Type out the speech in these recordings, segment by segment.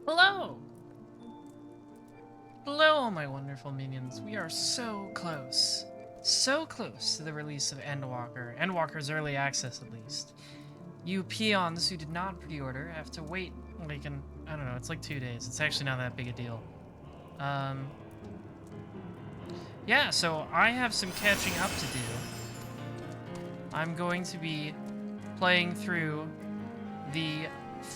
Hello! Hello, all my wonderful minions. We are so close. So close to the release of Endwalker. Endwalker's early access, at least. You peons who did not pre-order have to wait, like, I don't know, it's like 2 days. It's actually not that big a deal. Yeah, so I have some catching up to do. I'm going to be playing through the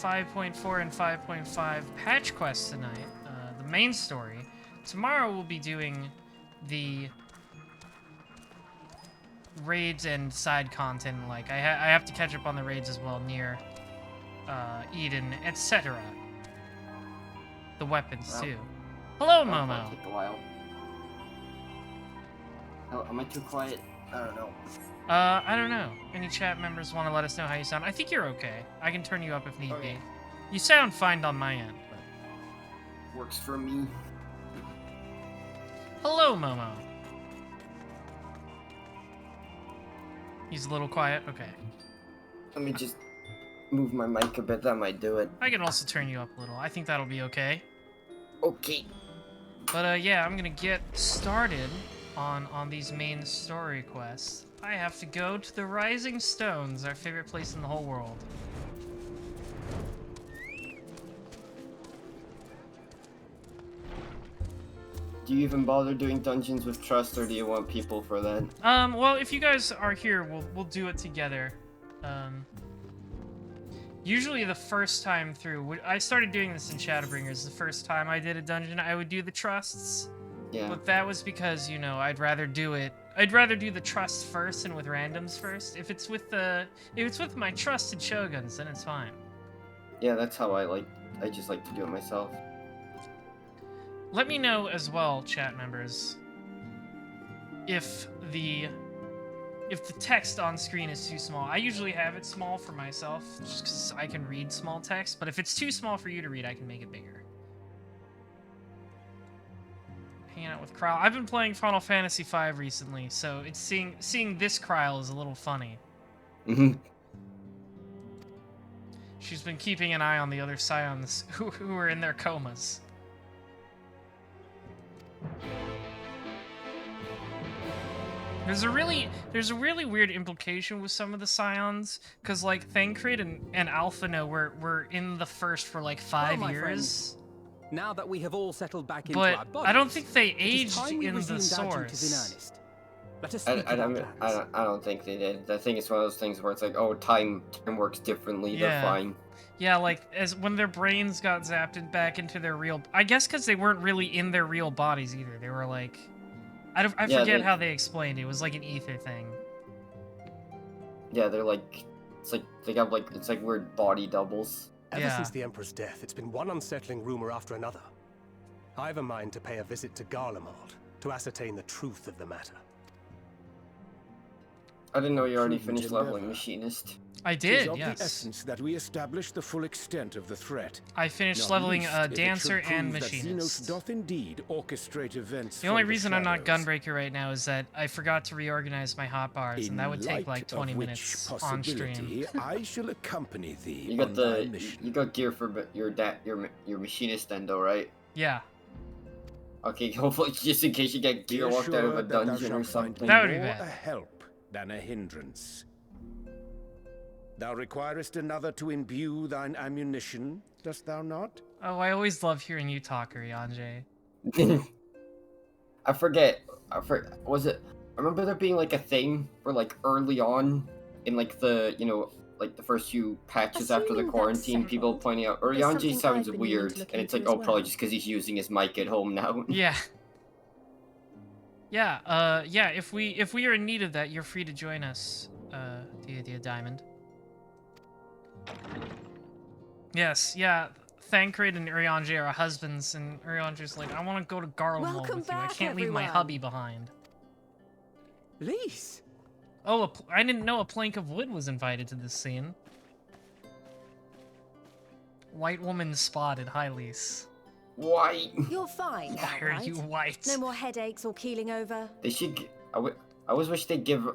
5.4 and 5.5 patch quests tonight, the main story. Tomorrow we'll be doing the raids and side content. Like I have to catch up on the raids as well, near Eden, etc. The weapons too. Hello, Momo. Take a while. Oh, am I too quiet? I don't know. I don't know. Any chat members want to let us know how you sound? I think you're okay. I can turn you up if need be. You sound fine on my end, but... Works for me. Hello, Momo. He's a little quiet? Okay. Let me just move my mic a bit, that might do it. I can also turn you up a little. I think that'll be okay. Okay. But, yeah, I'm gonna get started on these main story quests. I have to go to the Rising Stones, our favorite place in the whole world. Do you even bother doing dungeons with trust, or do you want people for that? Well, if you guys are here, we'll do it together. Usually the first time through, I started doing this in Shadowbringers. The first time I did a dungeon, I would do the trusts. Yeah. But that was because, you know, I'd rather do the trust first and with randoms first. If it's with my trusted shoguns, then it's fine. Yeah, that's how I just like to do it myself. Let me know as well, chat members, if the text on screen is too small. I usually have it small for myself, just because I can read small text, but if it's too small for you to read, I can make it bigger. Hanging out with Kryl. I've been playing Final Fantasy V recently, so it's seeing this Kryl is a little funny. Mm-hmm. She's been keeping an eye on the other Scions who are in their comas. There's a really weird implication with some of the Scions, because like Thancred and Alphino were in the first for like 5 years. Friends, now that we have all settled back into but our bodies, I don't think they aged in the source. Let us speak I don't think they did. I think it's one of those things where it's like, oh, time works differently. Yeah. They're fine. Yeah, like as when their brains got zapped back into their real. I guess because they weren't really in their real bodies either. They were like, I forget how they explained it. It was like an ether thing. Yeah, they're like, it's like they got like it's like weird body doubles. Ever since the Emperor's death, it's been one unsettling rumor after another. I've a mind to pay a visit to Garlemald to ascertain the truth of the matter. I didn't know you already finished leveling Machinist. I did, of yes. The essence that we establish the full extent of the threat. I finished leveling Dancer and Machinist. Xenos doth indeed orchestrate events. The only reason I'm not Gunbreaker right now is that I forgot to reorganize my hotbars, and that would take like 20 minutes on stream. I shall accompany thee. You got gear for your Machinist endo, right? Yeah. Okay, hopefully just in case you get gear walked out of a dungeon or something. That would be bad. More a help than a hindrance. Thou requirest another to imbue thine ammunition, dost thou not? Oh, I always love hearing you talk, Ryanje. I forget. Was it? I remember there being like a thing for like early on in like the like the first few patches after the quarantine, people pointing out Ryanje sounds weird, and it's like, oh, probably just because he's using his mic at home now. Yeah. Yeah. Yeah. If we are in need of that, you're free to join us, dear Diamond. Yes, yeah. Thancred and Ryanje are husbands, and Ryanje's like, I want to go to Garlemald with you. I can't leave my hubby behind. Lise! Oh, I didn't know a plank of wood was invited to this scene. White woman spotted. Hi, Lise. White. You're fine. Why are you white? No more headaches or keeling over. They should. I always wish they'd give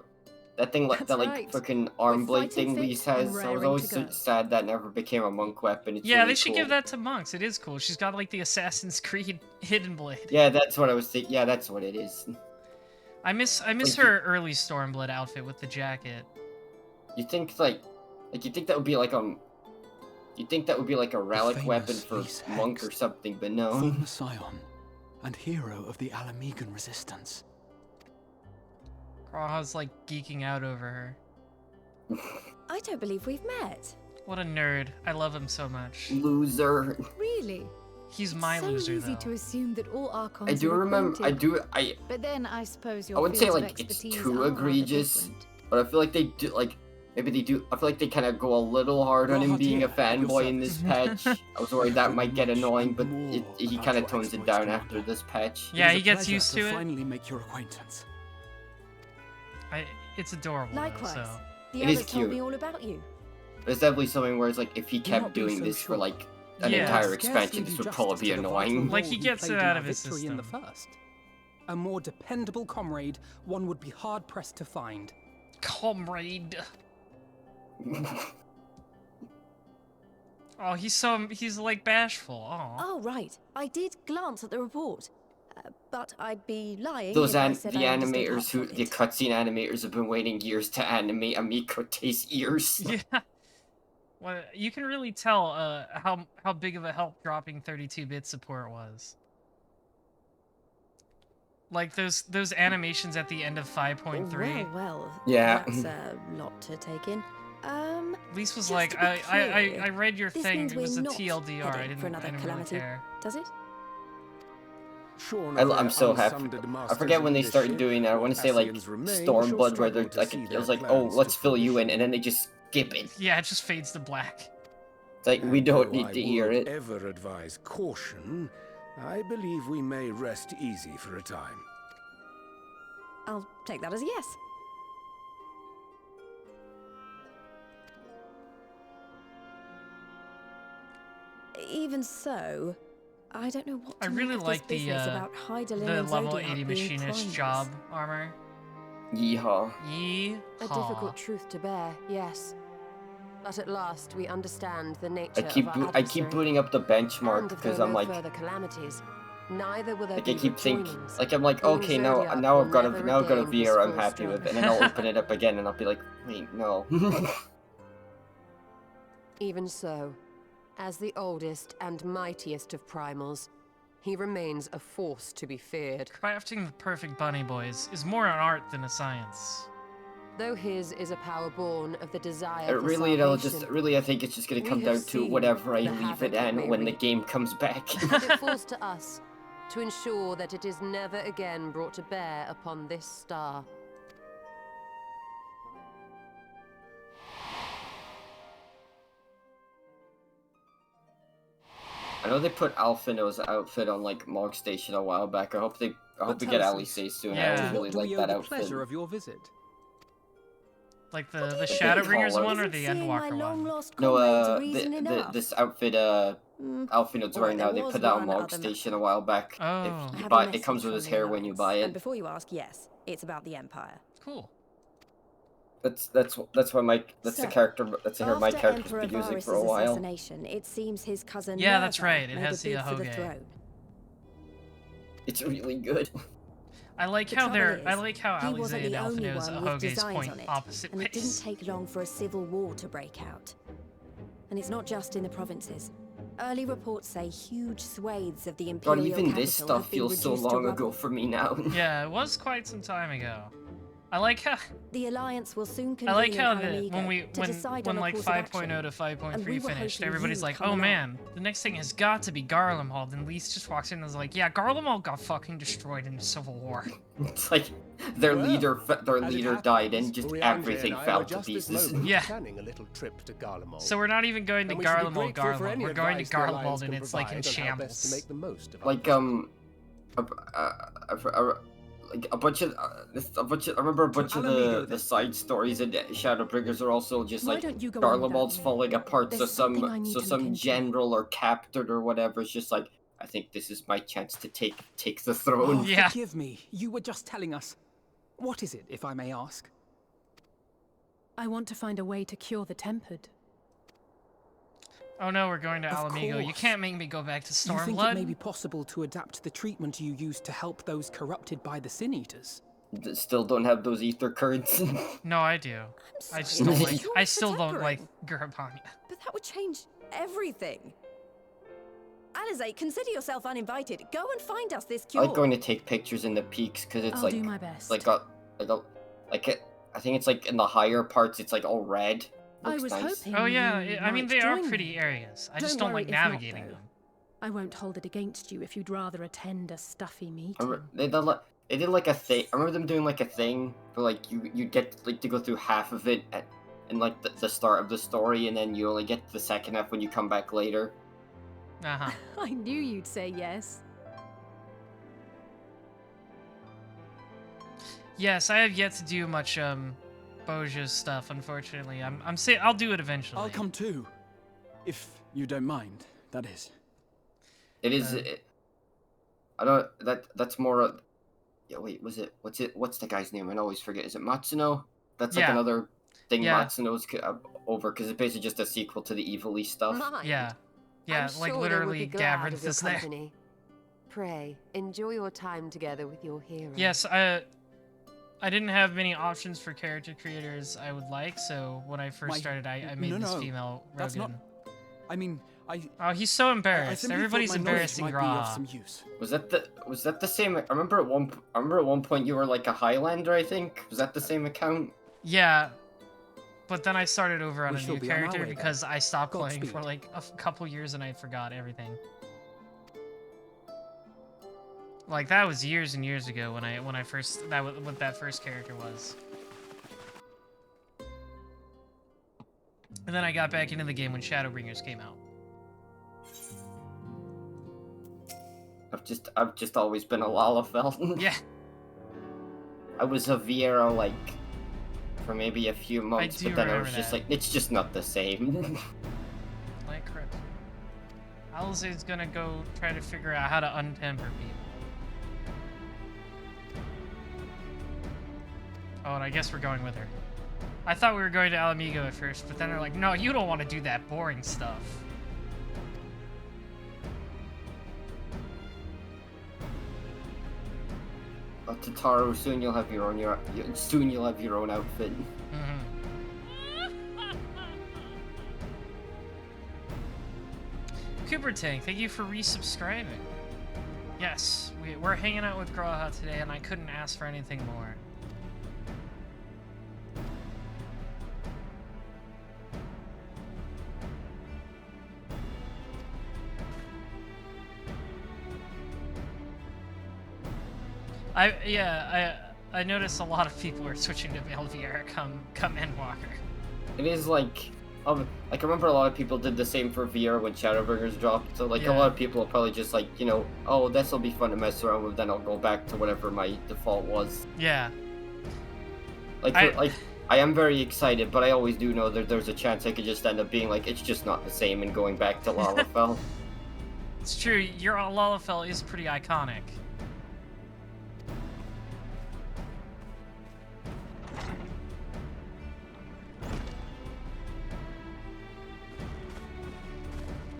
That thing, That's that like right. fucking arm We're blade fighting thing fit Lise has. and I was raring always to go. sad that never became a monk weapon. It's Yeah, really they should cool. give that to monks. It is cool. She's got like the Assassin's Creed hidden blade. Yeah, that's what I was thinking. Yeah, that's what it is. I miss Like, her early Stormblood outfit with the jacket. You think you think that would be like you think that would be like a relic famous weapon for Lise monk or Hex, something, but no. former scion and hero of the Alamegan resistance. Graha's like geeking out over her. I don't believe we've met. What a nerd. I love him so much. Loser. Really? He's my so loser easy though. to assume that all Archons I do are remember. acquainted. But then I suppose your I wouldn't say fields of like it's expertise too are rather egregious, different. but I feel like they do maybe they do. I feel like they kind of go a little hard on him being a fanboy in this patch. I was worried that might get annoying, but he kind of tones it down after this patch. Yeah, It is he a gets pleasure used to it. Finally make your acquaintance. It's adorable. Likewise. Though, so. The It is others told cute. me all about you. But it's definitely something where it's like if he Do kept not be doing so this for sure. like an Yeah. entire Scarcely expansion, do this would justice probably be to the vital annoying. Like, he role gets played it in out our of his victory in the system. first. A more dependable comrade, one would be hard pressed to find. Comrade. Oh, he's like bashful. Aw. Oh, right. I did glance at the report. But I'd be lying Those if I said the I understood animators much who of the it. cutscene animators have been waiting years to animate Amikote's ears. Yeah. Well, you can really tell how big of a help dropping 32-bit support was. Like those animations at the end of 5.3. Well, Yeah. that's a lot to take in. Lise was Just like, to be clear, I read your this thing. means It was a we're not TLDR. I heading didn't, for another I didn't really calamity. care. Does it? Shorn I'm of their so happy. unsundered I masters' forget when they started leadership, doing that. I want to say like Ascians remain, Stormblood, shall where they're struggle to like, see it was their like, oh, plans let's to fill you in, fruition. and then they just skip it. Yeah, it just fades to black. It's like we And don't though need to hear I it. would ever advise caution, I believe we may rest easy for a time. I'll take that as a yes. Even so, I don't know what to I really make of like this the business about Hydaelyn the and level Zodiac 80 being machinist primers. job armor. Yeehaw. Yeehaw. A difficult truth to bear, yes. But at last we understand the nature I keep of our I keep booting up the benchmark and if because there I'm no like, further calamities, neither will there I be keep thinking, rejoinings. like I'm like, King okay, now Zodiac now will I've got a never now I've got a regain his VR I'm full happy with, strength. and then I'll open it up again and I'll be like, wait, no. Even so, as the oldest and mightiest of primals, he remains a force to be feared. Crafting the perfect bunny boys is more an art than a science. Though his is a power born of the desire for Really, it'll salvation, just really, I think it's just gonna We come have down to seen whatever I the leave havoc it it in may when the wreak. game comes back. it falls to us to ensure that it is never again brought to bear upon this star. I know they put Alphino's outfit on like Mog Station a while back. I hope we get tell us, Alice soon. Yeah. I To just what really do like we owe that the outfit. pleasure of your visit? Like the think Shadowbringers taller. one or Isn't the seeing my Endwalker one? long-lost No, comrades reason enough? this outfit Mm. Alphino's Alright, wearing now. there They was put that on one Mog other Station a while back. Oh. I If you have buy a it, comes message with his from the hair when you Alliance, buy And it. before you ask, yes, it's about the Empire. Cool. That's why that's the So, character. That's the hair my After character's Emperor been using Varys' for a while. assassination, it seems his cousin Yeah, that's Nerva right, it made has a the bid for the Ahoge. throne. It's really good. I like The how trouble they're. I is, like how he Alize wasn't and the only Alphino's one with Ahoge's designs point on it, opposite and it didn't ways. take long for a civil war to break out. And it's not just in the provinces. Early reports say huge swathes of the God, imperial even this capital stuff have been feels so reduced to long ago rubble. for me now. Yeah, it was quite some time ago. I like how The Alliance will soon convene I like in how Alamego when to decide on a like course of 5.0 action. to 5.3 And we were finished, hoping everybody's you'd like, come oh along. man, the next thing has got to be Garlemald, and Lise just walks in and is like, yeah, Garlemald got fucking destroyed in the Civil War. It's like their Well, leader As it died happens, and just Urianger everything and I fell were to just this pieces. moment Yeah. planning a little trip to Garlemald. So we're not even going to And we should be Garlemald, grateful for any We're going to advice the Alliance Garlemald, and can it's like in provide on how best to shambles. make the most of our Like like a bunch of I remember a bunch of Alamego, the then. side stories in Shadowbringers are also just Why like don't you go on without Garlemald's me? falling apart, There's something I need to look some into. general or captain or whatever is just like, I think this is my chance to take the throne. Oh, Yeah. forgive me. You were just telling us. What is it, if I may ask? I want to find a way to cure the tempered. Oh no, we're going to Of Alamigo. You course. can't make me go back to You think it Stormblood. may be possible to adapt the treatment you use to help those corrupted by the Sin Eaters? Still don't have those ether currents. No, I do. I just sorry, don't but like. you're I still don't for like tempering. Gurapanya. But that would change everything. Alizé, consider yourself uninvited. Go and find us this I cure. like going to take pictures in the peaks because it's I'll like do my best. like I think it's like in the higher parts it's like all red. I Looks was nice. hoping. Oh yeah, you I mean might they are join pretty me. areas. I Don't just don't worry like if not, navigating though. them. I won't hold it against you if you'd rather attend a stuffy meeting. They did like a thing. I remember them doing like a thing where like you get like to go through half of it in like the start of the story, and then you only get to the second half when you come back later. Uh-huh. I knew you'd say yes. Yes, I have yet to do much Boja's stuff, unfortunately. I'm saying I'll do it eventually. I'll come too. If you don't mind, that is. It is. I don't. That's more. Yeah. Wait. What's the guy's name? I always forget. Is it Matsuno? That's like Yeah. another thing Yeah. Matsuno's over because it's basically just a sequel to the Evil-y stuff. Mind. Yeah. Yeah, I'm like sure they would literally be glad Gabbard of your is there. company. Pray, enjoy your time together with your hero. Yes, I didn't have many options for character creators I would like, so when I first Why, started, I made no, this no, female that's Rogan. not. I mean, Oh, he's so I embarrassed. simply Everybody's thought my knowledge embarrassing might be of Gra. some use. Was that the same? I remember at one point you were like a Highlander. I think was that the same account? Yeah, but then I started over on We a shall new be on our character way, then. because I stopped playing for Godspeed. like a couple years and I forgot everything. Like that was years and years ago when I first what that first character was. And then I got back into the game when Shadowbringers came out. I've just always been a Lalafell. Yeah, I was a Viera like for maybe a few months, do but then I was remember just that. like, it's just not the same. like crap. Alice's gonna go try to figure out how to untemper people. Oh, and I guess we're going with her. I thought we were going to Alamigo at first, but then they're like, no, you don't want to do that boring stuff. Tataru, soon you'll have your own outfit. Cooper Tank, thank you for resubscribing. Yes, we're hanging out with Graha today, and I couldn't ask for anything more. I noticed a lot of people are switching to Velviera come Endwalker. It is like I remember a lot of people did the same for VR when Shadowbringers dropped. So like a lot of people will probably just like, you know, oh, this will be fun to mess around with. Then I'll go back to whatever my default was. Yeah. Like I am very excited, but I always do know that there's a chance I could just end up being like, it's just not the same and going back to Lalafell. It's true. Your Lalafell is pretty iconic.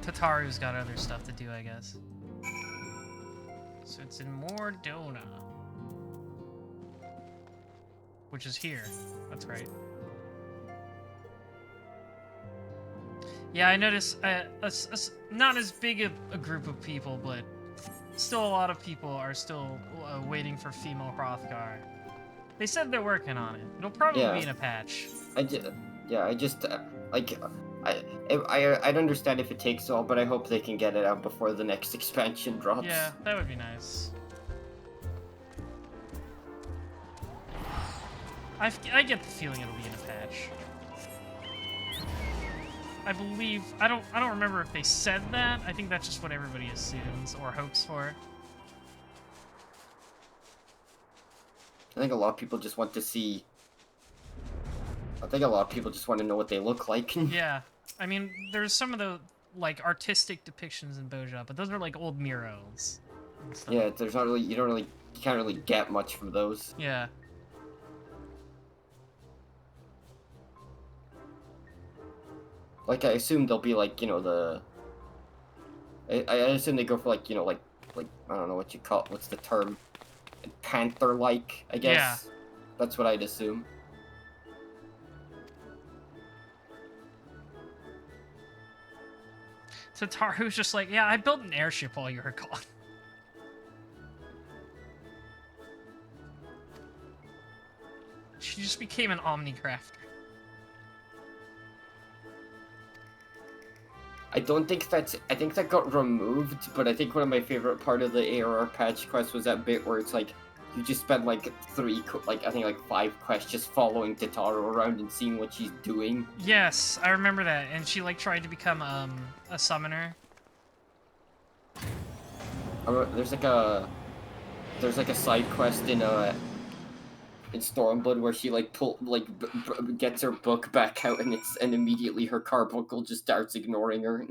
Tataru's got other stuff to do, I guess. So it's in Mordona. Which is here. That's right. Yeah, I noticed not as big a group of people, but still a lot of people are still waiting for female Hrothgar. They said they're working on it. It'll probably be in a patch. I'd understand if it takes all, but I hope they can get it out before the next expansion drops. Yeah, that would be nice. I get the feeling it'll be in a patch. I believe I don't remember if they said that. I think that's just what everybody assumes or hopes for. I think a lot of people just want to see. I think a lot of people just want to know what they look like. Yeah, I mean, there's some of the like artistic depictions in Boja, but those are like old murals. Yeah, there's not really. You can't really get much from those. Yeah. Like, I assume they'll be like, you know, the... I assume they go for like, you know, like, I don't know what you call it, what's the term? Panther-like, I guess. Yeah. That's what I'd assume. So Taru's just like, yeah, I built an airship while you were gone. She just became an Omnicrafter. I don't think that's... I think that got removed, but I think one of my favorite part of the ARR patch quest was that bit where it's like, you just spend like I think like 5 quests just following Tataru around and seeing what she's doing. Yes, I remember that. And she like tried to become a summoner. There's like a side quest in Stormblood where she like gets her book back out and immediately her carbuncle just starts ignoring her.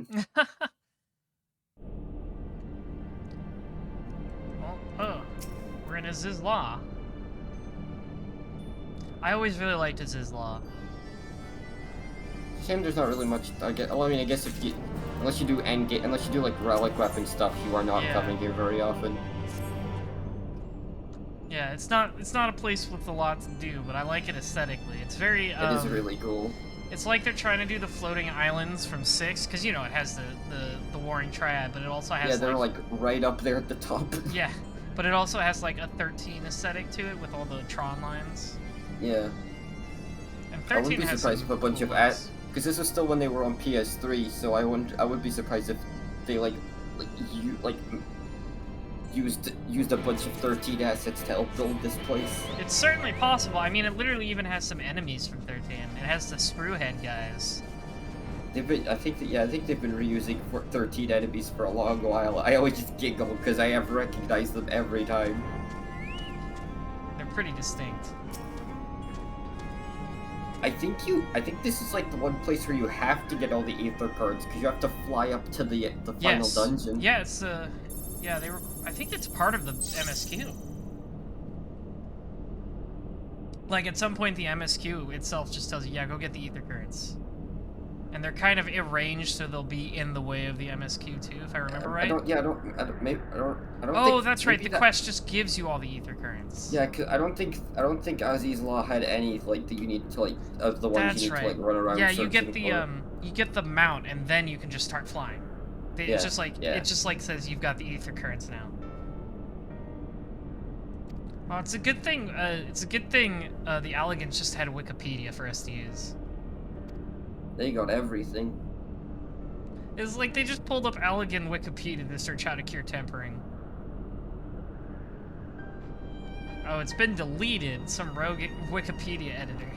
We're in Aziz's Law. I always really liked Aziz's Law. Shame there's not really much. I guess if you, unless you do like relic weapon stuff, you are not coming here very often. Yeah, it's not a place with a lot to do, but I like it aesthetically. It's very It is really cool. It's like they're trying to do the floating islands from 6, because you know it has the Warring Triad, but it also has they're like right up there at the top. Yeah, but it also has like a 13 aesthetic to it with all the Tron lines. Yeah. And 13 I wouldn't be has surprised some if a bunch cool of ones. because this was still when they were on PS3, so I would be surprised if they used a bunch of 13 assets to help build this place. It's certainly possible. I mean, it literally even has some enemies from 13. It has the Screwhead guys. I think they've been reusing 13 enemies for a long while. I always just giggle because I have recognized them every time. They're pretty distinct. I think this is like the one place where you have to get all the Aether cards because you have to fly up to the final dungeon. Yeah, it's yeah, they were. I think it's part of the MSQ. Like at some point, the MSQ itself just tells you, "Yeah, go get the Aether currents," and they're kind of arranged so they'll be in the way of the MSQ too, if I remember right. I don't Oh, think, that's right. The quest just gives you all the Aether currents. Yeah, cause I don't think Aziz's Law had any like that you need to like the ones That's you need right. to like run around. Yeah, you get searching the for. you get the mount, and then you can just start flying. It Yeah, just like says you've got the Aether currents now. Well, it's a good thing. The Allegans just had Wikipedia for us to use. They got everything. It's like they just pulled up Allegan Wikipedia to search how to cure tempering. Oh, it's been deleted. Some rogue Wikipedia editor.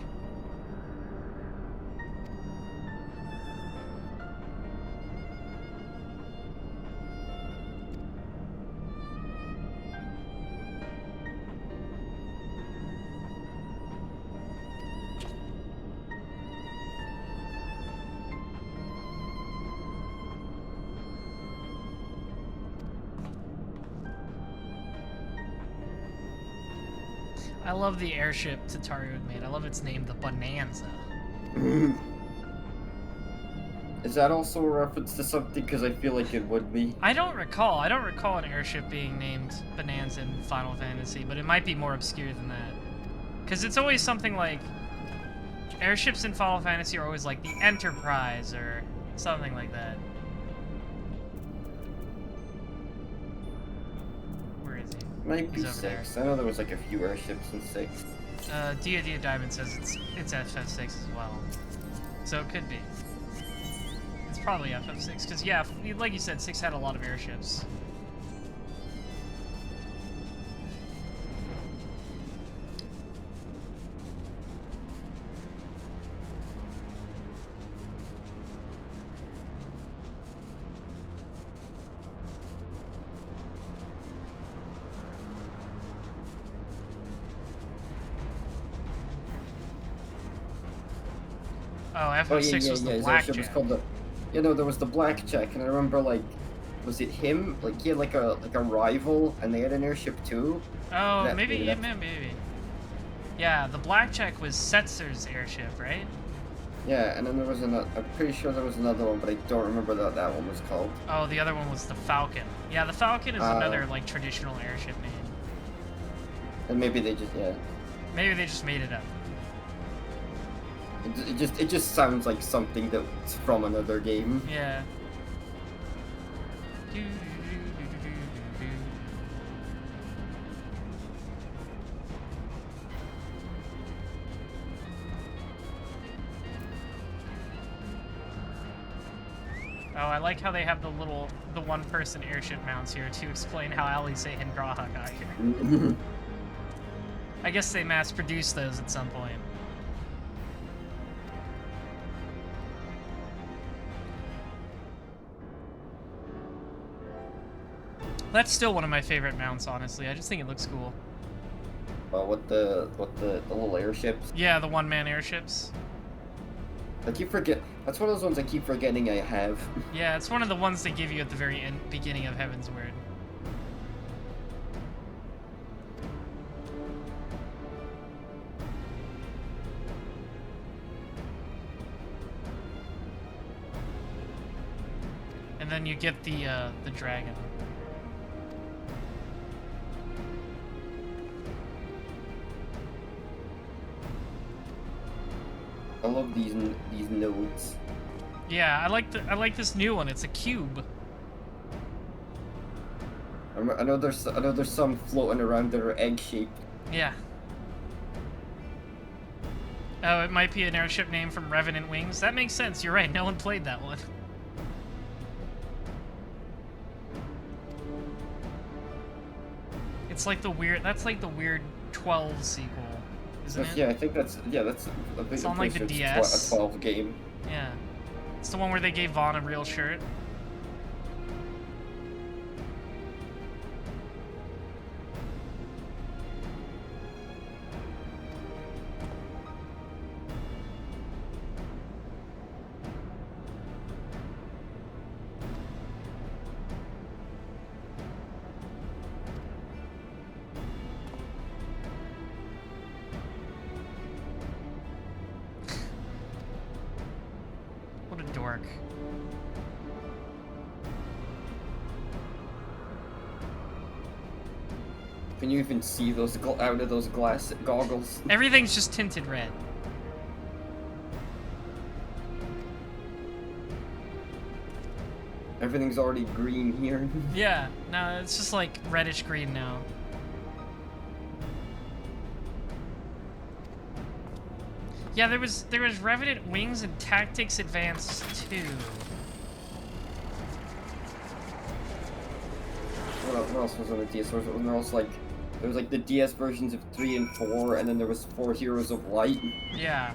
I love the airship Tataru had made. I love its name, the Bonanza. Is that also a reference to something? Because I feel like it would be. I don't recall an airship being named Bonanza in Final Fantasy, but it might be more obscure than that. Because it's always something like... Airships in Final Fantasy are always like the Enterprise, or something like that. Where is he? Might be He's over 6. there. I know there was like a few airships in 6. Dia Diamond says it's FF6 as well. So it could be. It's probably FF6, because yeah, like you said, 6 had a lot of airships. Oh, FF6 was the his Blackjack. airship was called the. You know, there was the Blackjack, and I remember like, was it him? Like he had like a rival, and they had an airship too. Oh, maybe. Yeah, the Blackjack was Setzer's airship, right? Yeah, and then there was another. I'm pretty sure there was another one, but I don't remember what that one was called. Oh, the other one was the Falcon. Yeah, the Falcon is another like traditional airship name. And maybe they just Maybe they just made it up. It just sounds like something that's from another game. Yeah. Oh, I like how they have the one-person airship mounts here to explain how Ali Sahin Graha got here. I guess they mass-produced those at some point. That's still one of my favorite mounts, honestly. I just think it looks cool. What the little airships? Yeah, the one-man airships. I keep forget. That's one of those ones I keep forgetting I have. Yeah, it's one of the ones they give you at the very beginning of Heaven's Word. And then you get the dragon. I love these nodes. Yeah, I like this new one. It's a cube. I know there's some floating around that are egg shaped. Yeah. Oh, it might be an airship name from Revenant Wings. That makes sense. You're right. No one played that one. It's like the weird. That's like the weird 12 sequel, isn't it? Yeah, I think that's a big. It's on like the DS. A 12 game. Yeah. It's the one where they gave Vaughn a real shirt. What a dork. Can you even see those out of those glass goggles? Everything's just tinted red. Everything's already green here. Yeah, no, it's just like reddish green now. Yeah, there was Revenant Wings and Tactics Advanced 2. What else was on the DS? There was like the DS versions of 3 and 4, and then there was 4 Heroes of Light. Yeah.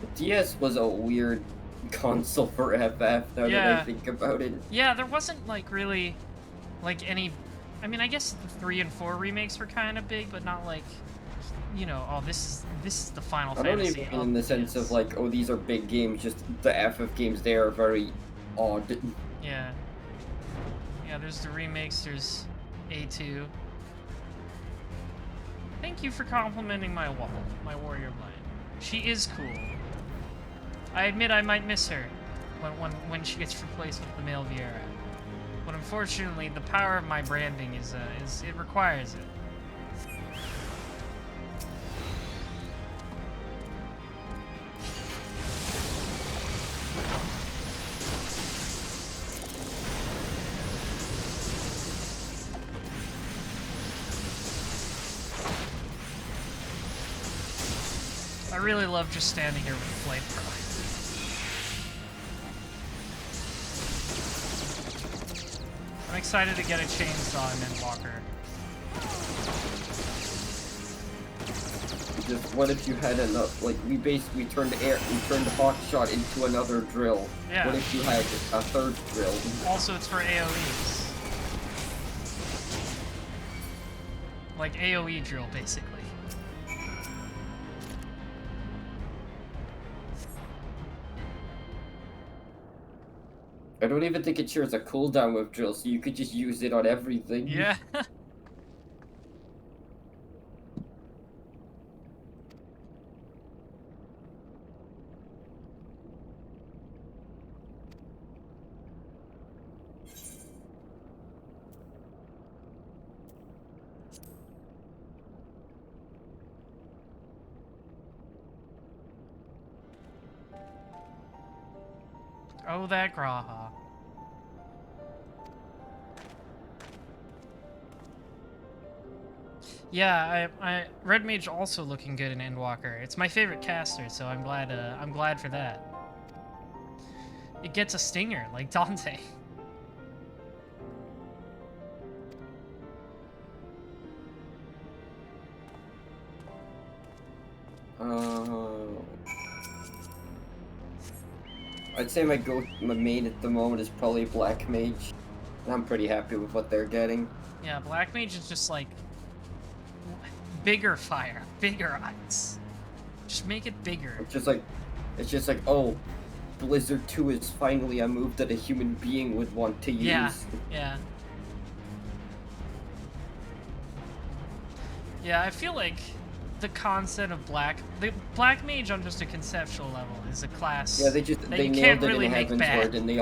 The DS was a weird console for FF, now that I think about it. Yeah, there wasn't like really like any. I mean, I guess the 3 and 4 remakes were kind of big, but not like, you know, oh, this is the Final Fantasy. I don't even mean in the sense of like, oh, these are big games. Just the FF games there are very odd. Yeah. Yeah, there's the remakes. There's A2. Thank you for complimenting my warrior line. She is cool. I admit I might miss her when she gets replaced with the male Viera. But unfortunately, the power of my branding is it requires it. I really love just standing here with a flamethrower. I'm excited to get a chainsaw and then Walker. Just what if you had enough? Like we turned hot shot into another drill. Yeah. What if you had a third drill? Also, it's for AoEs. Like AoE drill, basically. I don't even think it shares a cooldown with drill, so you could just use it on everything. Yeah. Oh, that Graha. Yeah, Red Mage also looking good in Endwalker. It's my favorite caster, so I'm glad for that. It gets a stinger, like Dante. I'd say my main at the moment is probably Black Mage, and I'm pretty happy with what they're getting. Yeah, Black Mage is just like bigger fire, bigger ice. Just make it bigger. It's just like, oh, Blizzard 2 is finally a move that a human being would want to use. Yeah. Yeah, I feel like the concept of the Black Mage on just a conceptual level is a class. Yeah, they can't nailed it really in make Heavensward, bad. and they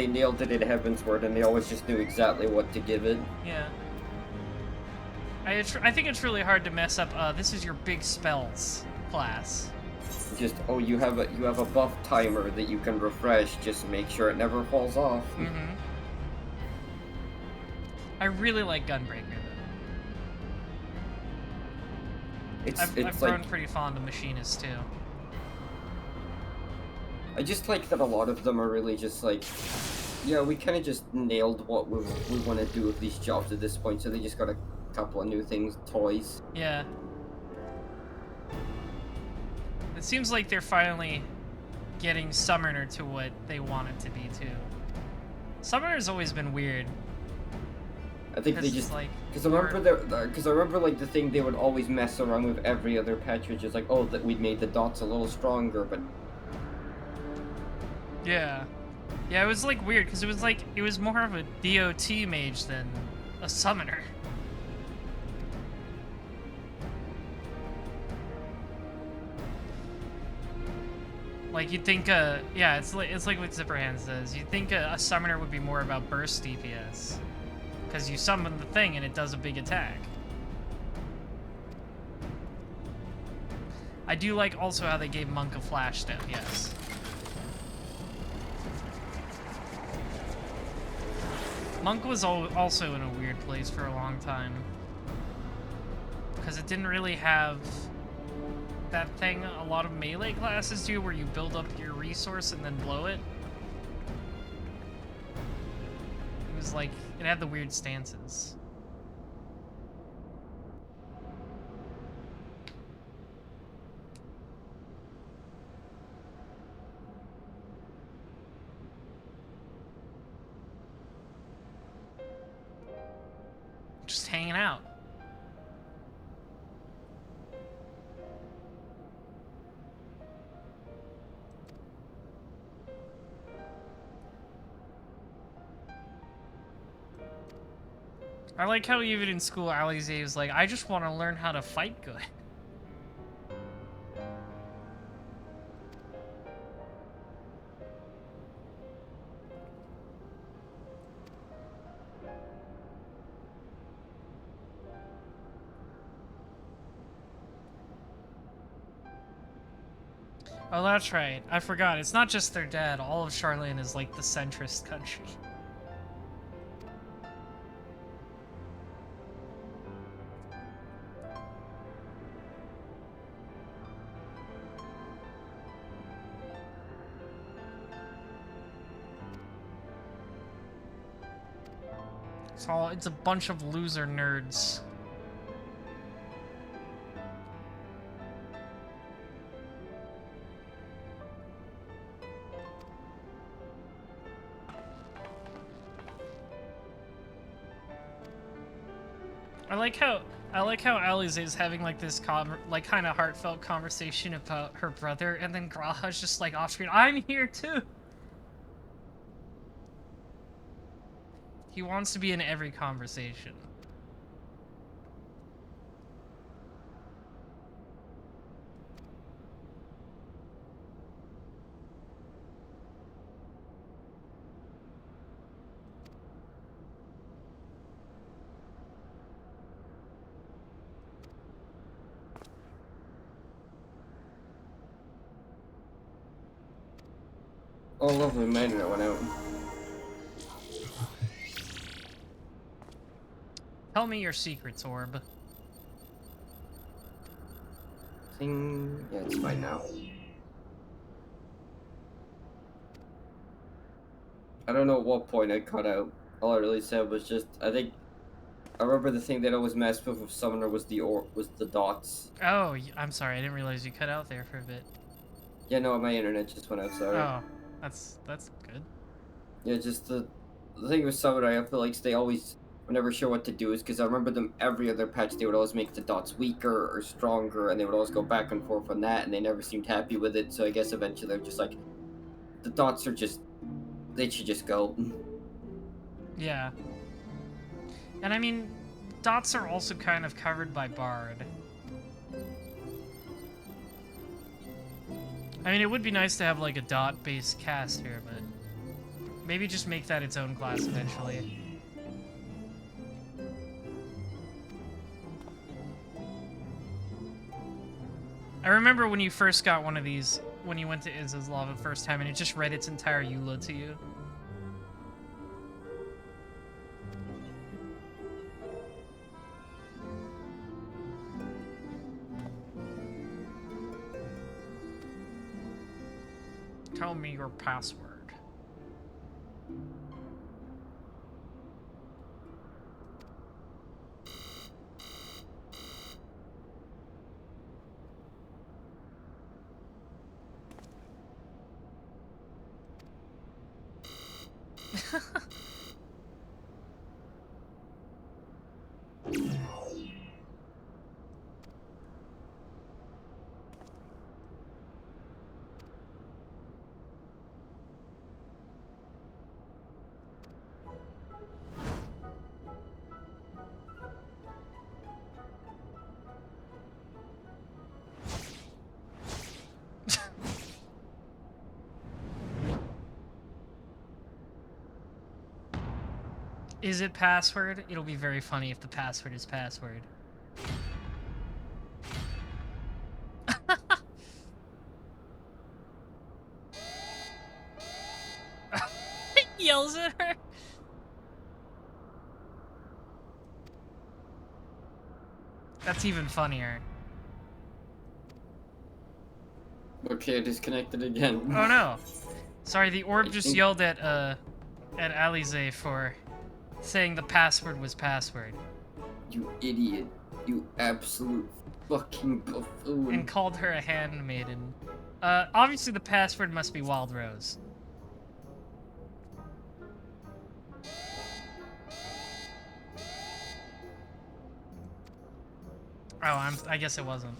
nailed it in Heavensward, and they always just knew exactly what to give it. Yeah. I think it's really hard to mess up. This is your big spells class. Just, oh, you have a buff timer that you can refresh. Just make sure it never falls off. Mm-hmm. I really like Gunbreaker though. I've grown pretty fond of Machinists too. I just like that a lot of them are really just like, yeah, we kind of just nailed what we want to do with these jobs at this point, so they just got a couple of new things, toys. Yeah. It seems like they're finally getting Summoner to what they want it to be too. Summoner's always been weird. I think they just because I remember like the thing they would always mess around with every other patch, which is like, oh, that we made the dots a little stronger, but yeah, it was like weird because it was more of a DOT mage than a summoner. Like you'd think, yeah, it's like what Zipperhand says. You'd think a summoner would be more about burst DPS, because you summon the thing and it does a big attack. I do like also how they gave Monk a flash step. Yes. Monk was also in a weird place for a long time, because it didn't really have that thing a lot of melee classes do where you build up your resource and then blow it. It was like, it had the weird stances. Just hanging out. I like how even in school, Alize was like, I just want to learn how to fight good. Oh, that's right. I forgot. It's not just their dad. All of Charlene is like the centrist country. It's a bunch of loser nerds. I like how Alize is having like this like kind of heartfelt conversation about her brother, and then Graha's just like off screen, I'm here too. He wants to be in every conversation. Oh, lovely, my internet went out. Tell me your secrets, Orb. Thing. Yeah, it's fine now. I don't know at what point I cut out. All I really said was just, I remember the thing that always messed with Summoner was the dots. Oh, I'm sorry. I didn't realize you cut out there for a bit. Yeah, no, my internet just went out, sorry. Oh, that's good. Yeah, just the thing with Summoner, I feel like they always were never sure what to do, is because I remember them every other patch, they would always make the dots weaker or stronger, and they would always go back and forth on that, and they never seemed happy with it, so I guess eventually they're just like, the dots are just, they should just go. Yeah. And I mean, dots are also kind of covered by Bard. I mean, it would be nice to have like a dot-based cast here, but maybe just make that its own class eventually. I remember when you first got one of these, when you went to Izza's Law the first time, and it just read its entire EULA to you. Tell me your password. Is it password? It'll be very funny if the password is password. Yells at her. That's even funnier. Okay, I disconnected again. Oh no. Sorry, the orb just yelled at Alize for saying the password was password. You idiot. You absolute fucking buffoon. And called her a handmaiden. Obviously the password must be Wild Rose. Oh, I guess it wasn't.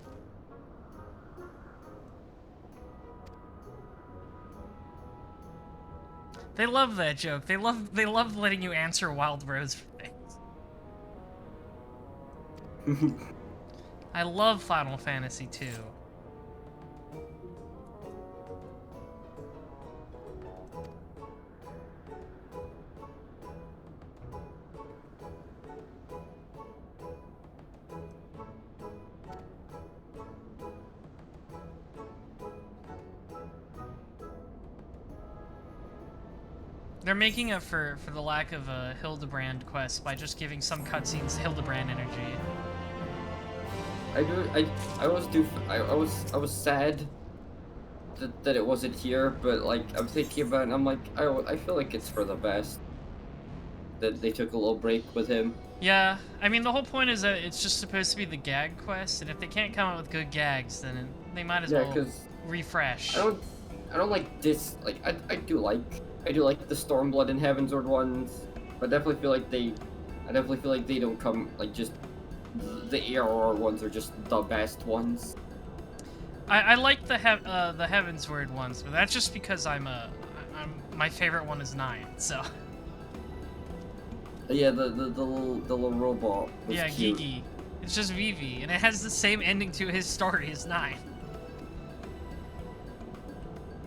They love that joke. They love letting you answer Wild Rose for things. I love Final Fantasy II. They're making up for the lack of a Hildebrand quest by just giving some cutscenes Hildebrand energy. I was sad that it wasn't here, but like I'm thinking about it and I'm like, I feel like it's for the best that they took a little break with him. Yeah, I mean the whole point is that it's just supposed to be the gag quest, and if they can't come up with good gags, then they might as well refresh. I don't like this. Like I do like the Stormblood and Heavensward ones, but I definitely feel like they don't come like just the ARR ones are just the best ones. I like the Heavensward ones, but that's just because my favorite one is 9, so. Yeah, the little robot was yeah, cute. Gigi. It's just Vivi, and it has the same ending to his story as 9.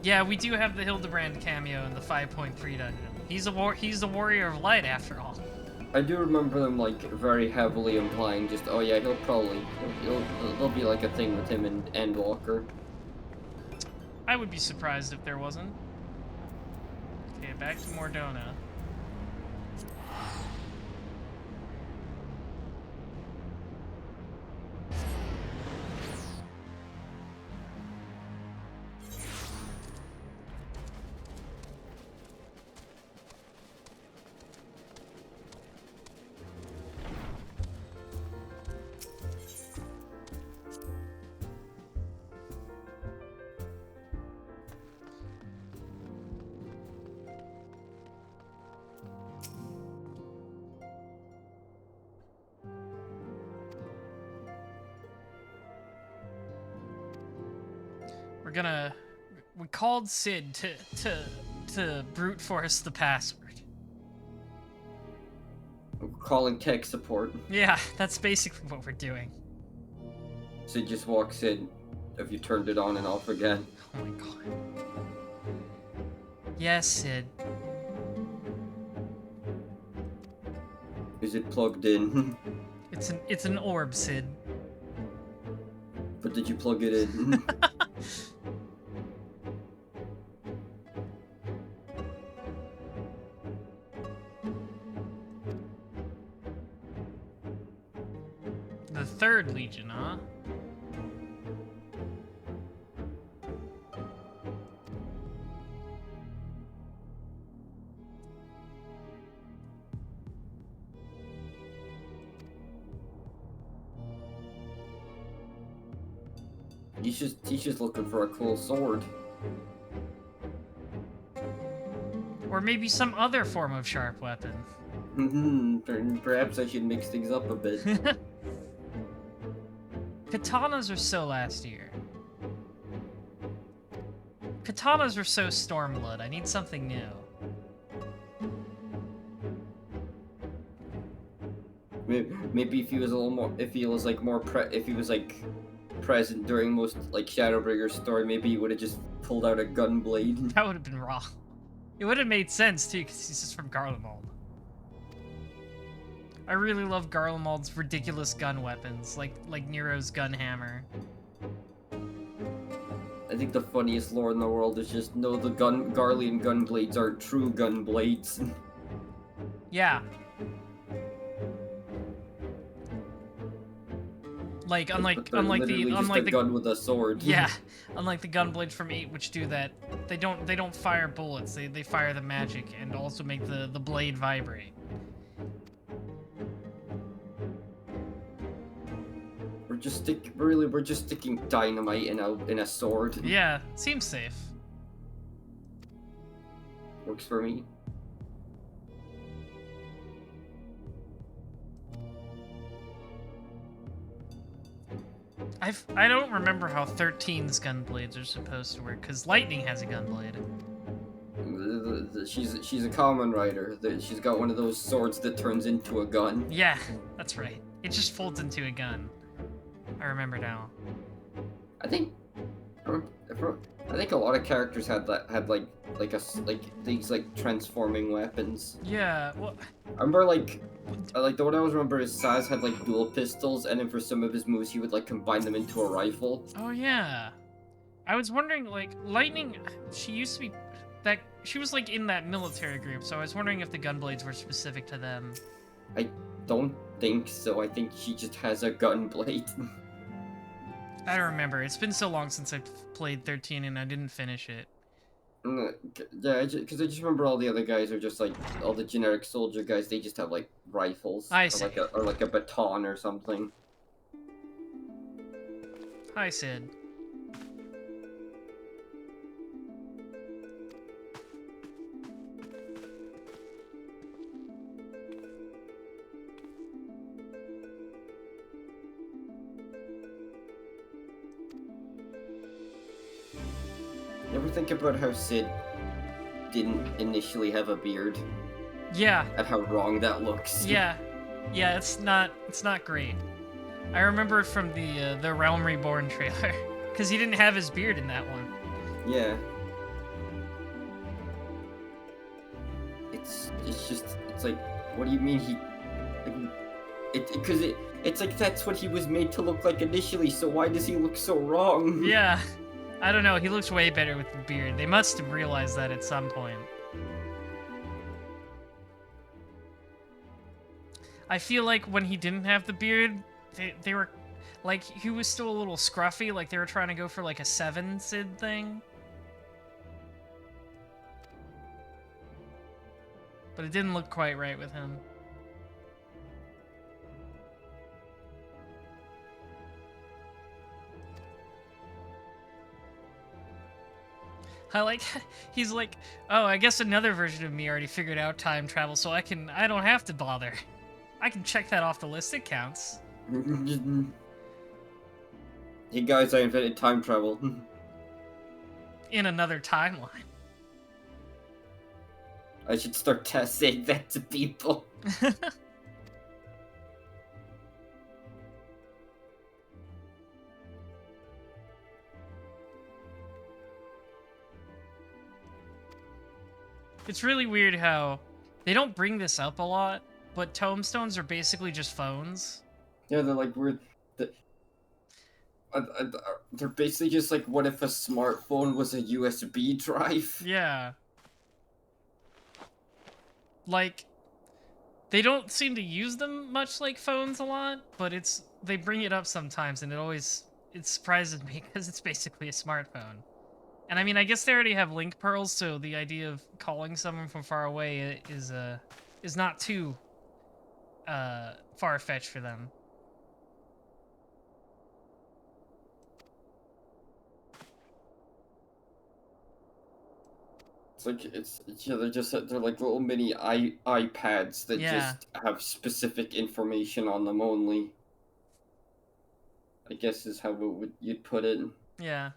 Yeah, we do have the Hildebrand cameo in the 5.3 dungeon. He's the Warrior of Light after all. I do remember them like very heavily implying just, oh yeah, there'll be like a thing with him and Endwalker. I would be surprised if there wasn't. back to Mordona. We called Sid to brute force the password. I'm calling tech support. Yeah, that's basically what we're doing. Sid just walks in. Have you turned it on and off again? Oh my god. Yes, Sid. Is it plugged in? It's an orb, Sid. But did you plug it in? The third Legion, huh? He's just looking for a cool sword. Or maybe some other form of sharp weapon. Perhaps I should mix things up a bit. Katanas are so last year. Katanas are so Stormblood. I need something new. Maybe if he was a little more, if he was like if he was like present during most like Shadowbringers story, maybe he would have just pulled out a gun blade. That would have been wrong. It would have made sense too, because he's just from Garlemald. I really love Garlemald's ridiculous gun weapons, like Nero's gun hammer. I think the funniest lore in the world is just no, the Garlean gun blades are true gun blades. Yeah. Like unlike the gun with a sword. Yeah, unlike the gun blades from 8, which do that. They don't fire bullets. They fire the magic and also make the blade vibrate. We're just sticking dynamite in a sword. Yeah, seems safe. Works for me. I don't remember how 13's gun blades are supposed to work, because Lightning has a gun blade. She's a common rider. She's got one of those swords that turns into a gun. Yeah, that's right. It just folds into a gun. I remember now. I think a lot of characters had these like transforming weapons. Yeah, well, I remember the one I always remember is Saz had like dual pistols, and then for some of his moves he would like combine them into a rifle. oh yeah. I was wondering, like, Lightning, she used to be she was like in that military group, so I was wondering if the gun blades were specific to them. I don't think so. I think she just has a gun blade. I don't remember. It's been so long since I played 13 and I didn't finish it. Yeah, because I just remember all the other guys are just like all the generic soldier guys. They just have like rifles. I see. Or like a baton or something. Hi, Sid. You ever think about how Sid didn't initially have a beard? Yeah. And how wrong that looks. Yeah. Yeah, it's not great. I remember it from the Realm Reborn trailer, because he didn't have his beard in that one. Yeah. It's like, what do you mean he? It's like that's what he was made to look like initially. So why does he look so wrong? Yeah. I don't know. He looks way better with the beard. They must have realized that at some point. I feel like when he didn't have the beard, they were, like, he was still a little scruffy, like they were trying to go for, like, a 7 Sid thing. But it didn't look quite right with him. I like, he's like, oh, I guess another version of me already figured out time travel, so I don't have to bother. I can check that off the list, it counts. Hey guys, I invented time travel. In another timeline. I should start saying that to people. It's really weird how they don't bring this up a lot, but tombstones are basically just phones. Yeah, they're like they're basically just like, what if a smartphone was a USB drive? Yeah. Like, they don't seem to use them much like phones a lot, but they bring it up sometimes, and it surprises me because it's basically a smartphone. And I mean, I guess they already have link pearls, so the idea of calling someone from far away is not too far-fetched for them. It's like yeah, they're like little mini iPads that just have specific information on them only. I guess is how you'd put it. Yeah.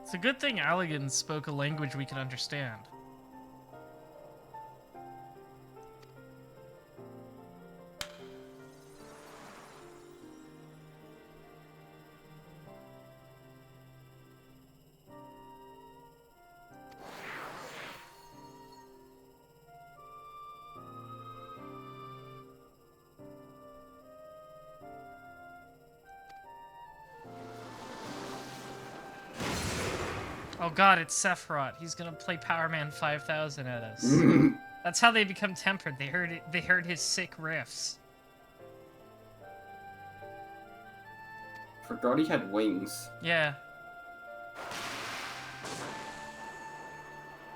It's a good thing Allegan spoke a language we can understand. Oh god, it's Sephiroth. He's gonna play Power Man 5000 at us. That's how they become tempered. They heard his sick riffs. Forgot he had wings. Yeah.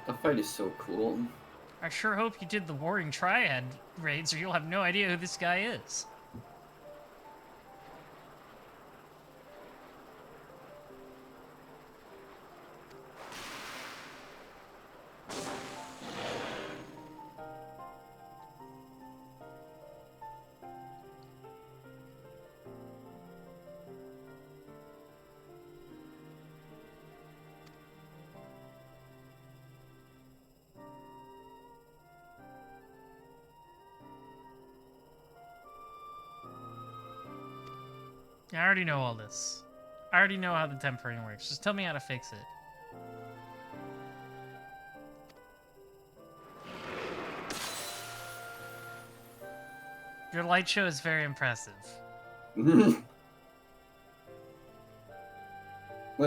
That fight is so cool. I sure hope you did the Warring Triad raids, or you'll have no idea who this guy is. I already know all this. I already know how the tempering works. Just tell me how to fix it. Your light show is very impressive. Let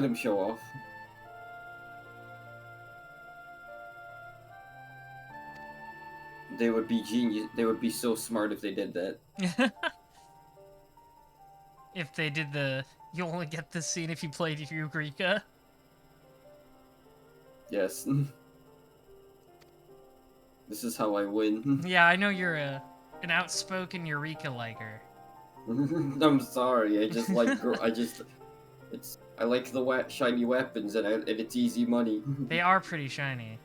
him show off. They would be genius. They would be so smart if they did that. If they did you only get this scene if you played Eureka. Yes. This is how I win. Yeah, I know you're an outspoken Eureka liker. I'm sorry. I just like. I like the shiny weapons, and it's easy money. They are pretty shiny.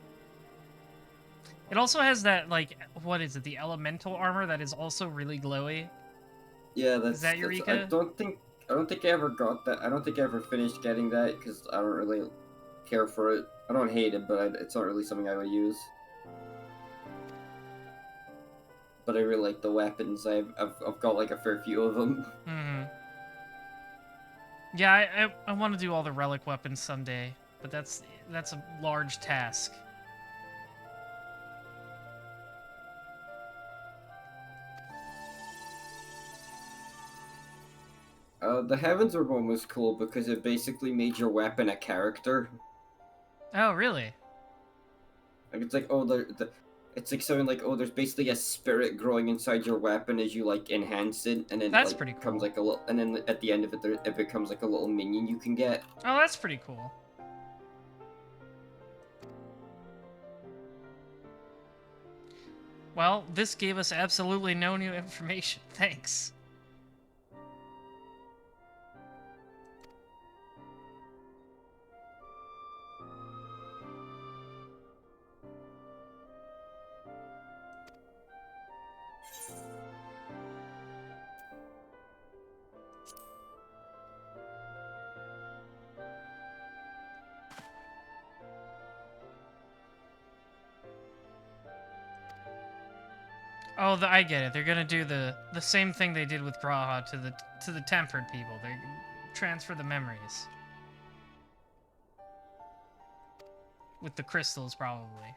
It also has that, like, what is it? The elemental armor that is also really glowy. Yeah, Is that Eureka? I don't think I ever got that. I don't think I ever finished getting that because I don't really care for it. I don't hate it, but it's not really something I would use. But I really like the weapons. I've got like a fair few of them. Mm-hmm. Yeah, I want to do all the relic weapons someday, but that's a large task. The Heavens Orb one was cool because it basically made your weapon a character. Oh, really? Like it's like, oh, it's like something like, oh, there's basically a spirit growing inside your weapon as you like enhance it, and then That's like pretty cool. becomes like a little, and then at the end of it, it becomes like a little minion you can get. Oh, that's pretty cool. Well, this gave us absolutely no new information. Thanks. Oh, I get it. They're gonna do the same thing they did with Graha to the tempered people. They transfer the memories with the crystals, probably.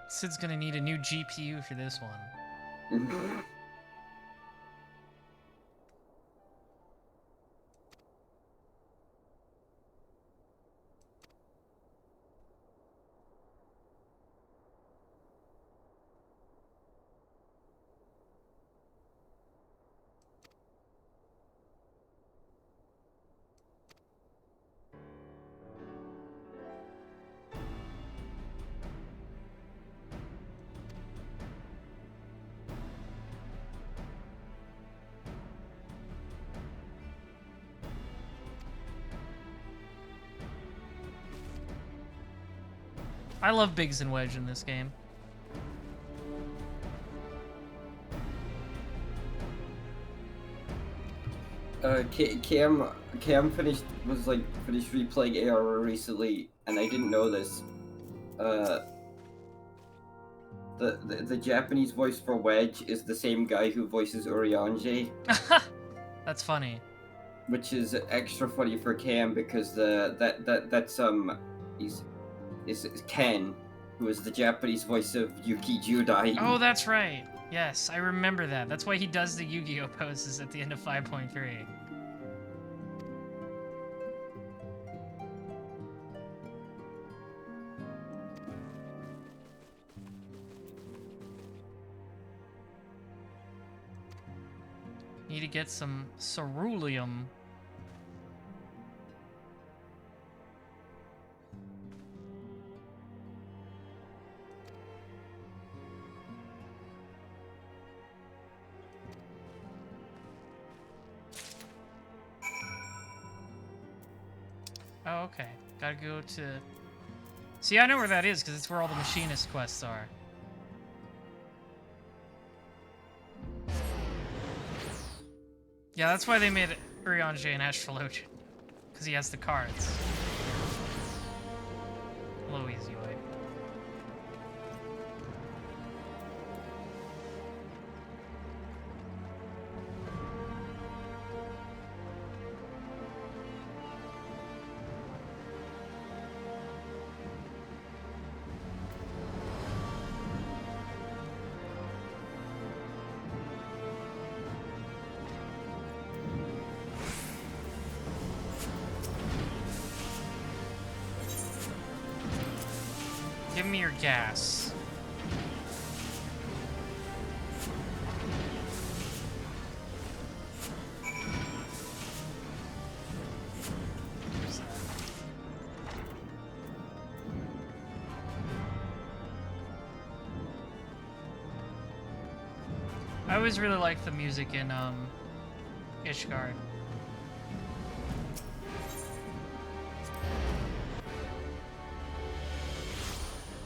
Sid's gonna need a new GPU for this one. I love Biggs and Wedge in this game. Cam finished replaying AR recently, and I didn't know this. The Japanese voice for Wedge is the same guy who voices Urianger. That's funny. Which is extra funny for Cam because is Ken, who is the Japanese voice of Yuki Judai. Oh, that's right. Yes, I remember that. That's why he does the Yu-Gi-Oh poses at the end of 5.3. Need to get some ceruleum. Oh, okay. Gotta go to... See, I know where that is, because it's where all the machinist quests are. Yeah, that's why they made Urianger an astrologian. Because he has the cards. Low easy way. Give me your gas. I always really liked the music in Ishgard.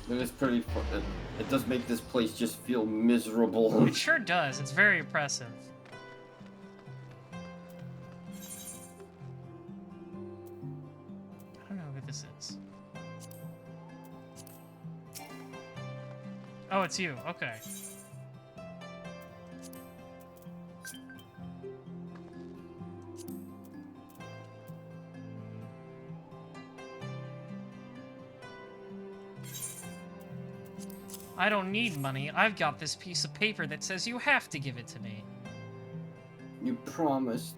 It is pretty fun. It does make this place just feel miserable. It sure does. It's very oppressive. I don't know who this is. Oh, it's you. Okay. I don't need money. I've got this piece of paper that says you have to give it to me. You promised.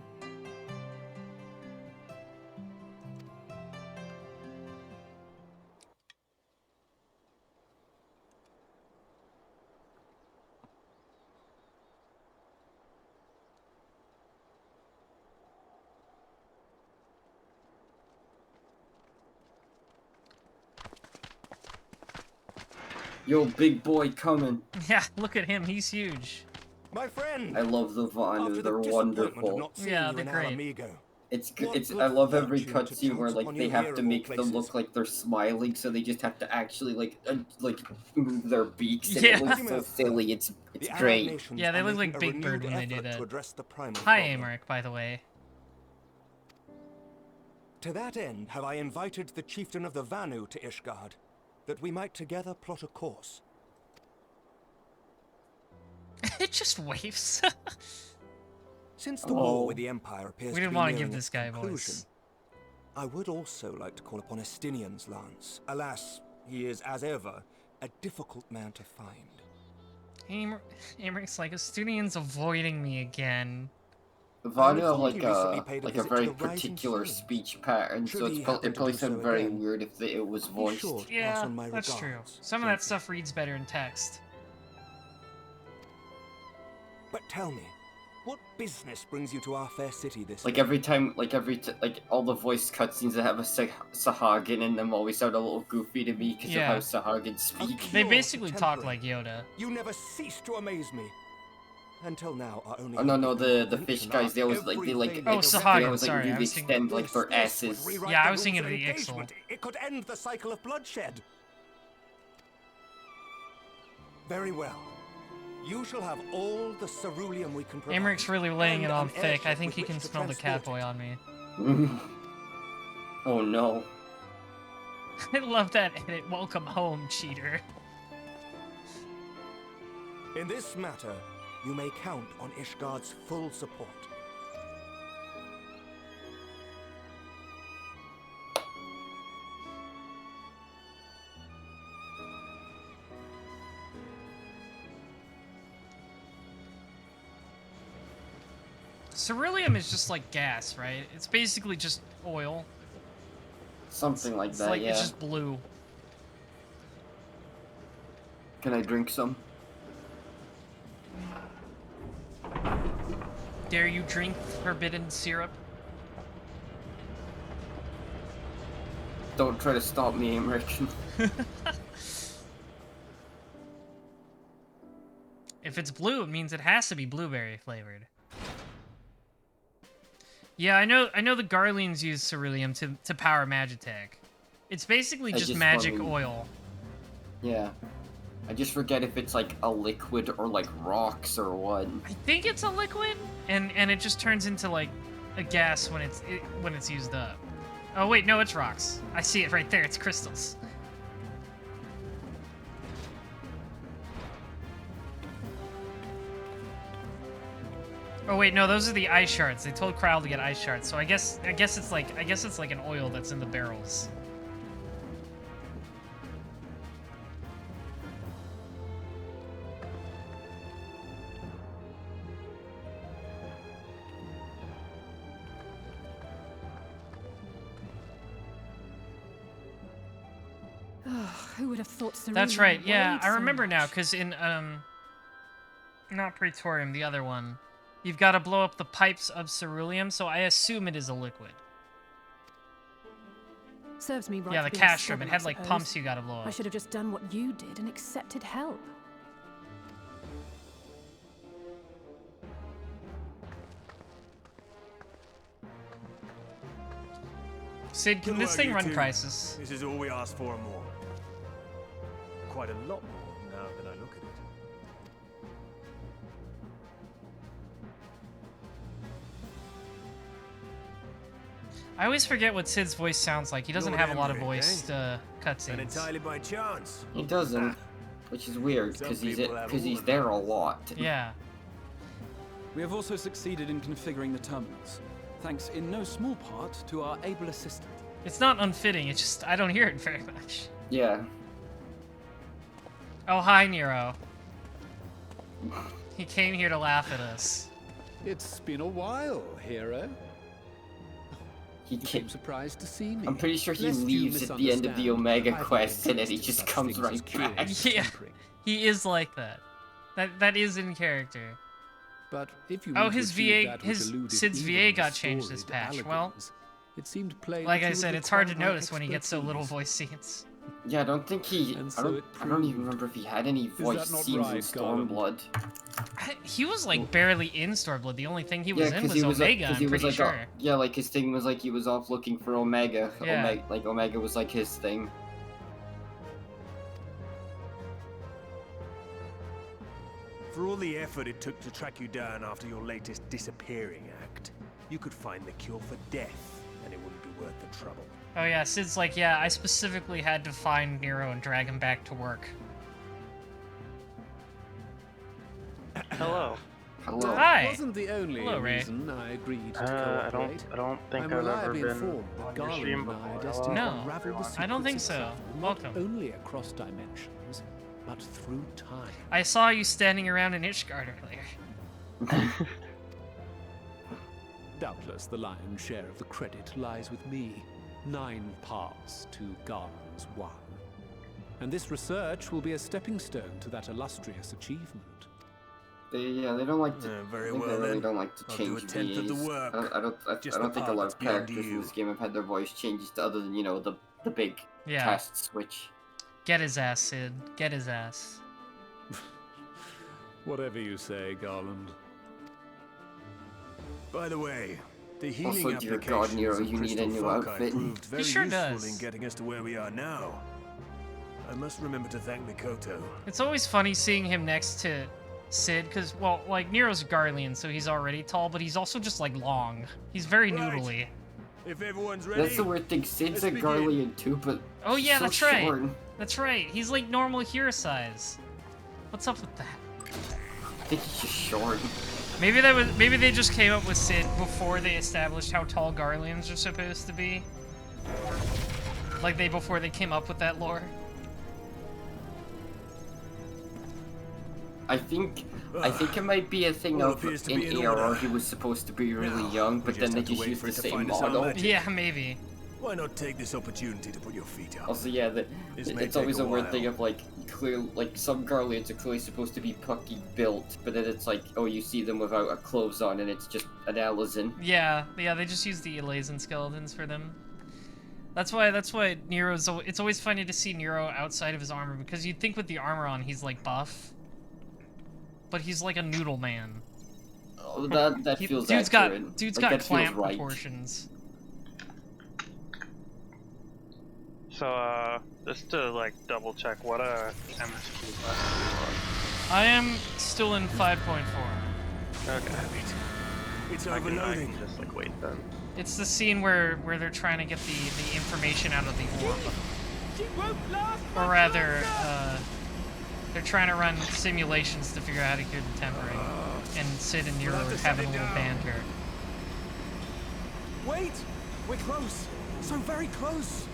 Yo, big boy coming. Yeah, look at him. He's huge. My friend. I love the Vanu. They're wonderful. Yeah, they're great. It's I love every cutscene where like they have to make them look like they're smiling, so they just have to actually like move their beaks, and it looks so silly. It's great. Yeah, they look like Big Bird when they do that. Hi, Amaric, by the way. To that end, have I invited the chieftain of the Vanu to Ishgard, that we might together plot a course. It just waves. Since the war with the Empire appears we to didn't be want to nearing give this its guy a conclusion, voice. I would also like to call upon Estinian's lance. Alas, he is, as ever, a difficult man to find. Amaric's like, Estunian's avoiding me again. The Vanu have like a very particular speech pattern, so it probably sound very weird if it was voiced. Yeah, that's true. Some of that stuff reads better in text. But tell me, what business brings you to our fair city this Like day? every time, all the voice cutscenes that have a Sahagin in them always sound a little goofy to me because of how Sahagin speak. They basically talk like Yoda. You never cease to amaze me. Until now, our only no, the fish guys, they always Sahagin, really extend like their S's. Yeah, I was thinking of the Ixal. It could end the cycle of bloodshed. Very well. You shall have all the ceruleum we can provide. Amaric's really laying it on thick. I think he can smell the catboy on me. Oh no. I love that edit. Welcome home, cheater. In this matter, you may count on Ishgard's full support. Ceruleum is just like gas, right? It's basically just oil. Something like that, yeah. It's just blue. Can I drink some? Dare you drink forbidden syrup? Don't try to stop me, Amaric. If it's blue, it means it has to be blueberry flavored. Yeah, I know the Garleans use ceruleum to power Magitech. It's basically just magic oil. Yeah. I just forget if it's like a liquid or like rocks or what. I think it's a liquid, and it just turns into like a gas when it's used up. Oh wait, no, it's rocks. I see it right there. It's crystals. Oh wait, no, those are the ice shards. They told Krile to get ice shards, so I guess it's like an oil that's in the barrels. Who would have thought ceruleum? That's right. Yeah, weighed I so remember now, much? because in not Praetorium, the other one, you've got to blow up the pipes of ceruleum, so I assume it is a liquid. Serves me right. Yeah, the for being castrum. It stubborn, had I like suppose. pumps you got to blow I up. should have just done what you did and accepted help. Sid, can Good this work, thing you run two. Crisis? This is all we asked for and more. Quite a lot more now that I look at it. I always forget what Sid's voice sounds like. He doesn't Lord have a lot of Emmerich, voiced And cutscenes. entirely by chance. He doesn't, which is weird Some because people have all he's the there a numbers. lot. Yeah. We have also succeeded in configuring the terminals, thanks in no small part to our able assistant. It's not unfitting, it's just I don't hear it very much. Yeah. Oh, hi, Nero. He came here to laugh at us. It's been a while, hero. He You came. came surprised to see me. I'm pretty sure he Lest you leaves at the end of the misunderstand, Omega I've no quest and then interest he in just such comes things as right curing back. and Yeah. tempering. He is like that. That is in character. But if you Oh, want to his achieve VA that which his eluded Sid's even VA the got changed this storied patch. Well, Allagans, it seemed plain like that I you said, would it's hard to require my notice when he gets so little expertise. voice scenes. Yeah, I don't think he. And I so don't. it I don't even proved. remember if he had any that voice not scenes in right, Garland? Stormblood. He was like barely in Stormblood. The only thing he was Yeah, in because was he was Omega, like, I'm pretty sure. yeah, like his thing was like he was off looking for Omega. Yeah. Omega was like his thing. For all the effort it took to track you down after your latest disappearing act, you could find the cure for death, and it wouldn't be worth the trouble. Oh yeah, Sid's like, yeah, I specifically had to find Nero and drag him back to work. Hello. Hello. Hi. That wasn't the only Hello, Ray. reason I agreed to I cooperate. don't think I'm I've ever reliably been informed on that your Garland stream and I are before. destined No, to unravel the I don't secrets think of so. travel, Welcome. Not only across dimensions, but through time. I saw you standing around in Ishgard earlier. Doubtless the lion's share of the credit lies with me. 9 paths to Garland's 1. And this research will be a stepping stone to that illustrious achievement. They don't like to. Very I think well they really then. don't like to I'll do change a tenth of the VAs. work. I don't Just think the a part lot that's of beyond characters in you. this game have had their voice changes to other than the big Yeah. cast switch. Get his ass, Sid. Get his ass. Whatever you say, Garland. By the way, the healing Also, dear God, applications Nero, of you need a crystal new foci outfit. proved very sure useful does. in getting us to where we are now. I must remember to thank Mikoto. It's always funny seeing him next to Sid, because, well, like, Nero's Garlean, so he's already tall, but he's also just, like, long. He's very Right. noodly. If everyone's ready, That's the weird thing. Sid's let's a begin. Garlean too, but Oh, yeah, so that's right. short. That's right. He's, like, normal hero size. What's up with that? I think he's just short. Maybe they just came up with Sid before they established how tall Garleans are supposed to be. Like, before they came up with that lore. I think it might be a thing All of appears to in be in ARR order. he was supposed to be really Now, young, we but just then they have to just wait used for the it to same find us our model. magic. Yeah, maybe. Why not take this opportunity to put your feet up? Also, yeah, This may it's take always a a weird while. thing of like some Garleans are clearly supposed to be pucky built, but then it's like, oh, you see them without a clothes on, and it's just an Alazin. Yeah, they just use the Elazin skeletons for them. That's why Nero's. It's always funny to see Nero outside of his armor, because you'd think with the armor on he's like buff, but he's like a noodle man. Oh, that feels dude's accurate. Dude's Like, got that feels clamp right. proportions. So, just to, like, double check, what MSQ class I am still in 5.4. Okay. It's I can overloading. just, like, wait then. It's the scene where they're trying to get the information out of the orb. Or rather, they're trying to run simulations to figure out how to cure the tempering. And Sid and Nero are having a little banter. Wait! We're close! So very close!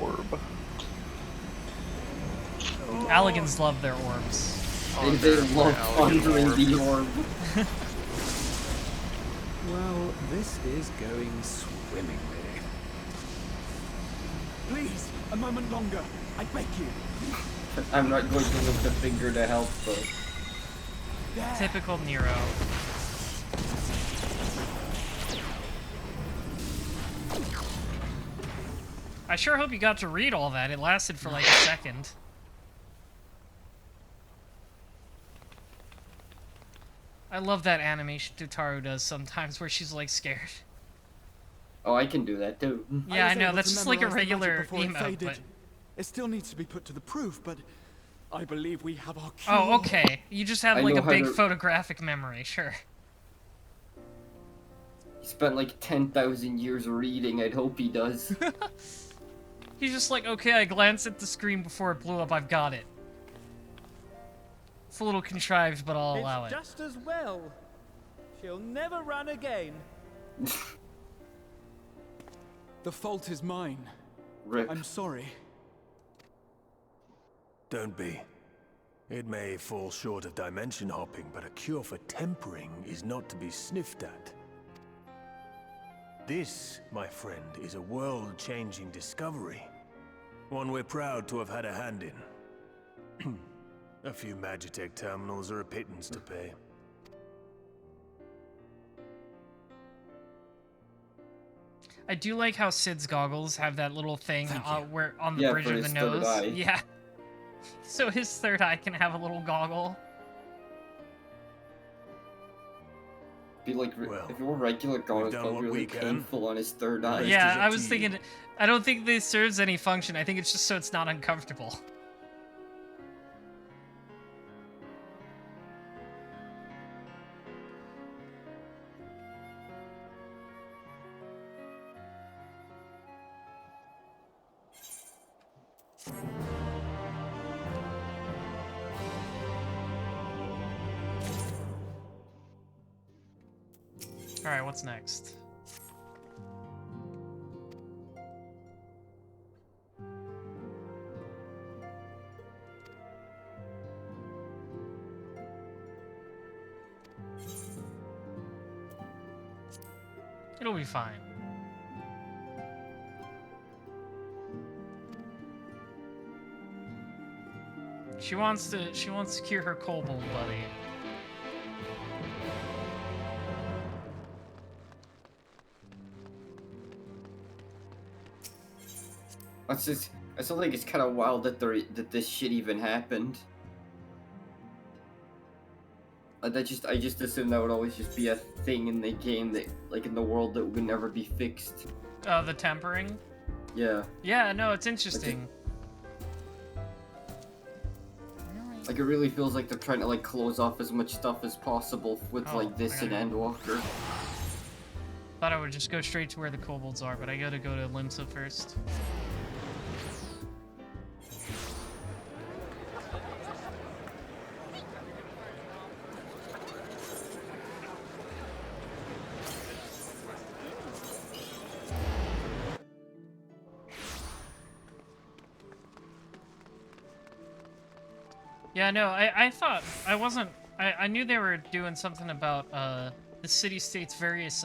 Orb. Alligans love their orbs. They love pondering the orb. Well, this is going swimmingly. Please, a moment longer. I beg you. I'm not going to lift a finger to help, though. There. Typical Nero. I sure hope you got to read all that. It lasted for like a second. I love that animation Tutaru does sometimes where she's like scared. Oh, I can do that too. Yeah, I know, able that's to just like a memorize the magic regular before it emote, faded. but... It still needs to be put to the proof, but I believe we have our cure. Oh, okay. You just have I like know a how big to- photographic memory, sure. He spent like 10,000 years reading. I'd hope he does. He's just like, okay, I glanced at the screen before it blew up, I've got it. It's a little contrived, but I'll allow it. Just as well. She'll never run again. The fault is mine. Rip. I'm sorry. Don't be. It may fall short of dimension hopping, but a cure for tempering is not to be sniffed at. This, my friend, is a world-changing discovery. One we're proud to have had a hand in. A few Magitech terminals are a pittance to pay. I do like how Sid's goggles have that little thing where on the Yeah, bridge for of the his third nose. eye. Yeah. So his third eye can have a little goggle. Be like, if it were regular goggles, done probably what really we can. painful on his third eye. Yeah, I was thinking, I don't think this serves any function. I think it's just so it's not uncomfortable. Alright, what's next? It'll be fine. She wants to cure her kobold buddy. I still think it's kind of wild that this shit even happened. I just assumed that would always just be a thing in the game that, like, in the world that would never be fixed. The tempering? Yeah. Yeah, no, it's interesting. Like, it really feels like they're trying to, like, close off as much stuff as possible with, like, this and Endwalker. Thought I would just go straight to where the kobolds are, but I gotta go to Limsa first. Yeah, no, I thought, I knew they were doing something about, the city-state's various,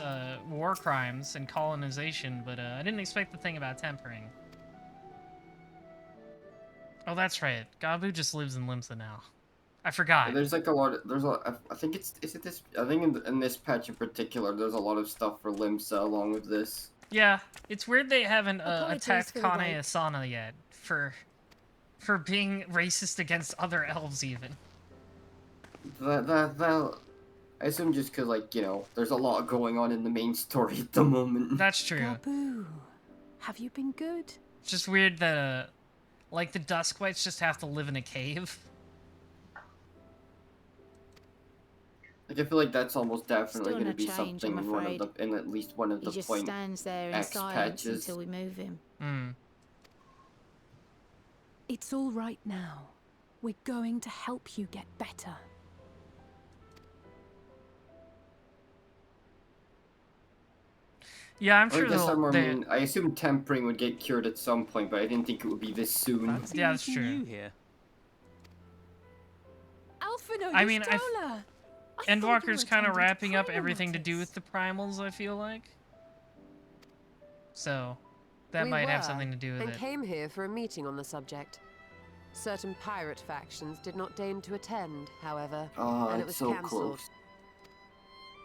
war crimes and colonization, but, I didn't expect the thing about tempering. Oh, that's right. Gabu just lives in Limsa now. I forgot. There's like a lot of, I think I think in this patch in particular, there's a lot of stuff for Limsa along with this. Yeah, it's weird they haven't, attacked for the Kane wait. Asana yet, for being racist against other elves, even. That I assume just because, like, you know, there's a lot going on in the main story at the moment. That's true. Gabu, have you been good? It's just weird that, like, the Duskwights just have to live in a cave. Like, I feel like that's almost definitely Still going to no be change, something I'm in one of afraid. in at least one of He the just point stands there in X silence patches. until we move him. Hmm. It's all right now. We're going to help you get better. Yeah, I'm I sure guess they'll... I mean, I assume tempering would get cured at some point, but I didn't think it would be this soon. Yeah, that's true. Here. Alphino, I you mean, stole her! I thought you Endwalker's were kind of attending to wrapping up primal everything to do matters. with the primals, I feel like. So, that We might have were, something to do with and it. came here for a meeting on the subject. Certain pirate factions did not deign to attend, however, Oh, and it it's was so cancelled. close.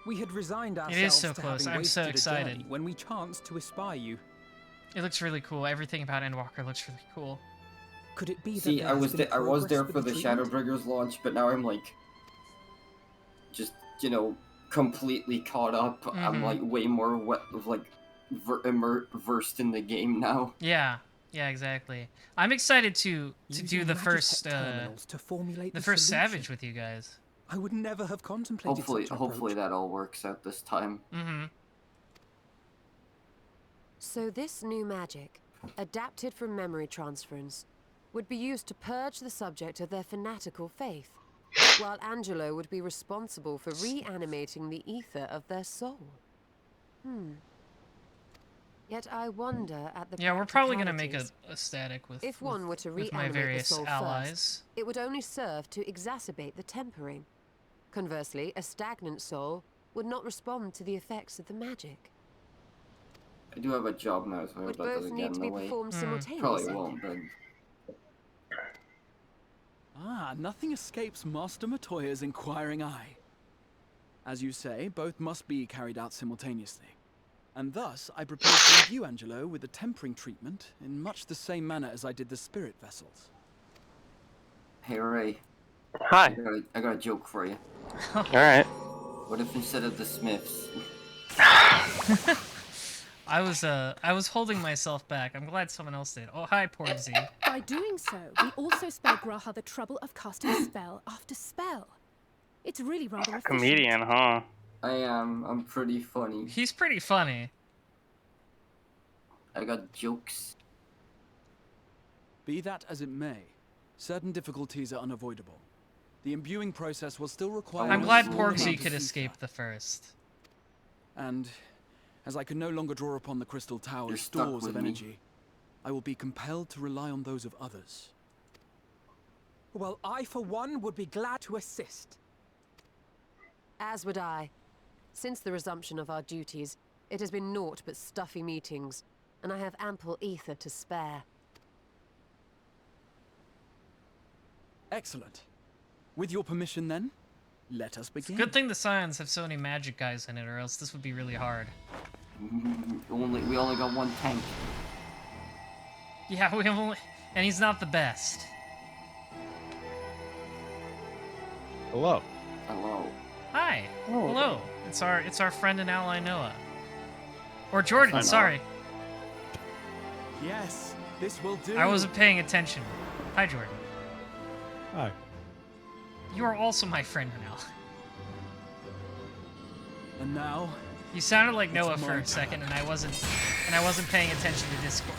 We had resigned It is ourselves so to close. having I'm so wasted a excited. journey when we chanced to espy you. It looks really cool. Everything about Endwalker looks really cool. Could it be See, that I there has was been I was progress there with for the treatment? Shadowbringers launch, but now I'm like, just, you know, completely caught up. I'm Mhm. like way more versed in the game now. Yeah, yeah, exactly. I'm excited to do the first Savage with you guys. I would never have contemplated such an Hopefully approach. that all works out this time. Mm-hmm. So this new magic, adapted from memory transference, would be used to purge the subject of their fanatical faith, while Angelo would be responsible for reanimating the ether of their soul. Yet I wonder at the Yeah, we're probably gonna make practicalities. a static with If one were to with my reanimate various the soul allies. first, it would only serve to exacerbate the tempering. Conversely, a stagnant soul would not respond to the effects of the magic. I do have a job now, so I hope Would that both doesn't need get in to the be way. performed simultaneously. Probably won't, but... Ah, nothing escapes Master Matoya's inquiring eye. As you say, both must be carried out simultaneously. And thus, I propose to imbue Angelo with the tempering treatment in much the same manner as I did the spirit vessels. Hey, Ray. Hi. I got a joke for you. Alright. What if instead of the Smiths... I was holding myself back. I'm glad someone else did. Oh, hi, Porgsy. By doing so, we also spare Graha the trouble of casting spell after spell. It's really rather efficient. Comedian, huh? I am. I'm pretty funny. He's pretty funny. I got jokes. Be that as it may, certain difficulties are unavoidable. The imbuing process will still require... I'm glad Porgsy could escape the first. And as I can no longer draw upon the Crystal Tower's You're stuck stores with of me. energy, I will be compelled to rely on those of others. Well, I, for one, would be glad to assist. As would I. Since the resumption of our duties, it has been naught but stuffy meetings, and I have ample ether to spare. Excellent. With your permission, then, let us begin. Good thing the Scions have so many magic guys in it, or else this would be really hard. We only got one tank. Yeah, and he's not the best. Hello. Hello. Hi. Oh. Hello. It's our friend and ally Noah. Or Jordan, sorry. Yes, this will do. I wasn't paying attention. Hi, Jordan. Hi. You are also my friend now. And now, you sounded like it's Noah my for a turn. second, and I wasn't paying attention to Discord.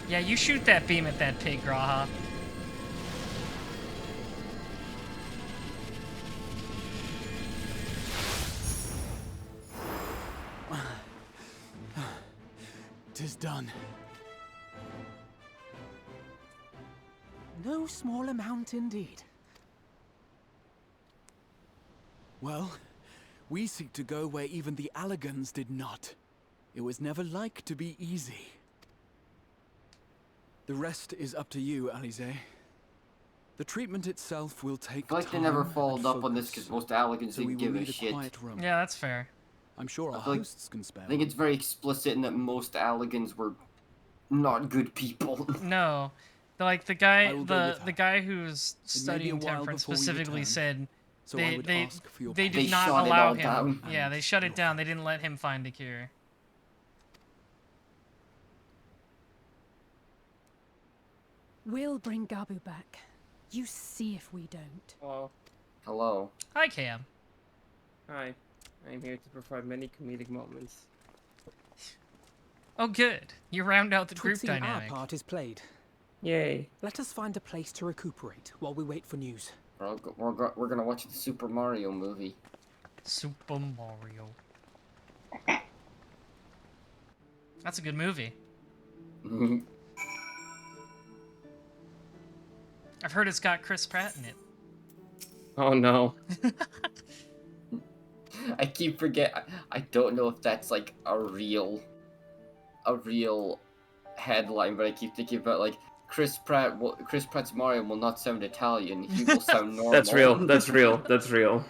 Yeah, you shoot that beam at that pig, Graha. Tis done. No small amount indeed. Well, we seek to go where even the Allagans did not. It was never like to be easy. The rest is up to you, Alize. The treatment itself will take I feel like time they never and followed up on this focus. because most Alligans So we didn't will give a need shit. quiet room. Yeah, that's fair. I'm sure our I feel like- hosts can spare I think it's very explicit in that most Alligans were not good people. No, the guy, I will go with the her. guy who's It may be a studying while temperance before we specifically return, said so I would ask for your they patience. did not shut it allow all him. down. Yeah, they shut it down. They didn't let him find a cure. We'll bring Gabu back. You see if we don't. Hello. Hello. Hi, Cam. Hi. I'm here to provide many comedic moments. Oh, good. You round out the group Twixing our dynamic. part is played. Yay. Let us find a place to recuperate while we wait for news. We're gonna watch the Super Mario movie. Super Mario. That's a good movie. I've heard it's got Chris Pratt in it. Oh no. I keep forget. I don't know if that's like a real headline, but I keep thinking about like Chris Pratt's Mario will not sound Italian. He will sound normal. That's real. That's real. That's real.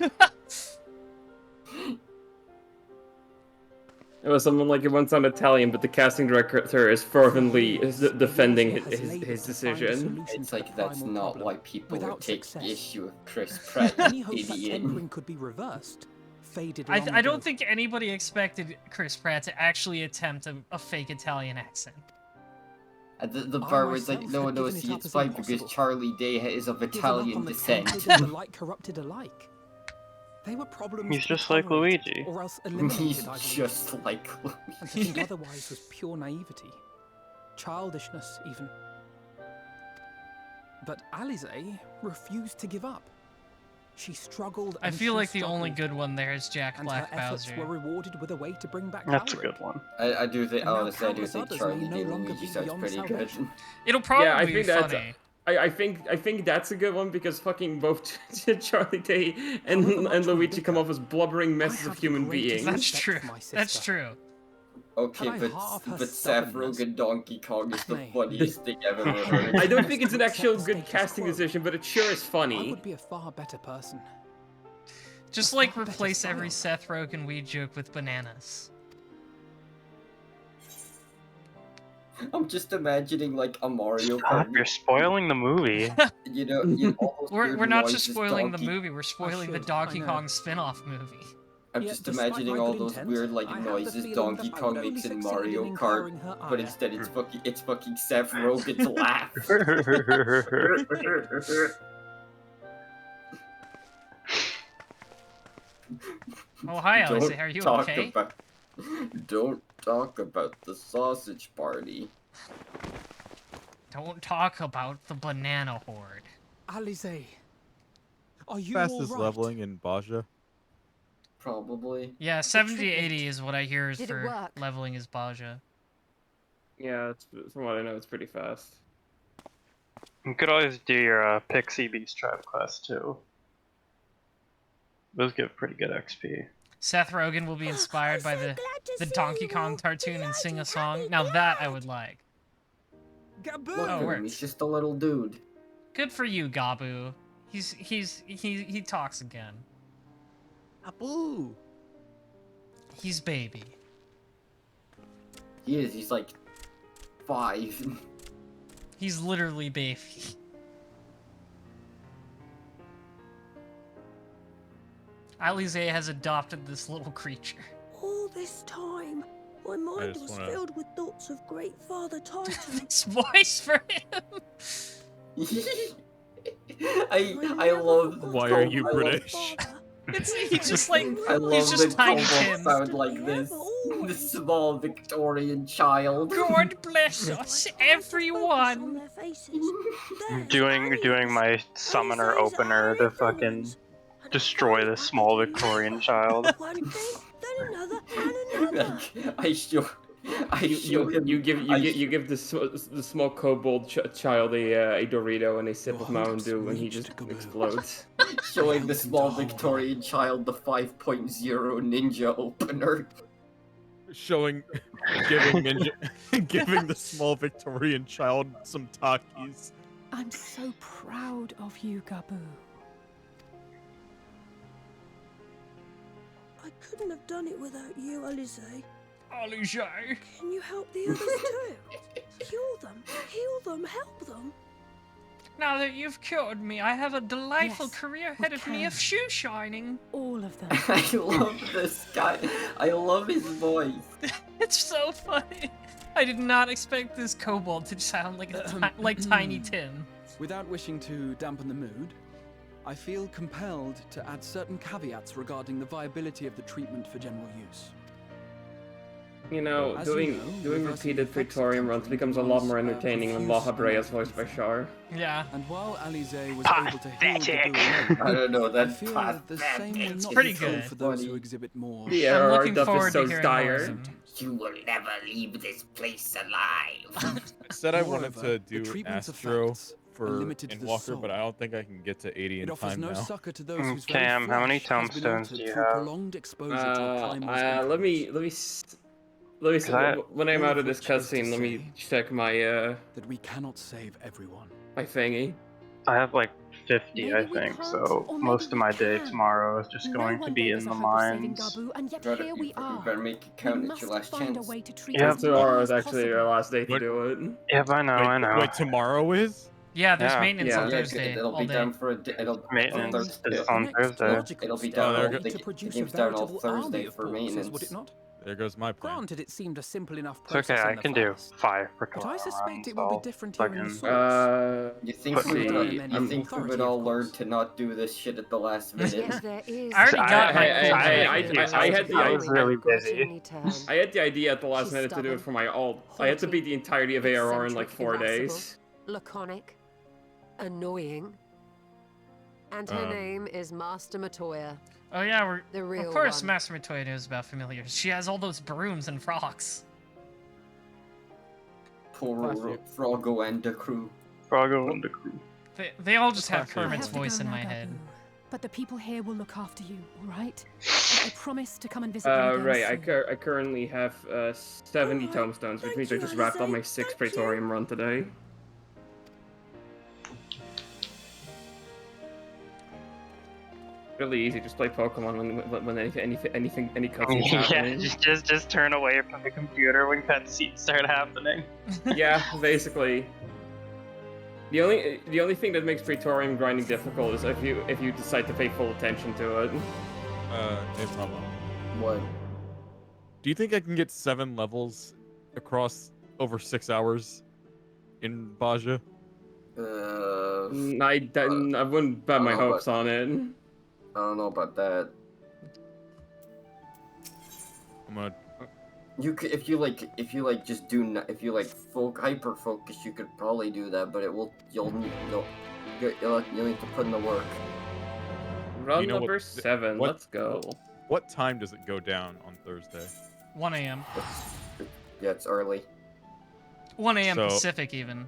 It was someone like it won't sound Italian, but the casting director is fervently defending his decision. It's like that's not why people would take issue with Chris Any Pratt, hope that idiot. tempering could be reversed faded I long don't ago. think anybody expected Chris Pratt to actually attempt a fake Italian accent. The I part where it's like, myself no, had no, given it see, up it's as fine because impossible. Charlie Day is of Given up Italian on the descent. tainted and the light corrupted alike. They were problems He's to be just like tolerated, Luigi. or else eliminated, He's I believe. just like And to think otherwise was pure naivety. Childishness, even. But Alize refused to give up. She struggled I and feel she like the only struggled, good one there is Jack and Black her efforts Bowser. were rewarded with a way to bring back That's a Calric. good one. I do think, And now honestly, I do countless think others Charlie may no Day longer Luigi be sounds beyond pretty good. salvation. It'll probably Yeah, I be think funny. I think that's a good one because fucking both Charlie Day and Luigi come off as blubbering messes of human beings. That's true. That's true. Okay, Had I half her but Seth stubbornness, Rogen Donkey Kong is the nay. funniest thing I've ever heard. I don't think it's an actual Accept the good status casting quo. decision, but it sure is I funny. would be a far better person. Just A like far better replace every style. Seth Rogen weed joke with bananas. I'm just imagining like a Mario Stop, Kart. you're spoiling the movie. You know, all those weird We're not just noises spoiling the Donkey- movie, we're spoiling the should, Donkey I know. Kong spin-off movie. I'm Yet, just despite imagining my all good those intent, weird like I have the noises feeling Donkey that I Kong would only makes in succeed Mario in Kart, empowering her but ire. instead it's fucking Seth Rogen's laugh. Oh, hi, Don't Alice. Are you talk okay? Don't talk about the sausage party. Don't talk about the banana horde. Alize, are you Fastest all right? leveling in Baja. Probably. Yeah, 70 80 is what I hear is Did it for work? leveling his Baja. Yeah, from what I know, it's pretty fast. You could always do your Pixie Beast Tribe quest too. Those give pretty good XP. Seth Rogen will be inspired by the Donkey Kong cartoon and sing a song. Now that I would like. Look Oh, at it him, works. he's just a little dude. Good for you, Gabu. He talks again. Abu. He's baby. He is, he's like 5. He's literally baby. Alize has adopted this little creature. All this time, my mind just was wanna- filled with thoughts of Great Father Titan. This voice for him. I love. Why are you I love- British? He's just like I love he's just the Tiny kobolds Tim. sound like this. The small Victorian child. God bless us, everyone. On their faces. Doing my summoner opener to fucking destroy this small Victorian child. One thing, then another, and another. I show him. You give the small kobold child a Dorito and a sip of Mountain Dew, and he just explodes. Showing the small Victorian child the 5.0 ninja opener. Showing, giving giving the small Victorian child some Takis. I'm so proud of you, Gabu. I couldn't have done it without you, Alize. Alize. Can you help the others too? Heal them, help them. Now that you've cured me, I have a delightful Yes, career we ahead of me can. of shoe shining. All of them. I love this guy. I love his voice. It's so funny. I did not expect this kobold to sound like like Tiny Tim. Without wishing to dampen the mood, I feel compelled to add certain caveats regarding the viability of the treatment for general use. You know, As doing you know, doing reversing repeated the effects of tutorial runs tampering becomes a lot more was, entertaining when confused Maha Brea is and voiced by Shar. Yeah. And while Alize was able to heal Gabu I don't know, I that feel path, the man, same will it's not pretty be true good. for those who Funny. exhibit more. The I'm art looking forward to episode's hearing more of dire. him. You will never leave this place alive. I said I wanted Moreover, to the do treatments of Astro facts are for limited to the Inwalker, soul. but I don't think I can get to 80 It in offers time no now. succor to those whose very Cam, how many flesh has been tombstones altered do you through have? prolonged exposure to a primal's Let me influence. see. When I'm all out of of this which is to cutscene, let me say check my that we cannot save everyone. my thingy. I have like 50, Maybe I we think, can't, so or most maybe of we my day can. tomorrow is just No going to one be gave in us the a hope of saving mines. Gabu, and yet Better- here you we are. better make it count. We It's your must last find chance. a way to treat Yep. as Tomorrow many is as actually our possible. last day to Wait. do it. Yep, I know, I know. Wait, tomorrow is? Yeah, there's Yeah. maintenance on Yeah, Thursday. it'll all be day. down for a it'll Maintenance Thur- is on Thursday. It'll be step down. would The, be to the produce game's a down all veritable Thursday army of for bosses, maintenance. would it not? There goes my plan. Granted, it seemed a simple enough It's process okay, I in the can do past, 5 but I Praetorian suspect runs. it will be I'll different here in the fucking source. You think put we would? the- You think we would all learn to not do this shit at the last minute? Yes, there is. I already got my I had the I was really busy. I had the idea at the last She's minute to do it stubborn, for my alt. I had to beat the entirety of ARR in like eccentric, 4 irascible, days. laconic, annoying. And her name is Master Matoya. Oh yeah, The real of course one. Master Matoya knows about familiars. She has all those brooms and frocks. Poor Froggo and the crew. Froggo and the crew. They all just have I Kermit's have to voice go in now, my head. Babu. But the people here will look after you, all right? And I promise to come and visit them again Right, soon. I currently have 70 tomestones, which means I just wrapped up my 6th Praetorium run today. Really easy, just play Pokemon when any cutscenes Yeah, happening. just turn away from the computer when cutscenes start happening. Yeah, basically. The only thing that makes Praetorium grinding difficult is if you decide to pay full attention to it. No problem. What? Do you think I can get 7 levels across over 6 hours in Baja? I wouldn't bet my hopes on it. I don't know about that. I'm gonna. You could, if you hyper focus, you could probably do that, but you'll need to put in the work. Run You know number what- 7, what- let's go. What time does it go down on Thursday? 1 a.m. Yeah, it's early. 1 a.m. So- Pacific even.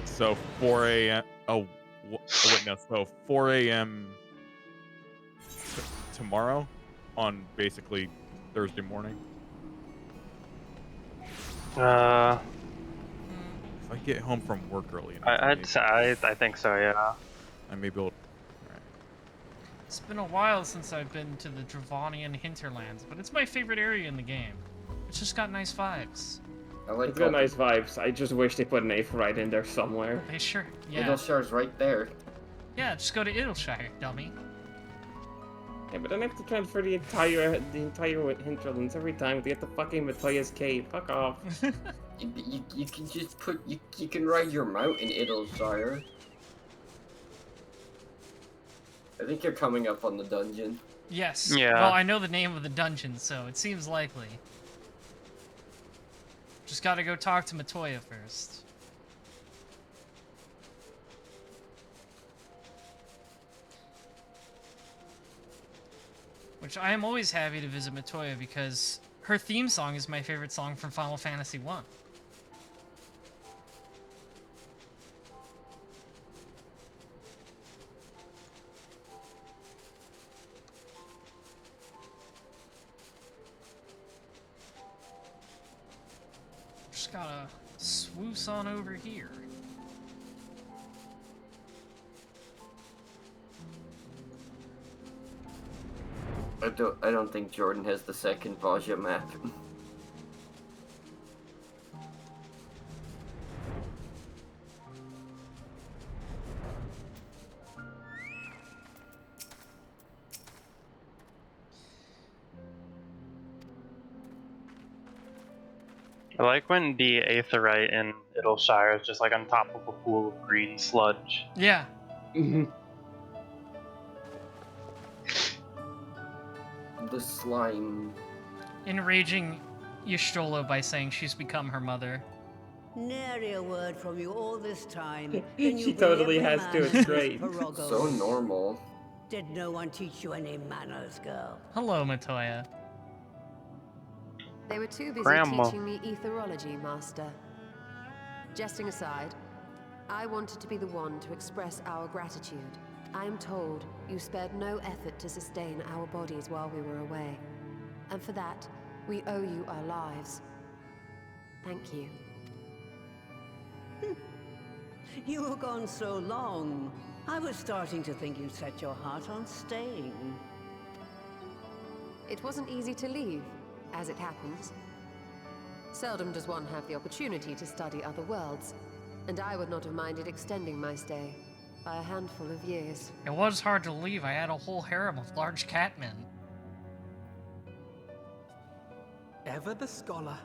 So 4 a.m. Oh wait, no. So 4 a.m. Tomorrow, on basically Thursday morning. If I get home from work early enough, I think so, yeah. I may be able. It's been a while since I've been to the Dravanian hinterlands, but it's my favorite area in the game. It's just got nice vibes. It's got nice vibes. I just wish they put an Aetheryte in there somewhere. They sure, yeah. Idleshire's right there. Yeah, just go to Idleshire, dummy. Yeah, but then I have to transfer the entire hinterlands every time to get the fucking Matoya's cave. Fuck off. You can just you can ride your mount in Idleshire. I think you're coming up on the dungeon. Yes. Yeah. Well, I know the name of the dungeon, so it seems likely. Just gotta go talk to Matoya first. Which I am always happy to visit Matoya because her theme song is my favorite song from Final Fantasy 1. Just gotta swoosh on over here. I don't think Jordan has the second Baja map. I like when the Aetheryte in Idleshire is just like on top of a pool of green sludge. Yeah. The slime. Enraging Y'shtolo by saying she's become her mother. Nary a word from you all this time. She totally has to, it's great. So normal. Did no one teach you any manners, girl? Hello, Matoya. They were too busy Grandma. teaching me etherology, Master. Jesting aside, I wanted to be the one to express our gratitude. I am told you spared no effort to sustain our bodies while we were away. And for that, we owe you our lives. Thank you. You were gone so long. I was starting to think you'd set your heart on staying. It wasn't easy to leave, as it happens. Seldom does one have the opportunity to study other worlds. And I would not have minded extending my stay by a handful of years. It was hard to leave. I had a whole harem of large catmen. Ever the scholar.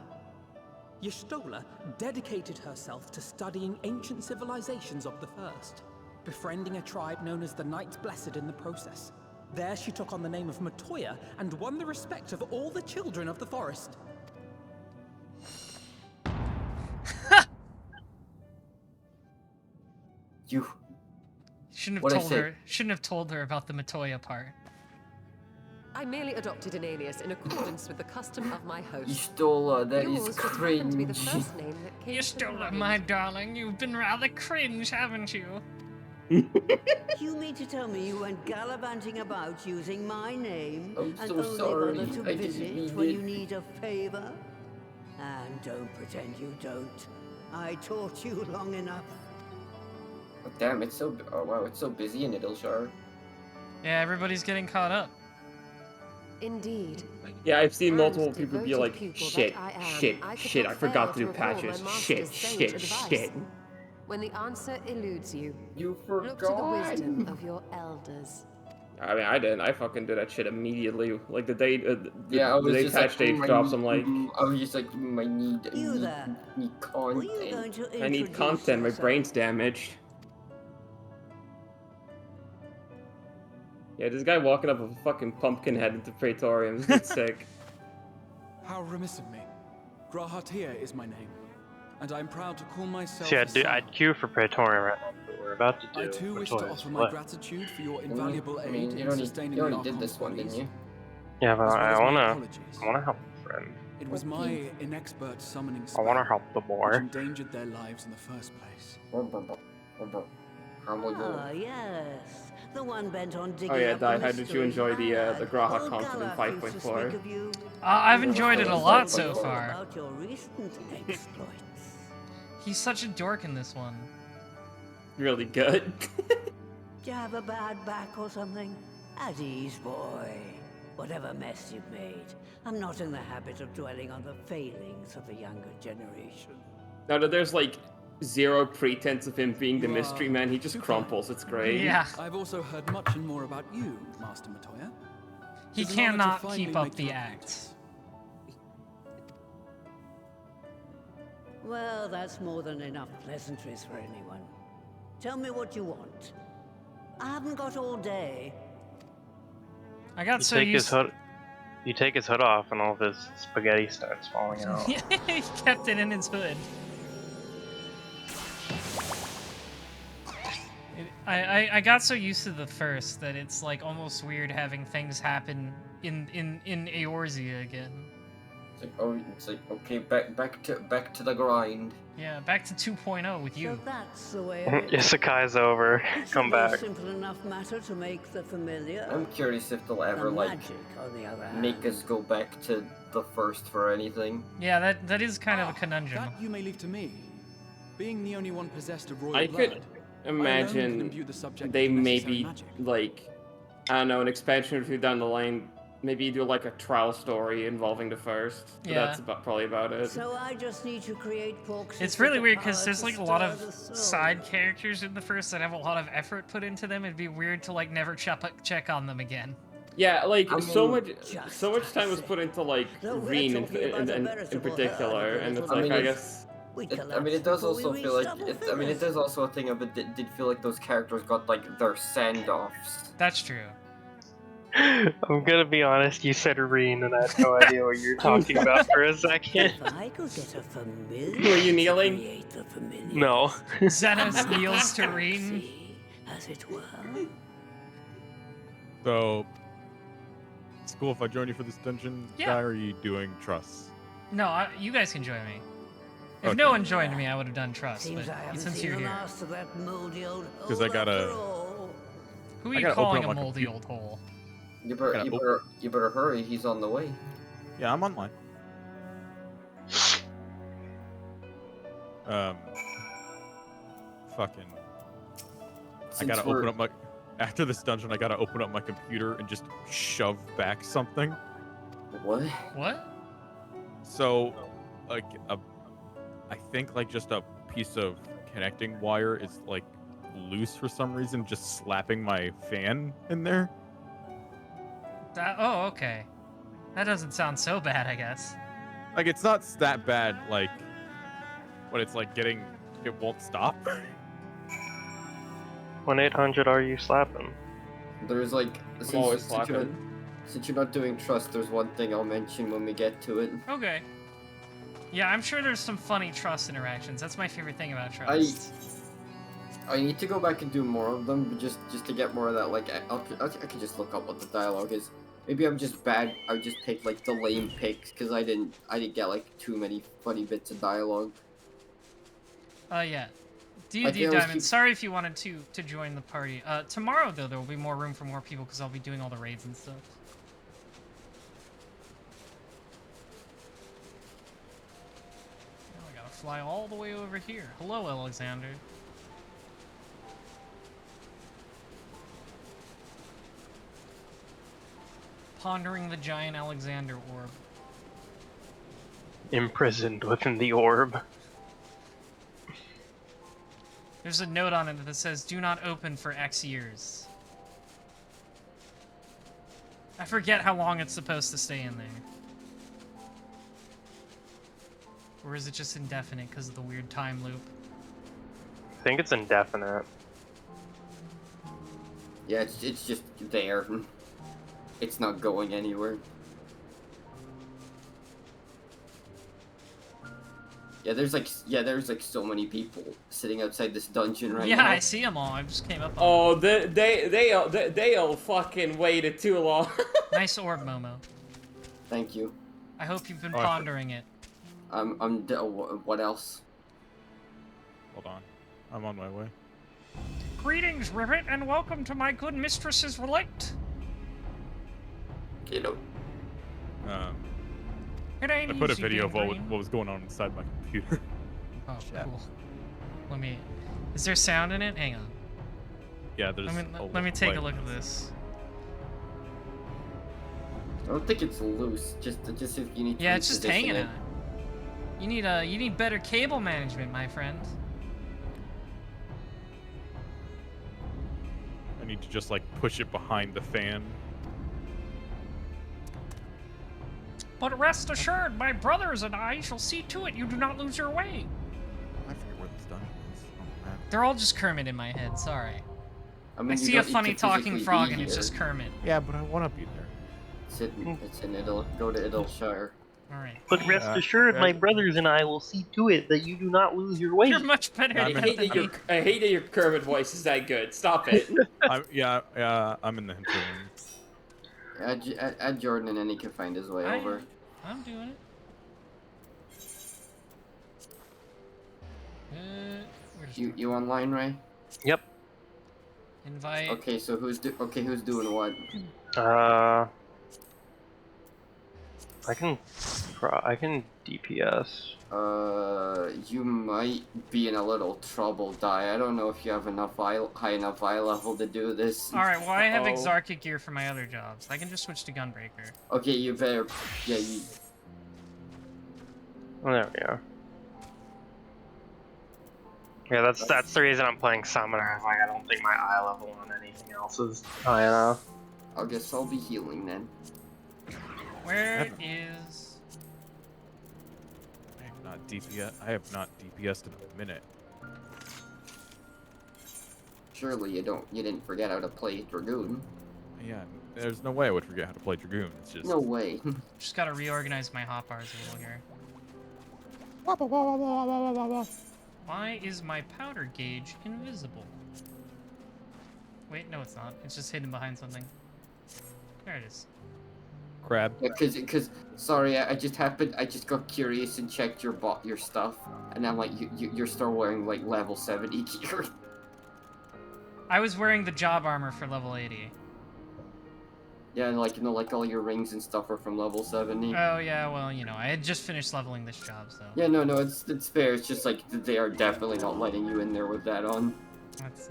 Y'shtola dedicated herself to studying ancient civilizations of the First, befriending a tribe known as the Knights Blessed in the process. There she took on the name of Matoya and won the respect of all the children of the forest. You shouldn't What'd I have told say? her. Shouldn't have told her about the Matoya part. I merely adopted an alias in accordance with the custom of my host. Y'shtola, that Yours is just happened to be the cringe. first name that came You to stole it, mind. my darling. You've been rather cringe, haven't you? You mean to tell me you went gallivanting about using my name I'm and so only sorry. bother to I didn't visit mean when it. you need a favor? And don't pretend you don't. I taught you long enough. Oh, damn, it's so. Oh wow, it's so busy in Idilshire. Yeah, everybody's getting caught up. Indeed. Yeah, I've seen And multiple people be devoted like, pupil shit, that I am, shit, I could shit, not I forgot fail to do recall my patches. master's sage Shit, advice. shit. When the answer eludes you, You look to the forgot. wisdom of your elders. I mean, I didn't. I fucking did that shit immediately. Like the day, Yeah, I the was day just patch like, date drops, I'm like, I was just like, I need You there. need Were you going content. to I need introduce content. My yourself? brain's damaged. Yeah, this guy walking up with a fucking pumpkin head into Praetorium. It's sick. How remiss of me. Grahatia is my name, and I'm proud to call myself See, a son. I'd queue for Praetorian right now, but we're about to do. I too wish to Praetorian's offer my Flip. gratitude for your invaluable I aid mean, in sustaining you the already did Archon's this one, didn't bodies. you? Yeah, but As well I as my wanna apologies. help a friend. It was my inexpert summoning I spell wanna help the which boy. endangered their lives in the first place. Ah, yes. The one bent on digging Oh yeah, up Dai, the how did you mystery. enjoy the Graha Old content in Galak used to speak 5.4? of you. I've He enjoyed it a also lot told so me all far. about your recent exploits. He's such a dork in this one. Really good. Do you have a bad back or something? At ease, boy. Whatever mess you've made, I'm not in the habit of dwelling on the failings of the younger generation. Now that there's like zero pretense of him being the You mystery are man, he just too crumples. It's great. Yeah. I've also heard much and more about you, Master Matoya. He It's an honor to cannot finally keep up make the your acts. Well, that's more than enough pleasantries for anyone. Tell me what you want. I haven't got all day. I got You so take his used. hood. You take his hood off, and all of his spaghetti starts falling out. He kept it in his hood. I got so used to the first that it's like almost weird having things happen in Eorzea again. It's like okay, back to the grind. Yeah, back to 2.0 with you. So that's the way of it. Isekai's over. It should Come be a back. simple enough matter to make the familiar. I'm curious if they'll ever The like magic, on the other hand. make us go back to the first for anything. Yeah, that is kind of a conundrum. That you may leave to me. Being the only one possessed of royal I blood, could I alone can imagine imbue the subject they with the necessary maybe magic. like, I don't know, an expansion or two down the line. Maybe do like a trial story involving the first. But Yeah. that's probably about it. So I just need to create Porks. It's really weird because there's like a lot of side characters in the first that have a lot of effort put into them. It'd be weird to like never check on them again. Yeah, like I so mean, much time was put into like No, we're Reen talking about a in veritable particular, herd of and it's little like I I mean, guess It does also feel like it does also a thing of it did feel like those characters got like their send-offs. That's true. I'm gonna be honest, you said Reen, and I had no idea what you were talking about for a second. If I could get a familiar Were you kneeling? to create the familiar, No. Xenos kneels to Reen. see, as it were. So, it's cool if I join you for this dungeon, Yeah. guy, or are you doing trusts? No, you guys can join me. If Okay. no one joined me, I would have done trust. Seems I But haven't since seen you're the here, last of that moldy old 'Cause I hole gotta- after all. who are I you gotta calling open a up my moldy compu- old hole? You Gotta better hurry. He's on the way. Yeah, I'm online. Fucking. I Since gotta we're- open up my. After this dungeon, I gotta open up my computer and just shove back something. What? What? So, like I think like just a piece of connecting wire is like loose for some reason, just slapping my fan in there. Oh, okay. That doesn't sound so bad, I guess. Like, it's not that bad, like, but it's like it won't stop. 1-800 are you slapping? There's like, always since you're not doing trust, there's one thing I'll mention when we get to it. Okay. Yeah, I'm sure there's some funny trust interactions. That's my favorite thing about trust. I need to go back and do more of them, but just to get more of that. Like, I can just look up what the dialogue is. Maybe I'm just bad. I just picked like the lame picks because I didn't get like too many funny bits of dialogue. Yeah. D&D Diamond, sorry if you wanted to join the party. Tomorrow, though, there will be more room for more people because I'll be doing all the raids and stuff. Now I gotta fly all the way over here. Hello, Alexander. Pondering the giant Alexander orb. Imprisoned within the orb. There's a note on it that says, do not open for X years. I forget how long it's supposed to stay in there. Or is it just indefinite because of the weird time loop? I think it's indefinite. Yeah, it's just there. It's not going anywhere. Yeah, there's like so many people sitting outside this dungeon right now. Yeah, I see them all. I just came up on Oh, they all fucking waited too long. Nice orb, Momo. Thank you. I hope you've been pondering it. What else? Hold on. I'm on my way. Greetings, Rivet, and welcome to my good mistress's relate. You know. It ain't I put a easy video of being what green. was going on inside my computer. Oh, cool. Let me... Is there sound in it? Hang on. Yeah, there's... Let me take a look at this. I don't think it's loose. Just if you need to. Yeah, it's just hanging it. out. You need better cable management, my friend. I need to just, like, push it behind the fan. But rest assured, my brothers and I shall see to it you do not lose your way. I forget where this dungeon is. Oh, man. They're all just Kermit in my head, sorry. I see a funny talking frog and it's just Kermit. Yeah, but I want to be there. It's in Go to Idleshire. Alright. But rest assured, my brothers and I will see to it that you do not lose your way. You're much better I hate that your Kermit voice is that good. Stop it. I'm in the hinterlands. Add Jordan and then he can find his way over. I'm doing it. You online, Ray? Yep. Invite. Okay, so who's doing what? I can DPS. You might be in a little trouble, Di. I don't know if you have enough high enough eye level to do this. Alright, well I have Exarchic gear for my other jobs. I can just switch to Gunbreaker. Okay, you better... Yeah, you... Oh, there we are. Yeah, that's the reason I'm playing Summoner. Like, I don't think my eye level on anything else is high enough. I guess I'll be healing then. Where is... I have not DPS'd in a minute. Surely you didn't forget how to play Dragoon. Yeah, there's no way I would forget how to play Dragoon. It's just... No way. Just gotta reorganize my hotbars a little here. Why is my powder gauge invisible? Wait, no it's not. It's just hidden behind something. There it is. Crab. Yeah, cause sorry, I just got curious and checked your stuff, and I'm like, you're still wearing like level 70 gear. I was wearing the job armor for level 80. Yeah, and like like all your rings and stuff are from level 70. Oh yeah, well I had just finished leveling this job, so. Yeah, no, it's fair. It's just like they are definitely not letting you in there with that on. That's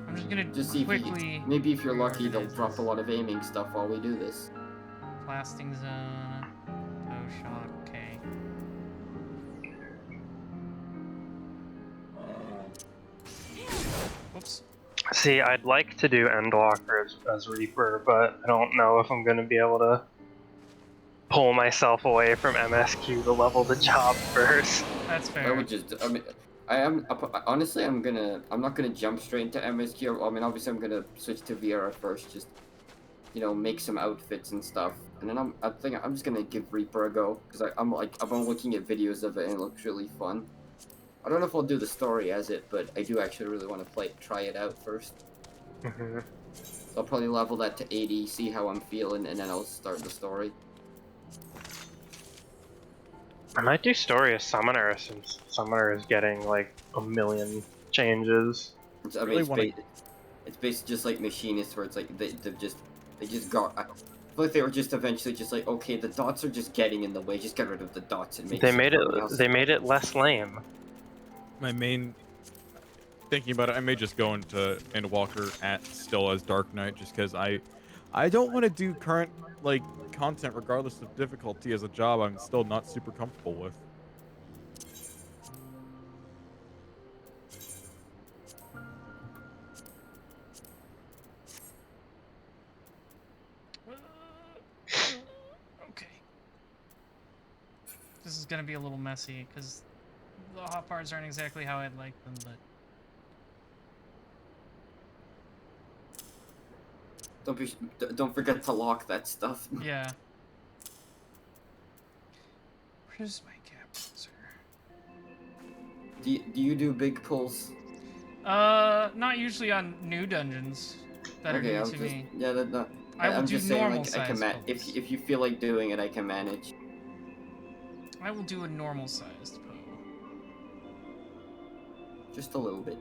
I'm just gonna see quickly. Maybe if you're lucky, they'll drop a lot of aiming stuff while we do this. Blasting zone. Oh shock. Okay. Whoops. See, I'd like to do Endwalker as Reaper, but I don't know if I'm gonna be able to pull myself away from MSQ to level the job first. That's fair. I would just, I mean, honestly, I'm not gonna jump straight into MSQ. I mean, obviously, I'm gonna switch to VR first, just, you know, make some outfits and stuff, and then I'm just gonna give Reaper a go, because I've been looking at videos of it and it looks really fun. I don't know if I'll do the story as it, but I do actually really want to try it out first. Mm-hmm. So I'll probably level that to 80, see how I'm feeling, and then I'll start the story. I might do story as Summoner, since Summoner is getting like 1 million changes. I mean, it's basically just like Machinist, where it's like they just got. I feel like they were just eventually just like, okay, the dots are just getting in the way. Just get rid of the dots and make. They made it less lame. My main thinking about it, I may just go into Endwalker still as Dark Knight, just because I don't want to do current like content regardless of difficulty as a job I'm still not super comfortable with. Okay. This is gonna be a little messy because the hot parts aren't exactly how I'd like them, but. Don't forget to lock that stuff. Yeah. Where's my gap closer? Do you do big pulls? Not usually on new dungeons that are new to me. Yeah, I'm just saying, like, I can if you feel like doing it, I can manage. I will do a normal sized pull. Just a little bit.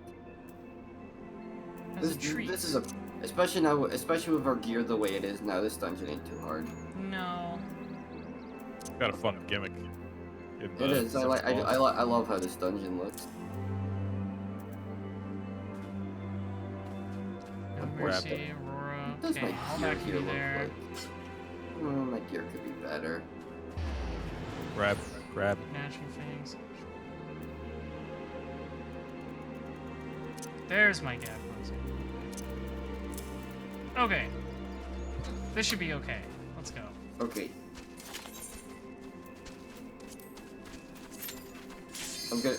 As a treat. This is especially with our gear the way it is now, this dungeon ain't too hard. No. Got a fun gimmick. It is. I love how this dungeon looks. Mercy, Aurora. Does Okay, all my that gear can be look there. like? My gear could be better. Grab. Gnashing fangs. There's my gap closer. Okay. This should be okay. Let's go. Okay.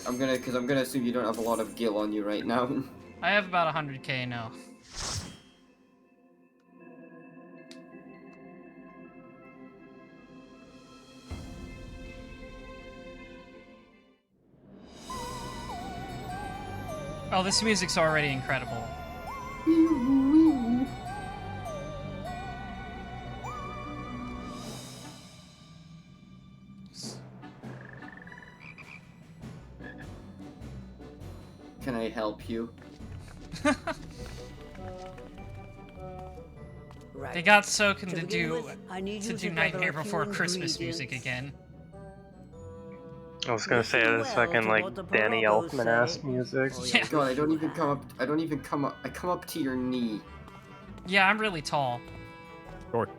I'm gonna assume you don't have a lot of gil on you right now. I have about 100k now. Oh, this music's already incredible. Can I help you? They got Soken to begin do with, I need you to Nightmare gather a few Before Christmas music ingredients. again. I was gonna say this fucking like Danny Elfman ass music. Yeah. God, I come up to your knee. Yeah, I'm really tall. Short.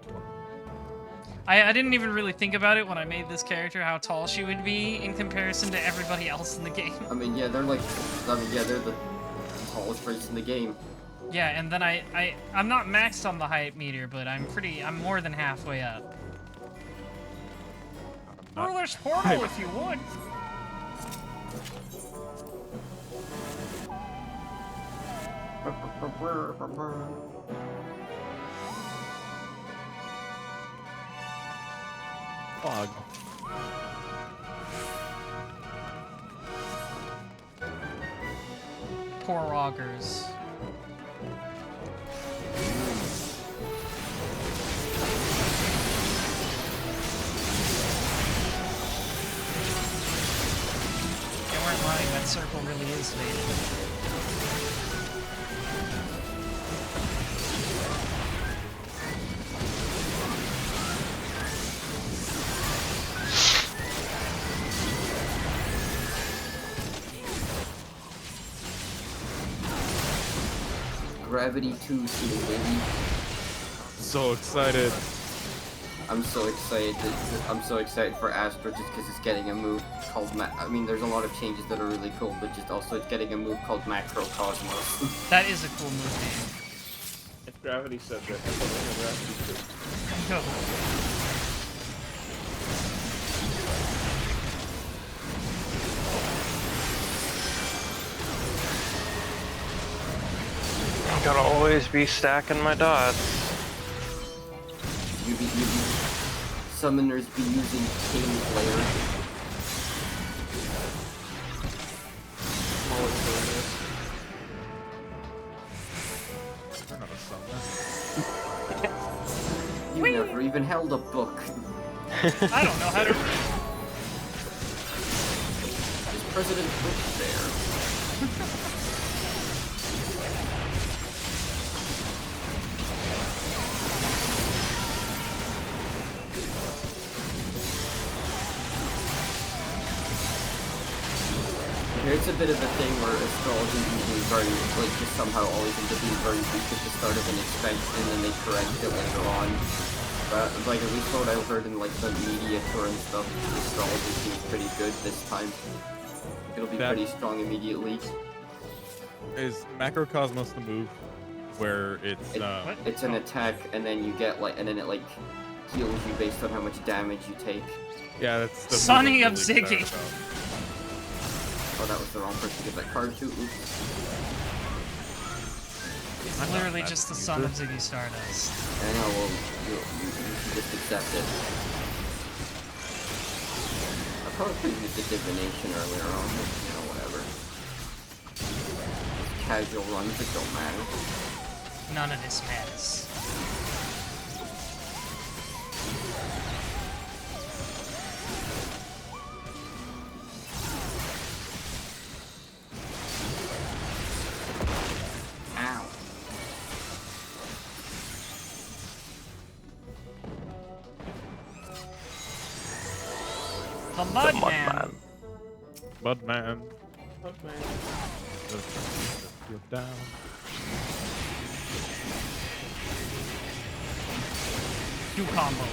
I didn't even really think about it when I made this character, how tall she would be in comparison to everybody else in the game. I mean, yeah, they're the tallest race in the game. Yeah, and then I'm not maxed on the height meter, but I'm more than halfway up. Ruler's portal if you would. Fog. Poor Roggers. They weren't lying, that circle really is faded. Gravity 2 team, baby. So excited. I'm so excited. I'm so excited for Astra just because it's getting a move called I mean, there's a lot of changes that are really cool, but just also it's getting a move called Macrocosmos. That is a cool move name. If Gravity said that, I thought Gravity too. Go. I'm gonna always be stacking my dots. You be summoners be using King Player. You never even held a book. I don't know how to read. Is President Bush there? It's a bit of a thing where astrology usually very, like, just somehow always ends up being very weak at the start of an expansion and then they correct it later on. But, like, at least what I've heard in, like, the media tour and stuff, astrology seems pretty good this time. It'll be pretty strong immediately. Is Macrocosmos the move where it's, It's an attack and then you get, like, and then it, like, heals you based on how much damage you take. Yeah, that's the Sonny of Ziggy. Oh, that was the wrong person to give that card to. Oops. I'm literally just the son of Ziggy Stardust. I know, well, you should just accept it. I probably could have used the divination earlier on, but, you know, whatever. Casual runs, it don't matter. None of this matters. Ow. The Mudman. Mudman. You're down. Do combo.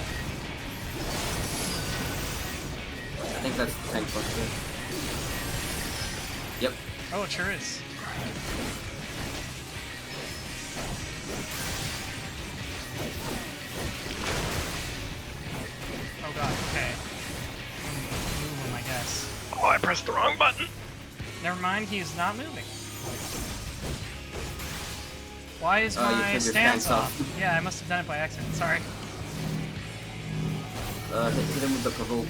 I think that's the tank buster. Yep. Oh, it sure is. Oh god, okay. Move him, I guess. Oh, I pressed the wrong button. Never mind, he is not moving. Why is you my turned your stance stance off? off. Yeah, I must have done it by accident, sorry. Hit him with the provoke.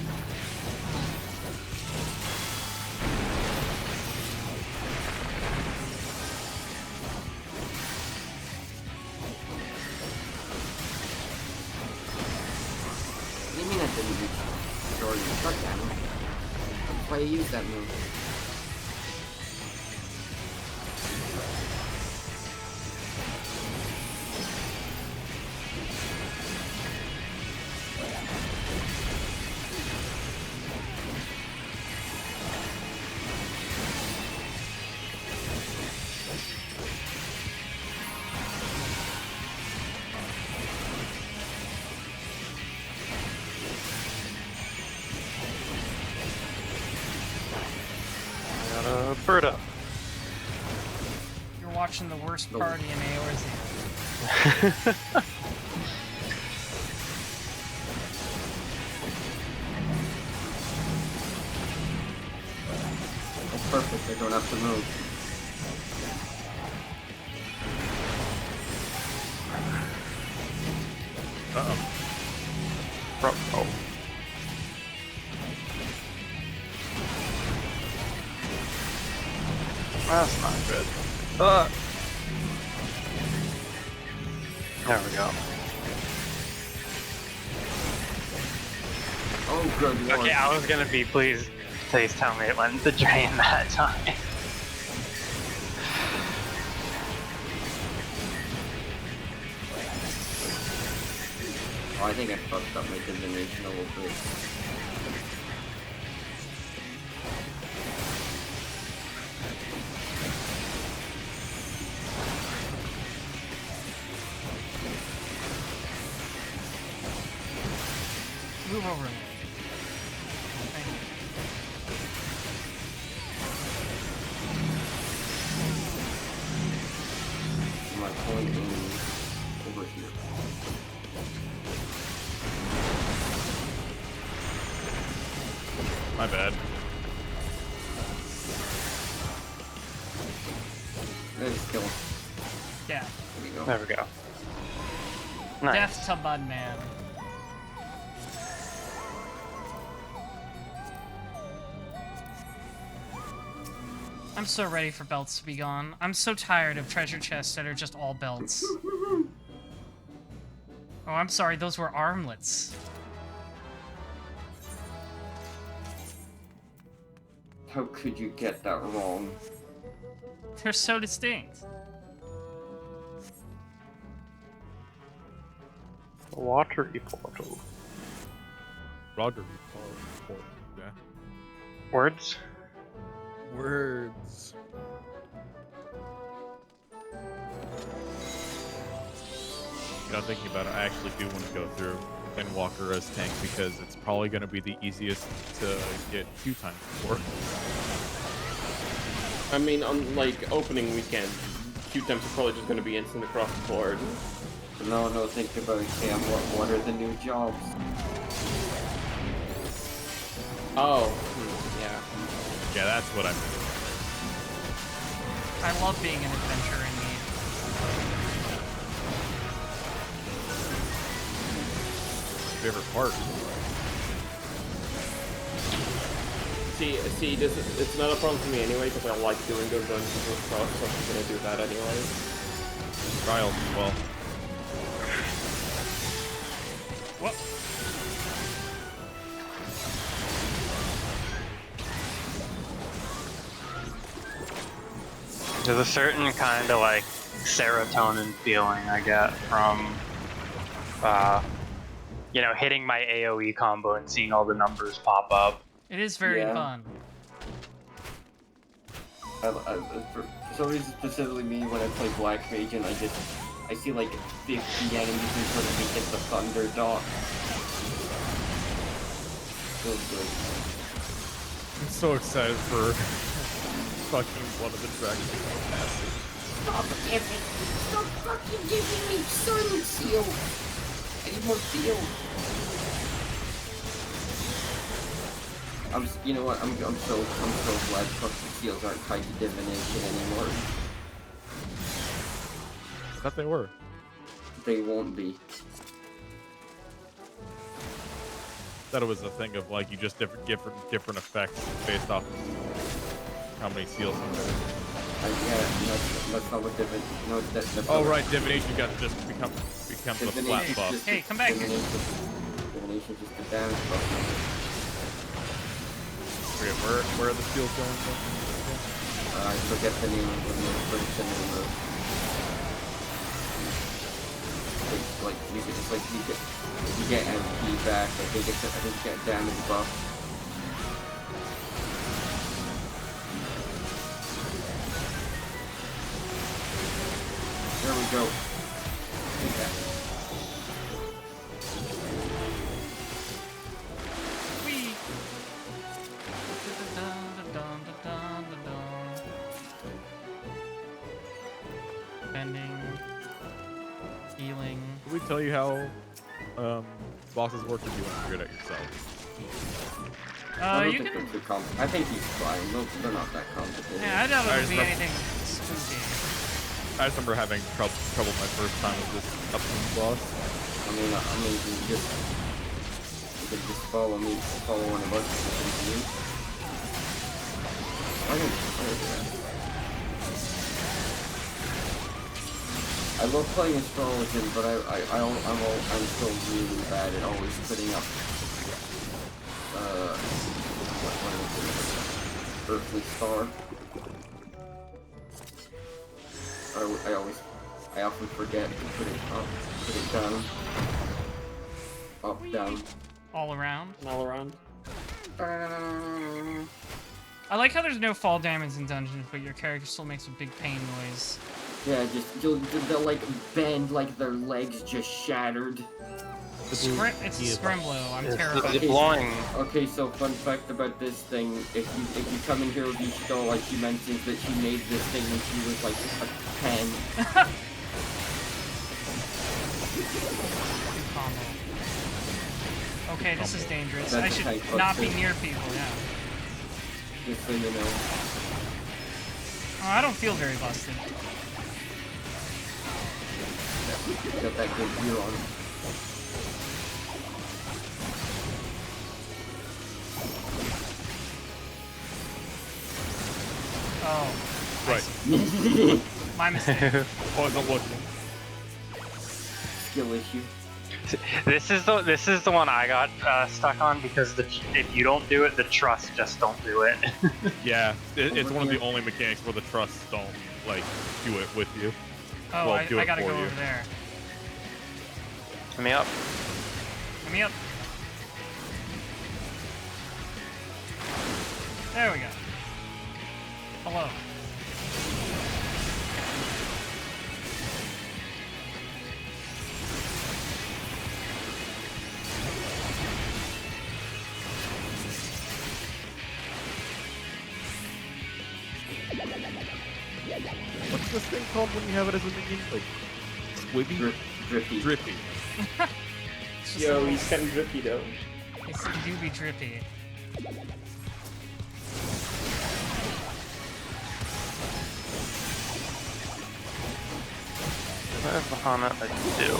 What do you mean I didn't reach Jordan? God damn it. That's why you use that move. Bird up. You're watching the worst party in Eorzea. That's perfect, I don't have to move. Uh-oh. Oh. That's not good. There we go. Oh, good lord. Okay, I was gonna be, please tell me it went to drain that time. Oh, I think I fucked up my divination a little bit. Move over. Thank you. My point is over here. My bad. Let's kill him. Yeah. There we go. There we go. Nice. Death to Budman. I'm so ready for belts to be gone. I'm so tired of treasure chests that are just all belts. Oh, I'm sorry, those were armlets. How could you get that wrong? They're so distinct. Watery portal. Roggery portal. Yeah. Words? Words. You know, thinking about it, I actually do want to go through Endwalker as tank because it's probably going to be the easiest to get 2 times for. I mean, on like opening weekend, queue times are probably just going to be instant across the board. No, think about it, Cam. What are the new jobs? Oh, yeah. Yeah, that's what I mean. I love being an adventurer in need. Favorite part. See, it's not a problem for me anyway because I like doing those dungeons with cross, so I'm gonna do that anyway. Trials as well. What? There's a certain kind of like serotonin feeling I get from, you know, hitting my AoE combo and seeing all the numbers pop up. It is very fun. For some reason, specifically me, when I play Black Mage and I see like 50 enemies in front of me hit the Thunder Dot. Feels good. I'm so excited for fucking one of the dragons passes. Stop fucking giving me sun seal! I need more seal! You know what? I'm so glad fucking seals aren't tied to divination anymore. I thought they were. They won't be. Thought it was a thing of like you just different effects based off how many seals you have. Yeah, that's not what divination. No, that's oh right, divination got just becomes the flat buff. Hey, come back. Divination just the damage buff. Forget where are the seals going from? I forget the name of the person in the. Like you could just like you get MP back. I think you get damage buff. There we go. Okay. Whee! Bending. Healing. Did we tell you how bosses work, or do you want to figure it out yourself? I don't think they're too I think he's fine. They're not that complicated. Yeah, I doubt it would be anything spooky. I just remember having trouble my first time with this upcoming boss. I mean, you just follow me, follow one of us. I can do that. I love playing Astrologian, but I'm still really bad at always putting up what is it? Earthly Star. I often forget to put it up, put it down, up, down. All around. All around. I like how there's no fall damage in dungeons, but your character still makes a big pain noise. Yeah, they'll like bend like their legs just shattered. It's a Scrimblow. I'm terrified. Okay, so fun fact about this thing: if you come in here with Ishto, like she mentions that she made this thing when she was like a 10. Okay, this is dangerous. I should not be near people. Yeah. Just so you know. Oh, I don't feel very busted. Got that good gear on. Oh. Right. My mistake. Wasn't looking. Skill issue. This is the one I got stuck on because if you don't do it, the trusts just don't do it. Yeah, it's one of the only mechanics where the trusts don't like do it with you. Oh, well, I gotta go over there. Let me up. Let me up. There we go. Hello. What's this thing called when you have it as a minion? Like, squibby? Drippy. Drippy. Yo, he's kind of drippy though. It's do be drippy. What is Bahana I can do?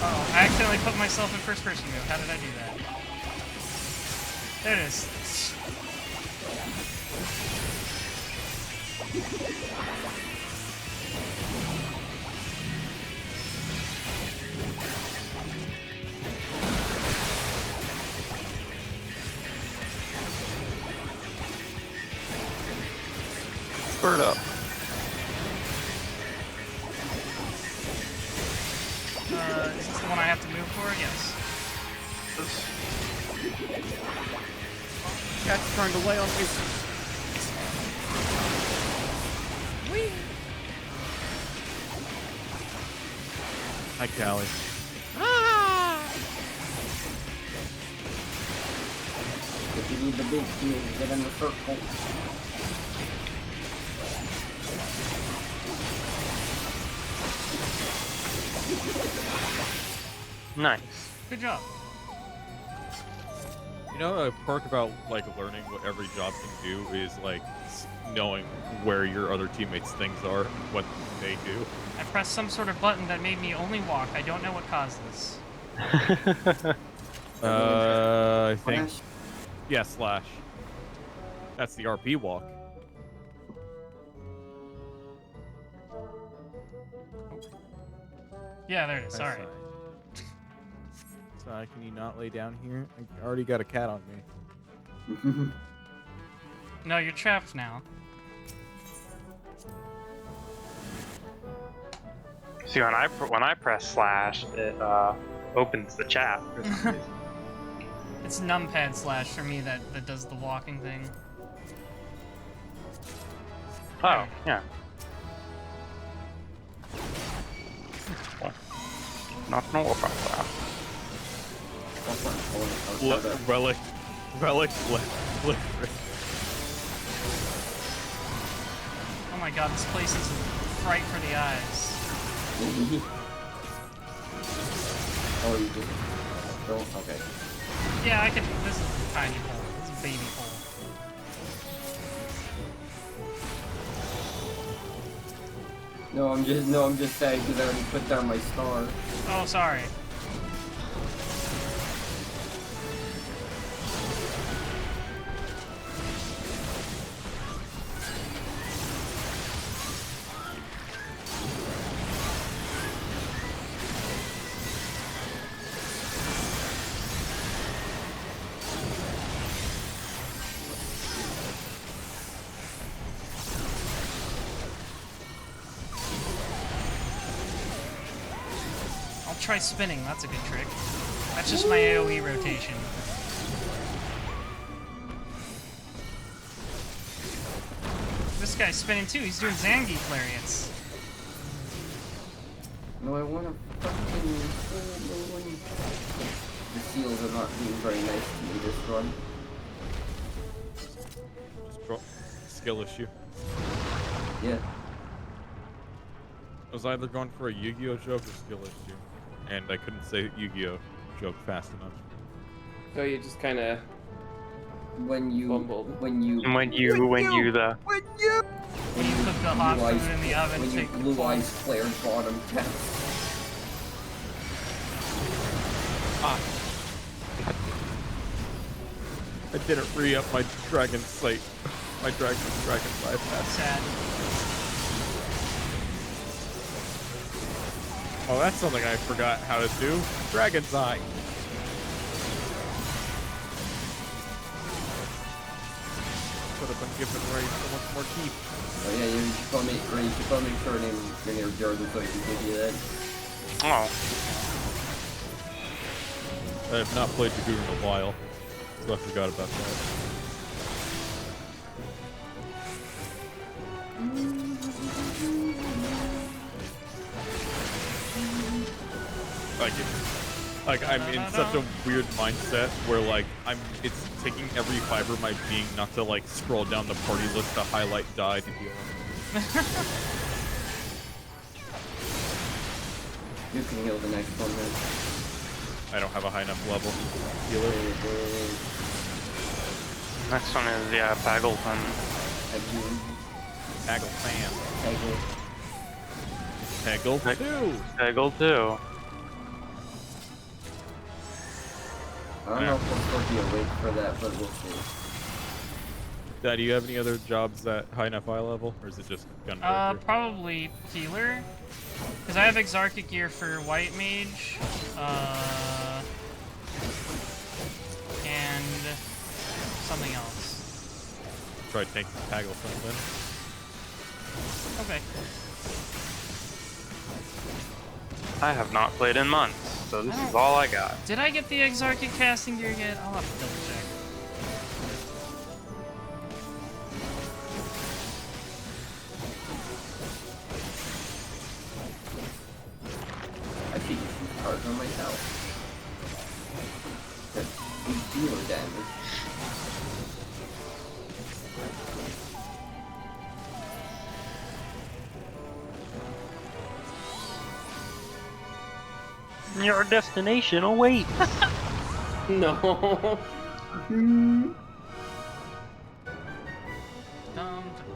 Oh, I accidentally put myself in first person mode. How did I do that? There it is. Bird up. Is this the one I have to move for? Yes. Cat's trying to lay on me. Whee! Hi, Callie. If you need the big gear, get in the circle. Nice. Good job. You know, a perk about like learning what every job can do is like knowing where your other teammates' things are, what they do. I pressed some sort of button that made me only walk. I don't know what caused this. I think. Yeah, slash. That's the RP walk. Yeah, there it is. Sorry. So can you not lay down here? I already got a cat on me. No, you're trapped now. See, when I press slash, it opens the chat. For some reason. It's numpad slash for me that does the walking thing. Oh, yeah. Not know about that. Relic. Oh my god, this place is a fright for the eyes. Oh, you just don't? Okay. Yeah, I can. This is a tiny hole. This is a baby hole. No, I'm just saying because I already put down my star. Oh, sorry. Try spinning, that's a good trick. That's just my AoE rotation. guy's spinning too. He's doing Zangief lariats. No, I want to fucking full moon. The seals are not being very nice to me this run. Just drop skill issue. Yeah. I was either going for a Yu-Gi-Oh joke or skill issue, and I couldn't say Yu-Gi-Oh joke fast enough. So you just kind of when you fumbled. When you cook the hot food in the oven, when you take blue eyes Claire's bottom text. Ah. I didn't re-up my dragon sight. My dragon bypass. Sad. Oh, that's something I forgot how to do. Dragon's Eye. Could have been given Ray so much more keep. Oh yeah, you should probably make sure your name Jordan so he can give you that. Oh. I have not played Dragoon in a while, so I forgot about that. Like I'm in such a weird mindset where like it's taking every fiber of my being not to like scroll down the party list to highlight die to heal. You can heal the next one then. I don't have a high enough level healer. Next one is, yeah, Paggleton. Peggle 2. Peggle 2. I don't know if we'll still be awake for that, but we'll see. Dad, do you have any other jobs at high enough eye level, or is it just gunbreaker? Probably healer. Because I have Exarchic gear for White Mage. And something else. Try taking Paggle then. Okay. I have not played in months, so this is all I got. Did I get the Exarchic casting gear yet? I'll have to double check. I should use these cards on myself. That's dealer damage. Your destination awaits. No.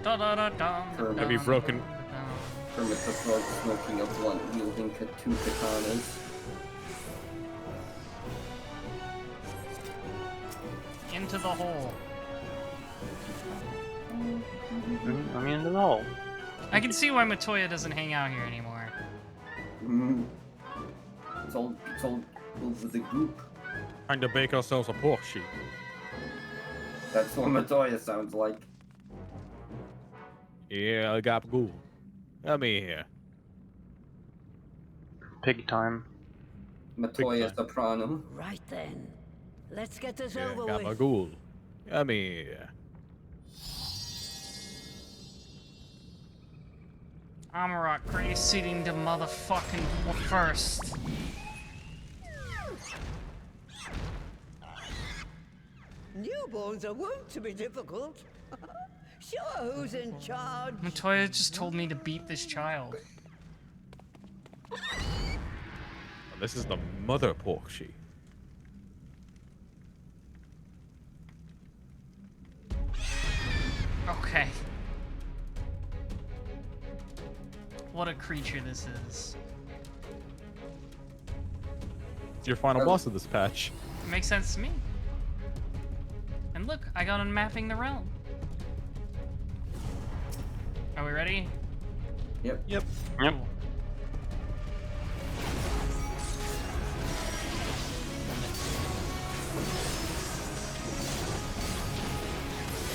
Have you broken? Kermit the Frog smoking a blunt wielding two katanas. Into the hole. I'm into the hole. I can see why Matoya doesn't hang out here anymore. It's all over the group. Trying to bake ourselves a pork sheep. That's what Matoya sounds like. Yeah, I got ghoul. Come here. Pig time. Matoya Soprano. Right then. Let's get this Yeah, over got with. ghoul. Come here. Amarok Grace sitting the motherfucking first. Newborns are wont to be difficult. Sure, who's in charge? Matoya just told me to beat this child. This is the mother pork sheep. Okay. What a creature this is. It's your final boss of this patch. It makes sense to me. And look, I got on mapping the realm. Are we ready? Yep. Yep. Yep.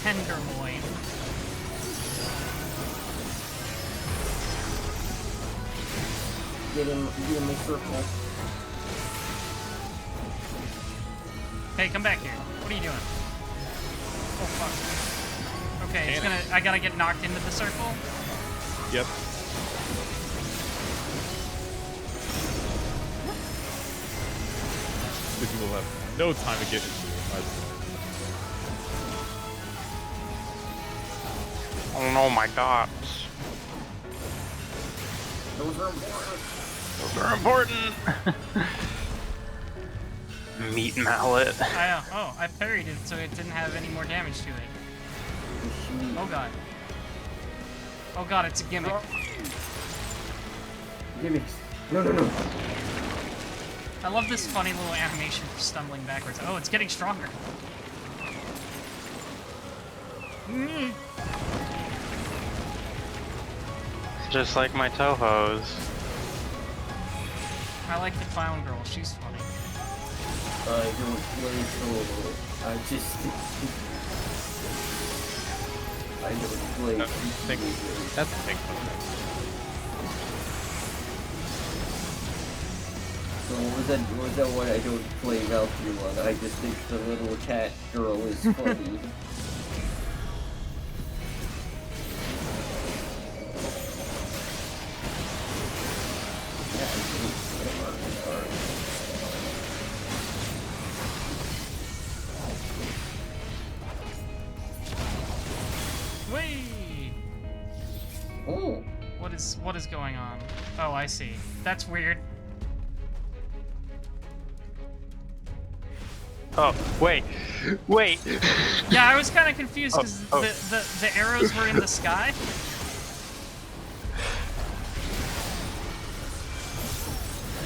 Tenderloin. Get in the circle. Hey, come back here. What are you doing? Oh, fuck. Okay, it's gonna. I gotta get knocked into the circle. Yep. Because you will have no time to get into it, by the way. Oh my god. Those are important. Those are important. Meat mallet. I parried it so it didn't have any more damage to it. Oh god. Oh god, it's a gimmick. Gimmicks. No. I love this funny little animation of stumbling backwards. Oh, it's getting stronger. Just like my Tohos. I like the clown girl. She's funny. I don't play solo. I don't play. That's the thing. So what was that one I don't play Valkyrie one? I just think the little cat girl is funny. Whee! Oh. What is going on? Oh, I see. That's weird. Oh, wait. Yeah, I was kind of confused because the arrows were in the sky.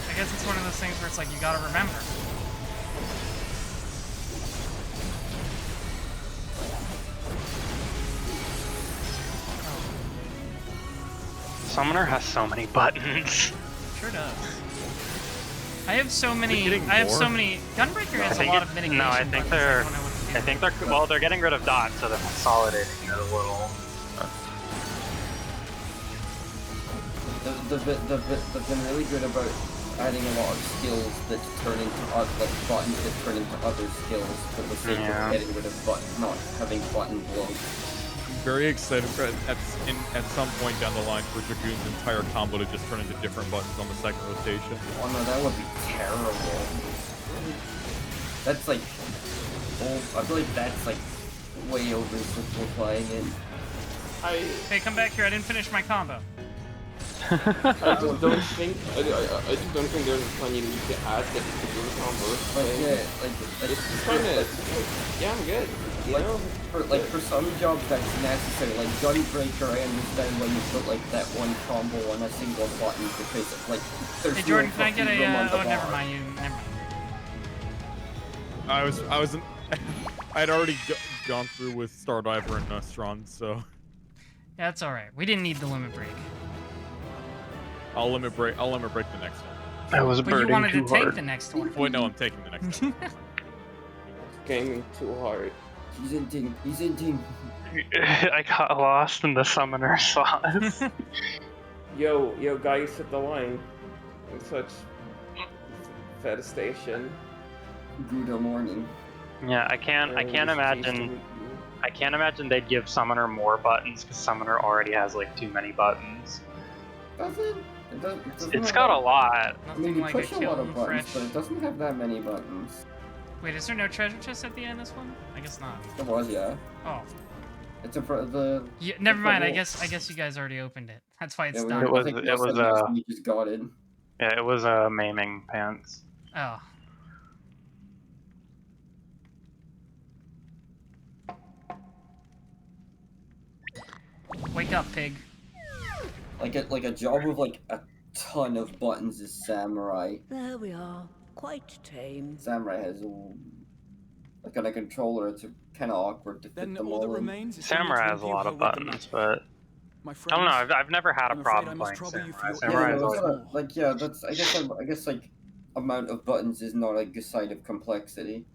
I guess it's one of those things where it's like you gotta remember. Summoner has so many buttons. Sure does. I have so many. Gunbreaker has a lot of mitigation. No, I think they're. Well, they're getting rid of dots, so they're consolidating it a little. They've been really good about adding a lot of skills that turn into like buttons that turn into other skills for the sake of getting rid of not having button bloat. I'm very excited for at some point down the line for Dragoon's entire combo to just turn into different buttons on the second rotation. Oh no, that would be terrible. That's like, I feel like that's like way oversimplifying it. Hey, come back here! I didn't finish my combo. I just don't think there's a ton you need to add that you can do the combo. It's kind of yeah, I'm good. You know? For some jobs that's necessary, like Gunbreaker, I understand when you put like that one combo on a single button because like there's Hey Jordan, no can I get fucking room on the oh, never bar. mind. Never mind. I was I'd already gone through with Stardiver and Nostron, so Yeah, that's all right. We didn't need the limit break. I'll limit break the next one. That was But you wanted to take the next one. Wait, no, I'm taking the next one. Gaming too hard. He's in team. I got lost in the summoner sauce. Yo, guys at the line. In such fetishation. Good morning. Yeah, I can't imagine they'd give Summoner more buttons because Summoner already has like too many buttons. Does it? It's got a lot. I mean, you like push a a lot kill of buttons, fresh. but it doesn't have that many buttons. Wait, is there no treasure chest at the end of this one? I guess not. There was, yeah. Oh. It's the. Yeah, never mind. I guess you guys already opened it. That's why it's done. It was we just got it. Yeah, it was maiming pants. Oh. Wake up, pig. Like a job with like a ton of buttons is Samurai. There we are. Quite tame. Samurai has like on a controller. It's kind of awkward to fit them all in. Samurai has a lot of buttons, but I don't know. I've never had a problem playing Samurai. Samurai is always... Like yeah, that's I guess like amount of buttons is not a good sign of complexity.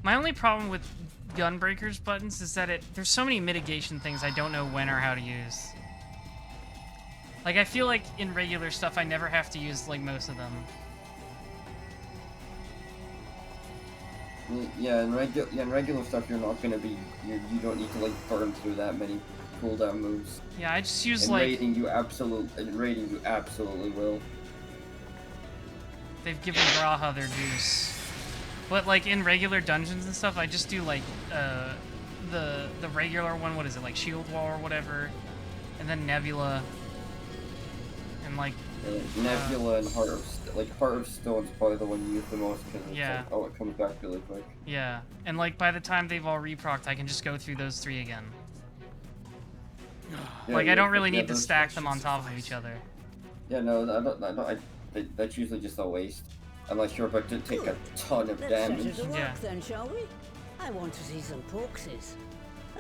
My only problem with Gunbreaker's buttons is that there's so many mitigation things I don't know when or how to use. Like I feel like in regular stuff I never have to use like most of them. Yeah, in regular stuff, you're not gonna be. You don't need to like burn through that many cooldown moves. Yeah, I just use in like. raiding, you absolutely will. They've given Graha their juice. But like in regular dungeons and stuff, I just do like the regular one. What is it, like Shield Wall or whatever, and then Nebula, and like Nebula and Heart of Stone's probably the one you use the most because it's yeah. like, oh, it comes back really quick. Yeah, and like by the time they've all reprocced, I can just go through those 3 again. Yeah, like I don't really need to stack them on top of each other. Yeah, no, that's usually just a waste. Unless you're about to take a ton of damage. Let's set it to work then, shall we? I want to see some porkses.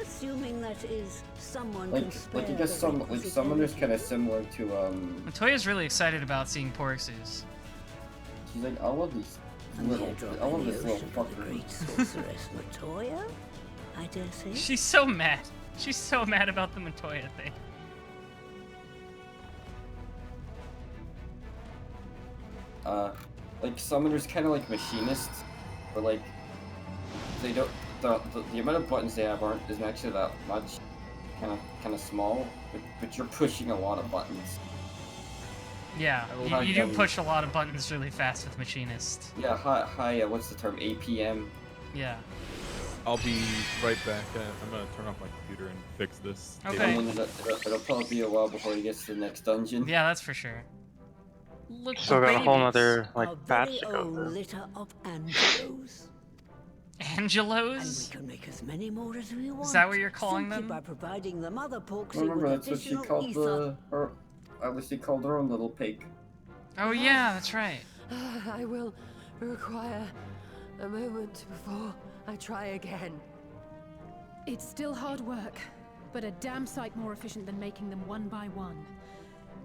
Assuming that is someone can spare I guess Summoner's kind of similar to Matoya's really excited about seeing Porxes. She's like, I love these little, I love this little fucker. Great sorceress Matoya, I dare say. She's so mad. She's so mad about the Matoya thing. Like Summoners kind of like Machinists, but like they don't. The amount of buttons they have isn't actually that much. Kind of small, but you're pushing a lot of buttons. Yeah, you do push a lot of buttons really fast with Machinist. Yeah, high what's the term? APM. Yeah. I'll be right back. I'm gonna turn off my computer and fix this. Okay. It'll probably be a while before he gets to the next dungeon. Yeah, that's for sure. Look, so got a whole other like batch to go through. Litter of Angelos. Angelos? And we can make as many more as we want. Is that what you're calling simply them? By providing the mother porksy Remember, with that's what she additional called ether. she called her own little pig. Oh yeah, that's right. I will require a moment before I try again. It's still hard work, but a damn sight more efficient than making them one by one.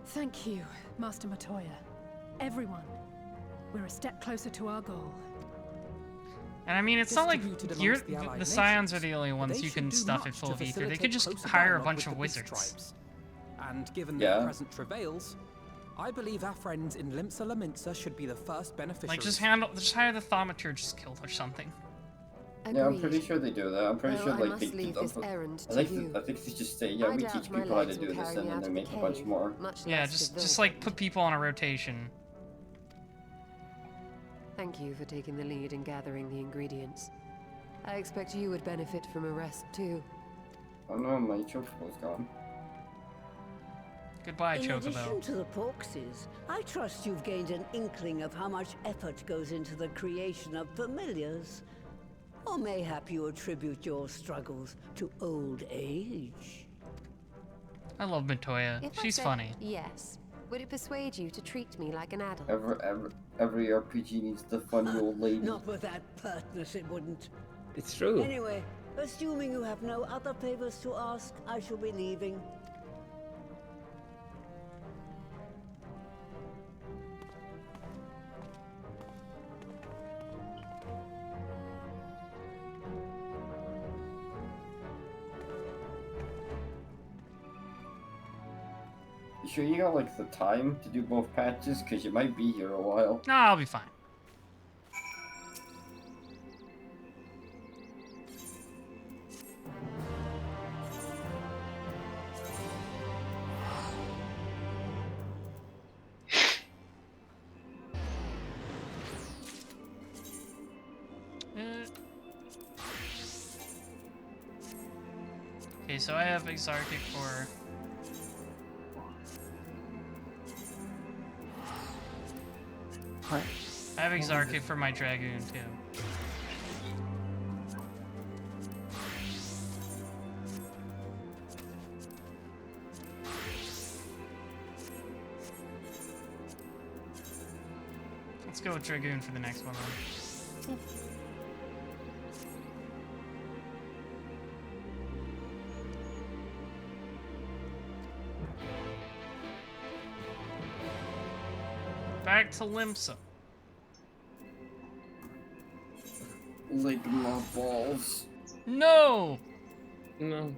Thank you, Master Matoya. Everyone, we're a step closer to our goal. And I mean, it's not like the Scions are the only ones you can stuff at full ether. They could just hire a bunch of wizards. And given their present travails, I believe our friends in Limsa Laminsa should be the first beneficiaries. Like, just hire the Thaumaturgist Guild or something. Yeah, I'm pretty sure they do that. I'm pretty sure like they leave this errand I think they just say, yeah, we teach people how to do this, and then they make a bunch more. Yeah, just like put people on a rotation. Thank you for taking the lead in gathering the ingredients. I expect you would benefit from a rest too. Oh no, my chocobo's gone. Goodbye, In Chocobo. addition to the porkses, I trust you've gained an inkling of how much effort goes into the creation of familiars. Or mayhap you attribute your struggles to old age. I love Matoya. If She's I said funny. Yes. Would it persuade you to treat me like an adult? Every RPG needs the funny old lady. Not with that pertness, it wouldn't. It's true. Anyway, assuming you have no other favors to ask, I shall be leaving. You sure you got like the time to do both patches? Cause you might be here a while. No, I'll be fine. Okay, so I have Exarchic for... What? I have Exarchic for my Dragoon, too. Let's go with Dragoon for the next one, then. Back to Limsa. Lick my balls. No! No.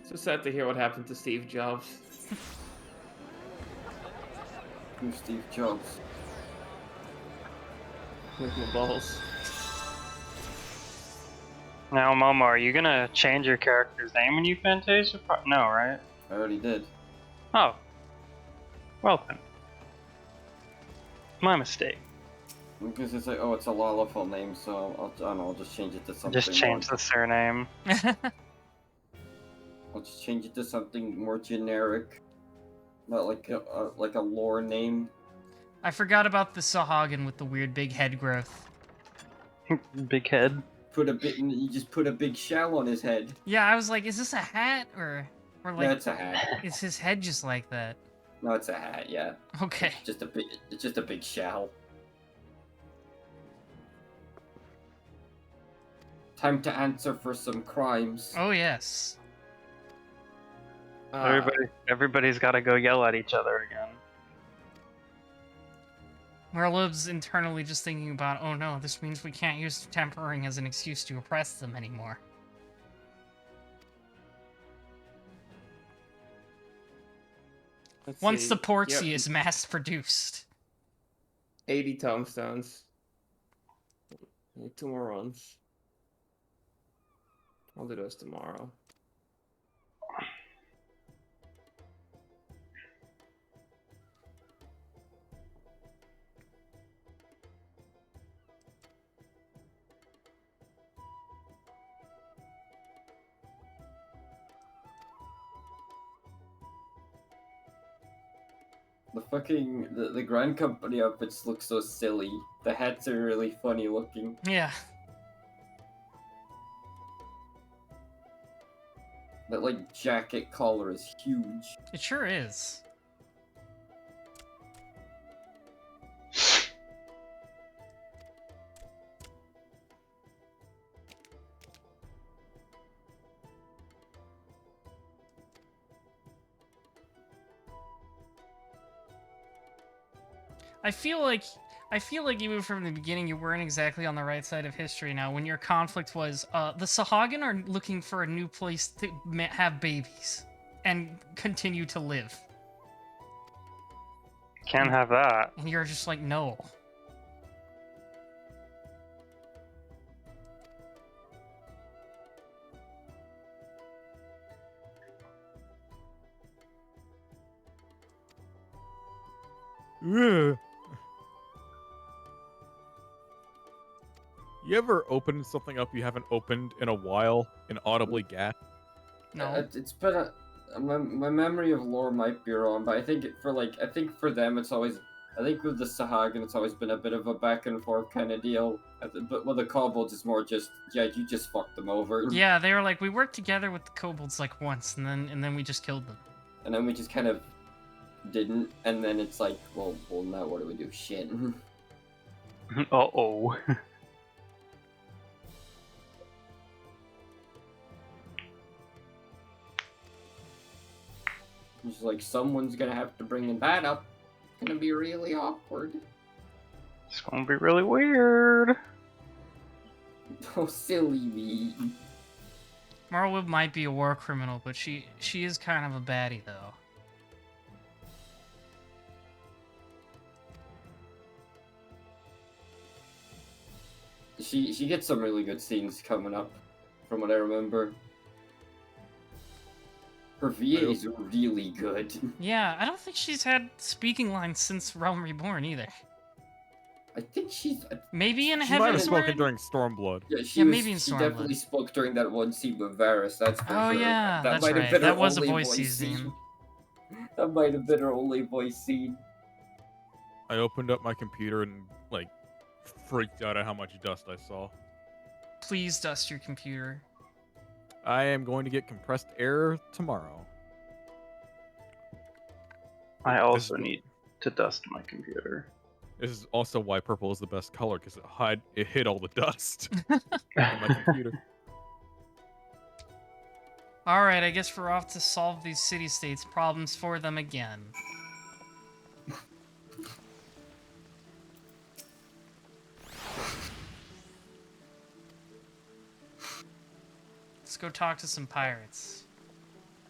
So sad to hear what happened to Steve Jobs. Who's Steve Jobs? Like my balls. Now, Momo, are you gonna change your character's name when you Fantasia? No, right? I already did. Oh. Well then. My mistake. Because it's like, oh, it's a Lalafell name, so I don't know, I'll just change it to something. Just change the surname. I'll just change it to something more generic, not like a lore name. I forgot about the Sahagin with the weird big head growth. Big head. You just put a big shell on his head. Yeah, I was like, is this a hat or like? No, it's a hat. Is his head just like that? No, it's a hat. Yeah. Okay. It's just a big shell. Time to answer for some crimes. Oh yes. Everybody's got to go yell at each other again. Merlib's internally just thinking about, oh no, this means we can't use tempering as an excuse to oppress them anymore. Once the Portsea is mass-produced. 80 tombstones. 2 more runs. I'll do those tomorrow. The Grand Company outfits look so silly. The hats are really funny looking. Yeah. That like jacket collar is huge. It sure is. I feel like even from the beginning you weren't exactly on the right side of history now when your conflict was the Sahagin are looking for a new place to have babies and continue to live. Can't have that. And you're just like, no. Yeah. You ever opened something up you haven't opened in a while and audibly gasp? No. It's been my memory of lore might be wrong, but I think for them it's always, I think with the Sahagin it's always been a bit of a back and forth kind of deal. But with the kobolds it's more just, yeah, you just fucked them over. Yeah, they were like, we worked together with the kobolds like once, and then we just killed them. And then we just kind of didn't, and then it's like, well now what do we do? Shit. Uh-oh. It's like someone's gonna have to bring that up. It's gonna be really awkward. It's gonna be really weird. Oh, silly me. Marwood might be a war criminal, but she is kind of a baddie though. She gets some really good scenes coming up, from what I remember. Her VA is really good. Yeah, I don't think she's had speaking lines since Realm Reborn either. I think she's... Maybe in She might have Heaven's spoken Word? during Stormblood. Yeah, maybe in she Stormblood. definitely spoke during that one scene with Varys, that's for Oh sure. yeah, That that's might have right. been her That was a only voice scene. That might have been her only voice scene. I opened up my computer and, like, freaked out at how much dust I saw. Please dust your computer. I am going to get compressed air tomorrow. I also need to dust my computer. This is also why purple is the best color, because it hid all the dust on my computer. Alright, I guess we're off to solve these city-states problems for them again. Let's go talk to some pirates.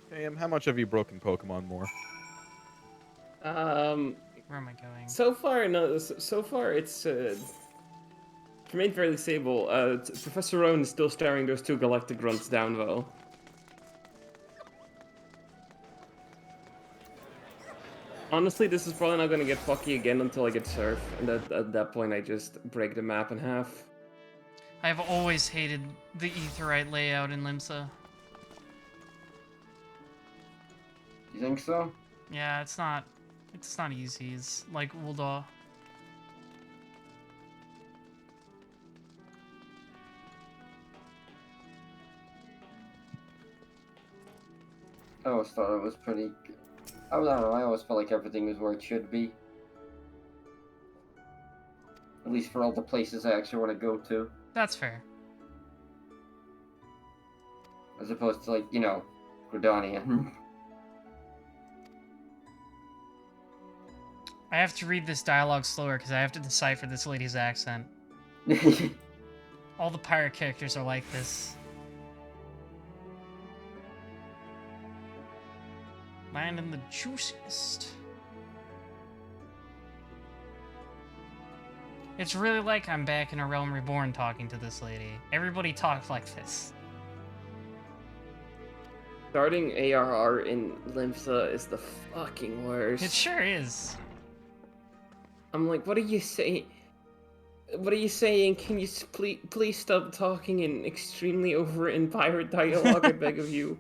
Sam, how much have you broken Pokemon more? Where am I going? So far, no. So far, it's remained fairly stable. Professor Rowan is still staring those two galactic grunts down, though. Honestly, this is probably not gonna get fucky again until I get Surf, and at that point I just break the map in half. I've always hated the Aetheryte layout in Limsa. You think so? Yeah, it's not easy. It's like Ul'dah. I always thought it was pretty. I don't know. I always felt like everything was where it should be. At least for all the places I actually want to go to. That's fair. As opposed to, like, you know, Gridania. I have to read this dialogue slower because I have to decipher this lady's accent. All the pirate characters are like this. Land in the juiciest. It's really like I'm back in A Realm Reborn talking to this lady. Everybody talks like this. Starting ARR in Limsa is the fucking worst. It sure is. I'm like, what are you saying? What are you saying? Can you please stop talking in extremely overwritten pirate dialogue, I beg of you?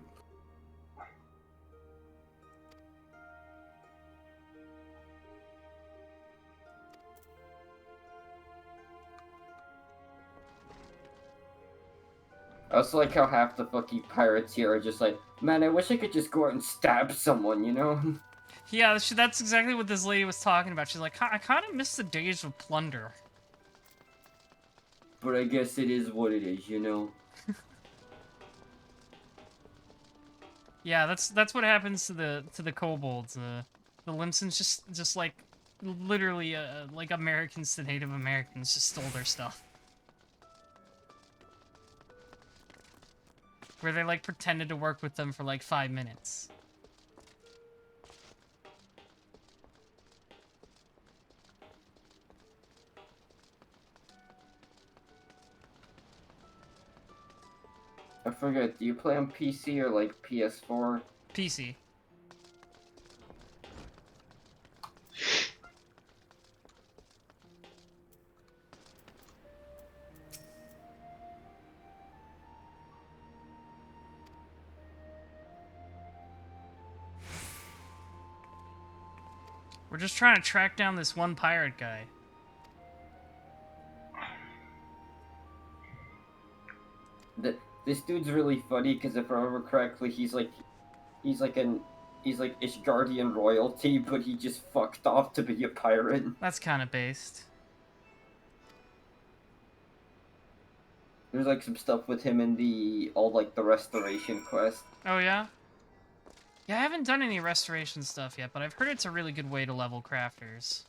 I also like how half the fucking pirates here are just like, man, I wish I could just go out and stab someone, you know? Yeah, that's exactly what this lady was talking about. She's like, I kind of miss the days of plunder. But I guess it is what it is, you know? Yeah, that's what happens to the kobolds. The Limsons just like literally like Americans to Native Americans just stole their stuff. Where they like pretended to work with them for like 5 minutes. I forget, do you play on PC or like PS4? PC. We're just trying to track down this one pirate guy. This dude's really funny because if I remember correctly, he's like Ishgardian royalty, but he just fucked off to be a pirate. That's kind of based. There's like some stuff with him in the restoration quest. Oh yeah? Yeah, I haven't done any restoration stuff yet, but I've heard it's a really good way to level crafters.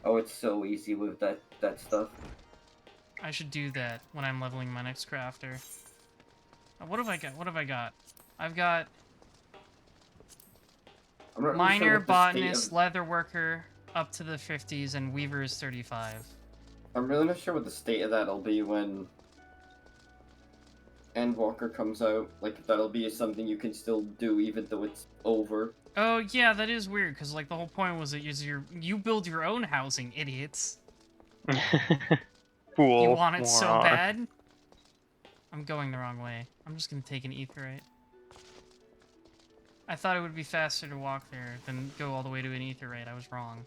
Oh, it's so easy with that stuff. I should do that when I'm leveling my next crafter. What have I got? What have I got? I've got miner, botanist, leatherworker up to the 50s, and weaver is 35. I'm really not sure what the state of that'll be when Endwalker comes out. Like, if that'll be something you can still do even though it's over. Oh yeah, that is weird, because like the whole point was that you build your own housing, idiots. Fool. You want it so moron. bad? I'm going the wrong way. I'm just gonna take an Aetheryte. I thought it would be faster to walk there than go all the way to an Aetheryte. I was wrong.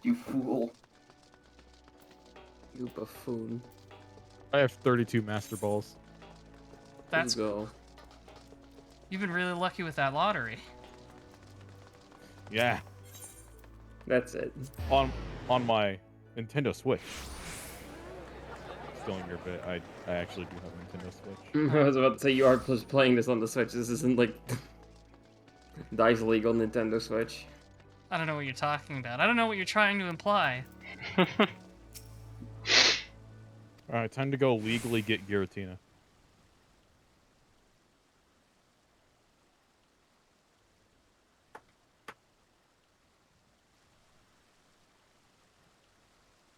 You fool. You buffoon. I have 32 Master Balls. That's go. You've been really lucky with that lottery. Yeah. That's it. On my Nintendo Switch. Stealing your bit, I actually do have a Nintendo Switch. I was about to say you are playing this on the Switch. This isn't like DICE legal Nintendo Switch. I don't know what you're talking about. I don't know what you're trying to imply. Alright, time to go legally get Giratina.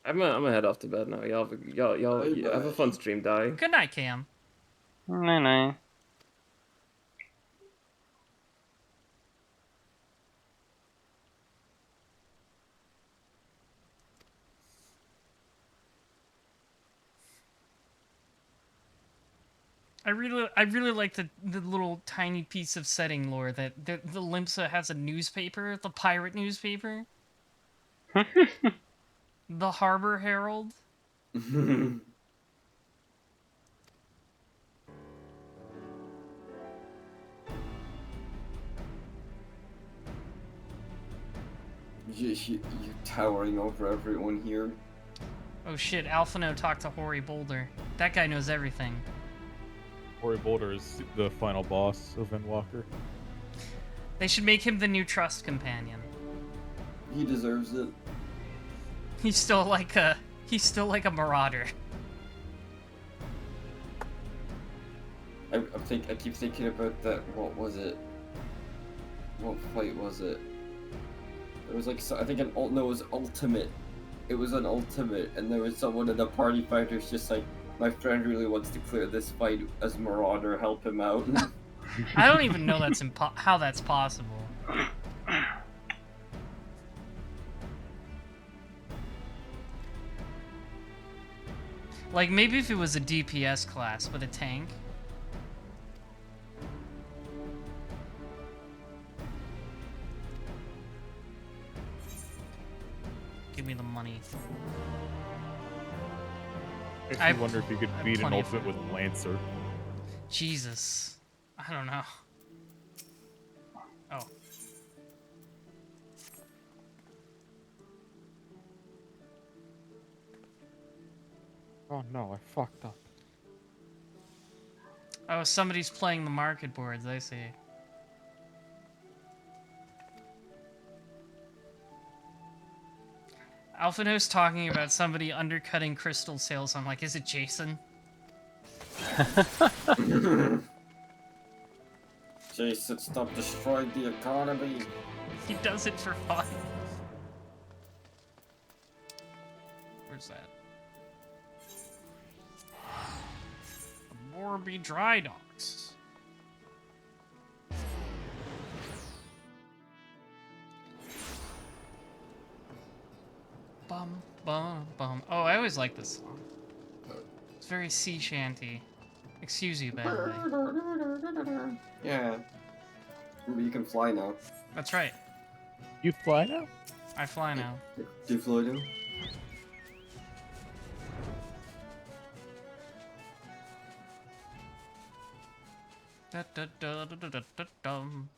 I'm gonna head off to bed now. Y'all have a fun stream, die. Good night, Cam. Night. I really like the little tiny piece of setting lore that the Limsa has a newspaper, the pirate newspaper. The Harbor Herald. You're towering over everyone here. Oh shit, Alphino talked to Hoary Boulder. That guy knows everything. Hoary Boulder is the final boss of Endwalker. They should make him the new trust companion. He deserves it. He's still like a marauder. I keep thinking about that. What was it? What fight was it? It was like I think it was Ultimate. It was an Ultimate, and there was someone in the party fighters just like, my friend really wants to clear this fight as Marauder. Help him out. I don't even know how that's possible. Like, maybe if it was a DPS class with a tank. Give me the money. I wonder if you could beat an ultimate with Lancer. Jesus. I don't know. Oh. Oh no, I fucked up. Oh, somebody's playing the market boards, I see. Alphino's talking about somebody undercutting crystal sales. I'm like, is it Jason? Jason, stop destroying the economy. He does it for fun. Where's that? Morby Dry Docks. Bum, bum, bum. Oh, I always like this song. It's very sea shanty. Excuse you, by the way. Yeah. You can fly now. That's right. You fly now? I fly now. Do you fly now? Da, da, da, da, da, da, da, dum.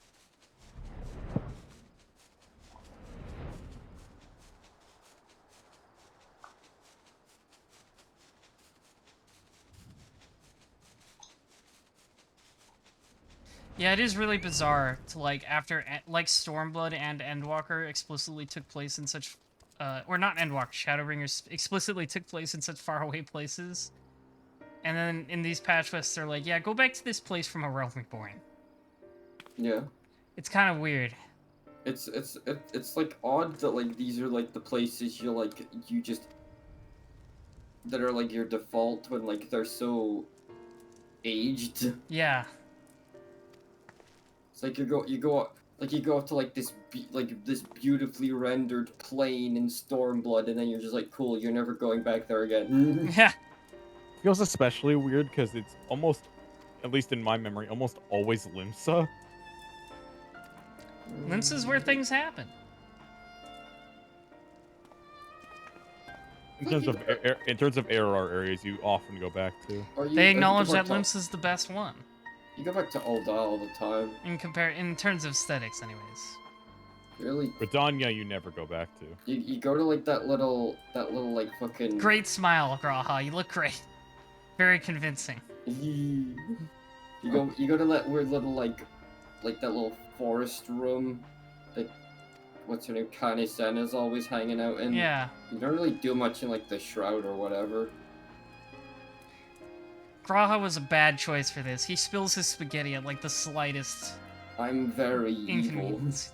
Yeah, it is really bizarre to, like, after, like, Stormblood and Endwalker explicitly took place in such, or not Endwalker, Shadowbringers explicitly took place in such faraway places. And then in these patch lists, they're like, yeah, go back to this place from A Realm Reborn. Yeah. It's kind of weird. It's like odd that like these are like the places you just that are like your default when like they're so aged. Yeah. It's like you go up to like this beautifully rendered plane in Stormblood, and then you're just like, cool, you're never going back there again. Yeah. Feels especially weird because it's almost, at least in my memory, almost always Limsa. Limsa's where things happen. In terms of ARR areas, you often go back to. They acknowledge that Limsa's the best one. You go back to Ul'dah all the time. In terms of aesthetics, anyways. Really? Britannia, you never go back to. You go to like that little like fucking. Great smile, Graha. You look great. Very convincing. You go to that weird little like that little forest room that what's her name, Kane Sen is always hanging out in. Yeah. You don't really do much in like the Shroud or whatever. Graha was a bad choice for this. He spills his spaghetti at like the slightest. I'm very inconvenience.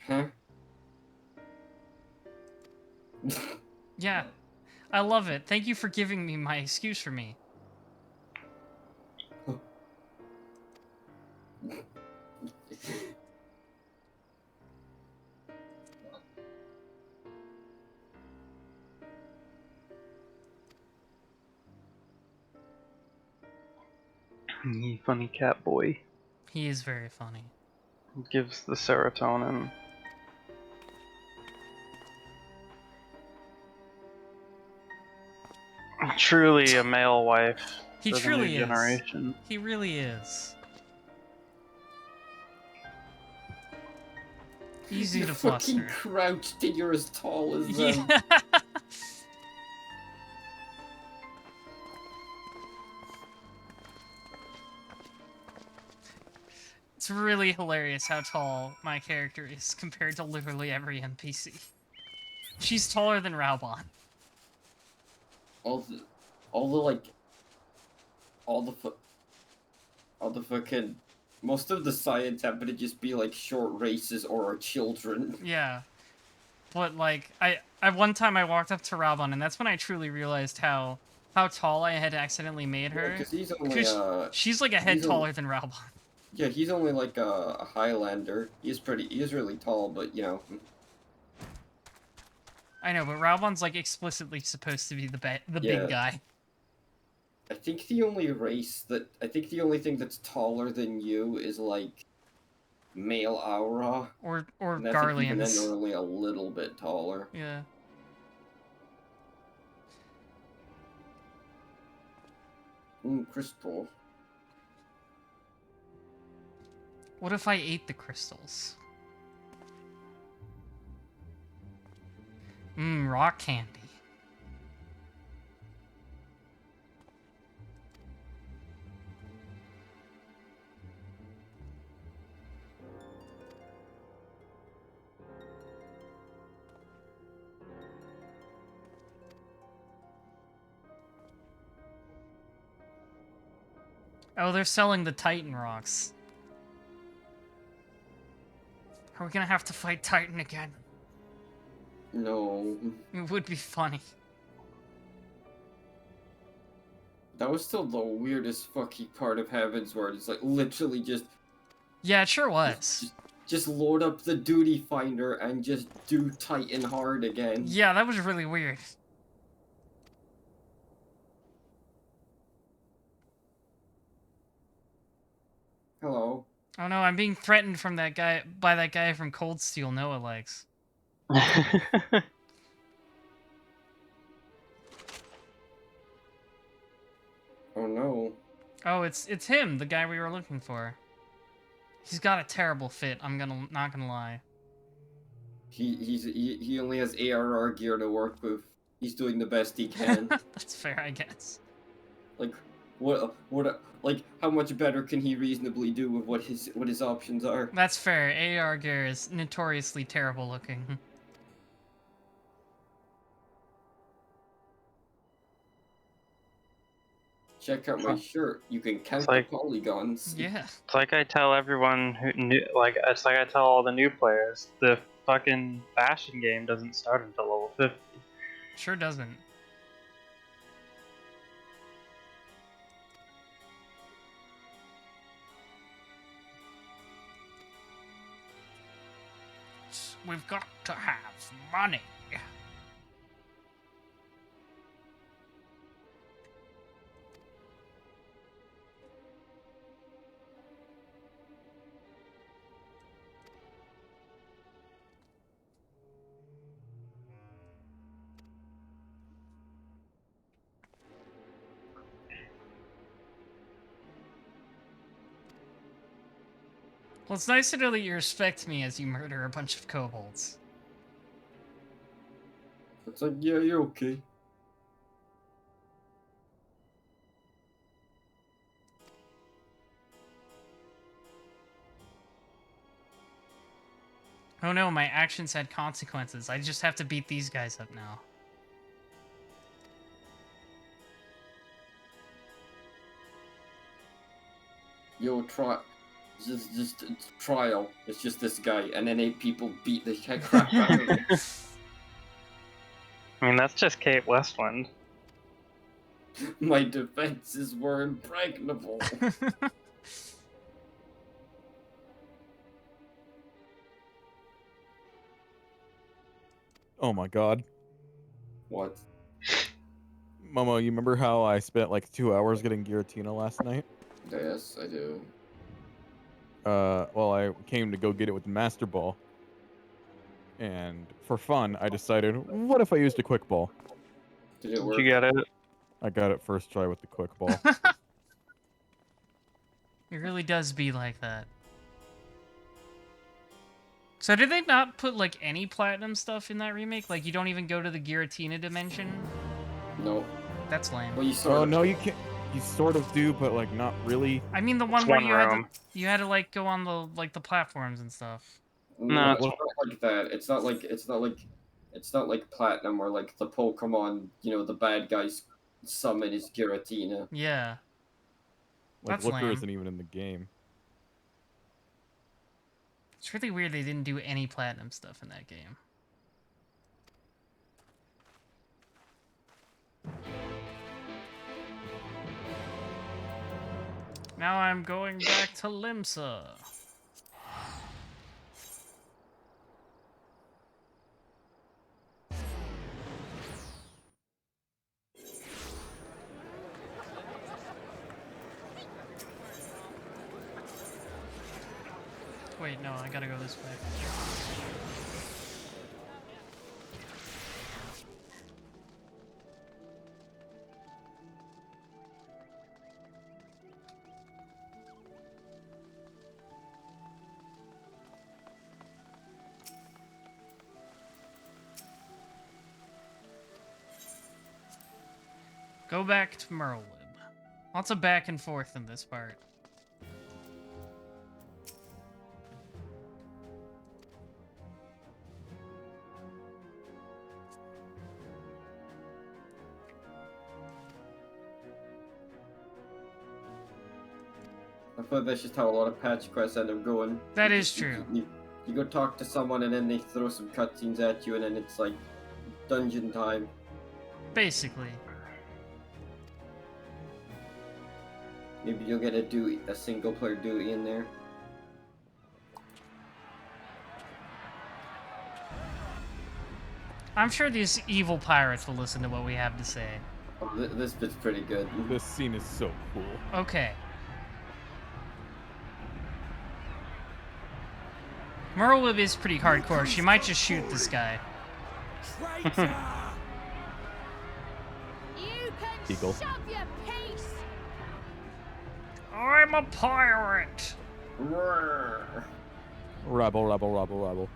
evil. Huh? Yeah, I love it. Thank you for giving me my excuse for me. Funny cat boy. He is very funny. Gives the serotonin. Truly a male wife He for the truly new is. generation. He really is. Easy You to fucking fluster. crouched and you're as tall as them. Yeah. It's really hilarious how tall my character is compared to literally every NPC. She's taller than Raubon. All the fucking, most of the science happen to just be like short races or our children. Yeah. But like, one time I walked up to Raubon, and that's when I truly realized how tall I had accidentally made her. Because he's only she's like a head taller than Raubon. Yeah, he's only like a Highlander. He is really tall, but you know. I know, but Raubon's like explicitly supposed to be the big guy. I think the only thing that's taller than you is like male aura. Or and I think even then Garleans. they're only a little bit taller. Yeah. Crystal. What if I ate the crystals? Rock candy. Oh, they're selling the Titan rocks. Are we gonna have to fight Titan again? No. It would be funny. That was still the weirdest fucking part of Heavensward. It's like literally just. Yeah, it sure was. Just load up the Duty Finder and just do Titan hard again. Yeah, that was really weird. Hello. Oh no, I'm being threatened from by that guy from Cold Steel Noah likes. Oh no. Oh, it's him, the guy we were looking for. He's got a terrible fit. Not gonna lie. He only has ARR gear to work with. He's doing the best he can. That's fair, I guess. Like, like how much better can he reasonably do with what his options are? That's fair. AR gear is notoriously terrible looking. Check out my shirt. You can count the polygons. Yeah. It's like I tell everyone it's like I tell all the new players, the fucking fashion game doesn't start until level 50. Sure doesn't. We've got to have money. Well, it's nice to know that you respect me as you murder a bunch of kobolds. It's like, yeah, you're okay. Oh no, my actions had consequences. I just have to beat these guys up now. Yo, Just trial. It's just this guy, and then 8 people beat the crap out of him. I mean, that's just Kate Westwind. My defenses were impregnable. Oh my god. What? Momo, you remember how I spent like 2 hours getting Giratina last night? Yes, I do. Well, I came to go get it with the Master Ball. And for fun, I decided, what if I used a Quick Ball? Did it work? Did you get it? I got it first try with the Quick Ball. It really does be like that. So did they not put, like, any platinum stuff in that remake? Like, you don't even go to the Giratina dimension? No. That's lame. Well, you sort of. No, you can't. You sort of do, but like not really. I mean the one where you had to like go on the the platforms and stuff. No, it's not like that. It's not like platinum or like the Pokemon. You know, the bad guys summon is Giratina. Yeah. Like That's Looker lame. isn't even in the game. It's really weird they didn't do any platinum stuff in that game. Now I'm going back to Limsa. Wait, no, I gotta go this way. Go back to Merlwib. Lots of back and forth in this part. I feel like that's just how a lot of patch quests end up going. That is true. You go talk to someone and then they throw some cutscenes at you and then it's like dungeon time. Basically. Maybe you'll get a single player duty in there. I'm sure these evil pirates will listen to what we have to say. Oh, this bit's pretty good. This scene is so cool. Okay. Merlwib is pretty hardcore. She might just shoot this guy. Eagle. I'm a pirate. Rabble.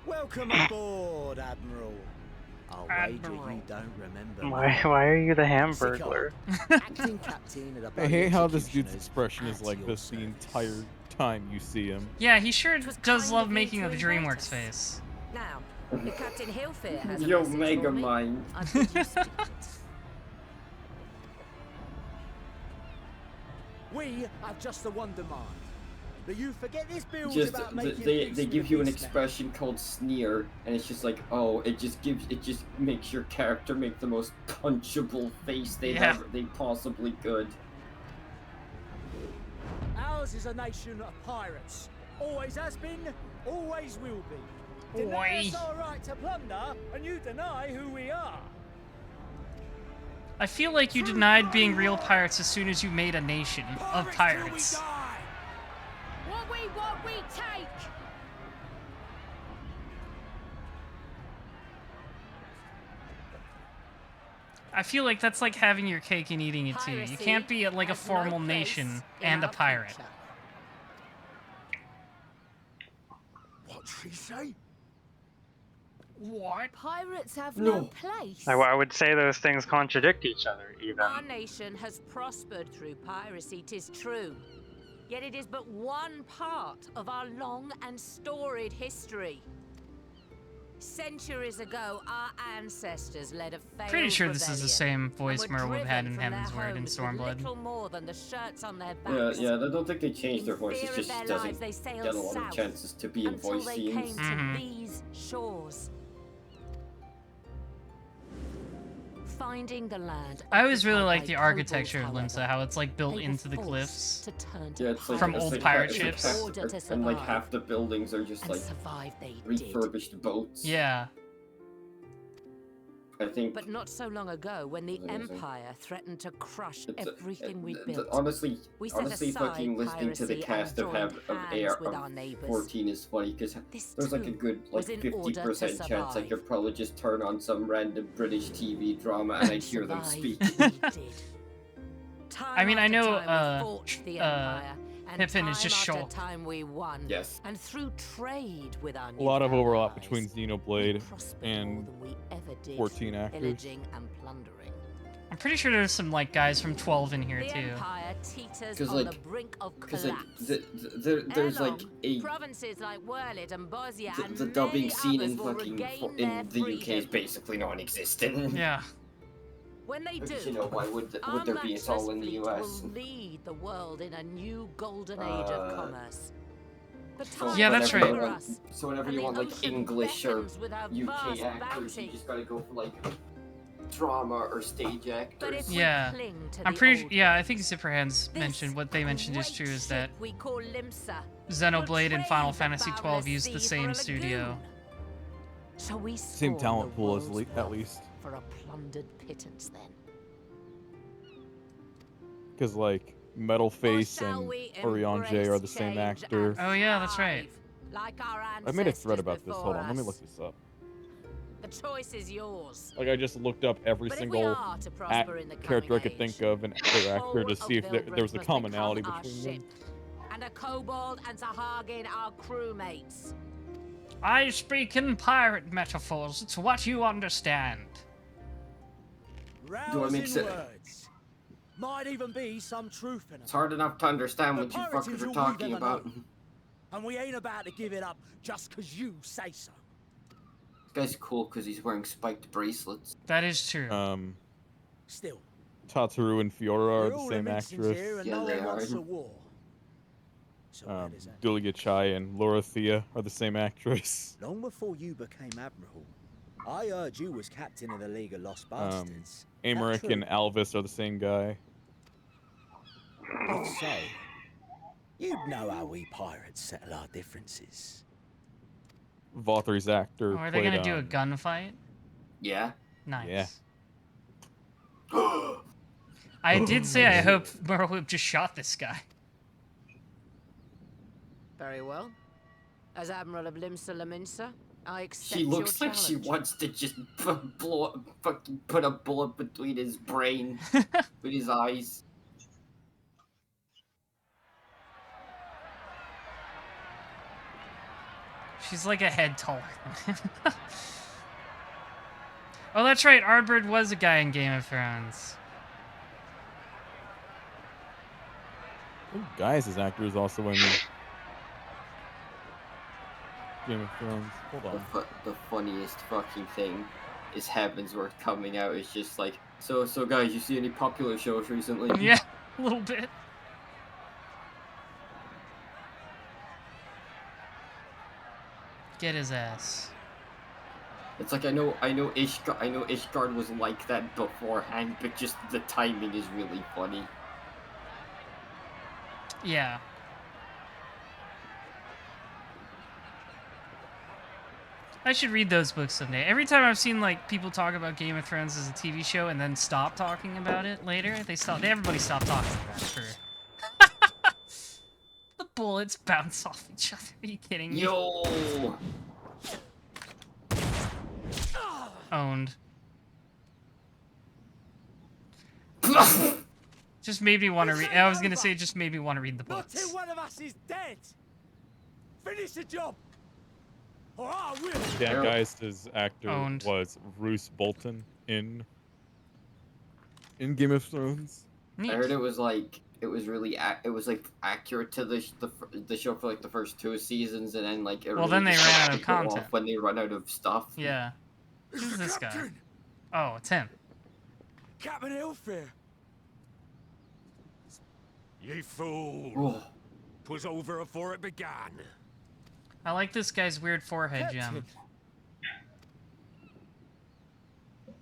Welcome aboard, Admiral. I'll wager you don't remember. Why are you the Hamburglar? Acting captain at a I hate how this dude's expression is like this the entire time you see him. Yeah, he sure does love making the DreamWorks face. Now, if Captain Hillfair has a Yo, message Mega for me, Mind. I'd bid you speak it. We have just the one demand. That you forget this build Just about making they give you an expression called sneer, and it's just like, oh, it just makes your character make the most punchable face they possibly could. Ours is a nation of pirates. Always has been, always will be. Deny us our right to plunder, and you deny who we are. I feel like you denied being real pirates as soon as you made a nation of pirates. What we take. I feel like that's like having your cake and eating it too. You can't be like a formal nation and a pirate. What'd she say? What? Pirates have no place. I would say those things contradict each other, even. Our nation has prospered through piracy, 'tis true. Yet it is but one part of our long and storied history. Centuries ago, our ancestors led a failed Pretty sure this is the rebellion same voice and were Merle would have had in driven from Heaven's their Word and homes with Stormblood. little more than the shirts on their Yeah, backs. yeah, I don't think they changed their In voices, fear just of their doesn't lives, they sailed get a lot of south chances to be in until voice they scenes. came to these shores. Finding the land. I always really occupied like the by architecture of kobolds, Limsa, how it's like built they were into the forced cliffs to turn to Yeah, it's like from it's old like pirate half- ships. half- Order to and like survive. half the buildings are just And like survive they did. refurbished boats. Yeah. I think. But not so long ago, when the Amazing. Empire threatened to crush It's everything we built. honestly, we set aside fucking listening to the piracy cast and of joined hands with our AR neighbors. 14 is funny because there's like a too good was like in order to 50% chance I survive. could probably just turn on some random British TV drama and I'd hear them speak. I mean, I know the Empire, and Pippin is time just after short. time we won. Yes. And through trade with our A lot of new overlap allies, between Xenoblade prospered and more than we ever did 14 through actors. pillaging and plundering. I'm pretty sure there's some like guys from 12 in here The too. Empire teeters 'Cause, on like- the brink of Because collapse. there's Ere like long, a provinces like Wurlid and Bosnia and the dubbing many scene others in will fucking regain their in the UK is freedom. basically non-existent. Yeah. When they do, Because, you know, why would our there be? It's all in the fleet US. will lead the world in a new golden age of commerce. The So time Yeah, is that's whenever right. you for want- us, So whenever and you the want like ocean English or beckons with our UK vast actors, you bounty. just gotta go for like drama or stage actors. Yeah. cling to I'm the pretty old yeah, I think Zipperhands mentioned what they mentioned is true is that we call Limsa Xenoblade and Final trade the Fantasy XII boundless used the sea same for a studio. lagoon. So we Same scorn talent the pool world's at least. for a plundered pittance then. Because like Metal Face and Orion are the same actor. Oh yeah, that's right. Like our I made a thread about this. Hold before on, let me us. look this up. The choice is yours. Like I just looked up every But if we single are to prosper in the character I coming could think of and their actor to see if there was a must commonality become our between them. ship, and a kobold and Sahagin our crewmates. I speak in pirate metaphors. It's what you understand. Rousing mix it? words. Might even be some truth in them. It's hard enough to understand The what you pirates fuckers is are all talking we've ever about. known. And we ain't about to give it up just because you say so. This guy's cool because he's wearing spiked bracelets. That is true. Still, Tataru and Fiora are we're the all same Amiensons here and actress. no one wants a war. Dulia Chai and Lorothea are the same actress. Long before you became Admiral, I heard you was captain of the League of Lost Bastards. Amaric and Alvis are the same guy. If so, you'd know how we pirates settle our differences. Vauthry's actor. Oh, are they played, gonna do a gunfight? Yeah. Nice. Yeah. I did say I hope Merlwhip just shot this guy. Very well. As Admiral of Limsa Laminsa, I accept She looks your like she challenge. wants to just fucking put a bullet between his brain with his eyes. She's like a head taller than him. Oh, that's right. Ardbird was a guy in Game of Thrones. Gaius' actor is also in Game of Thrones. Hold on. The funniest fucking thing is Heavensworth coming out. It's just like, so guys, you see any popular shows recently? Yeah, a little bit. Get his ass. It's like I know Ishgard was like that beforehand, but just the timing is really funny. Yeah. I should read those books someday. Every time I've seen like people talk about Game of Thrones as a TV show and then stop talking about it later, everybody stopped talking about it for the bullets bounce off each other. Are you kidding me? Yo. Owned. Just made me want to read. I was gonna say, it just made me want to read the Not books. till one of us is dead. Finish the job. Or I will. Yeah, Gaius' actor Owned. was Roose Bolton in Game of Thrones. I heard it was like it was really it was like accurate to the show for like the first 2 seasons, and then like it Well, really then they just ran started out of to go off content. when they run out of stuff. Yeah. Who's this guy? Oh, it's him. Captain Ilfir. Ye fool! Oh. 'Twas over afore it began. I like this guy's weird forehead gem.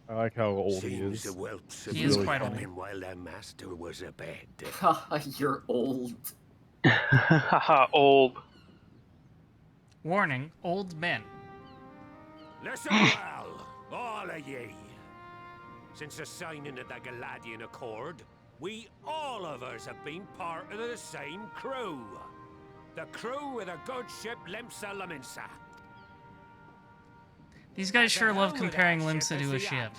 I like how old he Seems is. the whelps He is really quite old. coming while their master was abed. You're old. Old. Warning, old men. Listen well, all of ye. Since the signing of the Galadian Accord, we all of us have been part of the same crew. The crew of the good ship Limsa Laminsa. These guys sure love comparing Limsa to a ship.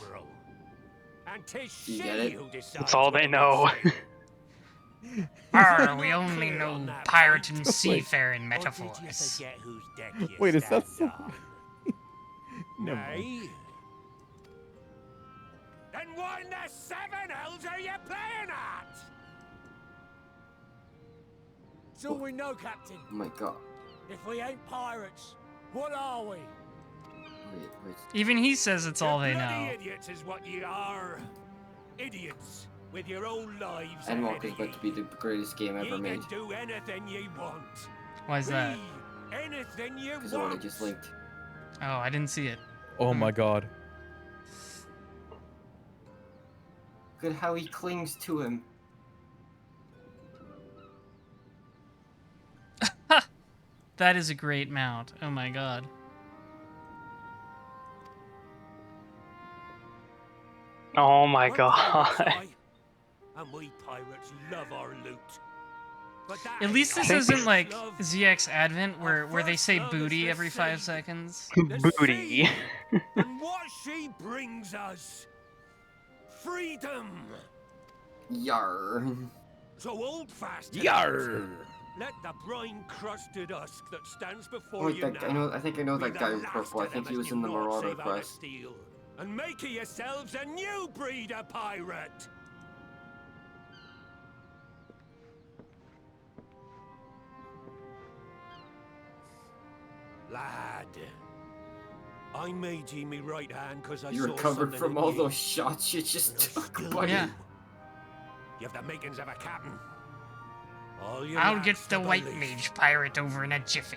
And 'tis You she get it? who decides That's all they where we know. sail. Arr, we only know pirate and seafaring Or did you metaphors. forget whose deck you Wait, is that stand so? on? Never mind. Nay? Then what in the seven hells are you playing at? It's all we know, Captain. Oh my god. If we ain't pirates, what are we? Wait. Even he says it's all they Bloody know. idiots is what ye are. Idiots with your own lives ahead Endwalker's of about to be the greatest game ye. ever Ye made. can do anything ye want. Why is that? Anything ye Because of what I want. just linked. Oh, I didn't see it. Oh my god. Look at how he clings to him. That is a great mount. Oh my god. Oh my We're god. pirates, aye, and we pirates love our loot. But that At least ain't this all. isn't like Love ZX Advent where they say love is booty the every 5 sea. seconds. The Booty. sea, and what she brings us. Freedom. Yar. So hold fast. to Yar. that. Let the brine-crusted husk that stands Oh, before wait, you now. I think I know be that the guy in last purple. I of think them he as was in the knew naught Marauder save out of quest. steel. And make of yourselves a new breed of pirate. Lad, I made ye me right hand because I You saw recovered something from in all ye. those shots you just took, buddy. Yeah. You have the makings of a captain. All you I'll lack's get the white belief. mage pirate over in a jiffy.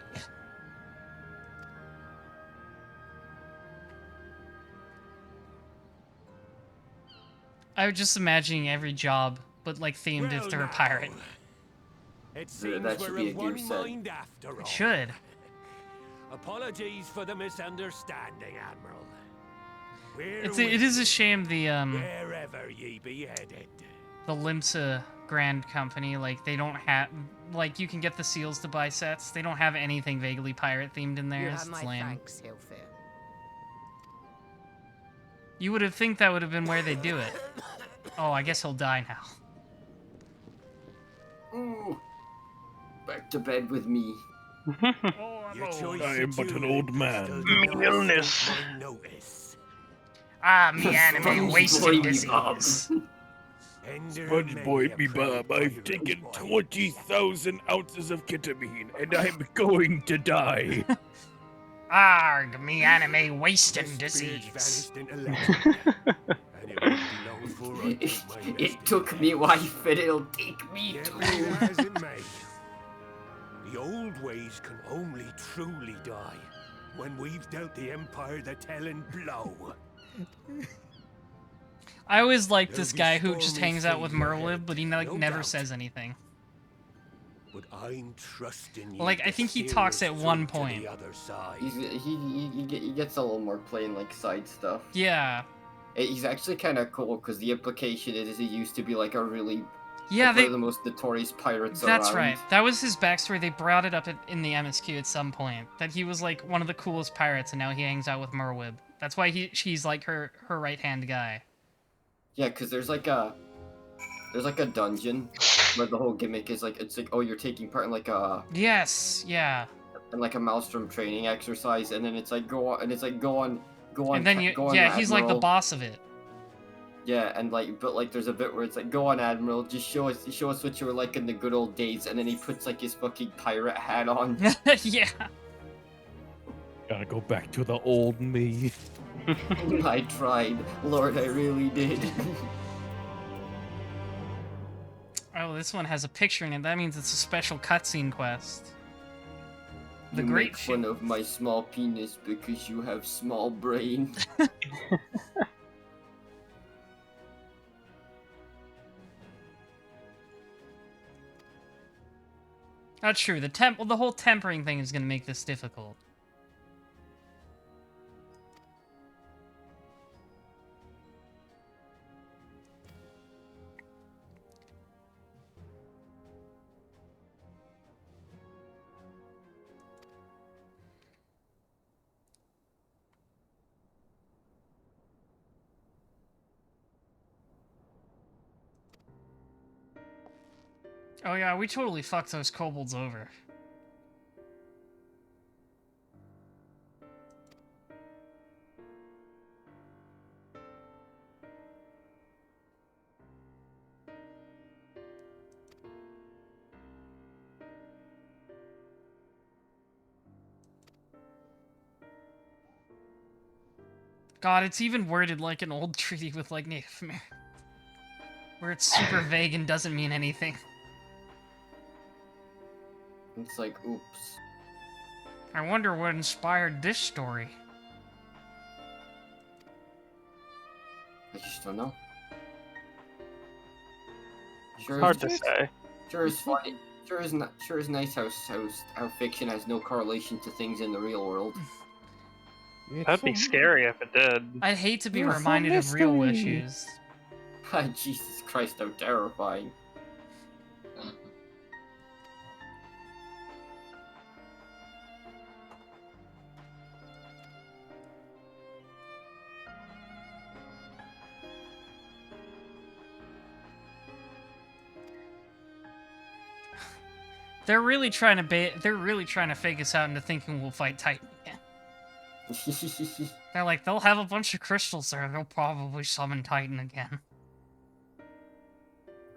I was just imagining every job, but like themed if Well, they're a now, pirate. It seems that should we're be a of one gear set. mind after all. It should. Apologies for the misunderstanding, Admiral. We're It is a shame the wherever ye be headed. the Limsa Grand Company, like they don't have, like you can get the seals to buy sets. They don't have anything vaguely pirate themed in You theirs. have It's my lame. thanks, Hilfir. You would have think that would have been where they do it. Oh, I guess he'll die now. Ooh. Back to bed with me. Your choice I am of but an tulip old man. does Me not illness. escape my notice. Ah, me anime SpongeBob wasting me Bob. disease. Ender Sponge many Boy a me proud Bob, I've pirate taken wife. 20,000 ounces of ketamine, and I'm going to die. Arg, me anime wasting Spirit disease. vanished into legend, and it won't be long before I take my rest It took me wife, and it'll take me Yet too. be that as it may, the old ways can only truly die when we've dealt the Empire the telling blow. I always liked this There'll be guy who just stormy hangs out with seas Merlib, ahead, but he like no never doubt. says anything. But I'm trusting you. Like, I to think he steer talks us at one through to point. the other side. He gets a little more plain like side stuff. Yeah. He's actually kind of cool because the implication is he used to be like a really Yeah, one they. of the most notorious pirates That's around. right. That was his backstory. They brought it up in the MSQ at some point that he was like one of the coolest pirates, and now he hangs out with Merwib. That's why she's like her right hand guy. Yeah, because there's like a dungeon where the whole gimmick is like it's like, oh, you're taking part in like a Yes. Yeah. Maelstrom training exercise, and then it's like go on And then go on he's like the Admiral. boss of it. Yeah, and like, but like, there's a bit where it's like, "Go on, Admiral, just show us what you were like in the good old days," and then he puts like his fucking pirate hat on. Yeah. Gotta go back to the old me. I tried, Lord, I really did. Oh, this one has a picture in it. That means it's a special cutscene quest. The You great make fun of my small penis because you have small brain. That's true. The whole tempering thing is gonna make this difficult. Oh yeah, we totally fucked those kobolds over. God, it's even worded like an old treaty with like Native American, where it's super vague and doesn't mean anything. It's like, oops. I wonder what inspired this story. I just don't know. It's hard to say. Sure is funny. Sure is nice how fiction has no correlation to things in the real world. That'd be scary if it did. I'd hate to be reminded of real issues. Jesus Christ, how terrifying. They're really trying to fake us out into thinking we'll fight Titan again. They're like, they'll have a bunch of crystals there, they'll probably summon Titan again.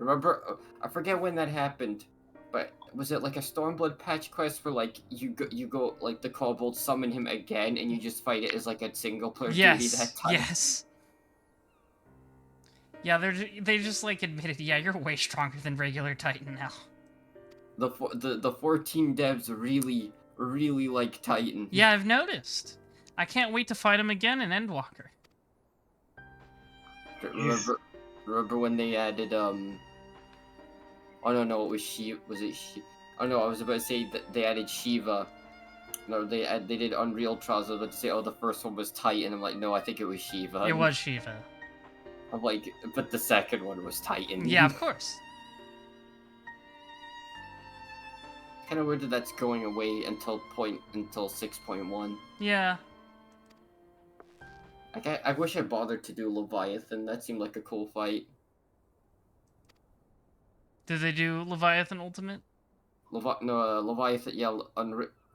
Remember, I forget when that happened, but was it like a Stormblood patch quest where like you go like the kobolds summon him again and you just fight it as like a single player duty that time? Yes. Yeah, they just like admitted, yeah, you're way stronger than regular Titan now. The 14 devs really like Titan. Yeah, I've noticed. I can't wait to fight him again in Endwalker. Remember when they added oh no, it was oh no, I was about to say that they added Shiva. No, they did Unreal Trials. I was about to say, oh, the first one was Titan. I'm like, no, I think it was Shiva. It was Shiva. I'm like, but the second one was Titan. Yeah, of course. Kind of weird that that's going away until 6.1. Yeah. I wish I bothered to do Leviathan. That seemed like a cool fight. Did they do Leviathan Ultimate? Leviathan. Yeah,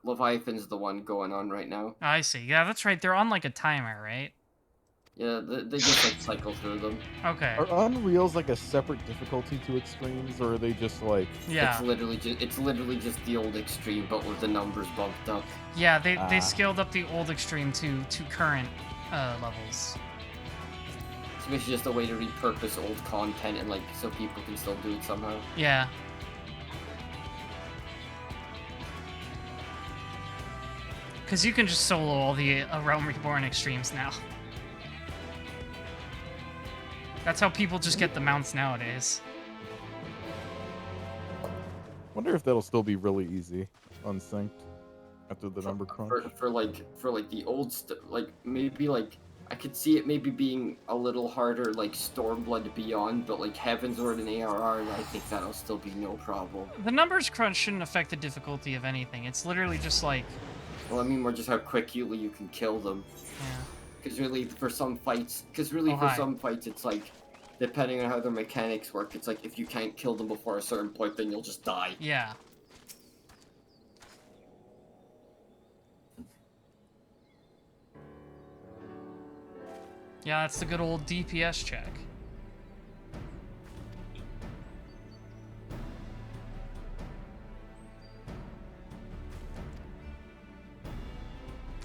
Leviathan's the one going on right now. I see. Yeah, that's right. They're on like a timer, right? Yeah, they just like cycle through them. Okay. Are Unreals like a separate difficulty to Extremes, or are they just like? Yeah. It's literally just the old Extreme, but with the numbers bumped up. Yeah, they scaled up the old Extreme to current levels. It's basically just a way to repurpose old content and like so people can still do it somehow. Yeah. Because you can just solo all the Realm Reborn Extremes now. That's how people just get the mounts nowadays. Wonder if that'll still be really easy, unsynced, after the number crunch. For like the old stuff, like maybe like I could see it maybe being a little harder, like Stormblood Beyond, but like Heavensward and ARR, I think that'll still be no problem. The numbers crunch shouldn't affect the difficulty of anything. It's literally just like... Well, I mean more just how quickly you can kill them. Yeah. Because really, for some fights, it's like, depending on how their mechanics work, it's like if you can't kill them before a certain point, then you'll just die. Yeah. Yeah, that's the good old DPS check.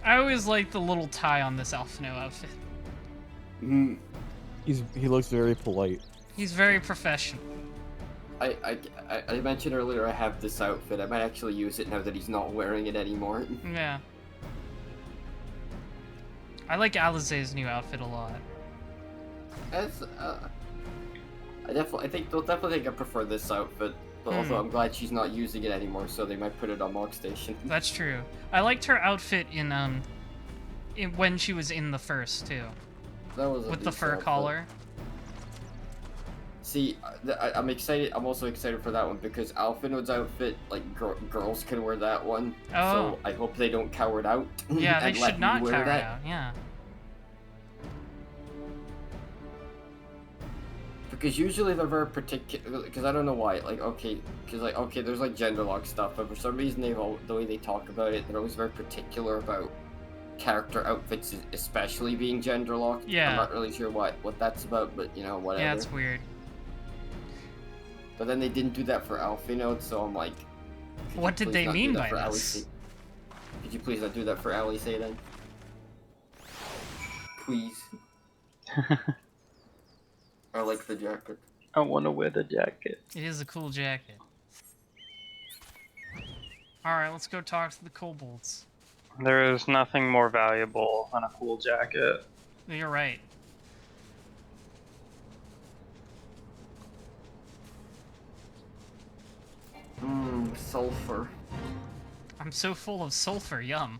I always like the little tie on this Alphino outfit. He looks very polite. He's very professional. I mentioned earlier I have this outfit. I might actually use it now that he's not wearing it anymore. Yeah. I like Alizé's new outfit a lot. As I think I prefer this outfit. But also I'm glad she's not using it anymore, so they might put it on Mog Station. That's true. I liked her outfit in when she was in the first too. That was with the fur collar. See, I'm excited. I'm also excited for that one because Alphino's outfit, like girls can wear that one. Oh. So I hope they don't cower it out. Yeah, they and let should not you wear cower it that. out. Yeah. Because usually they're very particular. Because I don't know why. Like there's like gender lock stuff, but for some reason the way they talk about it, they're always very particular about character outfits, especially being gender locked. Yeah. I'm not really sure what that's about, but you know, whatever. Yeah, it's weird. But then they didn't do that for Alphino, so I'm like, what did they mean by this? Could you please not do that for Alizé then? Please. I like the jacket. I want to wear the jacket. It is a cool jacket. Alright, let's go talk to the kobolds. There is nothing more valuable than a cool jacket. You're right. Sulfur. I'm so full of sulfur, yum.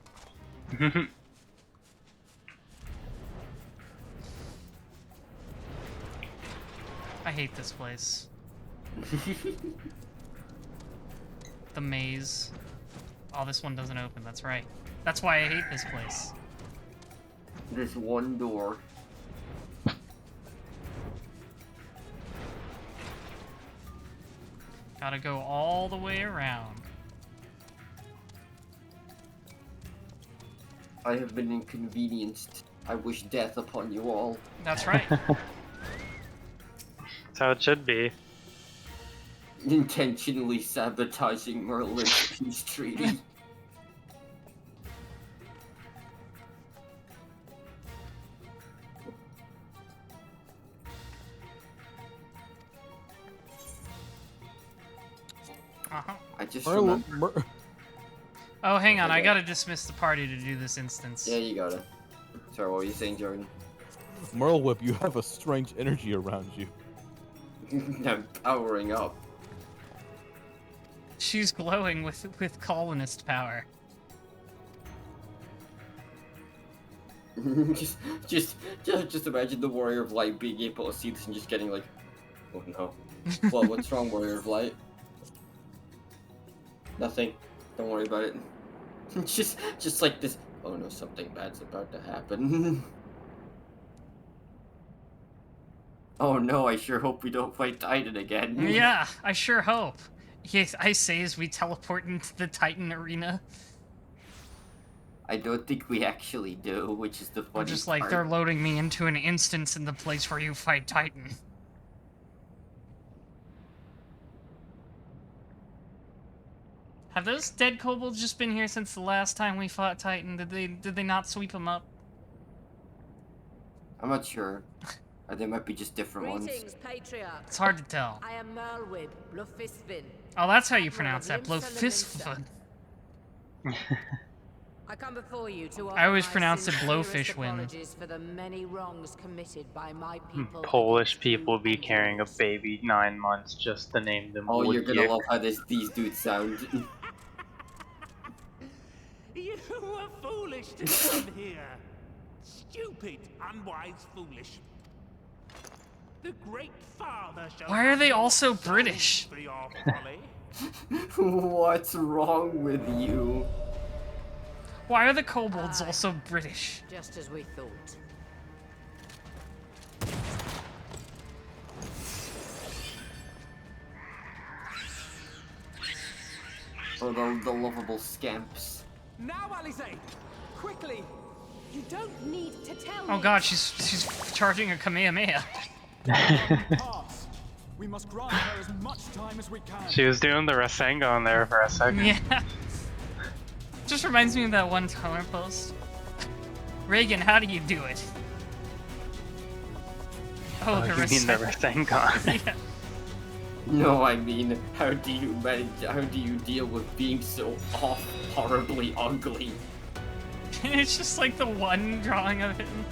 I hate this place. The maze. Oh, this one doesn't open, that's right. That's why I hate this place. This one door. Gotta go all the way around. I have been inconvenienced. I wish death upon you all. That's right. That's how it should be. Intentionally sabotaging Merlin's peace treaty. I just remember. Oh, hang on. I gotta dismiss the party to do this instance. Yeah, you gotta. Sorry, what were you saying, Jordan? Merlewhip, you have a strange energy around you. I'm powering up. She's glowing with colonist power. just imagine the Warrior of Light being able to see this and just getting like, oh no. Well, what's wrong, Warrior of Light? Nothing. Don't worry about it. just like this. Oh no, something bad's about to happen. Oh no, I sure hope we don't fight Titan again. Yeah, I sure hope. Yes, I say as we teleport into the Titan arena. I don't think we actually do, which is the funny part. Just like they're loading me into an instance in the place where you fight Titan. Have those dead kobolds just been here since the last time we fought Titan? Did they not sweep them up? I'm not sure. They might be just different ones. Patriarch. It's hard to tell. I am Merlwib, Blufisvin. Oh, that's how you pronounce that, Blofisvin. I come before you to I always offer pronounce it my Blowfishwin. apologies for the many wrongs committed by my people. Polish people be carrying a baby 9 months just to name them. Oh, you're gonna Woodgick. love how these dudes sound. You were foolish to come here. Stupid, unwise, foolish. The great father shall Why are they all so British? for your folly. What's wrong with you? Why are the kobolds also British? Just as we thought. Oh, the lovable scamps. Now, Alizé! Quickly! You don't need to tell Oh me. god, she's charging a Kamehameha. Pass. We must grant her as much time as we can. She was doing the Rasengan there for a second. Yeah. Just reminds me of that one Tumblr post Reagan, how do you do it? Oh, the you mean the Rasengan? Yeah. No, I mean, how do you manage? How do you deal with being so horribly ugly? It's just like the one drawing of him.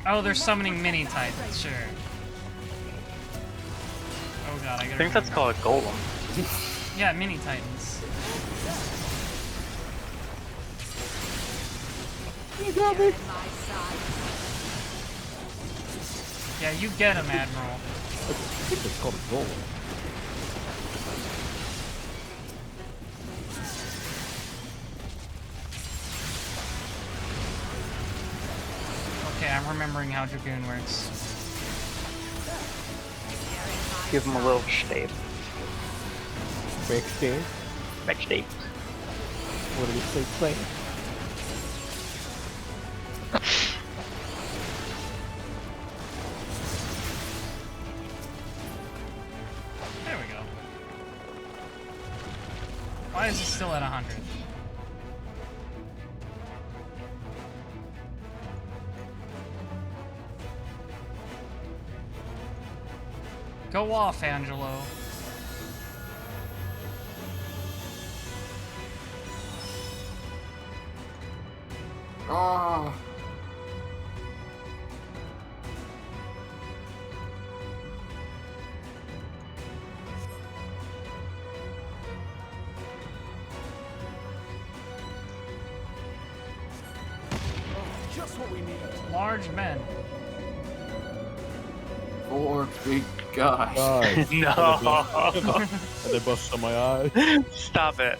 Oh, they're summoning mini titans, sure. Oh god, I think that's called a golem. Yeah, mini titans. You got me. Yeah, you get him, Admiral. I think it's called a golem. Okay, I'm remembering how Dragoon works. Give him a little shape. Big shape? Big shape. What do we say, play? There we go. Why is it still at 100? Go off, Angelo. Oh. Just what we need. Large men. 4 big guys. No. And they bust on my eye. Stop it.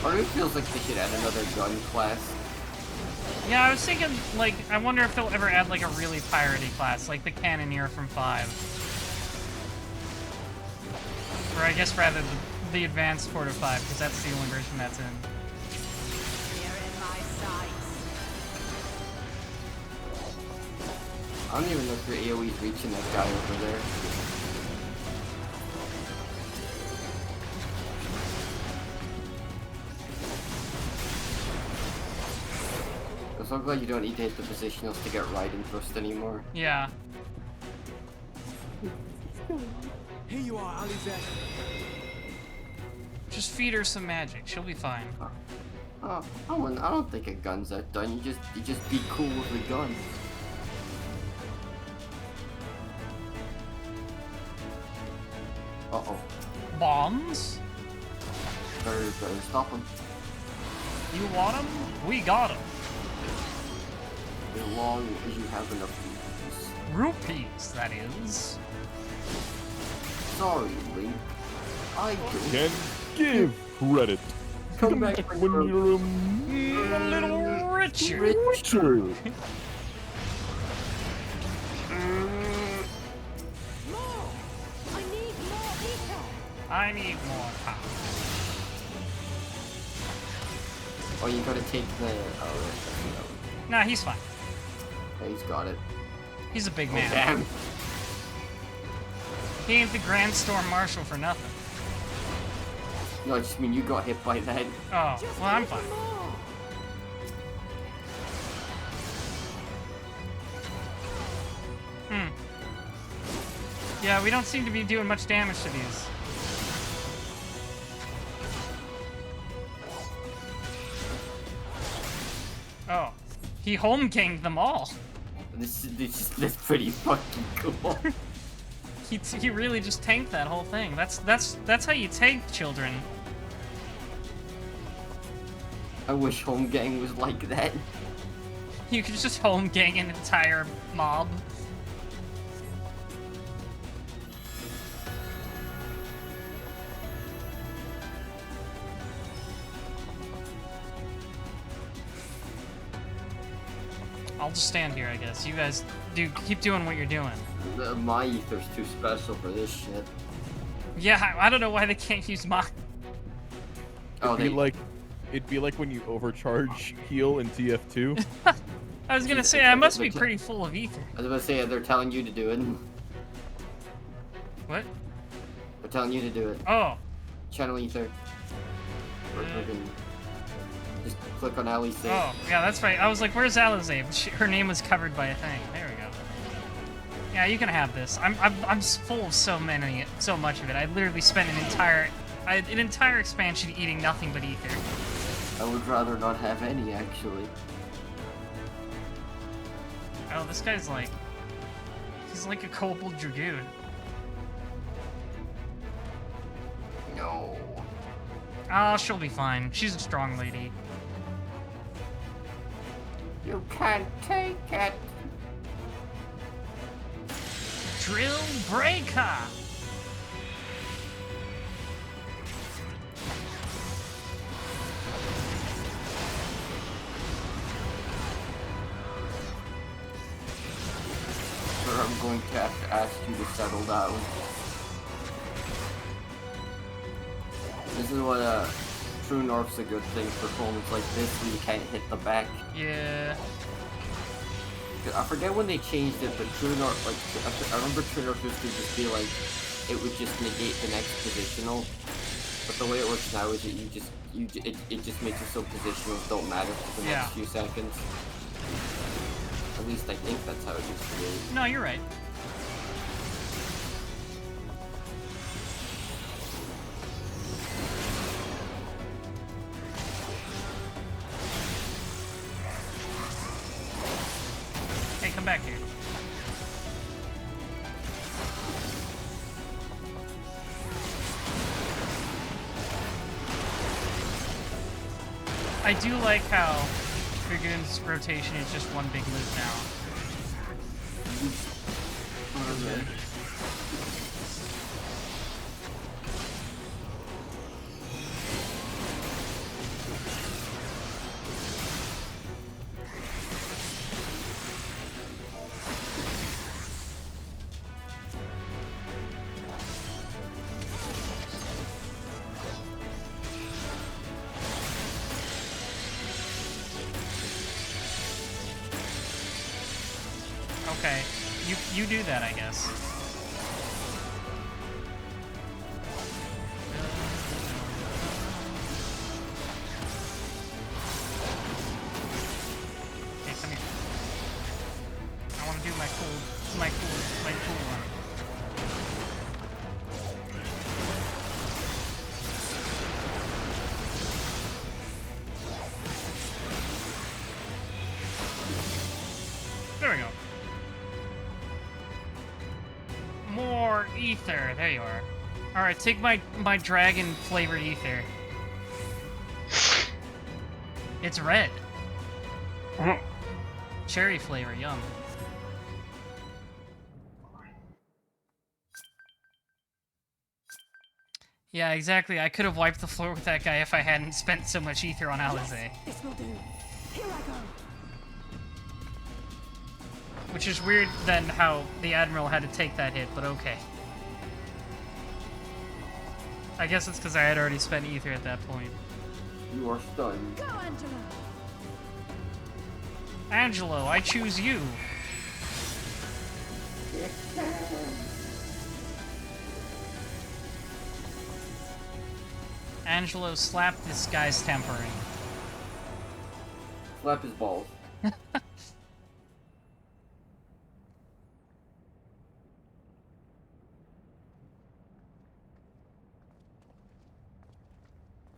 Part of me feels like they should add another gun class. Yeah, I was thinking, like, I wonder if they'll ever add, like, a really piratey class, like the Cannoneer from 5. Or I guess rather the advanced port of 5, because that's the only version that's in. I don't even know if your AoE's reaching that guy over there. I'm so glad you don't need to hit the positionals to get right and thrust anymore. Yeah. Here you are, Alizé. Just feed her some magic. She'll be fine. I don't think a gun's that done. You just be cool with the gun. Uh-oh. Bombs? Better stop him. You want them? We got them. As long as you have enough rupees. Rupees, that is. Sorry, Link. I can give credit. Come back when you're a little richer. I need more power. Oh, you gotta take the. Nah, he's fine. Yeah, he's got it. He's a big man. Damn. He ain't the Grand Storm Marshal for nothing. No, I just mean you got hit by that. Oh, well, I'm fine. Yeah, we don't seem to be doing much damage to these. Oh, he home ganged them all. This is pretty fucking cool. He really just tanked that whole thing. That's how you tank children. I wish home gang was like that. You could just home gang an entire mob. I'll just stand here, I guess. You guys keep doing what you're doing. My ether's too special for this shit. Yeah, I don't know why they can't use my. Oh, it'd be like when you overcharge heal in TF2. I was gonna say, I must be pretty full of ether. I was gonna say, they're telling you to do it. What? They're telling you to do it. Oh. Channel ether. Or just click on Ali's thing. Oh, yeah, that's right. I was like, where's Alizé? Her name was covered by a thing. There we go. Yeah, you can have this. I'm full of so much of it. I literally spent an entire expansion eating nothing but ether. I would rather not have any, actually. Oh, this guy's like... He's like a Kobold Dragoon. No. Oh, she'll be fine. She's a strong lady. You can't take it. Drill Breaker! Sir, I'm going to have to ask you to settle down. This is what True North's a good thing for opponents like this where you can't hit the back. Yeah. I forget when they changed it, but True North, like, I remember True North used to just be like, it would just negate the next positional. But the way it works now is that it just makes it so positionals don't matter for the next few seconds. At least I think that's how it used to be. No, you're right. Hey, come back here. I do like how Dragoon's rotation is just one big loop now. Okay, you do that, I guess. Okay, come here. I want to do my cool one. There we go. More ether. There you are. Alright, take my dragon flavored ether. It's red. Cherry flavor, yum. Yeah, exactly. I could have wiped the floor with that guy if I hadn't spent so much ether on Alizé. This will do. Here I go. Which is weird then how the Admiral had to take that hit, but okay. I guess it's because I had already spent ether at that point. You are stunned. Go, Angelo. Angelo, I choose you. Angelo slapped this guy's tempering. Slap his balls.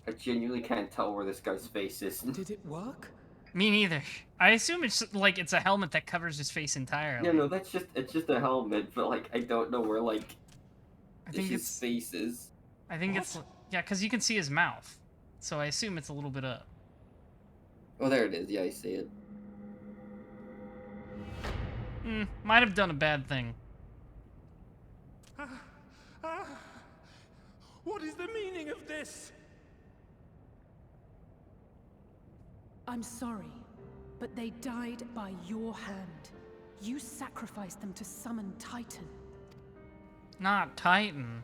I genuinely can't tell where this guy's face is. Did it work? Me neither. I assume it's like it's a helmet that covers his face entirely. Yeah, no, it's just a helmet, but like I don't know where like his face is. I think it's yeah, because you can see his mouth, so I assume it's a little bit up. Oh, there it is. Yeah, I see it. Might have done a bad thing. What is the meaning of this? I'm sorry, but they died by your hand. You sacrificed them to summon Titan. Not Titan.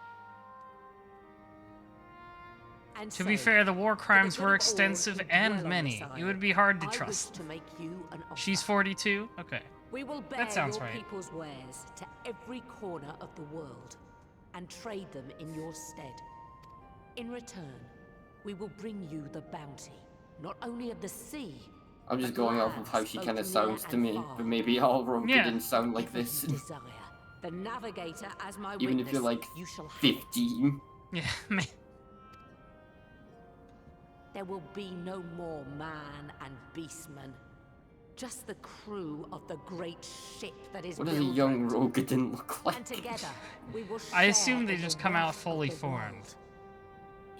And To be so, fair, the war crimes good were of all extensive who and dwell on many. this It would island, be hard to I wish trust. to make you an offer. She's 42? Okay. We will bear That sounds your right. people's wares to every corner of the world and trade them in your stead. In return, we will bring you the bounty, not only of the sea. I'm just going off of how she kind of sounds to me, but maybe all Rogue didn't sound like this. The navigator as my Even witness, if you're like you shall have 15. Yeah, There will be no more man and beastman. Just the crew of the great ship that is What does a young Rogadin look like? And together, we will I share assume they in the just come out wealth of fully the formed. world.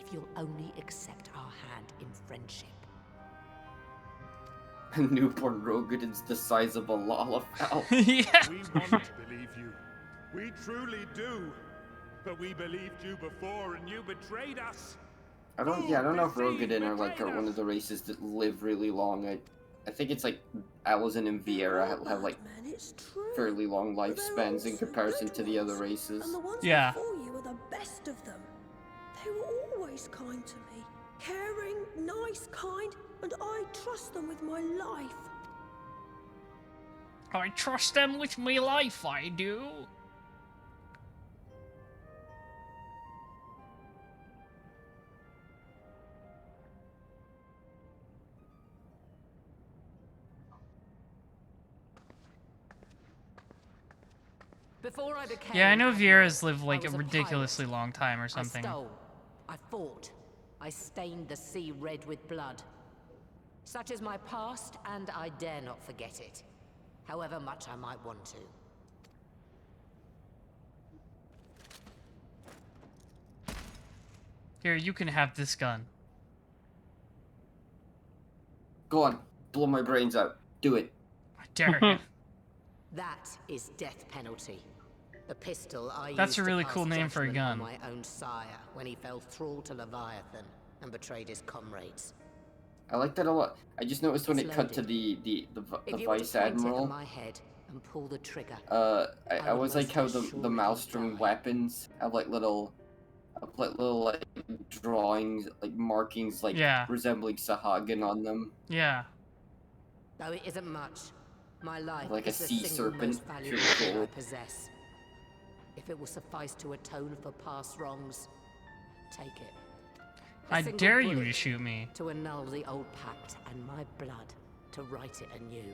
If you'll only accept our hand in friendship. A newborn Rogadin's the size of a Lalafell. Yeah. We want to believe you. We truly do. But we believed you before and you betrayed us. I don't know if Rogadin are like one of the races that live really long. I think it's like Alazin and Vieira have like fairly long lifespans in comparison to the other races. And the ones Yeah. before you were the best of them. They were always kind to me. Caring, nice, kind, and I trust them with my life. I trust them with my life, I do. Before I became Yeah, I know admiral, Vieira's lived I like a was ridiculously long time or I something. stole, I fought, I stained the sea red with blood. Such is my past, and I dare not forget it, however much I might want to. Here, you can have this gun. Go on, blow my brains out. Do it. I dare you. That is death penalty. The pistol I That's used a really to pass cool name for a judgment on gun. my own sire when he fell thrall to Leviathan and betrayed his comrades. I like that a lot. I just noticed when It's it cut to loaded. the If you were to Vice point it at Admiral. my head and pull the trigger, I would always like most how the assuredly Maelstrom weapons have like little like drawings, like markings, like Yeah. resembling Sahagin on them. Yeah. though it isn't much, my life Like a is the sea single serpent. most valuable Pretty thing I cool. possess. If it will suffice to atone for past wrongs, take it. A I single dare you bullet to shoot me. to annul the old pact and my blood to write it anew.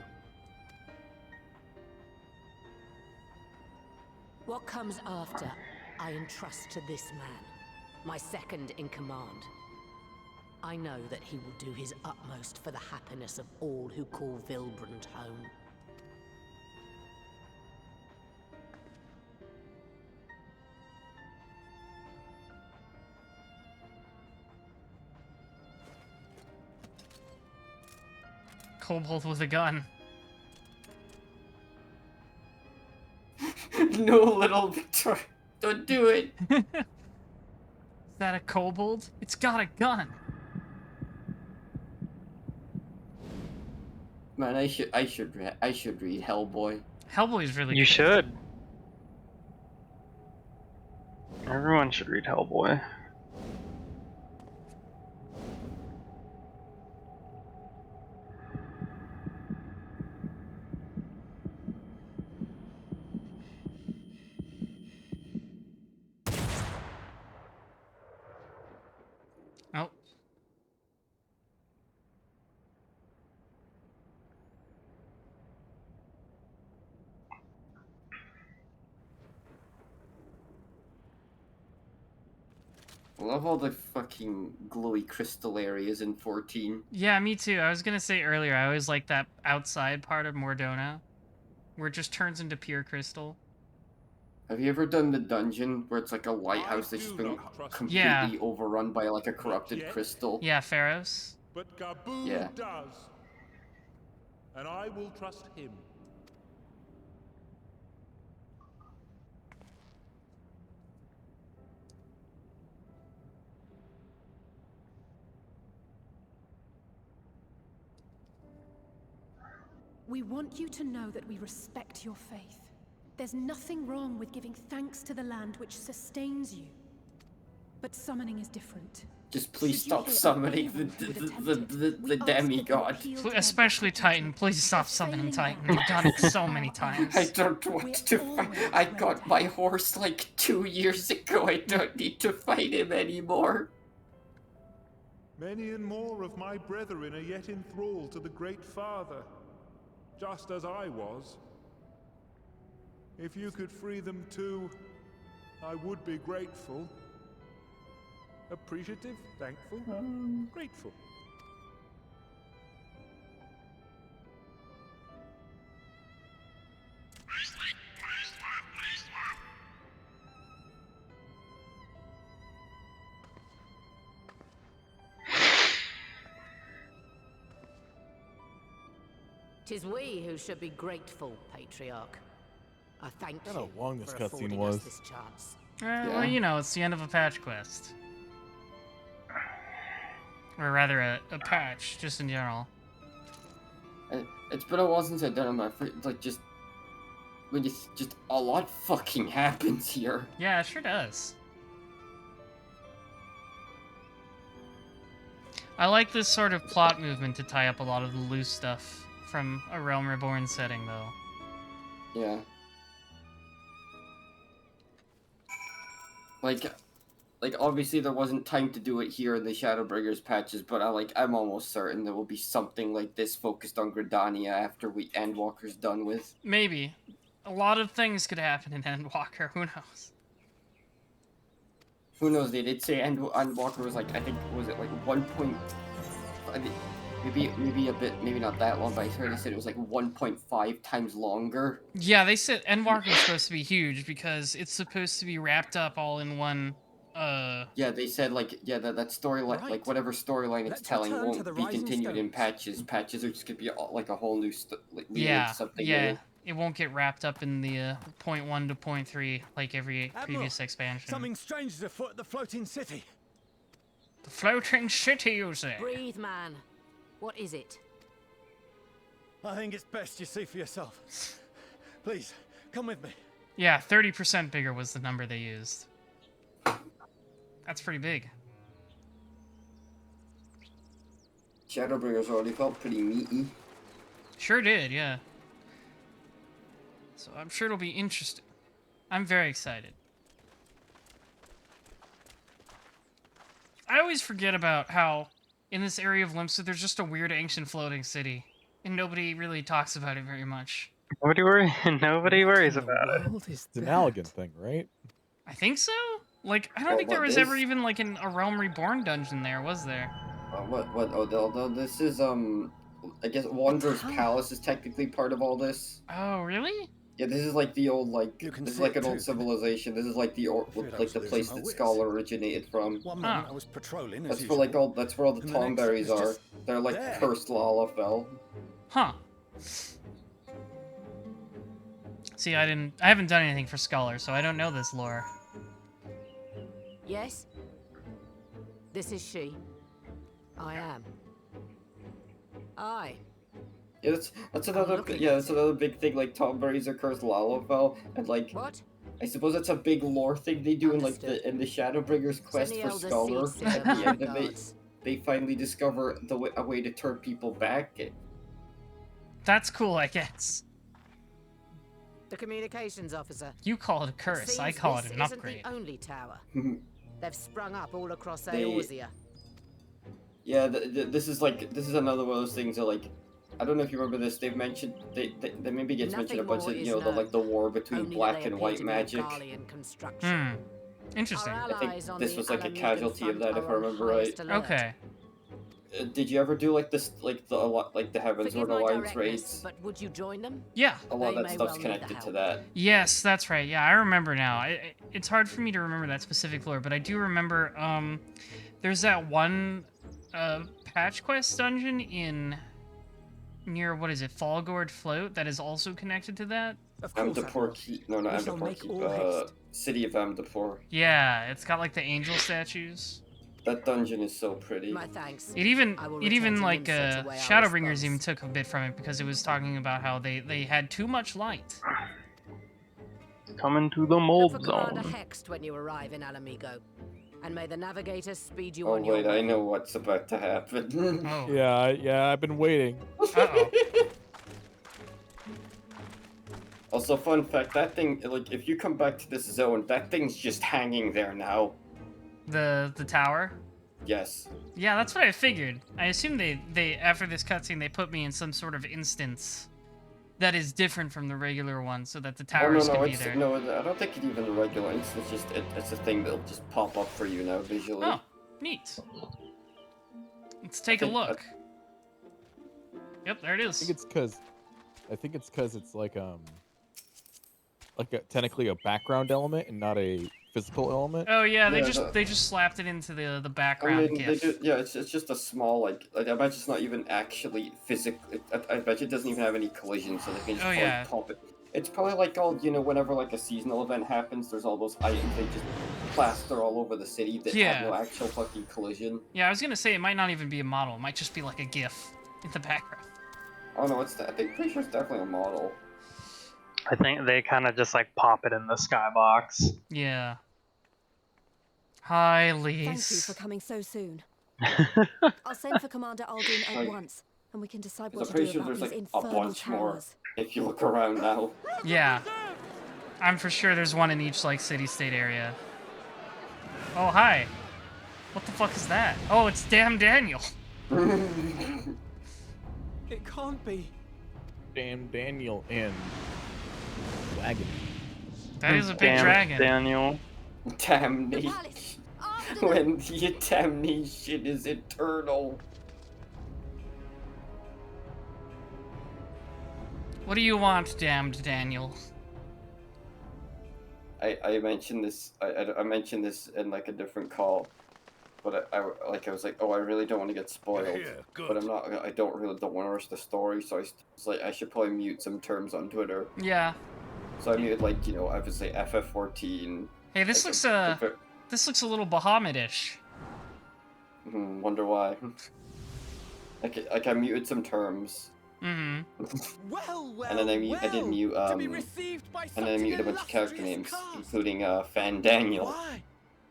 What comes after, I entrust to this man, my second in command. I know that he will do his utmost for the happiness of all who call Vilbrand home. Kobold with a gun. No, little Victor, don't do it. Is that a kobold? It's got a gun. Man, I should read Hellboy. Hellboy's really You good. should. Everyone should read Hellboy. Oh. I love all the fucking glowy crystal areas in 14. Yeah, me too. I was gonna say earlier, I always like that outside part of Mordona, where it just turns into pure crystal. Have you ever done the dungeon where it's like a lighthouse that's just been completely overrun by like a corrupted crystal? Yeah, Pharos. But Gabu Yeah. does. And I will trust him. We want you to know that we respect your faith. There's nothing wrong with giving thanks to the land which sustains you. But summoning is different. Just please stop summoning the demigod. Especially Titan. Please stop summoning Titan. You've done it so many times. I don't want to fight. I got my horse like 2 years ago. I don't need to fight him anymore. Many and more of my brethren are yet enthralled to the Great Father, just as I was. If you could free them too, I would be grateful. Appreciative, thankful, grateful. Tis we who should be grateful, Patriarch. I thank I don't know you how long this for cutscene affording was. us this chance. Well, you know, it's the end of a patch quest. Or rather, a patch, just in general. It's been a while since I've done my like just a lot fucking happens here. Yeah, it sure does. I like this sort of plot movement to tie up a lot of the loose stuff from a Realm Reborn setting, though. Yeah. Like obviously there wasn't time to do it here in the Shadowbringers patches, but I'm almost certain there will be something like this focused on Gridania after Endwalker's done with. Maybe. A lot of things could happen in Endwalker, who knows? Who knows, they did say Endwalker was like, I think, was it like 1 point... I think, maybe a bit, maybe not that long, but I heard they said it was like 1.5 times longer. Yeah, they said Endwalker was supposed to be huge because it's supposed to be wrapped up all in one, Yeah, they said like, yeah, that storyline, Right. like whatever storyline it's Let's telling return to won't the be Rising continued in Stones. patches. Patches are just gonna be like a whole new leading yeah, into something yeah. new. It won't get wrapped up in the, 0.1 to 0.3 like every previous expansion. Something strange is afoot at the floating city. The floating city, you say? Breathe, man. What is it? I think it's best you see for yourself. Please, come with me. Yeah, 30% bigger was the number they used. That's pretty big. Shadowbringers already felt pretty meaty. Sure did, yeah. So I'm sure it'll be interesting. I'm very excited. I always forget about how in this area of Limsa there's just a weird ancient floating city. And nobody really talks about it very much. Nobody worries about it. It's an Allegan thing, right? I think so? Like, I don't think there was ever even like a Realm Reborn dungeon there, was there? Oh, this is, I guess Wanderer's Palace is technically part of all this. Oh, really? Yeah, this is like the old, like, this is like an old civilization. This is like the place that Scholar originated from. One moment I was patrolling as That's usual. where like that's where all the And the next Tomberries it's are. just They're like there. cursed Lalafell. Huh. See, I haven't done anything for Scholar, so I don't know this lore. Yes? This is she. I am. I. Yeah, that's another that's another big thing. Like Tomberries are cursed Lalafell, and like What? I suppose that's a big lore thing they do in like the Shadowbringers quest the for elder Scholar. seats At in the the end of it, gods. they finally discover a way to turn people back. That's cool, I guess. The communications officer. You call it a curse, I call it an upgrade. This isn't the only tower. They've sprung up all across They- Eorzea. Yeah, this is another one of those things that like. I don't know if you remember this. They've mentioned they maybe gets mentioned a bunch of the war between black and white magic. Interesting. I think this was like a casualty of that, if I remember right. Okay. Did you ever do like this, like the Heavensward Alliance raids? But would you join them? Yeah. A lot of They that may stuff's well need connected the to help. that. Yes, that's right. Yeah, I remember now. It's hard for me to remember that specific lore, but I do remember, there's that one, patch quest dungeon near, what is it, Fallgourd Float, that is also connected to that? Amdapur Keep. No, not We shall Amdapur make Keep. all haste. City of Amdapur. Yeah, it's got like the angel statues. That dungeon is so pretty. My thanks. It even like Limsa to weigh our Shadowbringers response. even took a bit from it because it was talking about how they had too much light. Coming to the Look mold for Commander zone. Hext when you arrive in Alamigo. And may the navigator speed you Oh on your wait, way. I know what's about to happen. Oh. Yeah, I've been waiting. Uh-oh. Also, fun fact, that thing, like, if you come back to this zone, that thing's just hanging there now. The tower? Yes. Yeah, that's what I figured. I assume they after this cutscene they put me in some sort of instance that is different from the regular one, so that the towers can be there. No, I don't think it's even a regular instance. It's a thing that'll just pop up for you now visually. Oh, neat. Let's take a look. Yep, there it is. I think it's because it's like technically a background element and not a physical element. Oh yeah, they just slapped it into the background GIF. It's just a small like I bet it's not even actually physical. I bet it doesn't even have any collision, so they can just pop it. It's probably like all whenever like a seasonal event happens, there's all those items they just plaster all over the city that have no actual fucking collision. Yeah, I was gonna say it might not even be a model. It might just be like a GIF in the background. Oh no, pretty sure it's definitely a model. I think they kind of just like pop it in the skybox. Yeah. Hi, Lise. Thank you for coming so soon. I'll send for Commander Aldrin at once, and we can decide what to do about these infernal towers. If you look around now. Yeah. I'm for sure there's one in each like city-state area. Oh, hi. What the fuck is that? Oh, it's damn Daniel. It can't be. Damn Daniel and wagon. That is a big dragon. Daniel. Damnation. When the damnation is eternal. What do you want, damned Daniel? I mentioned this. I mentioned this in like a different call, but I was like, oh, I really don't want to get spoiled. Yeah, good. But I'm not. I don't want to rush the story, so I was like, I should probably mute some terms on Twitter. Yeah. So I muted like I would say FF14. Hey, this looks this looks a little Bahamut-ish. Wonder why. Like I muted some terms. Mm-hmm. And then I did mute and then I muted a bunch of character names, including Fan Daniel.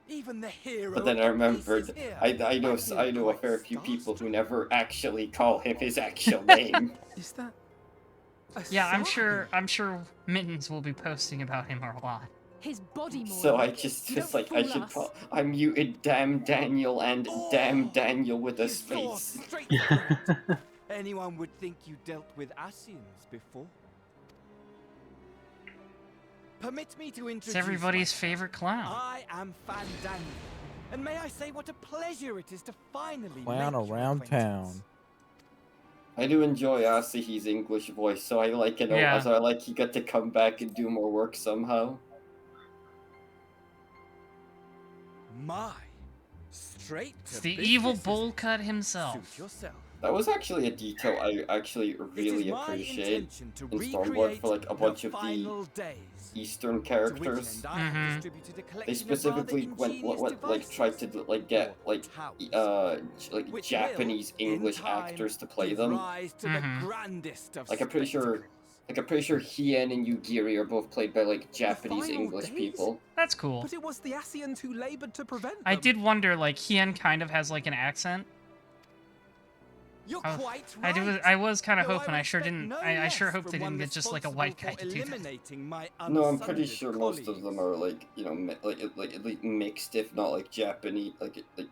Even the hero. But then I remembered I know a fair few people who never actually call him his actual name. Is that? Yeah, I'm sure Mittens will be posting about him a lot. His body more. So I just like I muted Damn Daniel and Damn Daniel with a space. Anyone would think you dealt with Asians before. Permit me to introduce It's everybody's favorite clown. I am Fan Daniel, and may I say what a pleasure it is to finally Clown make your around acquaintance. town. I do enjoy Asahi's English voice, so I like it. Yeah. So I like he got to come back and do more work somehow. My straight to It's the business evil is bowl cut himself. suit yourself. That was actually a detail I actually really appreciate in Stormborn for like a bunch of the Eastern characters. They specifically tried to get like Japanese English actors to play them. Like I'm pretty sure Hien and Yugiri are both played by like Japanese English people. That's cool. But it was the Asians who labored to prevent them. I did wonder, like, Hien kind of has like an accent. You're quite right. I was kind of hoping. I sure didn't. I sure hope they didn't get just like a white guy to do that. No, I'm pretty sure most of them are like like at least mixed, if not like Japanese,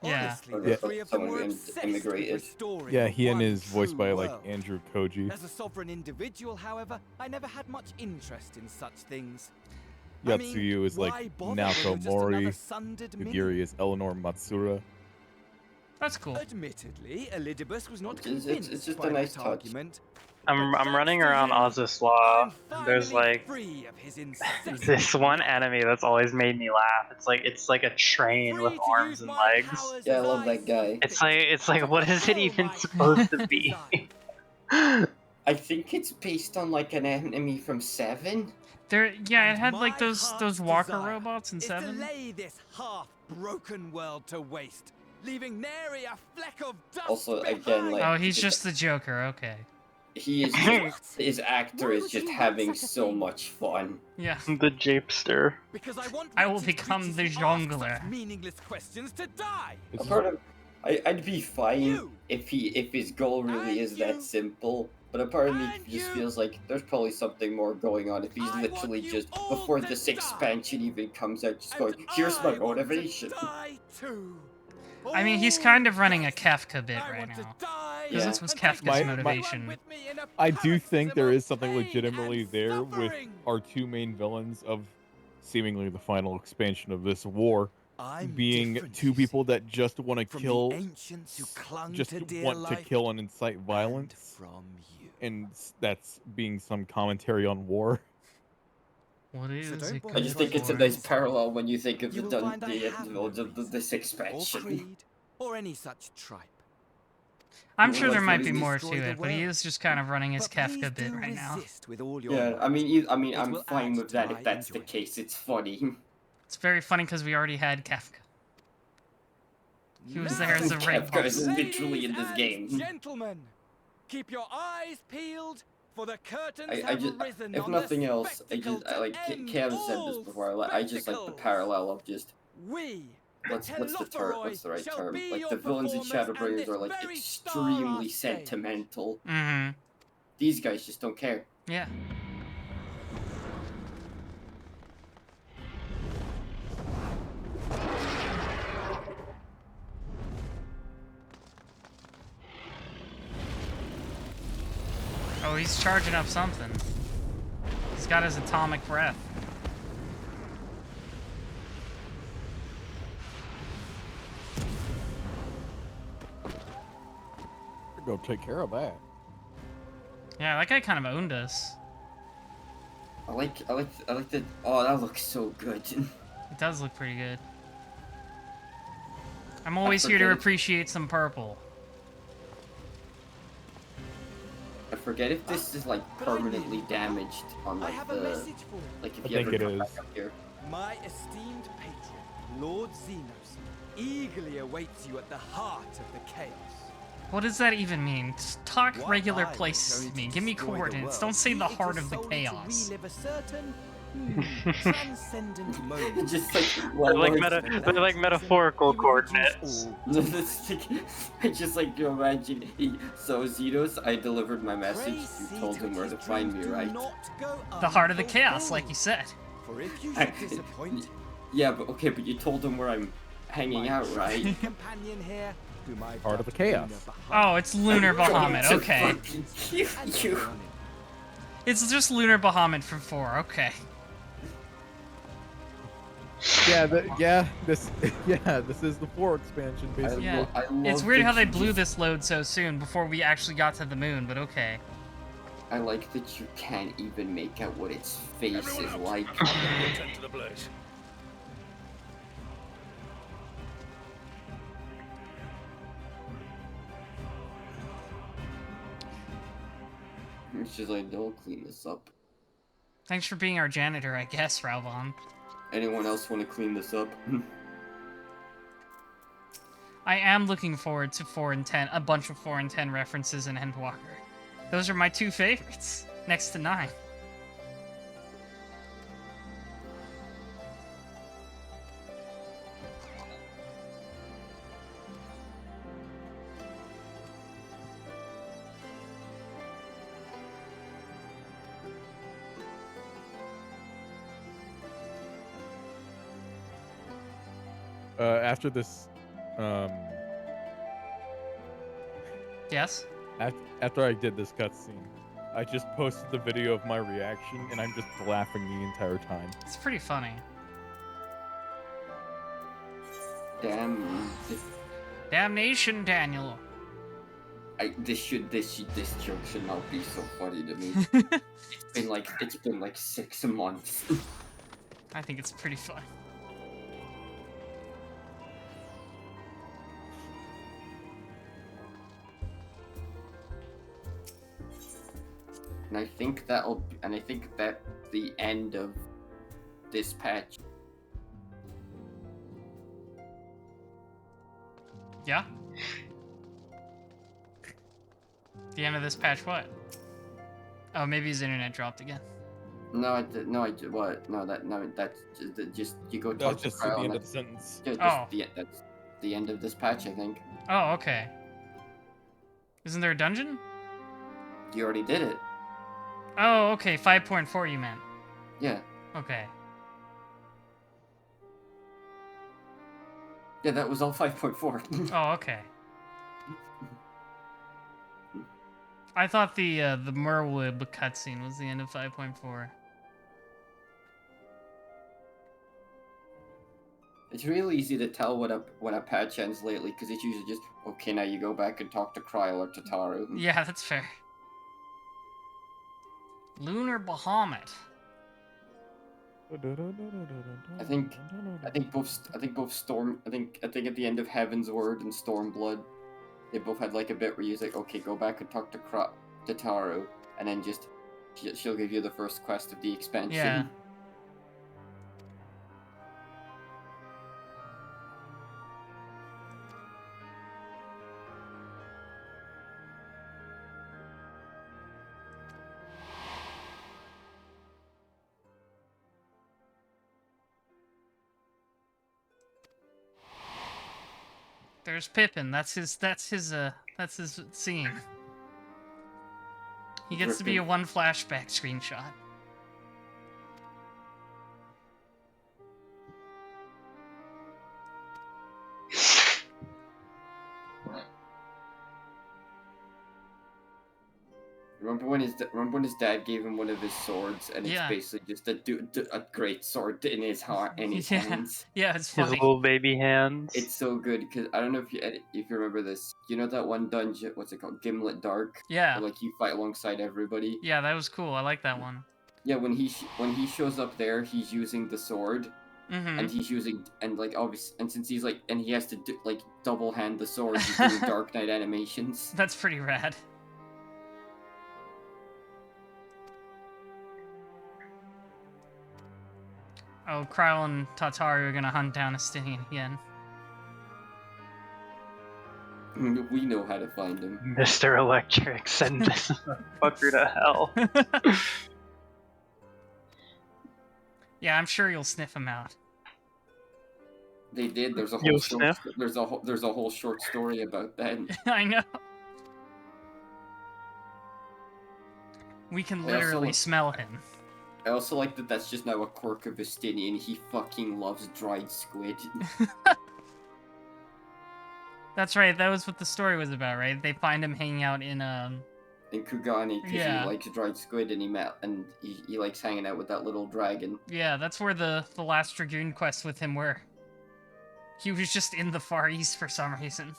Yeah. Or someone who immigrated. Yeah, Hien is voiced by like Andrew Koji. As a sovereign individual, however, I never had much interest in such things. Yatsuyu is like Naoko Mori. Yugiri is Eleanor Matsura. That's cool. Admittedly, Elidibus was not It's just by a nice that touch. argument. I'm running around Ozislaw. There's like this one enemy that's always made me laugh. It's like a train with arms and legs. Yeah, I love that guy. It's like what is it even supposed to be? I think it's based on like an enemy from 7. It had like those walker robots in 7. To lay this half-broken world to waste, leaving nary a fleck of dust Also, behind. again, like Oh, he's just the Joker. Okay. he is his actor is just having so much fun. Yeah. The Japester. Because I want I will become the jongler. meaningless questions to die. A part of I'd be fine if his goal really is that simple. But a part of me just feels like there's probably something more going on if he's literally just before this expansion even comes out, just going, "Here's my motivation." I mean, he's kind of running a Kafka bit right now. Because this was Kafka's motivation. I do think there is something legitimately there with our two main villains of seemingly the final expansion of this war being two people that just want to kill, to kill and incite violence, and that's being some commentary on war. What is it? I just think it's a nice parallel when you think of the this expansion. Or any such tripe. I'm sure there might be more to it, but he is just kind of running his Kafka bit right now. Yeah, I mean, I'm fine with that if that's the case. It's funny. It's very funny because we already had Kafka. He was there as a raid Kafka boss. is literally in this game. Gentlemen, keep your eyes peeled for the curtains I just, risen if on nothing the else, I like Kev said this before. I just like the parallel of just what's the right term? Like the villains in Shadowbringers are like extremely sentimental. Mm-hmm. These guys just don't care. Yeah. Oh, he's charging up something. He's got his atomic breath. Go take care of that. Yeah, that guy kind of owned us. I like the. Oh, that looks so good. It does look pretty good. I'm always here to appreciate some purple. I forget if this is like permanently damaged on like the. Like if you ever think it come is. back up here. My esteemed patron, Lord Xenos, eagerly awaits you at the heart of the chaos. What does that even mean? Just talk regular places to me. Give me coordinates. Don't say the heart of the chaos. Relive a certain transcendent moment. Just like They're like metaphorical coordinates. I just like to imagine. So Xenos, I delivered my message. You told him where to find me, right? The heart of the chaos, like you said. For if you should disappoint, yeah, but okay, but you told him where I'm hanging out, right? companion here, whom I Part of the chaos. Oh, it's Lunar Bahamut. Okay. It's just Lunar Bahamut from 4. Okay. Yeah, this is the 4 expansion basically. Yeah. It's weird how they blew this load so soon before we actually got to the moon, but okay. I like that you can't even make out what its face is like. Attend to the blaze. She's like, don't clean this up. Thanks for being our janitor, I guess, Rauvon. Anyone else want to clean this up? I am looking forward to 4 and 10, a bunch of 4 and 10 references in Endwalker. Those are my 2 favorites, next to 9. After this, Yes? After I did this cutscene, I just posted the video of my reaction, and I'm just laughing the entire time. It's pretty funny. Damn. Damnation, Daniel. This joke should not be so funny to me. it's been like 6 months. I think it's pretty fun. And I think that's the end of this patch. Yeah? The end of this patch what? Oh, maybe his internet dropped again. No, what? No, that's just you go talk That's to just the Kyle. end And of the sentence. that's the end of this patch, I think. Oh, okay. Isn't there a dungeon? You already did it. Oh, okay. 5.4 you meant. Yeah. Okay. Yeah, that was all 5.4. Oh, okay. I thought the Merwood cutscene was the end of 5.4. It's really easy to tell when a patch ends lately, because it's usually just, okay, now you go back and talk to Kryl or Tataru. Yeah, that's fair. Lunar Bahamut. I think both Storm. I think at the end of Heaven's Word and Stormblood, they both had like a bit where you're like, okay, go back and talk to Tataru, and then just she'll give you the first quest of the expansion. Yeah. There's Pippin. That's his scene. He gets to be a one flashback screenshot. Remember when his dad gave him one of his swords, and it's basically just a great sword in his hands. Yeah, it's funny. His little baby hands. It's so good because I don't know if you remember this. You know that one dungeon? What's it called? Gimlet Dark. Yeah. Where, like you fight alongside everybody. Yeah, that was cool. I like that one. Yeah, when he shows up there, he's using the sword, and he's using since he's like he has to double hand the sword, he's doing Dark Knight animations. That's pretty rad. Oh, Kryl and Tataru are gonna hunt down Estinian again. We know how to find him. Mr. Electric, send this fucker to hell. Yeah, I'm sure you'll sniff him out. They did. There's a whole short story about that. I know. We can literally smell him. I also like that that's just now a quirk of Estinian. He fucking loves dried squid. That's right, that was what the story was about, right? They find him hanging out in Kugani, because he likes dried squid, and he likes hanging out with that little dragon. Yeah, that's where the last Dragoon quests with him were. He was just in the Far East for some reason.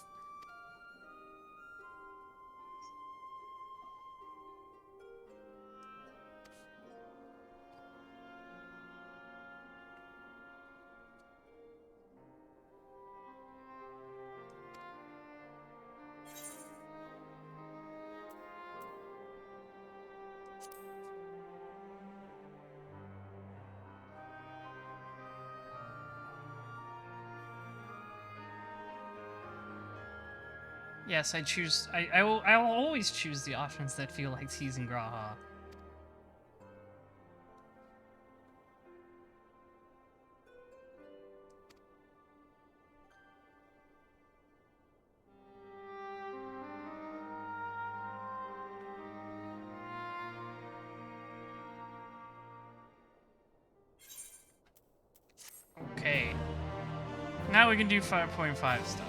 Yes, I will always choose the options that feel like teasing Graha. Okay. Now we can do 5.5 stuff.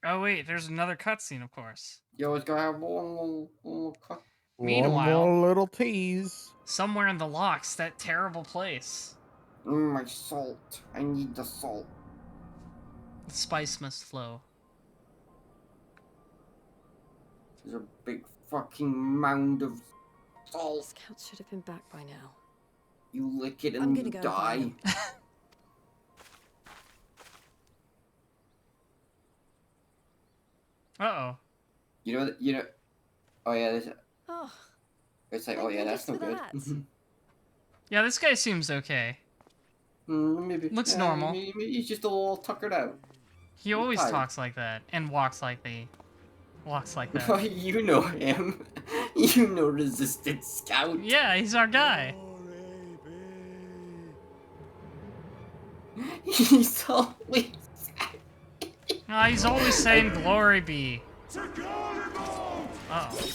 Oh wait, there's another cutscene, of course. You always gotta have one little cut. Meanwhile, one more little tease. Somewhere in the locks, that terrible place. My salt. I need the salt. The spice must flow. There's a big fucking mound of salt. Scouts should have been back by now. You lick it and you die. Uh-oh. You know. Oh yeah, Oh. It's like, oh yeah, that's no good. Yeah, this guy seems okay. Maybe. Looks normal. Maybe he's just a little tuckered out. He always Hi. talks like that and walks like that. You know him. You know Resistance Scout. Yeah, he's our guy. He's always. He's always saying glory be. Uh-oh.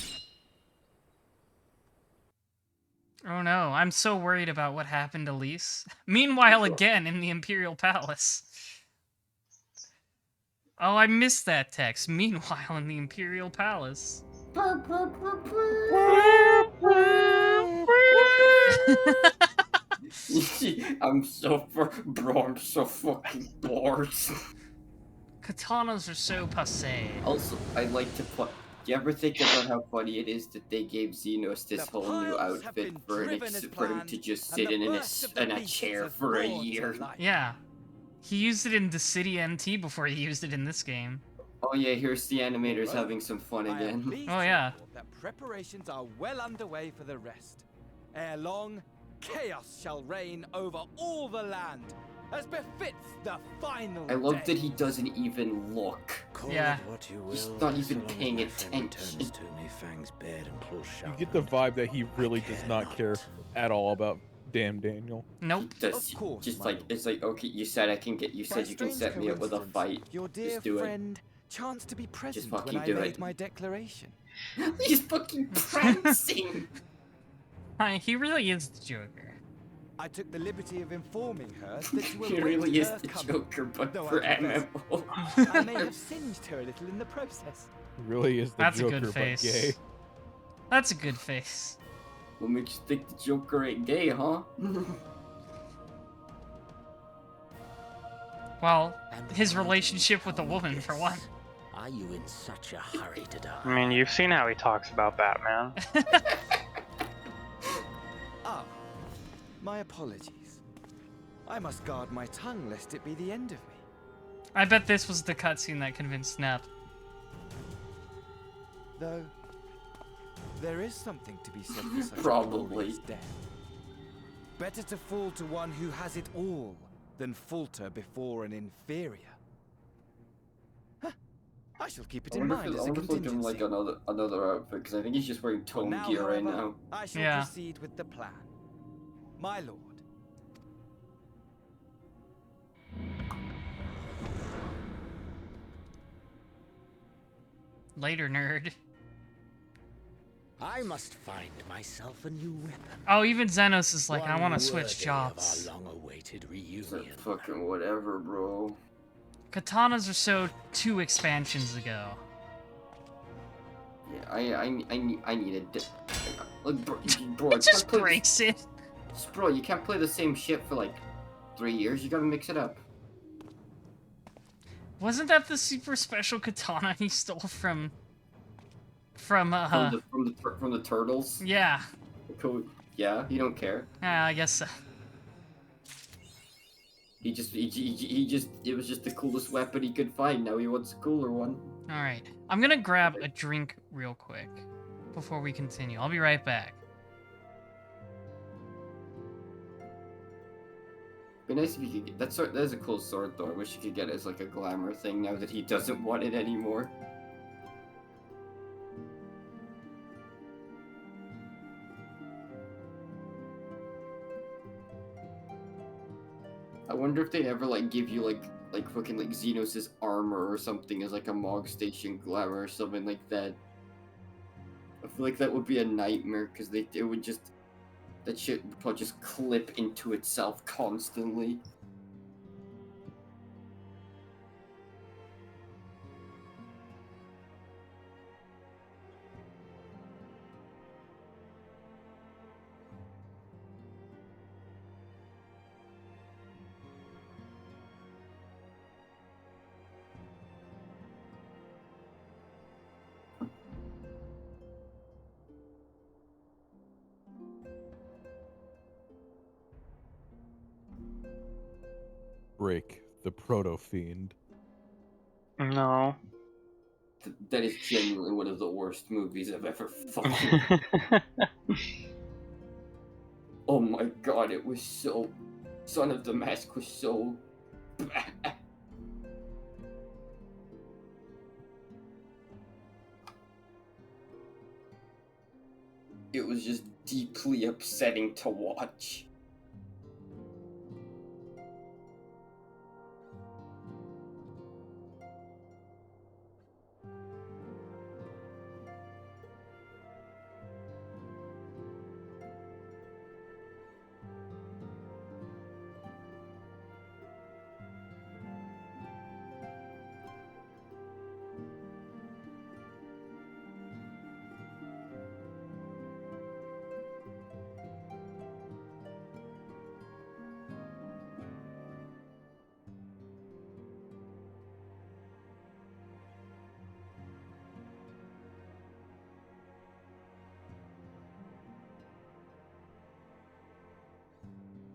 Oh no, I'm so worried about what happened to Lise. Meanwhile, again, in the Imperial Palace. Oh, I missed that text. Meanwhile, in the Imperial Palace. I'm so fucking bored. Katanas are so passé. Also, I like to put. Do you ever think about how funny it is that they gave Xenos this whole new outfit for him to just sit in a chair for a year? Yeah. He used it in the City NT before he used it in this game. Oh yeah, here's the animators having some fun again. Oh yeah. That preparations are well underway for the rest. Ere long, chaos shall reign over all the land, as befits the final I love day. that he doesn't even look. Yeah. He's not even paying attention. You get the vibe that he really does not care at all about damn Daniel. Nope. Just like it's like, okay, you said you said you can set me up with a fight. Your dear Just do friend chanced to be present when fucking I do made it. my declaration. He's fucking prancing. He really is the Joker. I took the liberty of informing her that you He awaited really is her the coming, Joker, but though for I confess, MMO. I may have singed her a little in the process. Really is the That's Joker, a good face. but gay. That's a good face. What makes you think the Joker ain't gay, huh? Well, his relationship with the woman, for one. Are you in such a hurry to die? I mean, you've seen how he talks about Batman. Ah, my apologies. I must guard my tongue lest it be the end of me. I bet this was the cutscene that convinced Snap. Though, there is something to be said for such Probably. a glorious death. Better to fall to one who has it all than falter before an inferior. Huh. I shall keep it in mind as a I wonder if they'll give him contingency. like another outfit, because I think he's just wearing tone Now, gear right however, now. I shall Yeah. proceed with the plan. My lord. Later, nerd. I must find myself a new weapon. Oh, even Xenos is like, I One want to switch worthy jobs. of our long-awaited It's reunion. like fucking whatever, bro. Katanas are so 2 expansions ago. Yeah, I need a like, bro, It just breaks it. Bro, you can't play the same shit for like 3 years. You gotta mix it up. Wasn't that the super special katana he stole from From the turtles. Yeah. Cool. Yeah, you don't care. I guess so. He just it was just the coolest weapon he could find. Now he wants a cooler one. Alright. I'm gonna grab a drink real quick before we continue. I'll be right back. Be nice if you could get that sword. That is a cool sword though. I wish you could get it as like a glamour thing now that he doesn't want it anymore. I wonder if they'd ever like give you like fucking like Xenos' armor or something as like a Mog Station glamour or something like that. I feel like that would be a nightmare because it would just that shit would probably just clip into itself constantly. Break the Proto-Fiend. No. That is genuinely one of the worst movies I've ever fucking. Oh my god, it was so. Son of the Mask was so bad. deeply upsetting to watch.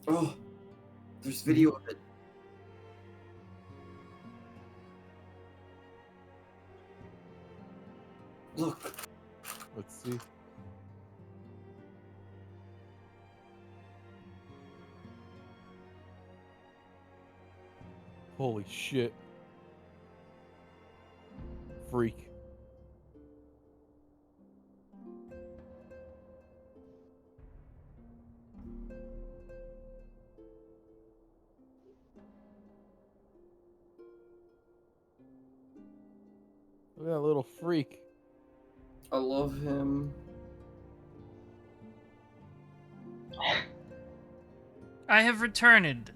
Oh, there's video of it. Look. Let's see. Holy shit. Freak. Look at that little freak. I love him. I have returned.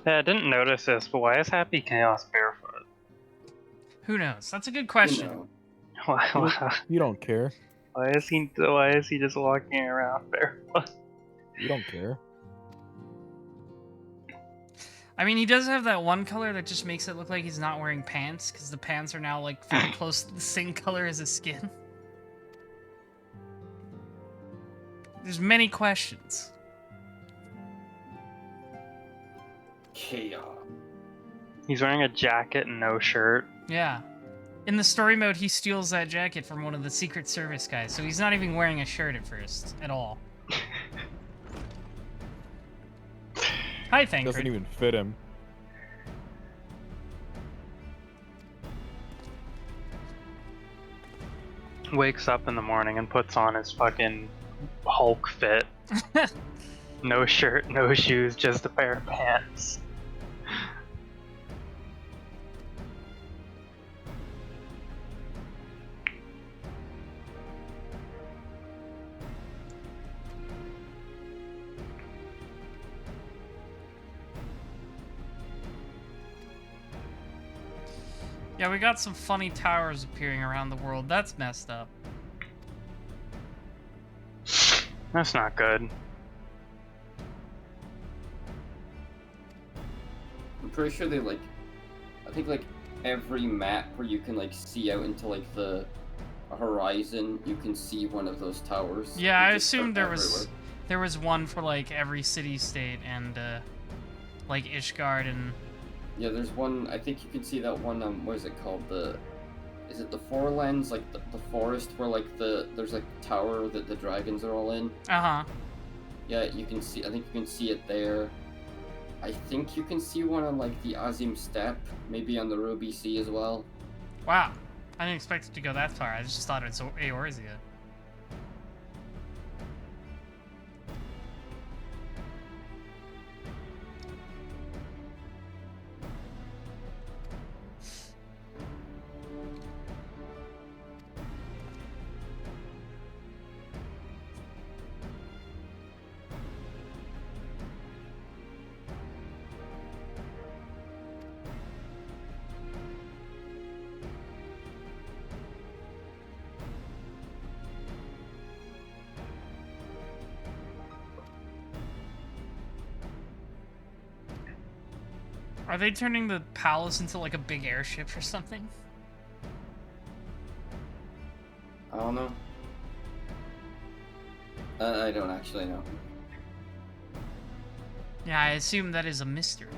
Yeah, I didn't notice this, but why is Happy Chaos barefoot? Who knows? That's a good question. You don't care. Why is he just walking around barefoot? You don't care. I mean, he does have that one color that just makes it look like he's not wearing pants, because the pants are now, like, very close to the same color as his skin. There's many questions. Chaos. He's wearing a jacket and no shirt. Yeah. In the story mode, he steals that jacket from one of the Secret Service guys, so he's not even wearing a shirt at first, at all. Hi, Thancred. Doesn't even fit him. Wakes up in the morning and puts on his fucking Hulk fit. No shirt, no shoes, just a pair of pants. Yeah, we got some funny towers appearing around the world. That's messed up. That's not good. I'm pretty sure they like, I think like every map where you can like see out into like the horizon, you can see one of those towers. Yeah, I They just assumed are there was one for like every city-state and like Ishgard and... Yeah, there's one, I think you can see that one, what is it called, is it the Forelands, like the forest where like there's like a tower that the dragons are all in? Uh-huh. Yeah, you can see, I think you can see it there. I think you can see one on like the Azim Steppe, maybe on the Ruby Sea as well. Wow. I didn't expect it to go that far. I just thought it's Eorzea. Are they turning the palace into like a big airship or something? I don't know. I don't actually know. Yeah, I assume that is a mystery.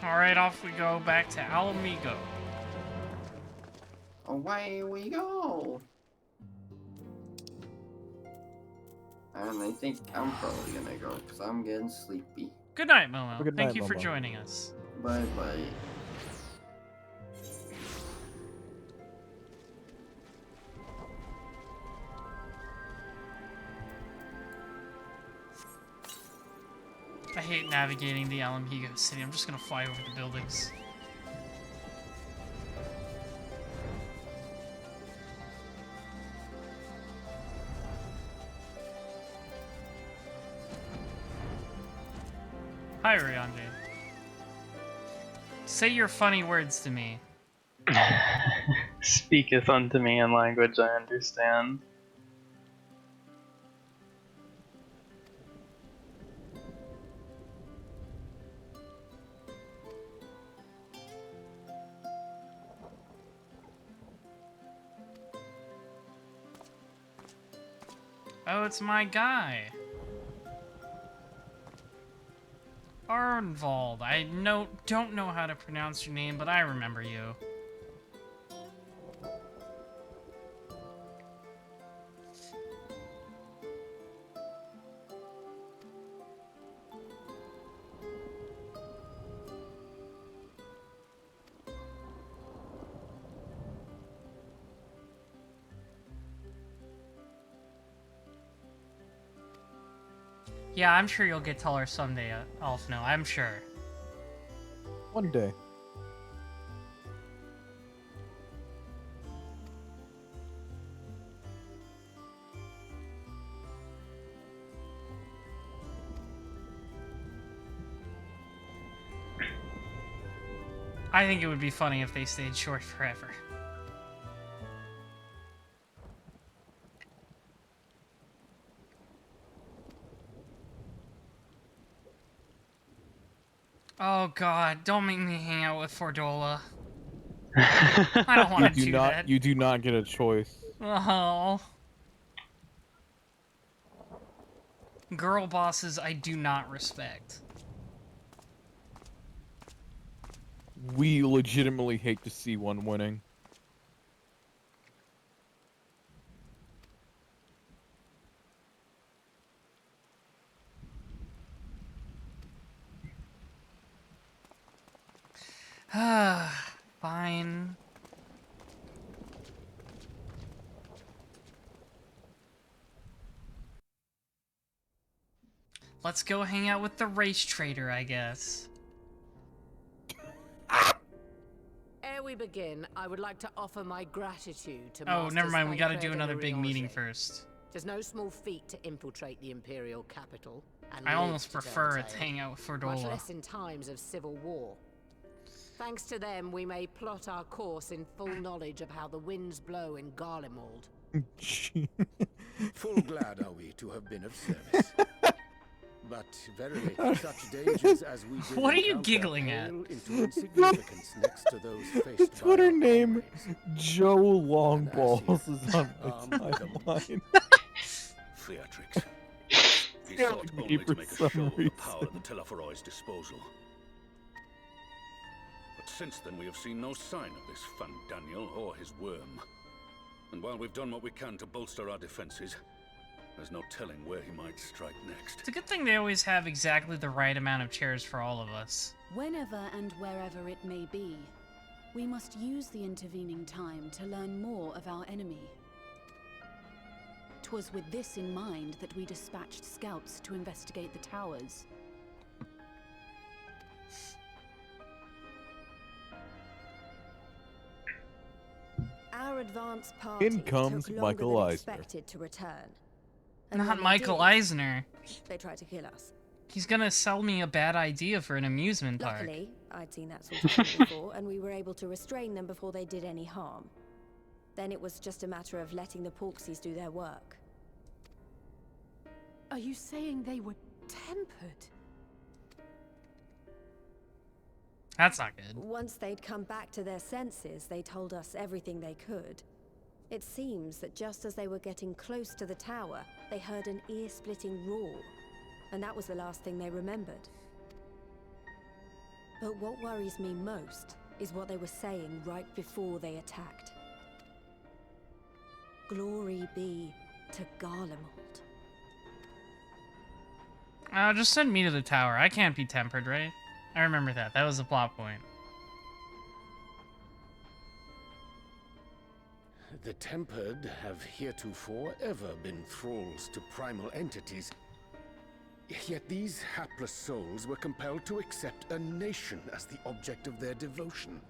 Alright, off we go back to Alamigo. Away we go. And I think I'm probably gonna go because I'm getting sleepy. Good night, Momo. Good Thank night, you for Momo. joining us. Bye bye. I hate navigating the Alamigo city. I'm just gonna fly over the buildings. Hi, Ryanje. Say your funny words to me. Speaketh unto me in language I understand. Oh, it's my guy. Arnvald. I don't know how to pronounce your name, but I remember you. Yeah, I'm sure you'll get taller someday, Alfno. I'm sure. One day. I think it would be funny if they stayed short forever. Oh god, don't make me hang out with Fordola. I don't want to do that. You do not get a choice. Oh. Girl bosses I do not respect. We legitimately hate to see one winning. Fine. Let's go hang out with the race trader, I guess. Ere we begin, I would like to offer my gratitude to Oh, never mind. We gotta do Tancred another and big meeting Urianger. first. Tis no small feat to infiltrate the Imperial capital. And I live almost to tell prefer the a tale, hangout with much Fordola. less in times of civil war. Thanks to them, we may plot our course in full knowledge of how the winds blow in Garlemald. Full glad are we to have been of service. But verily, such dangers as we did What are you encounter giggling at? pale into insignificance next to those faced The by Twitter our name Joe And as Longballs he is on armed my with them. timeline. Theatrics. He Scared sought me only for to make a some show of the reason. power at the Teleforoi's disposal. But since then we have seen no sign of this Fan Daniel or his worm. And while we've done what we can to bolster our defenses, there's no telling where he might strike next. It's a good thing they always have exactly the right amount of chairs for all of us. Whenever and wherever it may be, we must use the intervening time to learn more of our enemy. 'Twas with this in mind that we dispatched scouts to investigate the towers. Our advance party In comes took longer Michael than Eisner. expected to return. And Not when they Michael did, Eisner. They tried to kill us. He's gonna sell me a bad idea for an amusement park. Luckily, I'd seen that sort of thing before, and we were able to restrain them before they did any harm. Then it was just a matter of letting the Porksies do their work. Are you saying they were tempered? That's not good. Once they'd come back to their senses, they told us everything they could. It seems that just as they were getting close to the tower, they heard an ear-splitting roar. And that was the last thing they remembered. But what worries me most is what they were saying right before they attacked. Glory be to Garlemald. Just send me to the tower. I can't be tempered, right? I remember that. That was the plot point. The Tempered have heretofore ever been thralls to primal entities. Yet these hapless souls were compelled to accept a nation as the object of their devotion.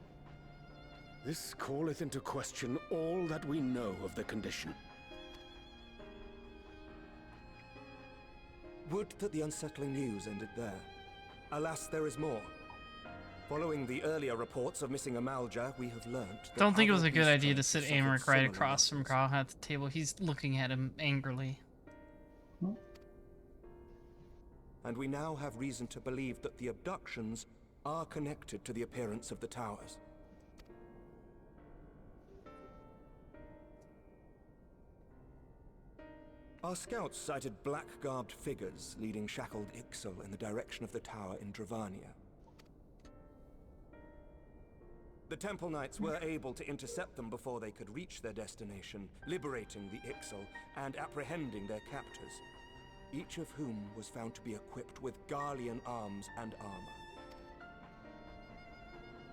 This calleth into question all that we know of the condition. Would that the unsettling news ended there. Alas, there is more. Following the earlier reports of missing Amalja, we have learnt that Don't think it was other a good beast idea to tribes sit have Amric suffered right similar across from Grah at the table. He's looking at him angrily. And we now have reason to believe that the abductions are connected to the appearance of the towers. Our scouts sighted black-garbed figures leading shackled Ixal in the direction of the tower in Dravania. The Temple Knights were able to intercept them before they could reach their destination, liberating the Ixal and apprehending their captors, each of whom was found to be equipped with Garlean arms and armor.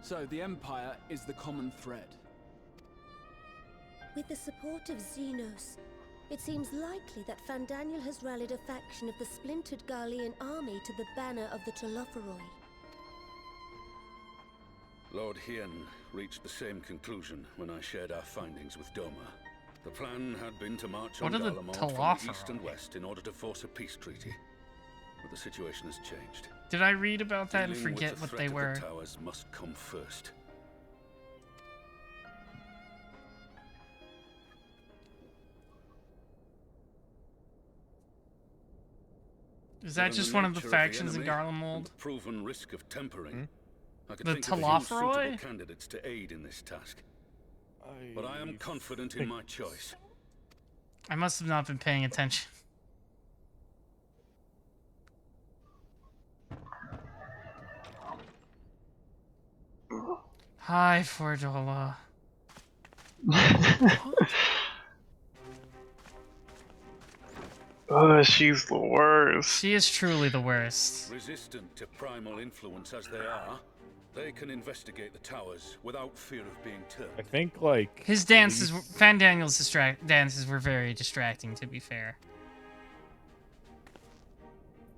So the Empire is the common thread. With the support of Xenos, it seems likely that Fandaniel has rallied a faction of the splintered Garlean army to the banner of the Telophoroi. Lord Hien reached the same conclusion when I shared our findings with Doma. The plan had been to march on Garlemald from the east and west in order to force a peace treaty. But the situation has changed. Did I read about that and Dealing with forget the what threat they of were? The towers must come first. Is that just one of the factions in Garlemald? The proven risk of tempering. I could The think of a few suitable Telophoroi? candidates to aid in this task. But I am confident in my choice. I must have not been paying attention. Hi, Fordola. Oh, she's the worst. She is truly the worst. Resistant to primal influence as they are, they can investigate the towers without fear of being turned. I think, like... His dances, Fandaniel's dances were very distracting, to be fair.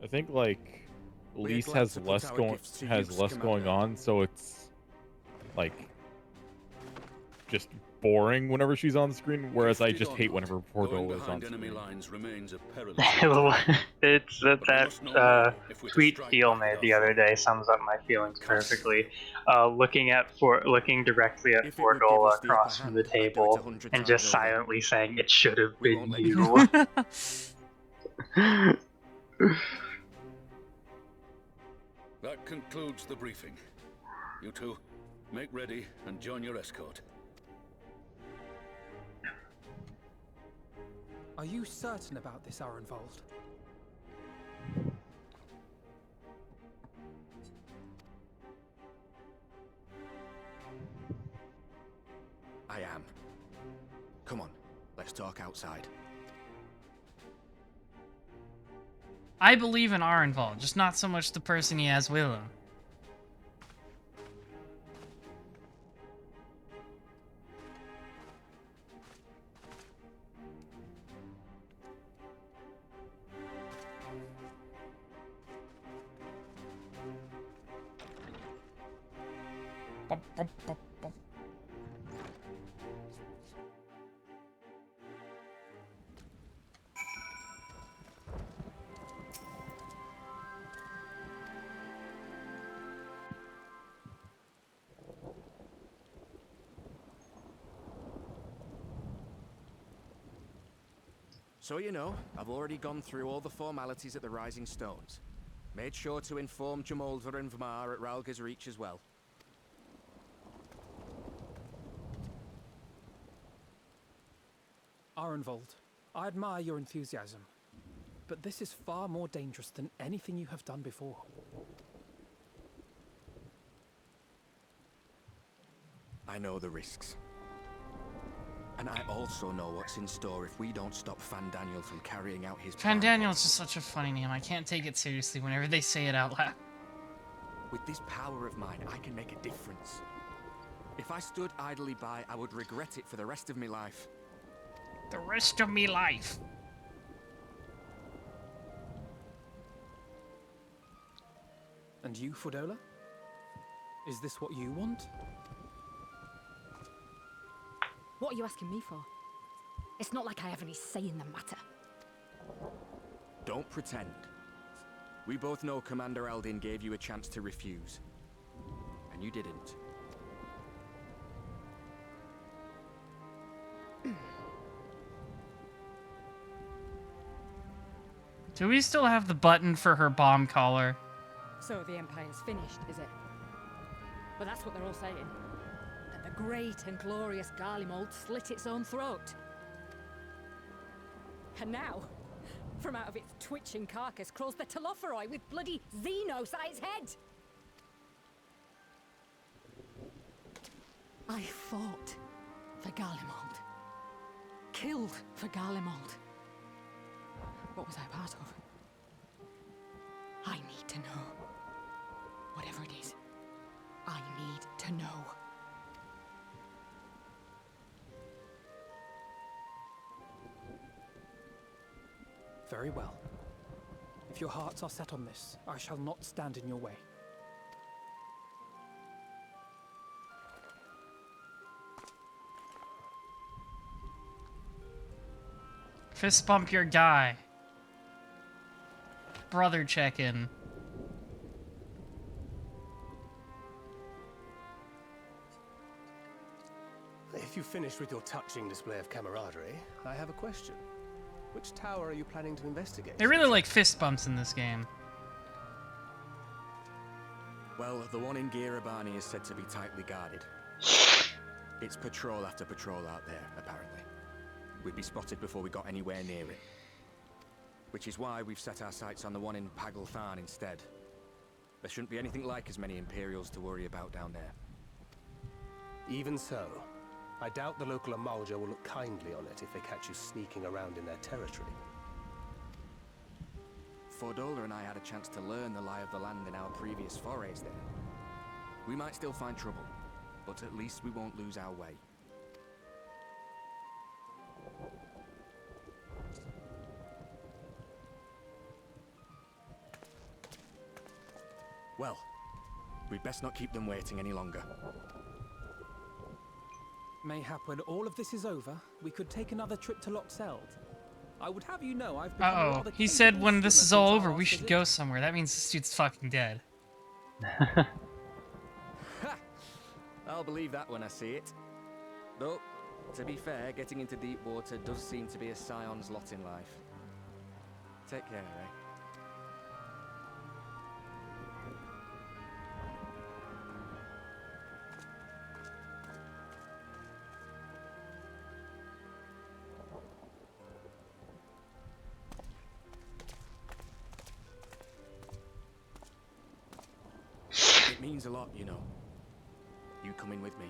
I think, like, Lise has less going on, so it's, like, just boring whenever she's on screen, whereas I just hate whenever Portal is on screen. It's that tweet Theo made the other day sums up my feelings perfectly. Looking directly at Fordola across from the table and just silently saying it should have been you. That concludes the briefing. You two, make ready and join your escort. Are you certain about this, Arenvold? I am. Come on, let's talk outside. I believe in Arenvold, just not so much the person he has with him. So you know, I've already gone through all the formalities at the Rising Stones. Made sure to inform Jamoldra and Vmar at Ralga's Reach as well. Arenvold, I admire your enthusiasm, but this is far more dangerous than anything you have done before. I know the risks. And I also know what's in store if we don't stop Fandaniel from carrying out his plan. Fandaniel is just such a funny name. I can't take it seriously whenever they say it out loud. With this power of mine, I can make a difference. If I stood idly by, I would regret it for the rest of my life. The rest of me life. And you, Fordola? Is this what you want? What are you asking me for? It's not like I have any say in the matter. Don't pretend. We both know Commander Eldin gave you a chance to refuse. And you didn't. Do we still have the button for her bomb collar? So the Empire's finished, is it? But that's what they're all saying. That the great and glorious Garlemald slit its own throat. And now, from out of its twitching carcass crawls the Telophoroi with bloody Xenos at its head! I fought for Garlemald. Killed for Garlemald. What was I part of? I need to know. Whatever it is, I need to know. Very well. If your hearts are set on this, I shall not stand in your way. Fist bump your guy. Brother check-in. If you finish with your touching display of camaraderie, I have a question. Which tower are you planning to investigate? They really like fist bumps in this game. Well, the one in Girabani is said to be tightly guarded. It's patrol after patrol out there, apparently. We'd be spotted before we got anywhere near it. Which is why we've set our sights on the one in Pagalthan instead. There shouldn't be anything like as many Imperials to worry about down there. Even so, I doubt the local Amalja will look kindly on it if they catch you sneaking around in their territory. Fordola and I had a chance to learn the lie of the land in our previous forays there. We might still find trouble, but at least we won't lose our way. Well, we'd best not keep them waiting any longer. Mayhap when all of this is over, we could take another trip to Loxeld. I would have you know I've become a rather He said when this is all since over, our we last should visit. go somewhere. That means this dude's fucking dead. I'll believe that when I see it. Though, to be fair, getting into deep water does seem to be a scion's lot in life. Take care, eh? It means a lot, you know. You coming with me.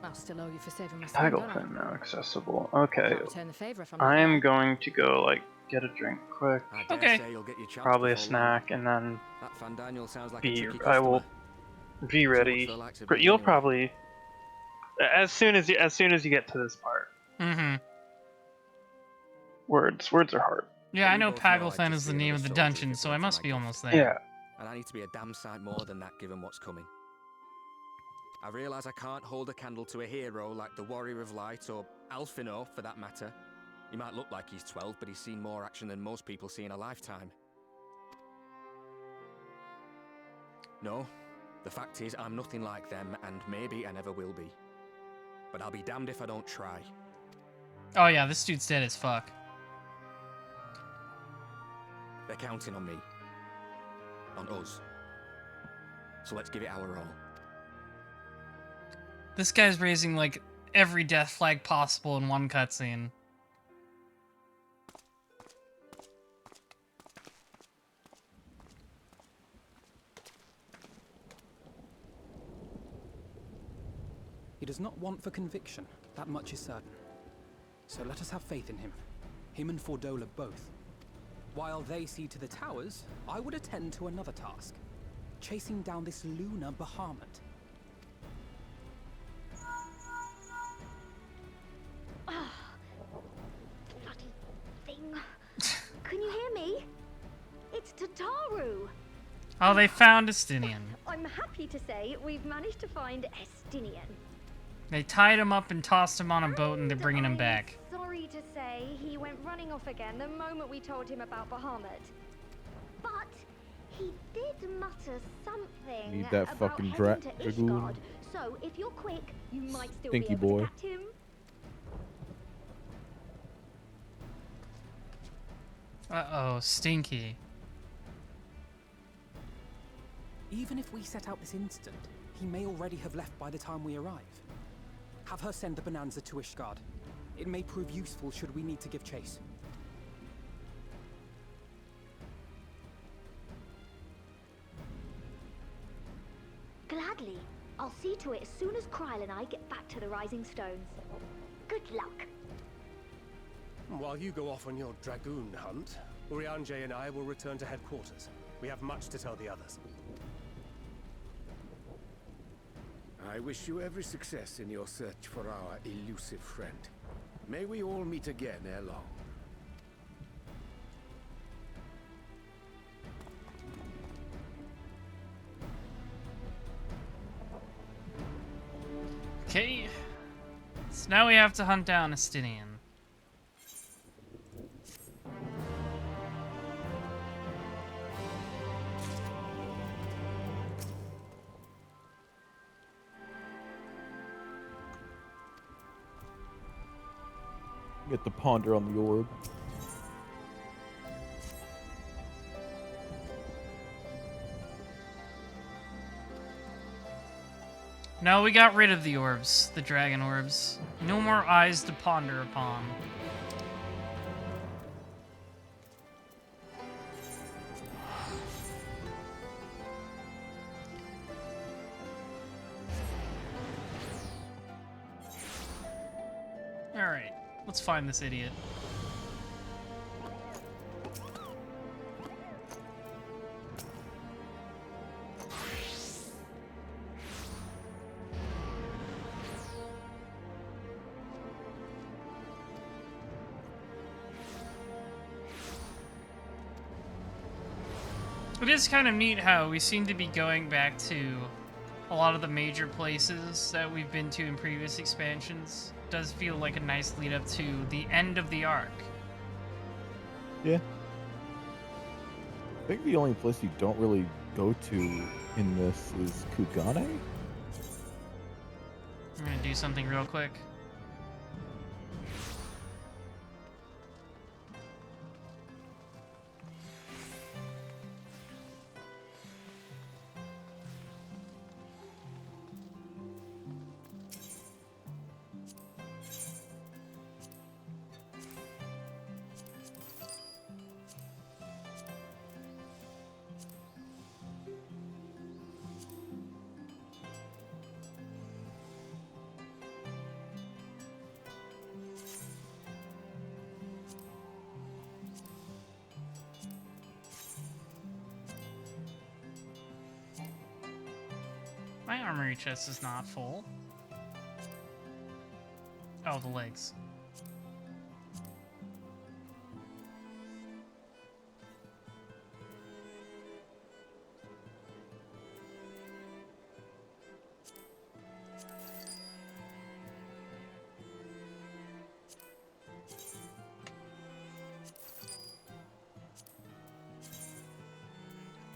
I'll still owe you for saving my son, don't I? Pagalthan now accessible. Okay. Can't return the favor if I'm I am not going to go, like, get a drink quick. I dare say you'll get your chance Probably a before snack, and then That Fandaniel sounds like a be. tricky I will customer. be ready. for the likes of But me, you'll anyway. probably as soon as you get to this part. Mm-hmm. Words are hard. Yeah, I know both know I'd Pagalthan just is the be name another of the soldier if dungeon, it so weren't I for must my be gift. almost there. Yeah. And I need to be a damn sight more than that given what's coming. I realise I can't hold a candle to a hero like the Warrior of Light or Alphino for that matter. He might look like he's 12, but he's seen more action than most people see in a lifetime. No, the fact is I'm nothing like them, and maybe I never will be. But I'll be damned if I don't try. Oh yeah, this dude's dead as fuck. They're counting on me. On us. So let's give it our all. This guy's raising, like, every death flag possible in one cutscene. He does not want for conviction, that much is certain. So let us have faith in him. Him and Fordola both. While they see to the towers, I would attend to another task. Chasing down this lunar Bahamut. Ah, bloody thing. Can you hear me? It's Tataru. Oh, they found Estinian. I'm happy to say we've managed to find Estinian. They tied him up and tossed him on a boat and they're bringing him back. Sorry to say, he went running off again the moment we told him about Bahamut. But he did mutter something Need that about fucking heading to dragoon. Ishgard. So if you're quick, you might still Stinky be able boy. to catch him. Uh-oh, Stinky. Even if we set out this instant, he may already have left by the time we arrive. Have her send the Bonanza to Ishgard. It may prove useful should we need to give chase. Gladly. I'll see to it as soon as Kryl and I get back to the Rising Stones. Good luck. While you go off on your dragoon hunt, Urianger and I will return to headquarters. We have much to tell the others. I wish you every success in your search for our elusive friend. May we all meet again ere long. Okay. So now we have to hunt down Estinian. Get the ponder on the orb. No, we got rid of the orbs, the dragon orbs. No more eyes to ponder upon. Alright, let's find this idiot. It is kind of neat how we seem to be going back to a lot of the major places that we've been to in previous expansions. It does feel like a nice lead up to the end of the arc. Yeah. I think the only place you don't really go to in this is Kugane. I'm gonna do something real quick. My armory chest is not full. Oh, the legs.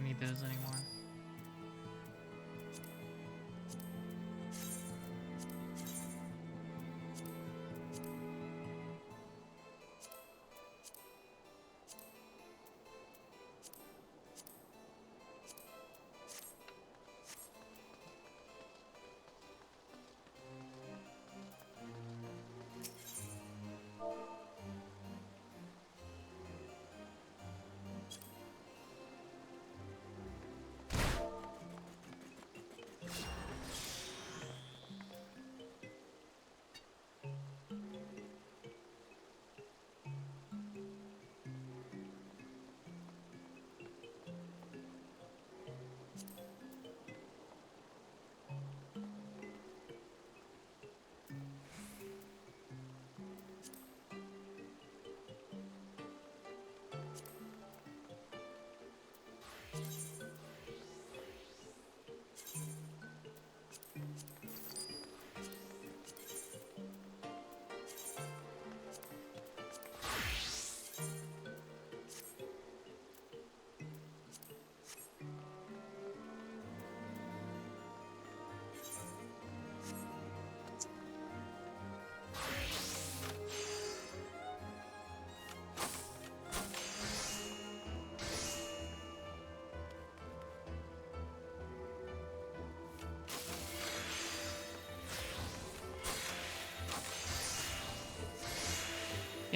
Need those anymore.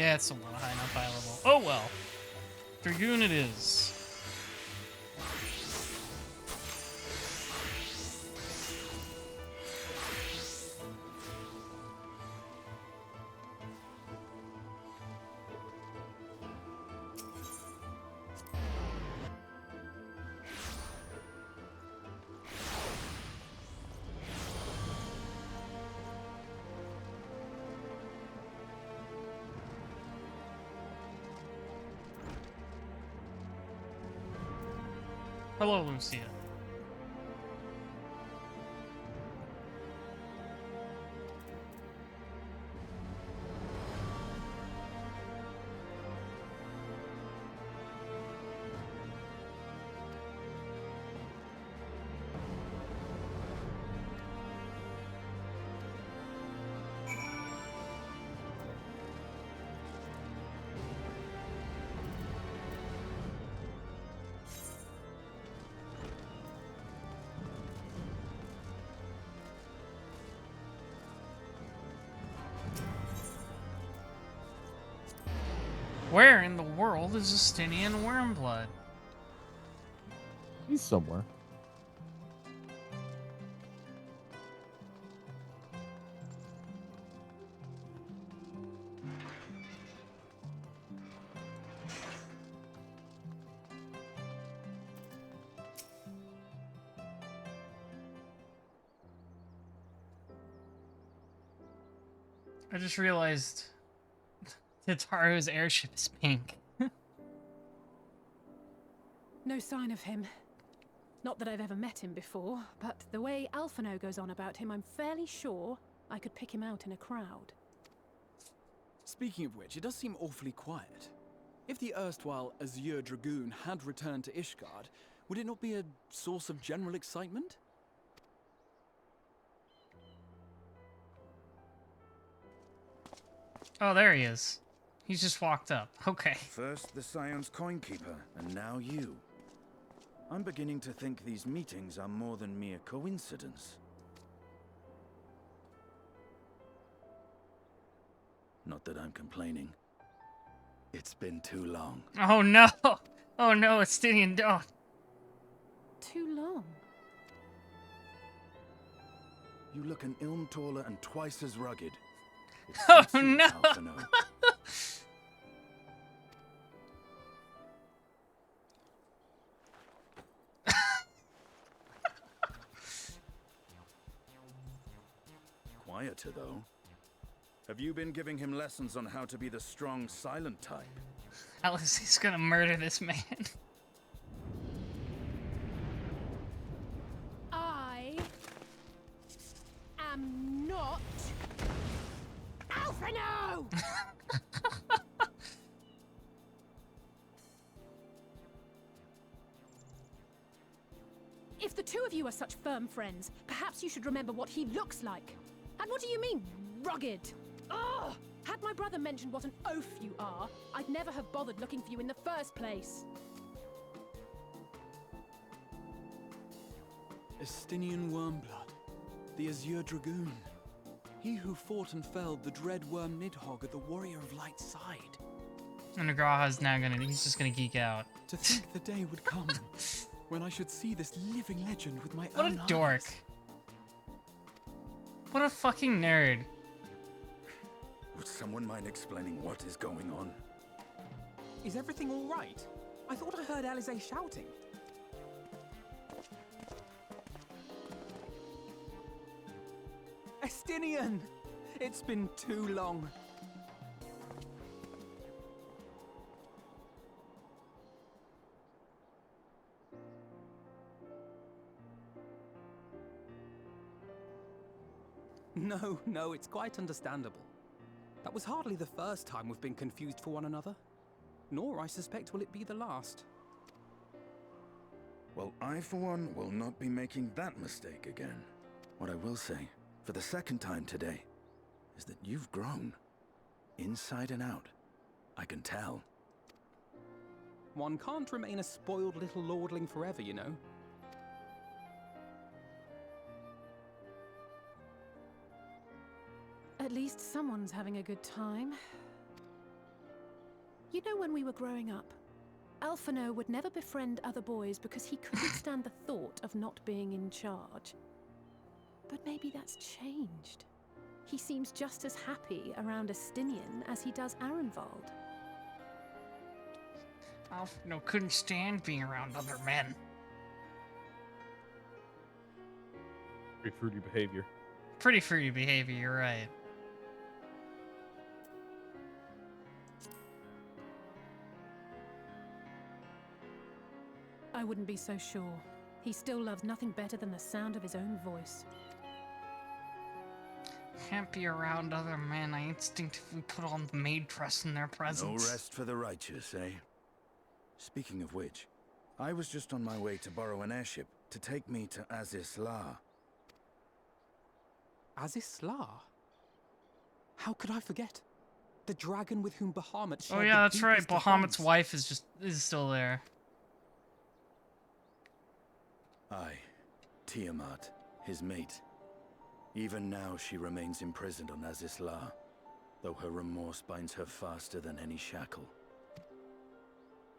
Yeah, it's a lot of high enough high level. Oh well. Dragoon it is. Hello, Lucia. Where in the world is Justinian Wormblood? He's somewhere. I just realized Tataru's airship is pink. No sign of him. Not that I've ever met him before, but the way Alphino goes on about him, I'm fairly sure I could pick him out in a crowd. Speaking of which, it does seem awfully quiet. If the erstwhile Azure Dragoon had returned to Ishgard, would it not be a source of general excitement? Oh, there he is. He's just walked up. Okay. First the Scion's Coinkeeper, and now you. I'm beginning to think these meetings are more than mere coincidence. Not that I'm complaining. It's been too long. Oh no! Oh no, Estinian Dawn. Too long? You look an ilm taller and twice as rugged. It Oh suits you, no! Alphino. Quieter, though. Have you been giving him lessons on how to be the strong, silent type? Alice is gonna murder this man. I am not Alphino! If the two of you are such firm friends, perhaps you should remember what he looks like. And what do you mean, rugged? Ugh! Had my brother mentioned what an oaf you are, I'd never have bothered looking for you in the first place. Estinian Wormblood, the Azure Dragoon. He who fought and felled the dread worm Nidhogg at the Warrior of Light side. And Nagraha's now he's just gonna geek out. To think the day would come when I should see this living legend with my What own a dork. eyes. What a fucking nerd. Would someone mind explaining what is going on? Is everything all right? I thought I heard Alize shouting. Estinian! It's been too long. No, it's quite understandable. That was hardly the first time we've been confused for one another. Nor, I suspect, will it be the last. Well, I, for one, will not be making that mistake again. What I will say, for the second time today, is that you've grown. Inside and out. I can tell. One can't remain a spoiled little lordling forever, you know. At least someone's having a good time. You know, when we were growing up, Alphino would never befriend other boys because he couldn't stand the thought of not being in charge. But maybe that's changed. He seems just as happy around Estinian as he does Arenvald. Alphino couldn't stand being around other men. Pretty fruity behavior. Pretty fruity behavior, you're right. I wouldn't be so sure. He still loves nothing better than the sound of his own voice. Can't be around other men. I instinctively put on the maid dress in their presence. No rest for the righteous, eh? Speaking of which, I was just on my way to borrow an airship to take me to Aziz La. Aziz La? How could I forget? The dragon with whom Bahamut shared Oh yeah, the that's right. deepest of Bahamut's bonds. wife is still there. Aye, Tiamat, his mate. Even now she remains imprisoned on Aziz La, though her remorse binds her faster than any shackle.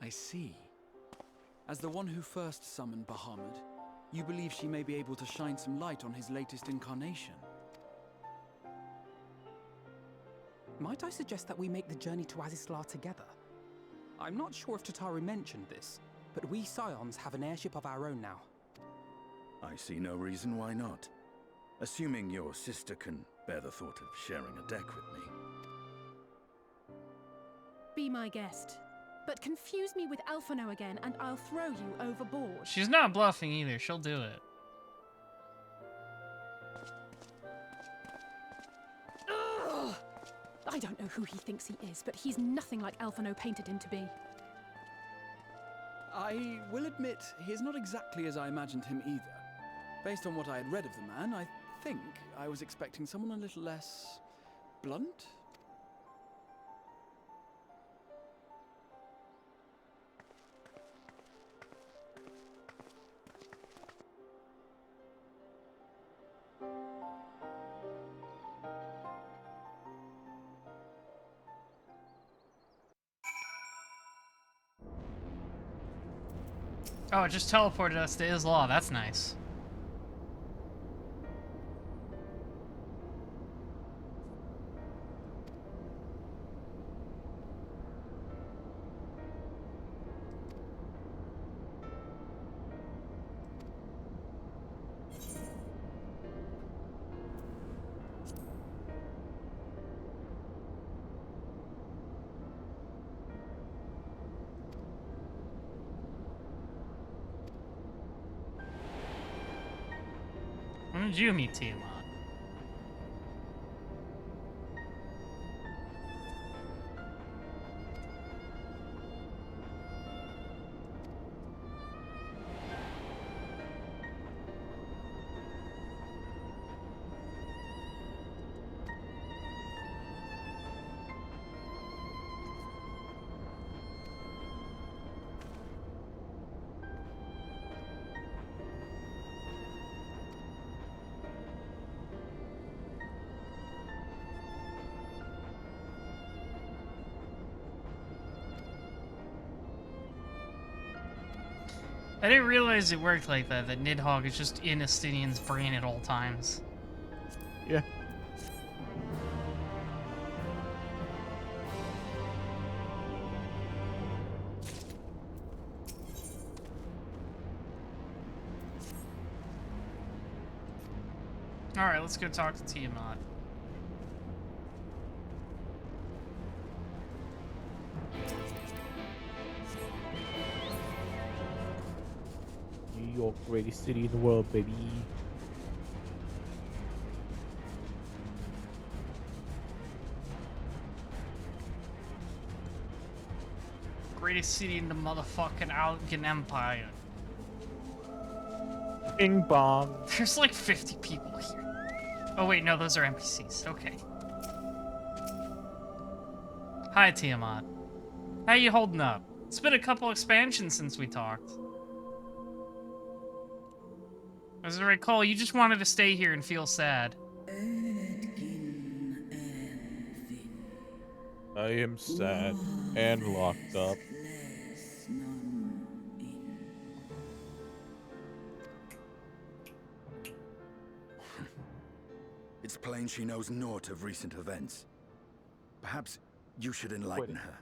I see. As the one who first summoned Bahamut, you believe she may be able to shine some light on his latest incarnation. Might I suggest that we make the journey to Azizlar together? I'm not sure if Tataru mentioned this, but we Scions have an airship of our own now. I see no reason why not. Assuming your sister can bear the thought of sharing a deck with me. Be my guest. But confuse me with Alphino again and I'll throw you overboard. She's not bluffing either. She'll do it. Ugh! I don't know who he thinks he is, but he's nothing like Alphino painted him to be. I will admit, he is not exactly as I imagined him either. Based on what I had read of the man, I think I was expecting someone a little less blunt. Oh, it just teleported us to Isla. That's nice. When did you meet Tiamat? I didn't realize it worked like that Nidhogg is just in Estinian's brain at all times. Yeah. Alright, let's go talk to Tiamat. New York, greatest city in the world, baby. Greatest city in the motherfucking Algan Empire. Bing bong. There's like 50 people here. Oh wait, no, those are NPCs. Okay. Hi, Tiamat. How you holding up? It's been a couple expansions since we talked. As I recall, you just wanted to stay here and feel sad. I am sad. And locked up. It's plain she knows naught of recent events. Perhaps you should enlighten her.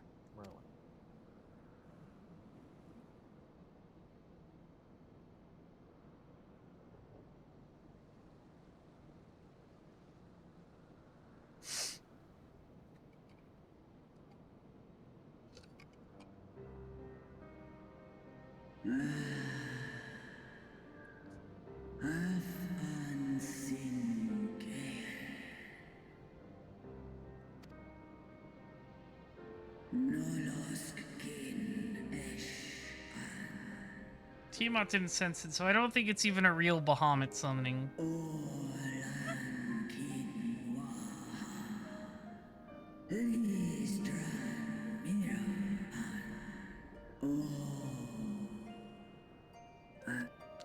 Tiamat didn't sense it, so I don't think it's even a real Bahamut summoning.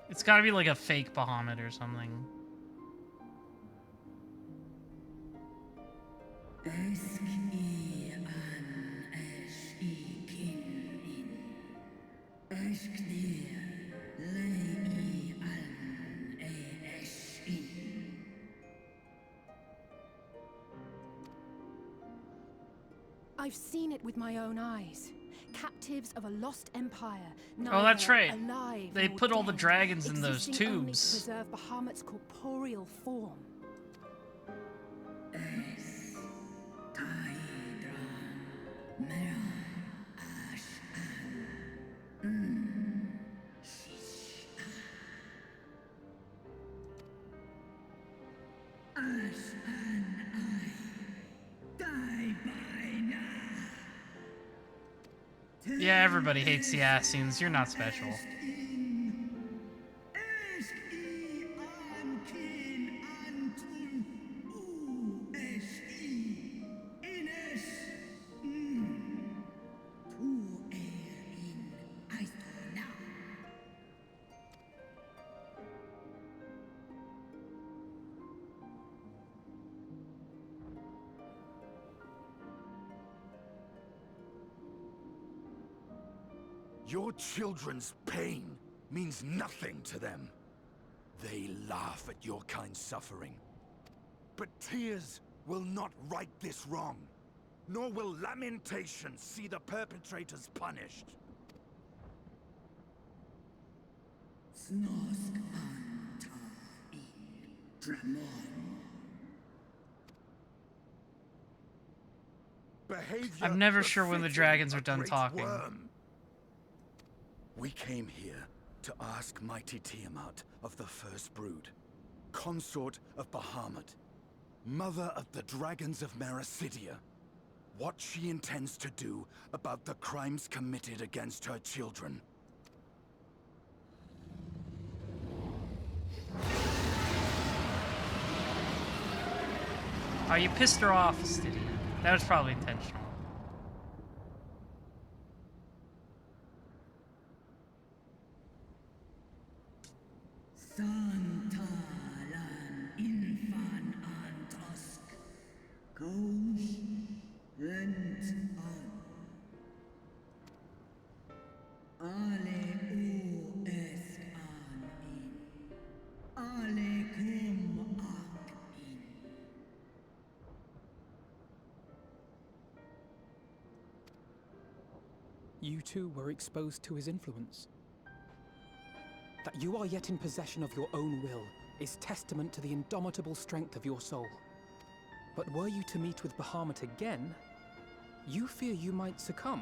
It's gotta be like a fake Bahamut or something. I've seen it with my own eyes. Captives of a lost empire. Oh, that's right. Alive They nor put all the dead, dragons in those existing only to tubes. preserve Bahamut's corporeal form. Yeah, everybody hates the Assassins. You're not special. Your children's pain means nothing to them. They laugh at your kind suffering. But tears will not right this wrong, nor will lamentation see the perpetrators punished. I'm never sure when the dragons are done talking. We came here to ask mighty Tiamat of the First Brood, consort of Bahamut, mother of the dragons of Mericidia, what she intends to do about the crimes committed against her children. Oh, you pissed her off, Stydia. That was probably intentional. You too were exposed to his influence. That you are yet in possession of your own will is testament to the indomitable strength of your soul. But were you to meet with Bahamut again, you fear you might succumb.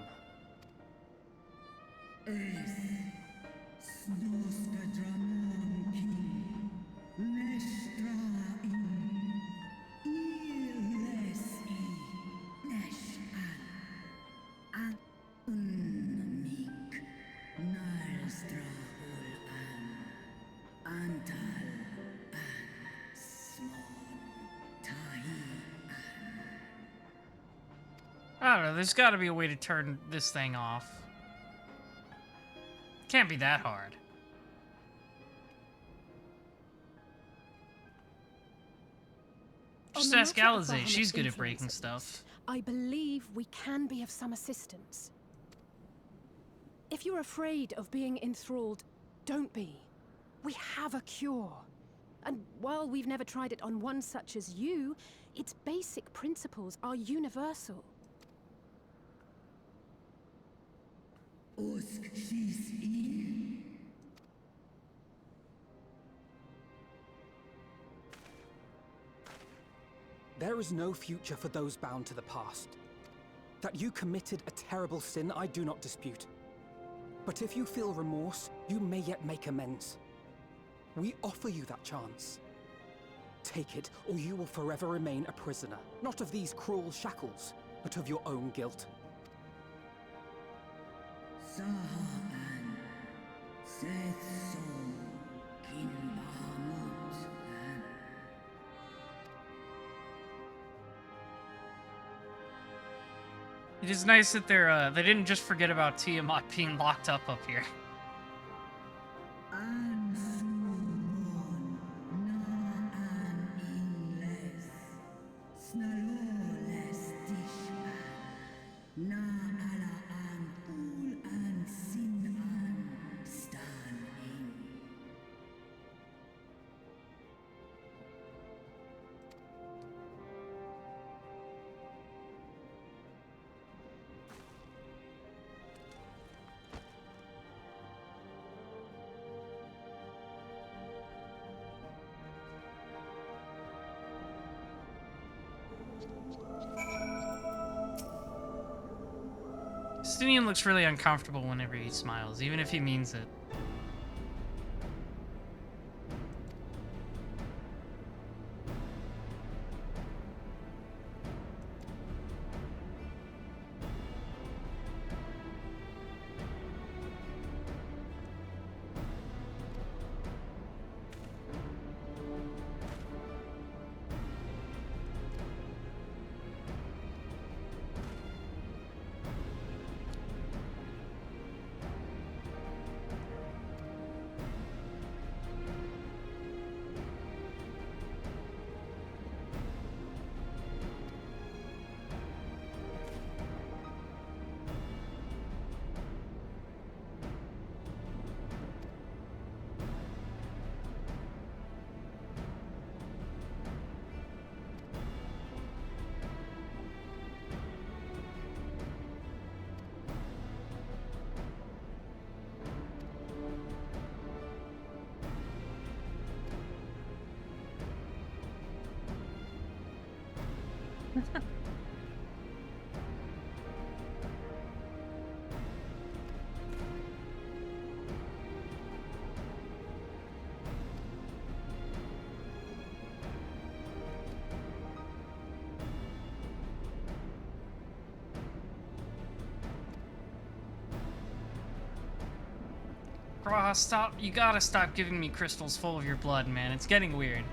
I don't know, there's gotta be a way to turn this thing off. Can't be that hard. Just ask Alizé, she's good at breaking stuff. I believe we can be of some assistance. If you're afraid of being enthralled, don't be. We have a cure. And while we've never tried it on one such as you, its basic principles are universal. There is no future for those bound to the past. That you committed a terrible sin, I do not dispute. But if you feel remorse, you may yet make amends. We offer you that chance. Take it, or you will forever remain a prisoner, not of these cruel shackles, but of your own guilt. It is nice that they didn't just forget about Tiamat being locked up here. Justinian looks really uncomfortable whenever he smiles, even if he means it. Graha, stop. You gotta stop giving me crystals full of your blood, man. It's getting weird.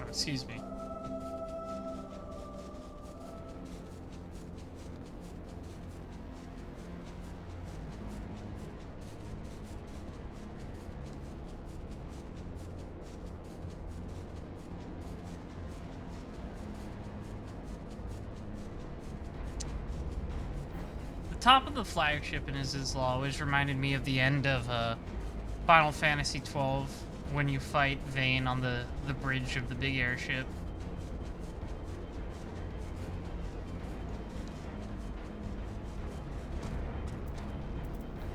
Excuse me. The top of the flagship in Aziz's Law always reminded me of the end of Final Fantasy XII. When you fight Vayne on the bridge of the big airship.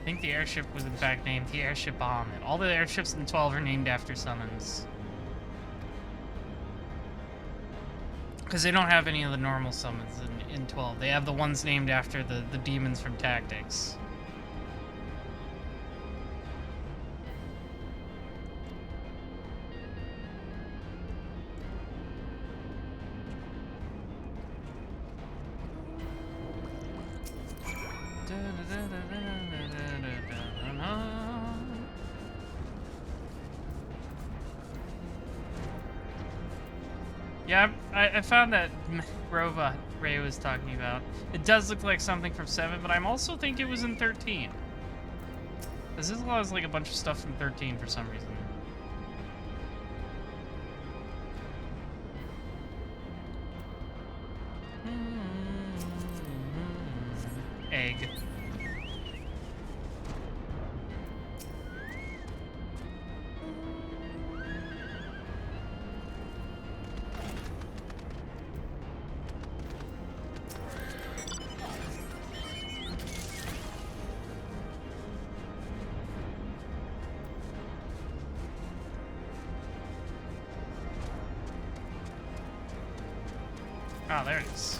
I think the airship was in fact named the Airship Bahamut. All the airships in 12 are named after summons. Because they don't have any of the normal summons in 12. They have the ones named after the demons from Tactics. Yeah, I found that robot Ray was talking about. It does look like something from 7, but I also think it was in 13. This is like a bunch of stuff from 13 for some reason. Egg. Ah, there it is.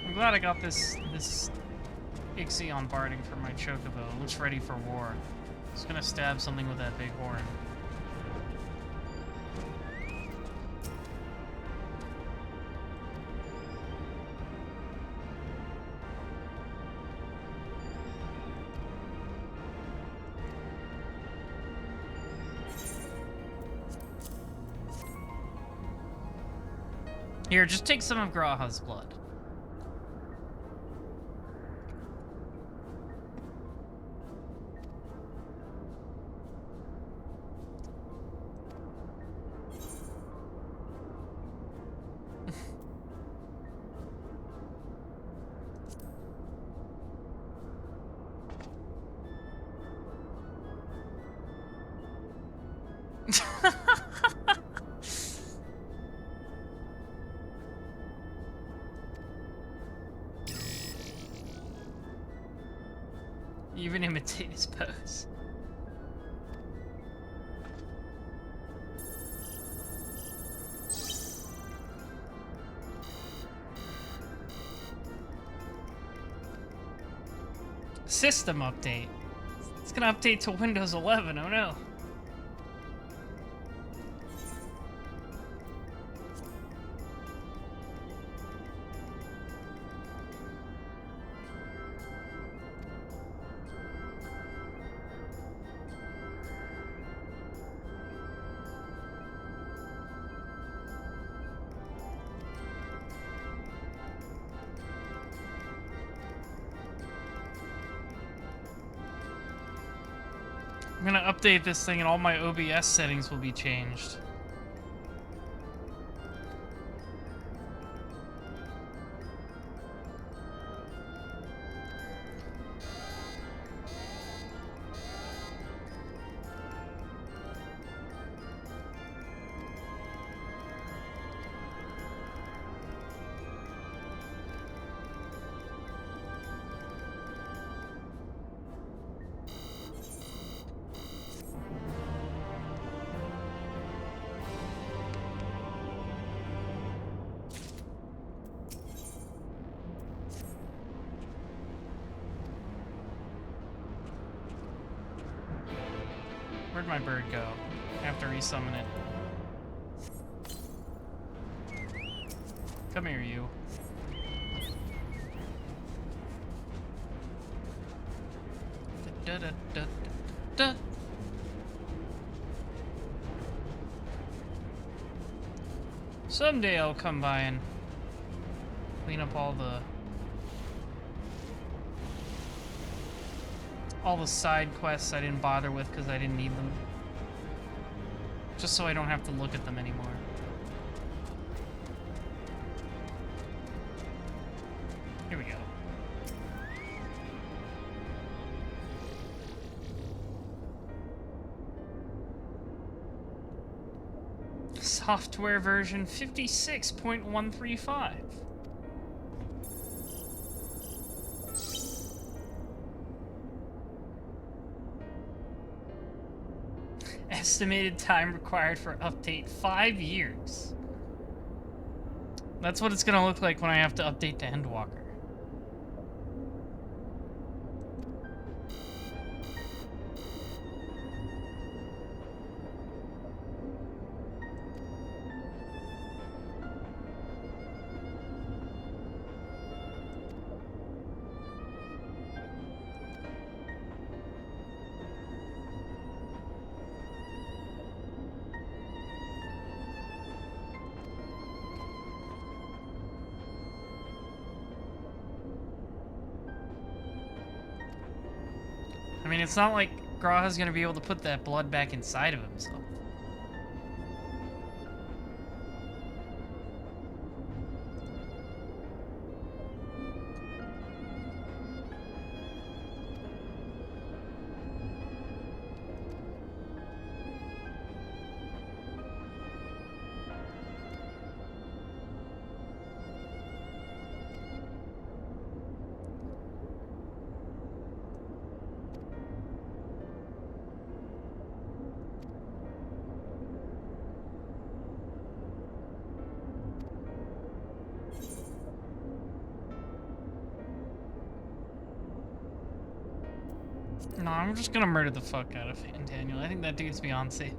I'm glad I got this Ixion barding for my Chocobo. It looks ready for war. It's gonna stab something with that big horn. Here, just take some of Graha's blood. Even imitate his pose. System update. It's gonna update to Windows 11, oh no. I'm gonna update this thing and all my OBS settings will be changed. Where'd my bird go? I have to resummon it. Come here, you. Da, da, da, da, da. Someday I'll come by and clean up all the side quests I didn't bother with because I didn't need them. Just so I don't have to look at them anymore. Here we go. Software version 56.135. Estimated time required for update 5 years. That's what it's gonna look like when I have to update to Endwalker. I mean, it's not like Graha's gonna be able to put that blood back inside of himself. No, I'm just gonna murder the fuck out of Daniel. I think that dude's Beyonce.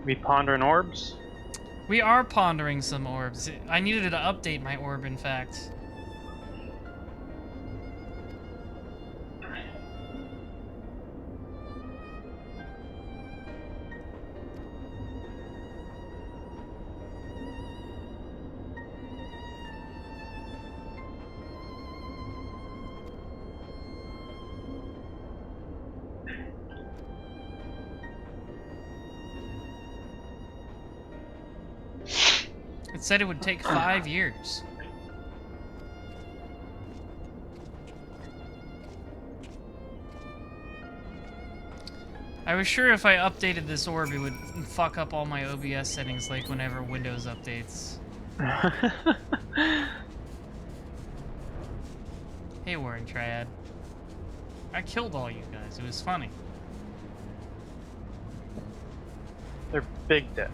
We pondering orbs? We are pondering some orbs. I needed to update my orb, in fact. It said it would take 5 years. I was sure if I updated this orb, it would fuck up all my OBS settings, like whenever Windows updates. Hey, Warren Triad. I killed all you guys. It was funny. They're big dead.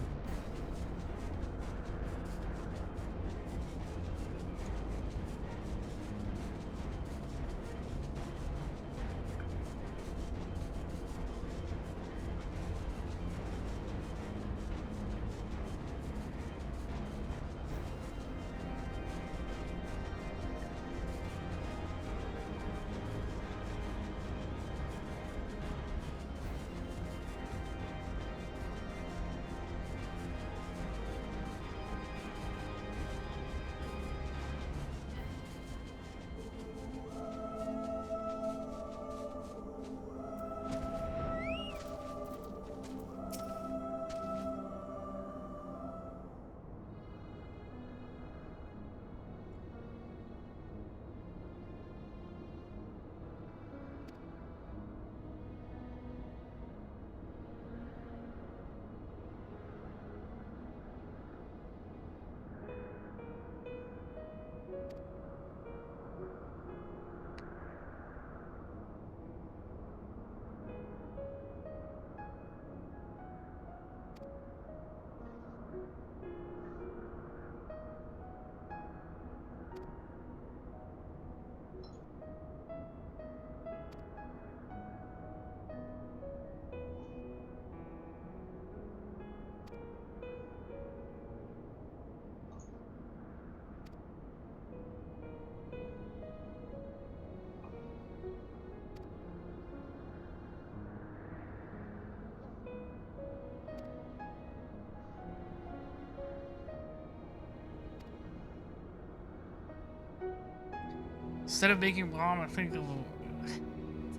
Instead of making Bahamut think of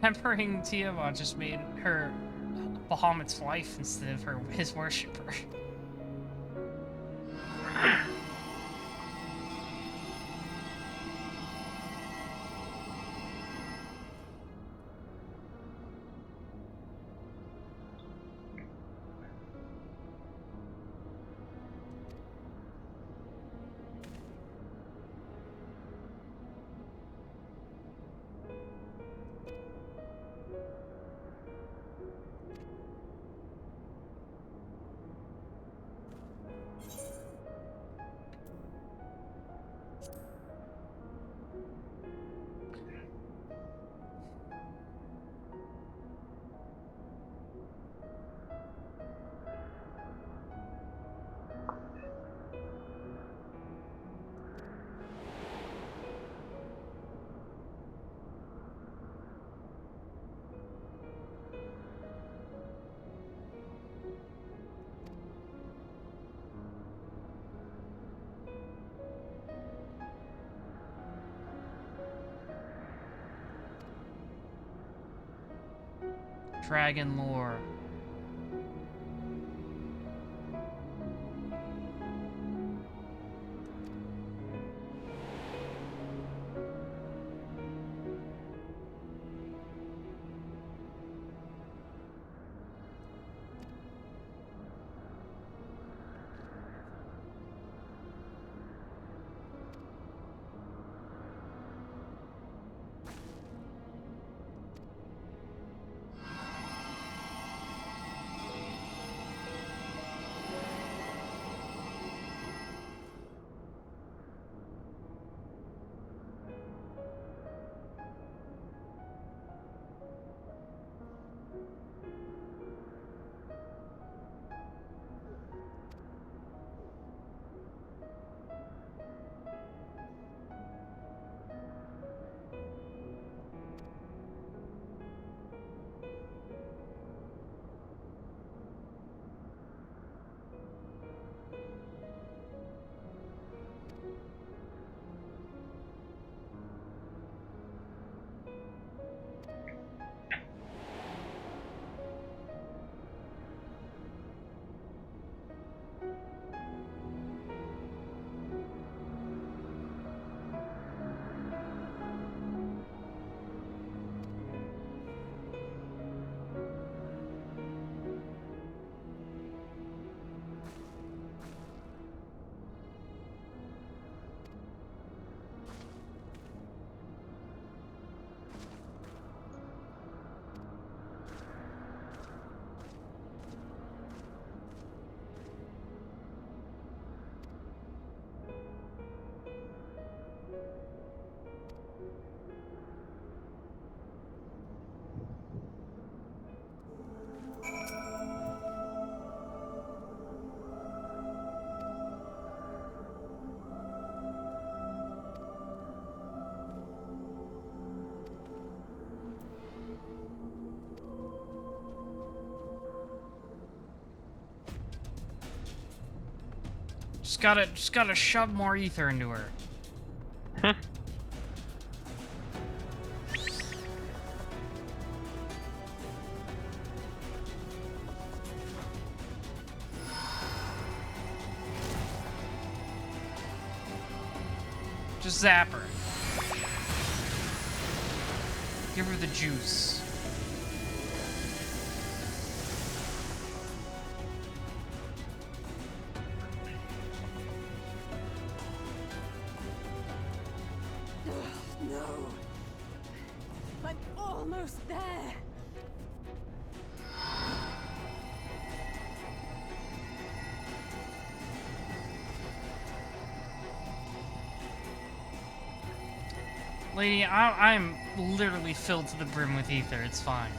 tempering Tiamat just made her Bahamut's wife instead of his worshipper. Dragon lore. Just gotta shove more ether into her. Just zap her. Give her the juice. No. I'm almost there. Lady, I'm literally filled to the brim with ether. It's fine.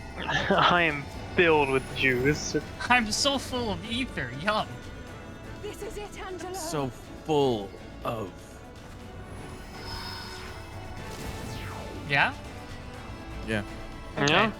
I am filled with juice. I'm so full of ether. Yum. This is it, Angelo. So full of. Yeah? Yeah. Okay. Yeah.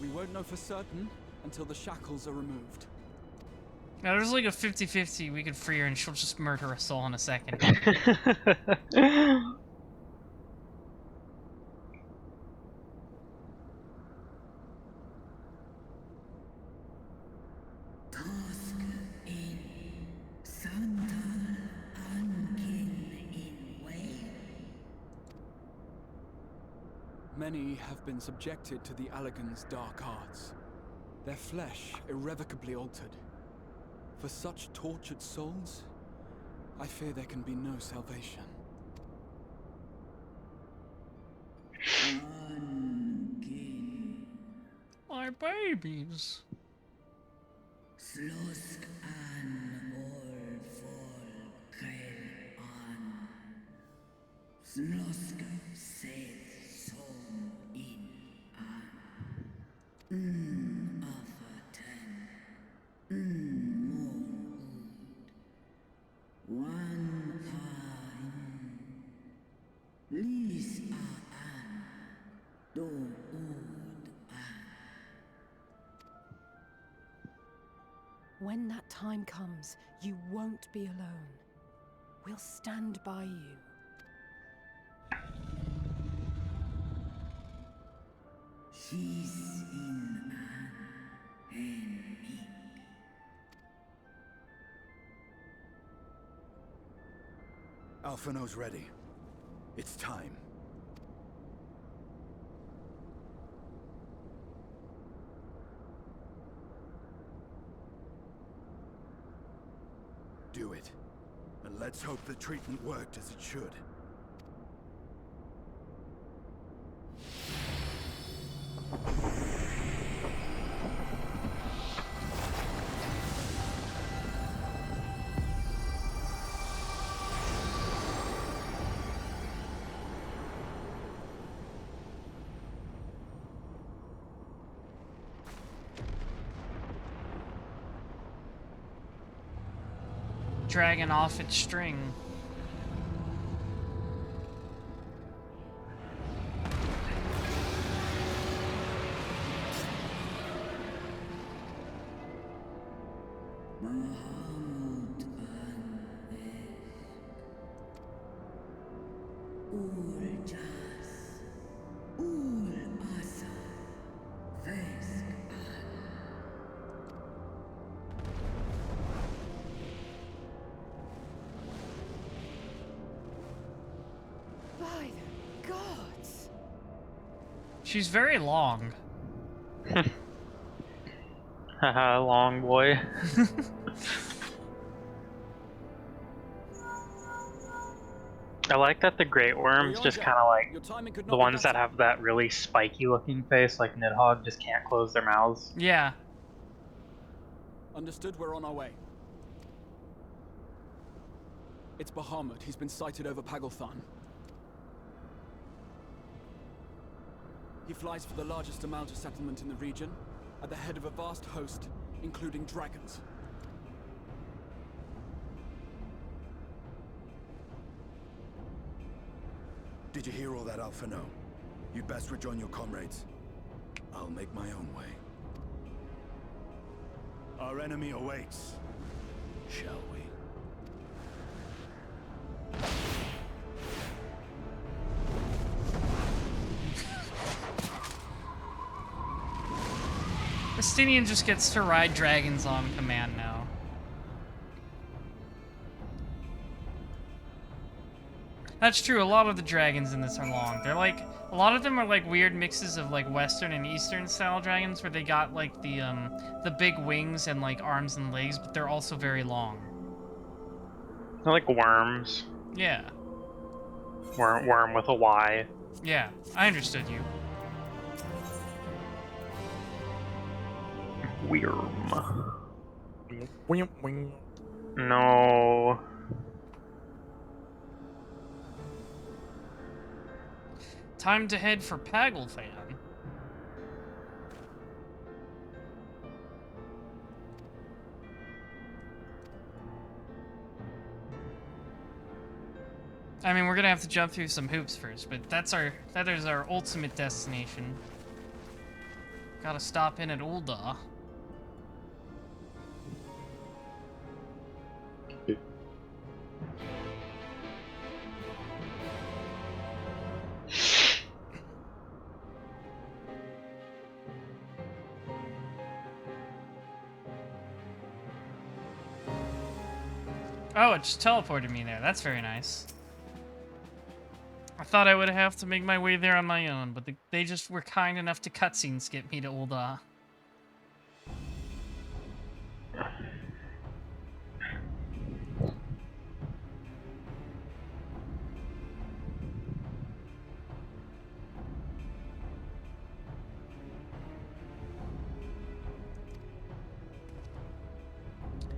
We won't know for certain until the shackles are removed. Now, there's like a 50-50 we could free her and she'll just murder us all in a second. Many have been subjected to the Allagan's dark arts, their flesh irrevocably altered. For such tortured souls, I fear there can be no salvation. My babies. When that time comes, you won't be alone. We'll stand by you. Alphino's ready. It's time. Do it. And let's hope the treatment worked as it should. Dragging off its string. By the gods! She's very long. Haha, long boy. I like that the great worms just kind of like the ones that have that really spiky looking face like Nidhogg just can't close their mouths. Yeah. Understood, we're on our way. It's Bahamut. He's been sighted over Pagalthan. He flies for the largest Amalja settlement in the region, at the head of a vast host, including dragons. Did you hear all that, Alphino? You'd best rejoin your comrades. I'll make my own way. Our enemy awaits. Shall we? Estinian just gets to ride dragons on command now. That's true, a lot of the dragons in this are long. They're like, a lot of them are like weird mixes of like Western and Eastern style dragons where they got like the big wings and like arms and legs, but they're also very long. They're like worms. Yeah. Worm with a Y. Yeah, I understood you. Worm. No. Time to head for Pagalthan. I mean, we're gonna have to jump through some hoops first, but that is our ultimate destination. Gotta stop in at Ul'dah. Oh, it just teleported me there. That's very nice. I thought I would have to make my way there on my own, but they just were kind enough to cutscene skip me to Ul'dah.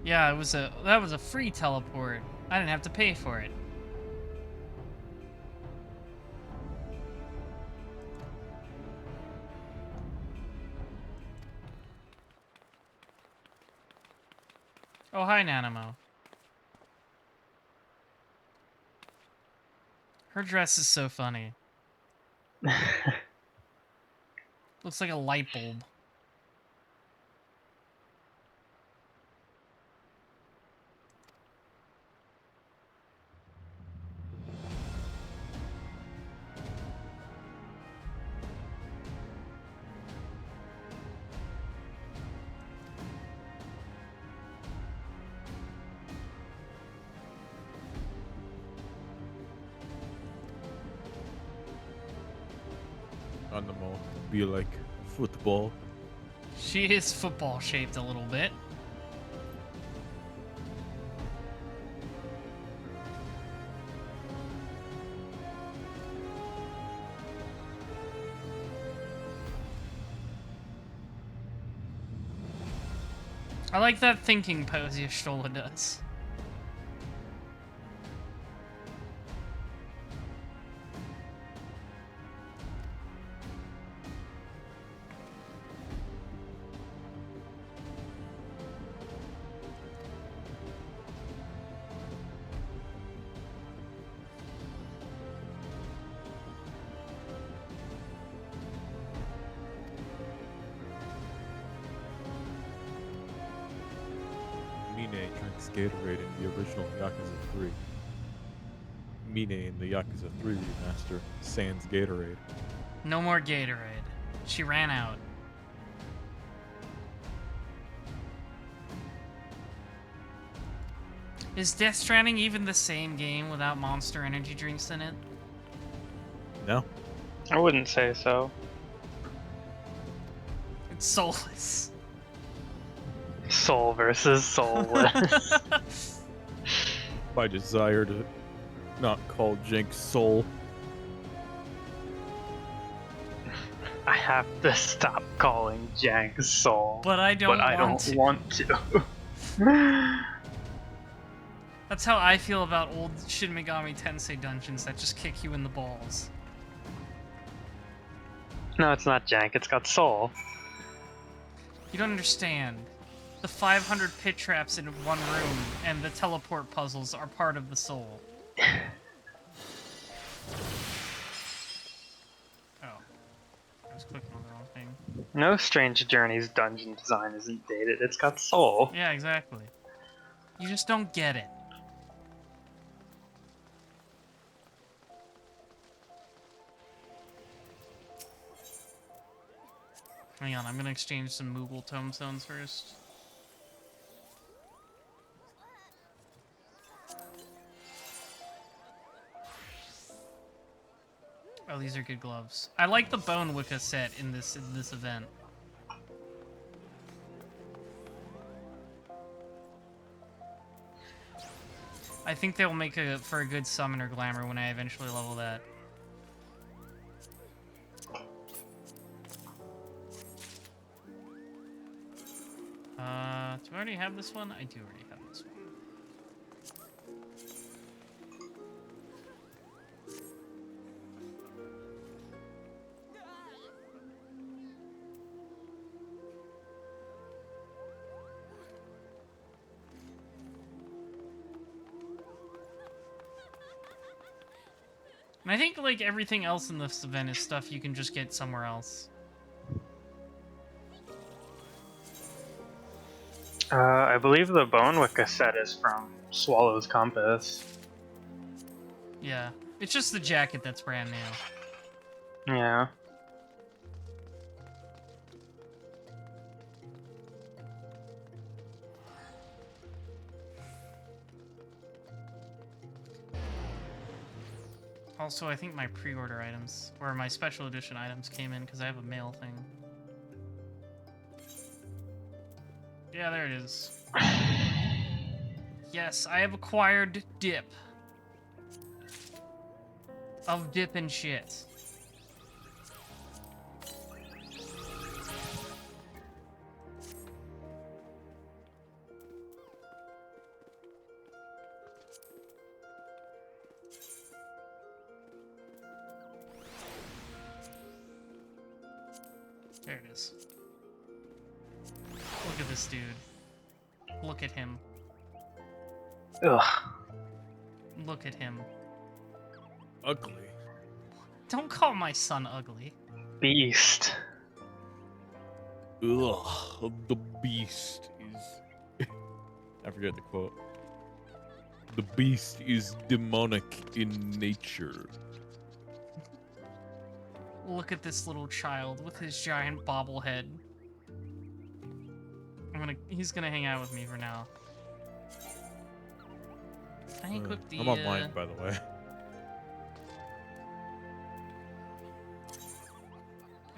Yeah, that was a free teleport. I didn't have to pay for it. Oh, hi, Nanamo. Her dress is so funny. Looks like a light bulb. On the mall, be like football. She is football shaped a little bit. I like that thinking pose Y'shtola does. Mine drinks Gatorade in the original Yakuza 3. Mine in the Yakuza 3 remaster sans Gatorade. No more Gatorade. She ran out. Is Death Stranding even the same game without Monster Energy drinks in it? No. I wouldn't say so. It's soulless. Soul versus soulless. My desire to not call Jinx soul. I have to stop calling Jank soul. But I don't want to. That's how I feel about old Shin Megami Tensei dungeons that just kick you in the balls. No, it's not Jank, it's got soul. You don't understand. The 500 pit traps in one room and the teleport puzzles are part of the soul. Oh. I was clicking on the wrong thing. No Strange Journeys dungeon design isn't dated, it's got soul. Yeah, exactly. You just don't get it. Hang on, I'm gonna exchange some Moogle tomestones first. Oh, these are good gloves. I like the Bone Wicca set in this event. I think they'll make for a good summoner glamour when I eventually level that. Do I already have this one? I do already have this one. And I think, like, everything else in this event is stuff you can just get somewhere else. I believe the Bonewick cassette is from Swallow's Compass. Yeah. It's just the jacket that's brand new. Yeah. Also, I think my pre-order items, or my special edition items came in because I have a mail thing. Yeah, there it is. Yes, I have acquired dip. Of dip and shit. There it is. Look at this dude. Look at him. Ugh. Look at him. Ugly. Don't call my son ugly. Beast. Ugh, the beast is... I forget the quote. The beast is demonic in nature. Look at this little child with his giant bobblehead. He's gonna hang out with me for now. I equipped the, I'm online, by the way.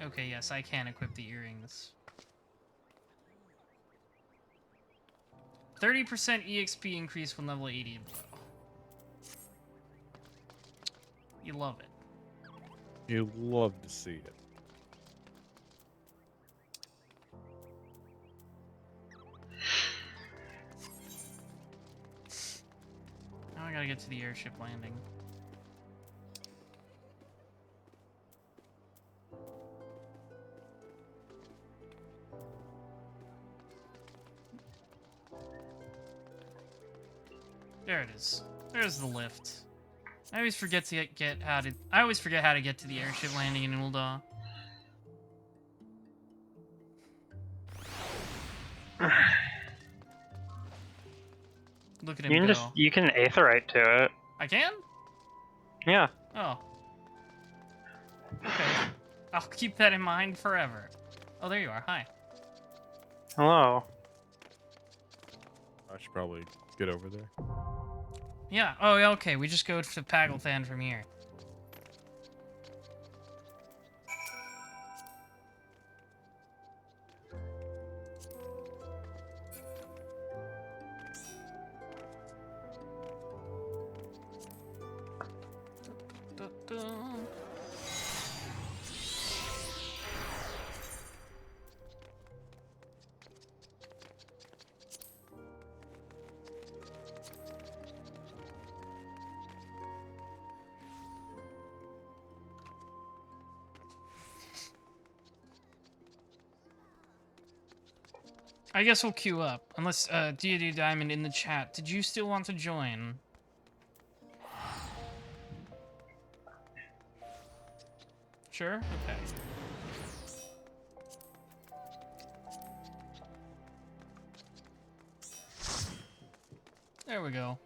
Okay, yes, I can equip the earrings. 30% EXP increase when level 80 and below. You love it. You love to see it. Now I gotta get to the airship landing. There it is. There's the lift. I always forget to I always forget how to get to the airship landing in Ul'dah. Look at him go. You can aetheryte to it. I can? Yeah. Oh. Okay. I'll keep that in mind forever. Oh, there you are. Hi. Hello. I should probably get over there. Yeah. Oh, yeah, okay. We just go to Pagelthan from here. I guess we'll queue up. Unless, Deity Diamond in the chat, did you still want to join? Sure? Okay. There we go.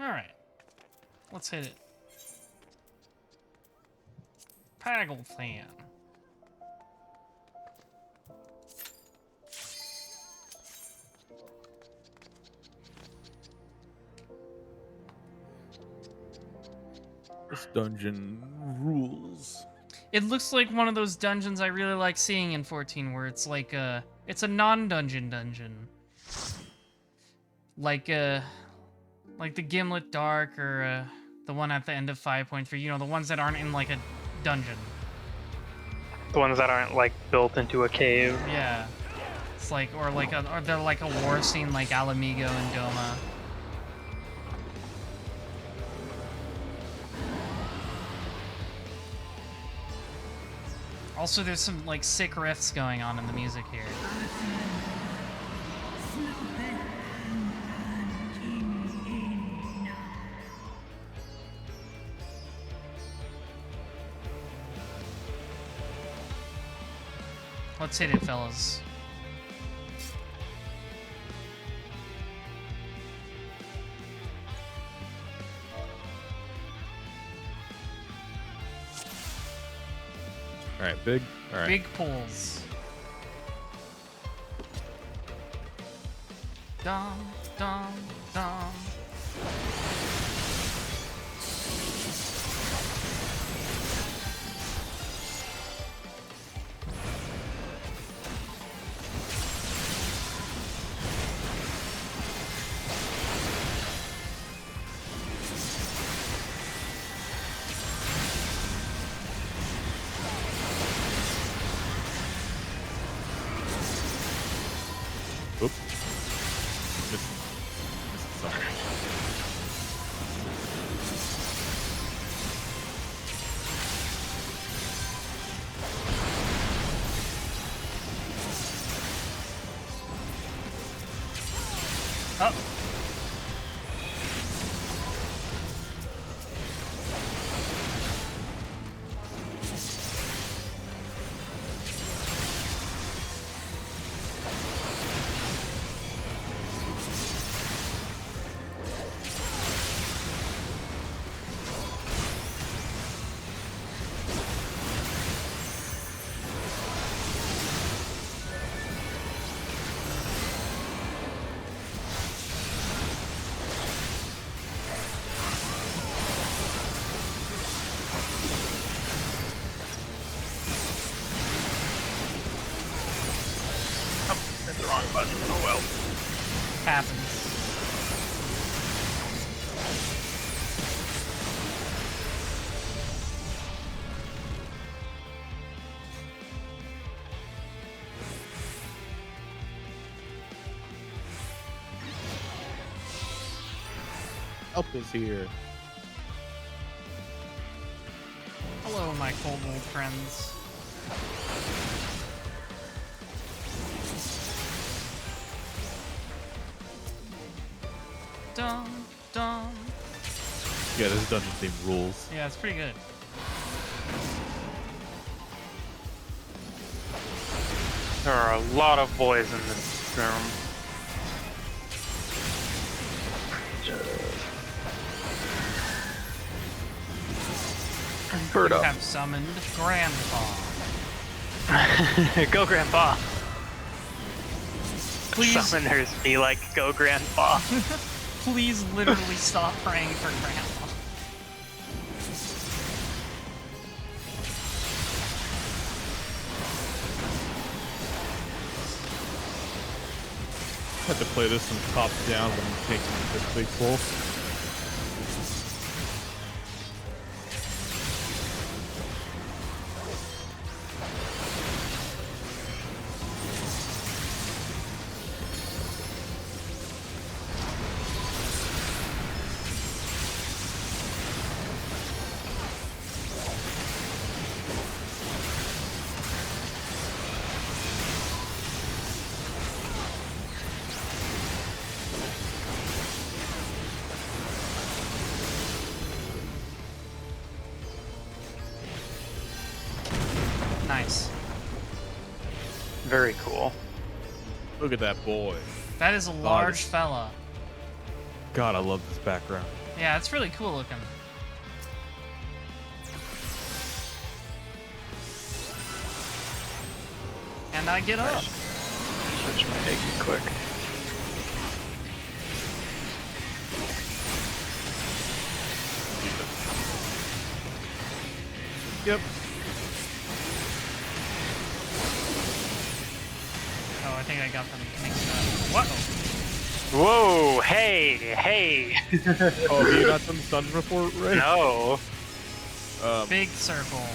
Alright. Let's hit it. Pagelthan. This dungeon rules. It looks like one of those dungeons I really like seeing in 14 where it's like it's a non-dungeon dungeon. Like the Gimlet Dark or the one at the end of 5.3, you know, the ones that aren't in like a dungeon. The ones that aren't like built into a cave. Yeah. It's like or they're like a war scene like Alamigo and Doma. Also, there's some, like, sick riffs going on in the music here. Let's hit it, fellas. All right, big. All right. Big pulls. Dum, dum, dum. Oops. Missed something. Oh. Hit the wrong button. Oh well. Happens. Help is here. Hello, my cold old friends. Dum, dum. Yeah, this dungeon theme rules. Yeah, it's pretty good. There are a lot of boys in this room. Bird You up. have summoned Grandpa. Go, Grandpa. Please. Summoners be like, go, Grandpa. Please literally stop praying for Grandpa. Had to play this from top down when you take this big pull. Nice. Very cool. Look at that boy. That is a large fella. God, I love this background. Yeah, it's really cool looking. And I get up. Switch my Iggy quick. Yep. Oh, I think I got them mixed up. Whoa, hey, hey. Oh, you got some sun report, right? No. Big circle.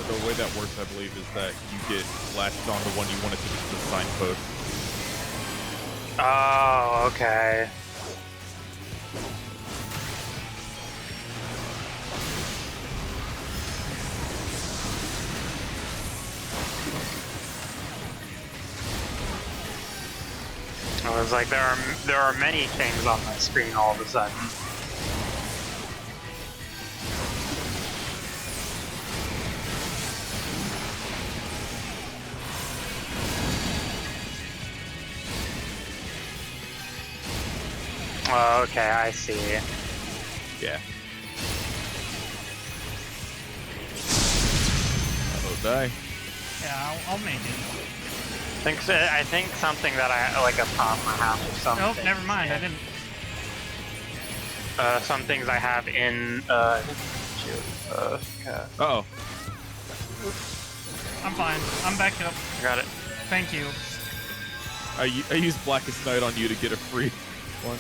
The way that works, I believe, is that you get latched on the one you want it to be the signpost. Oh, okay. I was like, there are many things on my screen all of a sudden. Oh, okay, I see. Yeah. Uh-oh, die. Yeah, I'll make it. I think something that I like a problem I have with some. Nope, never mind. I didn't. Some things I have in Uh-oh. I'm fine. I'm back up. Got it. Thank you. I used Blackest Night on you to get a free one.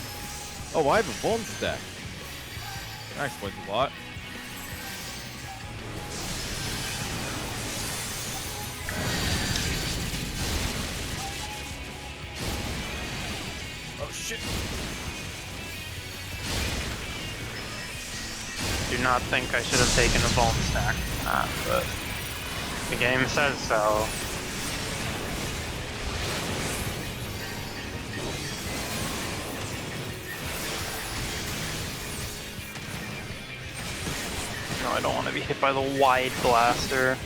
Oh, I have a Vuln stack. That explains a lot. Oh shit. Do not think I should have taken a Vuln stack, but the game says so. No, I don't want to be hit by the wide blaster.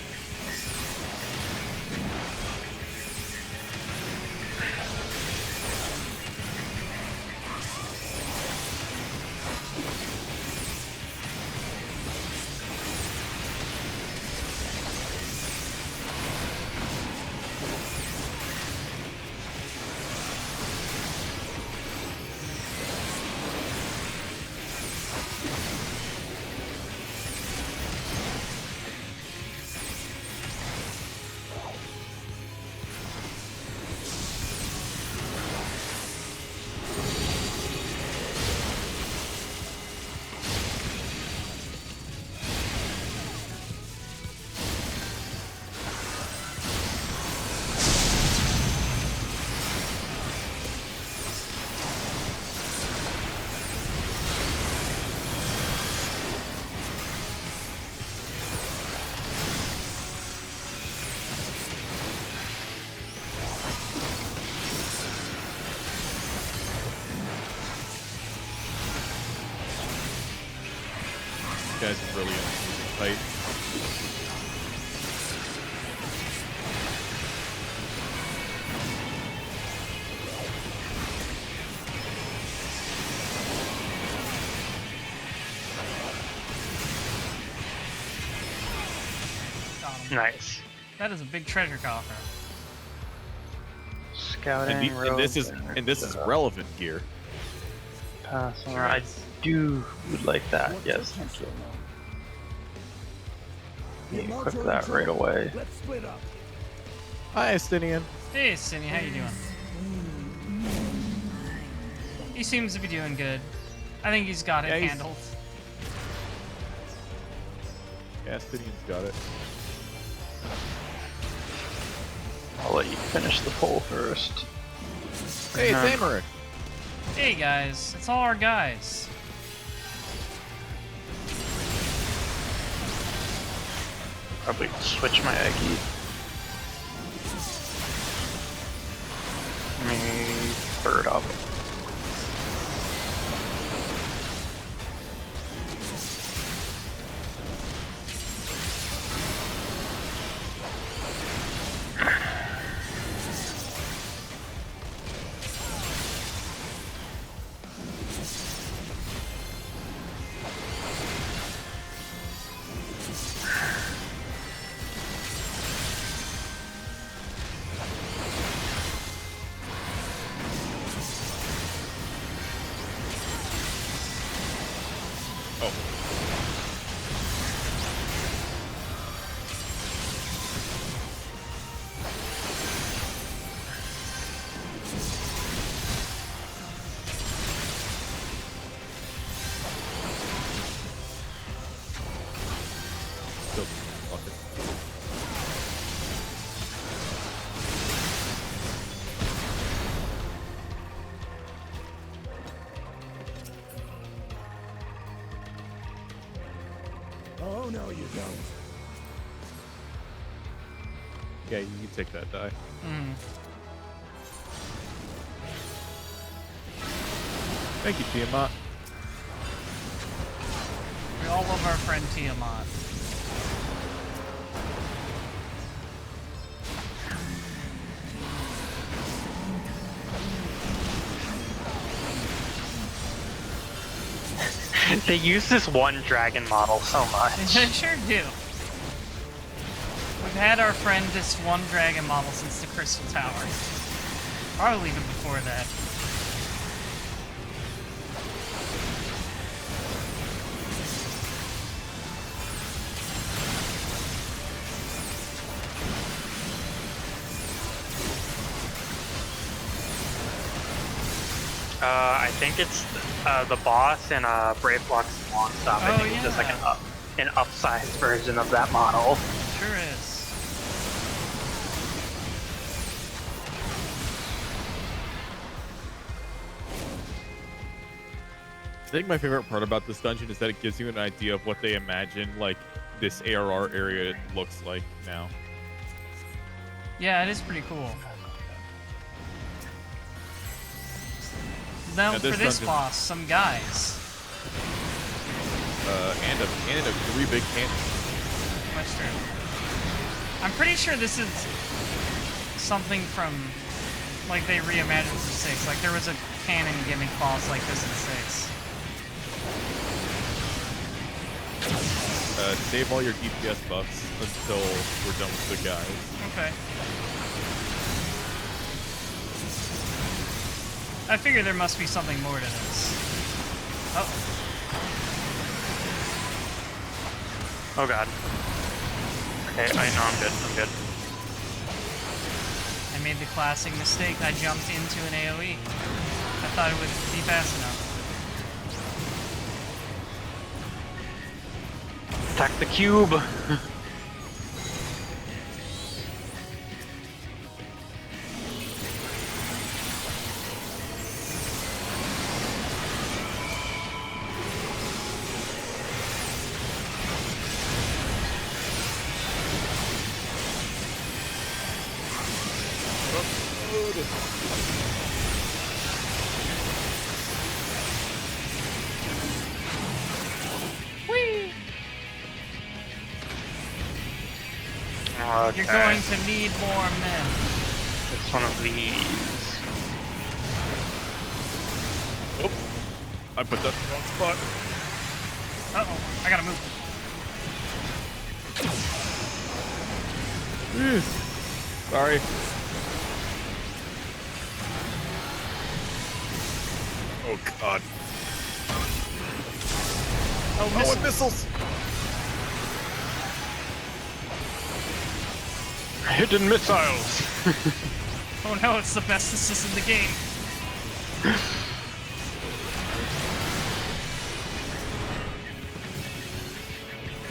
This guy's brilliant. Fight. Nice. That is a big treasure coffer. Scouting. And this is relevant gear. Passing. I would like that. Yes, thank you. Equip that right away. Let's split up. Hi, Estinian. Hey, Cindy, how you doing? He seems to be doing good. I think he's got it handled. Yeah, Estinian's got it. I'll let you finish the poll first. Hey, it's Americ. Hey guys, it's all our guys. Probably switch my Eggy. Maybe third up. Oh, no, you don't. Yeah, you can take that die. Thank you, Tiamat. We all love our friend Tiamat. They use this one dragon model so much. They sure do. We've had our friend this one dragon model since the Crystal Tower. Probably even before that. I think it's the boss in Brave Flux Long Stop. I think it's just like an upsized version of that model. Sure is. I think my favorite part about this dungeon is that it gives you an idea of what they imagine like this ARR area looks like now. Yeah, it is pretty cool. Now for this dungeon, boss, some guys. And a 3 big cannons. That's true. I'm pretty sure this is something from, like, they reimagined for 6. Like, there was a cannon gimmick boss like this in 6. Save all your DPS buffs until we're done with the guys. Okay. I figure there must be something more to this. Oh. Oh god. Okay, no, I'm good. I'm good. I made the classic mistake. I jumped into an AoE. I thought it would be fast enough. Attack the cube! Whee! Okay. You're going to need more men. It's one of these. Oh, I put that in the wrong spot. Uh-oh, I gotta move. Sorry. Oh god. Oh, and missiles! Hidden missiles! Oh no, it's the best assist in the game.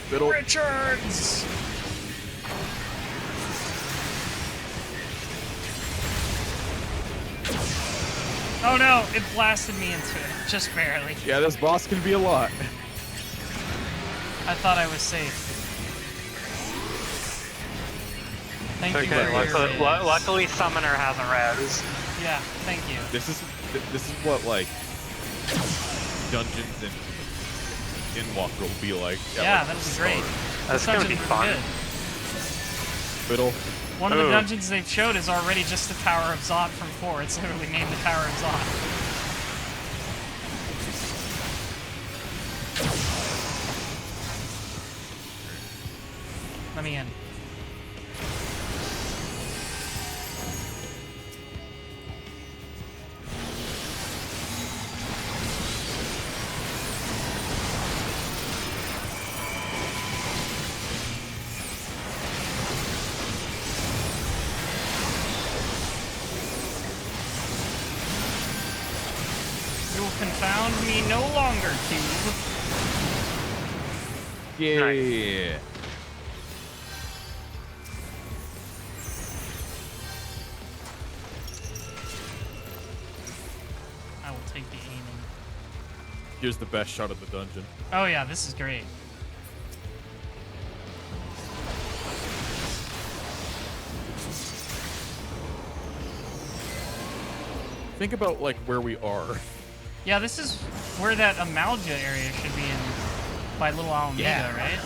Fiddle. Richards! Oh no, it blasted me into it, just barely. Yeah, this boss can be a lot. I thought I was safe. Thank you Okay, for your luckily Summoner hasn't res. Yeah, thank you. This is what like dungeons in Walker will be like. Yeah, that was great. That's gonna be fun. Fiddle. One of the dungeons they've showed is already just the Tower of Zod from 4. It's literally named the Tower of Zod. Let me in. You will confound me no longer, Cube. Yeah. I will take the aiming. Here's the best shot of the dungeon. Oh yeah, this is great. Think about like where we are. Yeah, this is where that Amalja area should be in by Little Alameda, right?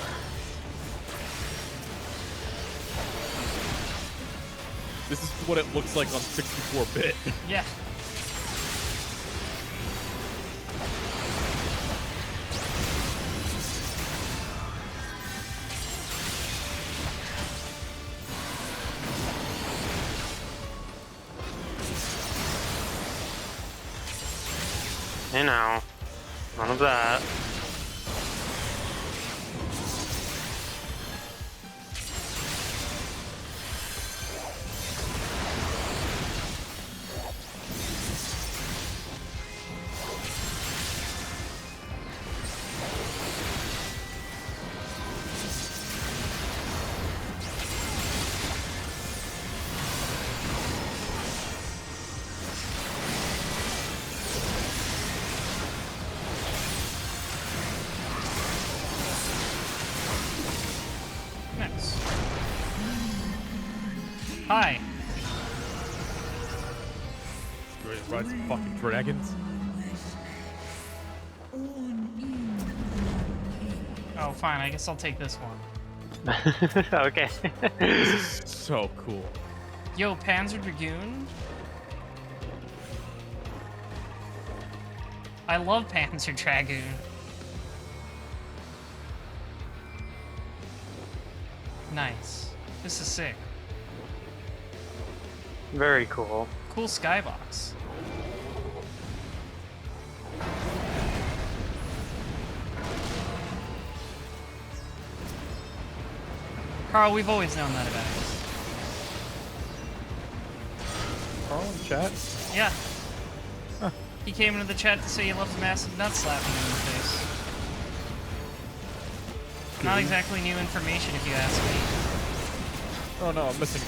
This is what it looks like on 64-bit. Yeah. Hey now. None of that. Hi. You ready to ride some fucking dragons? Oh, fine. I guess I'll take this one. Okay. This is so cool. Yo, Panzer Dragoon? I love Panzer Dragoon. Nice. This is sick. Very cool. Cool skybox. Carl, we've always known that about you. Carl in chat? Yeah. Huh. He came into the chat to say he loves massive nut slapping in the face. Not exactly new information if you ask me. Oh no, I'm missing.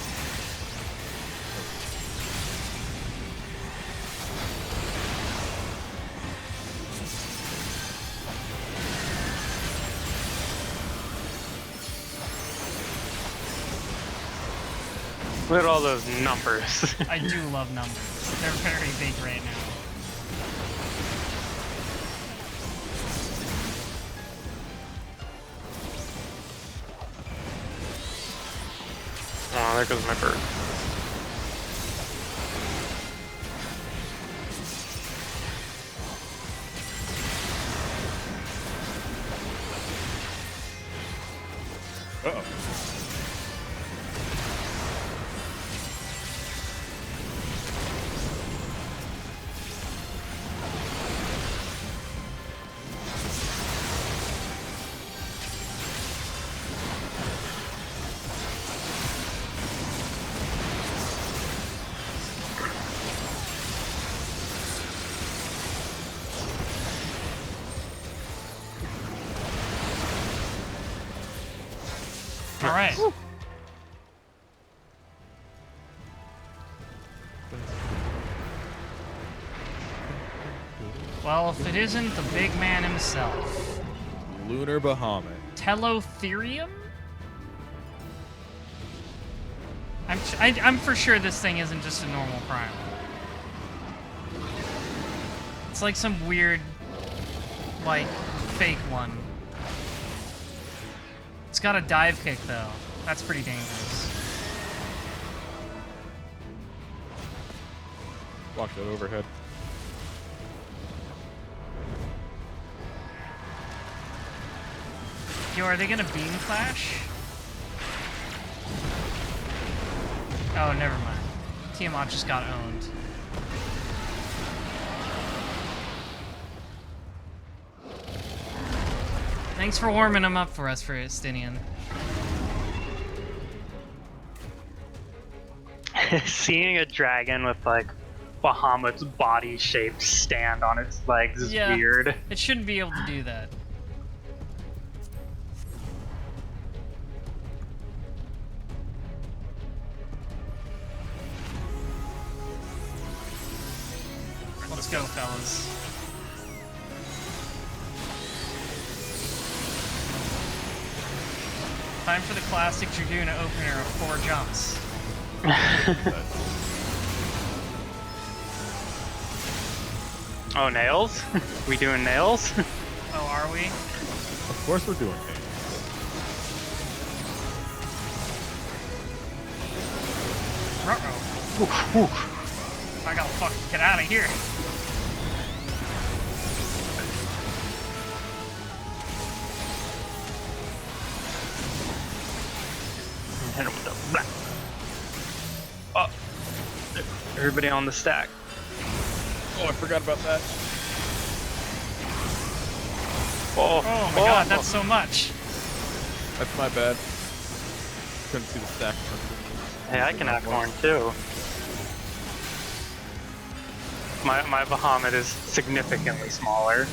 Look at all those numbers. I do love numbers. They're very big right now. Oh, there goes my bird. Uh-oh. Alright. Well, if it isn't the big man himself. Lunar Bahamut. Telotherium? I'm for sure this thing isn't just a normal primal. It's like some weird, like, fake one. It's got a dive kick, though. That's pretty dangerous. Watch that overhead. Yo, are they gonna beam clash? Oh, never mind. Tiamat just got owned. Thanks for warming them up for us, for Stinian. Seeing a dragon with like Bahamut's body shape stand on its legs is weird. It shouldn't be able to do that. Let's go, fellas. Time for the classic Dragoon opener of 4 jumps. Oh, nails? We doing nails? Oh, are we? Of course we're doing nails. Uh-oh. I gotta fucking get out of here. Hit him with a black. Oh, everybody on the stack. Oh, I forgot about that. Oh my god, that's so much. That's my bad. Couldn't see the stack. Hey, I can have corn too. My Bahamut is significantly smaller.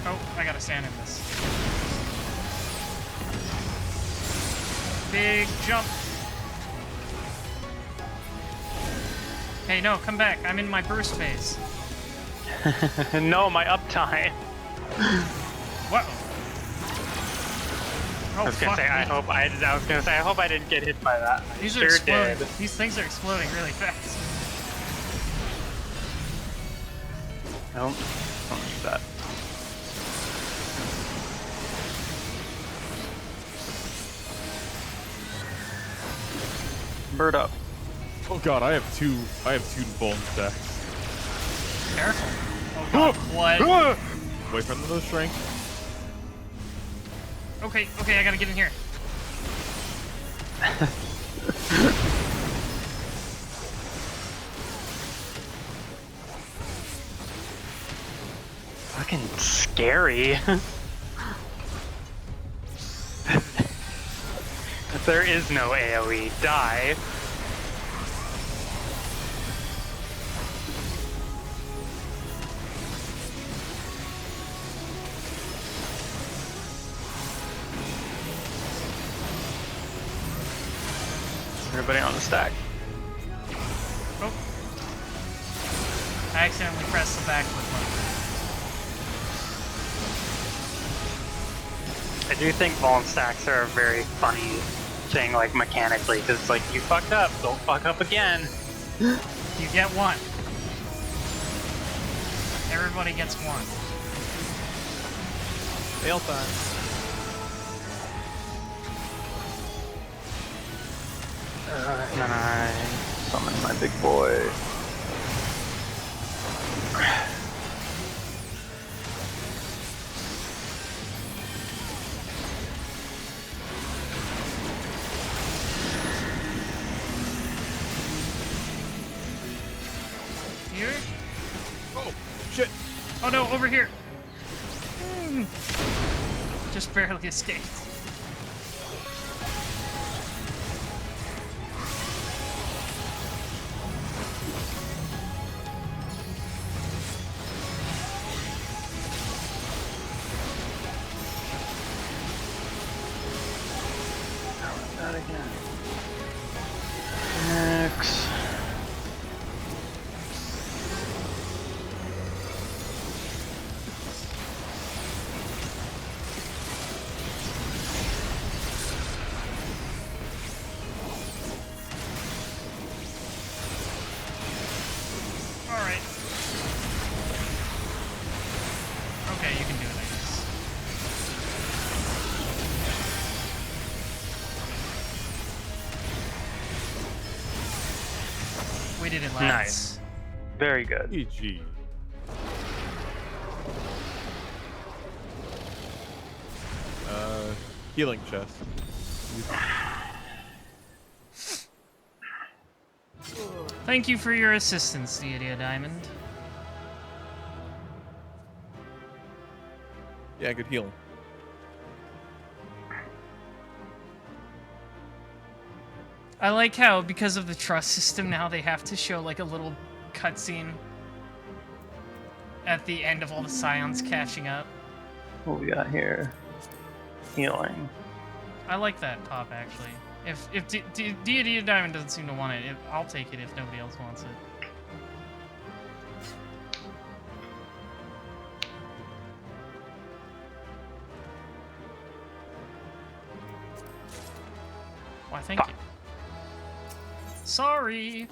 Oh, I gotta stand in this. Big jump. Hey, no, come back. I'm in my burst phase. No, my uptime. What? Oh, I was gonna say, I hope I didn't get hit by that. These sure are exploding. did. These things are exploding really fast. Nope, don't need that. Bird up. Oh god, I have two bone stacks. Careful. Oh god, what? Wait for the strength. Okay, I gotta get in here. Fucking scary. There is no AoE. Die. Everybody on the stack. Oh. I accidentally pressed the backflip button. I do think Vuln stacks are a very funny thing, like mechanically, because it's like, you fucked up, don't fuck up again. You get one. Everybody gets one. Fail time. And then I summon my big boy. Here? Oh, shit. Oh no, over here. Just barely escaped. That again. Next. Alright. Okay, you can do it, I guess. We did it, lads. Nice. Very good. GG. Healing chest. Thank you for your assistance, Deity Diamond. Yeah, good healing. I like how, because of the trust system, now they have to show like a little cutscene at the end of all the scions catching up. What we got here? Healing. I like that top, actually. If Deity Diamond doesn't seem to want it, I'll take it if nobody else wants it. Why, thank you. Sorry.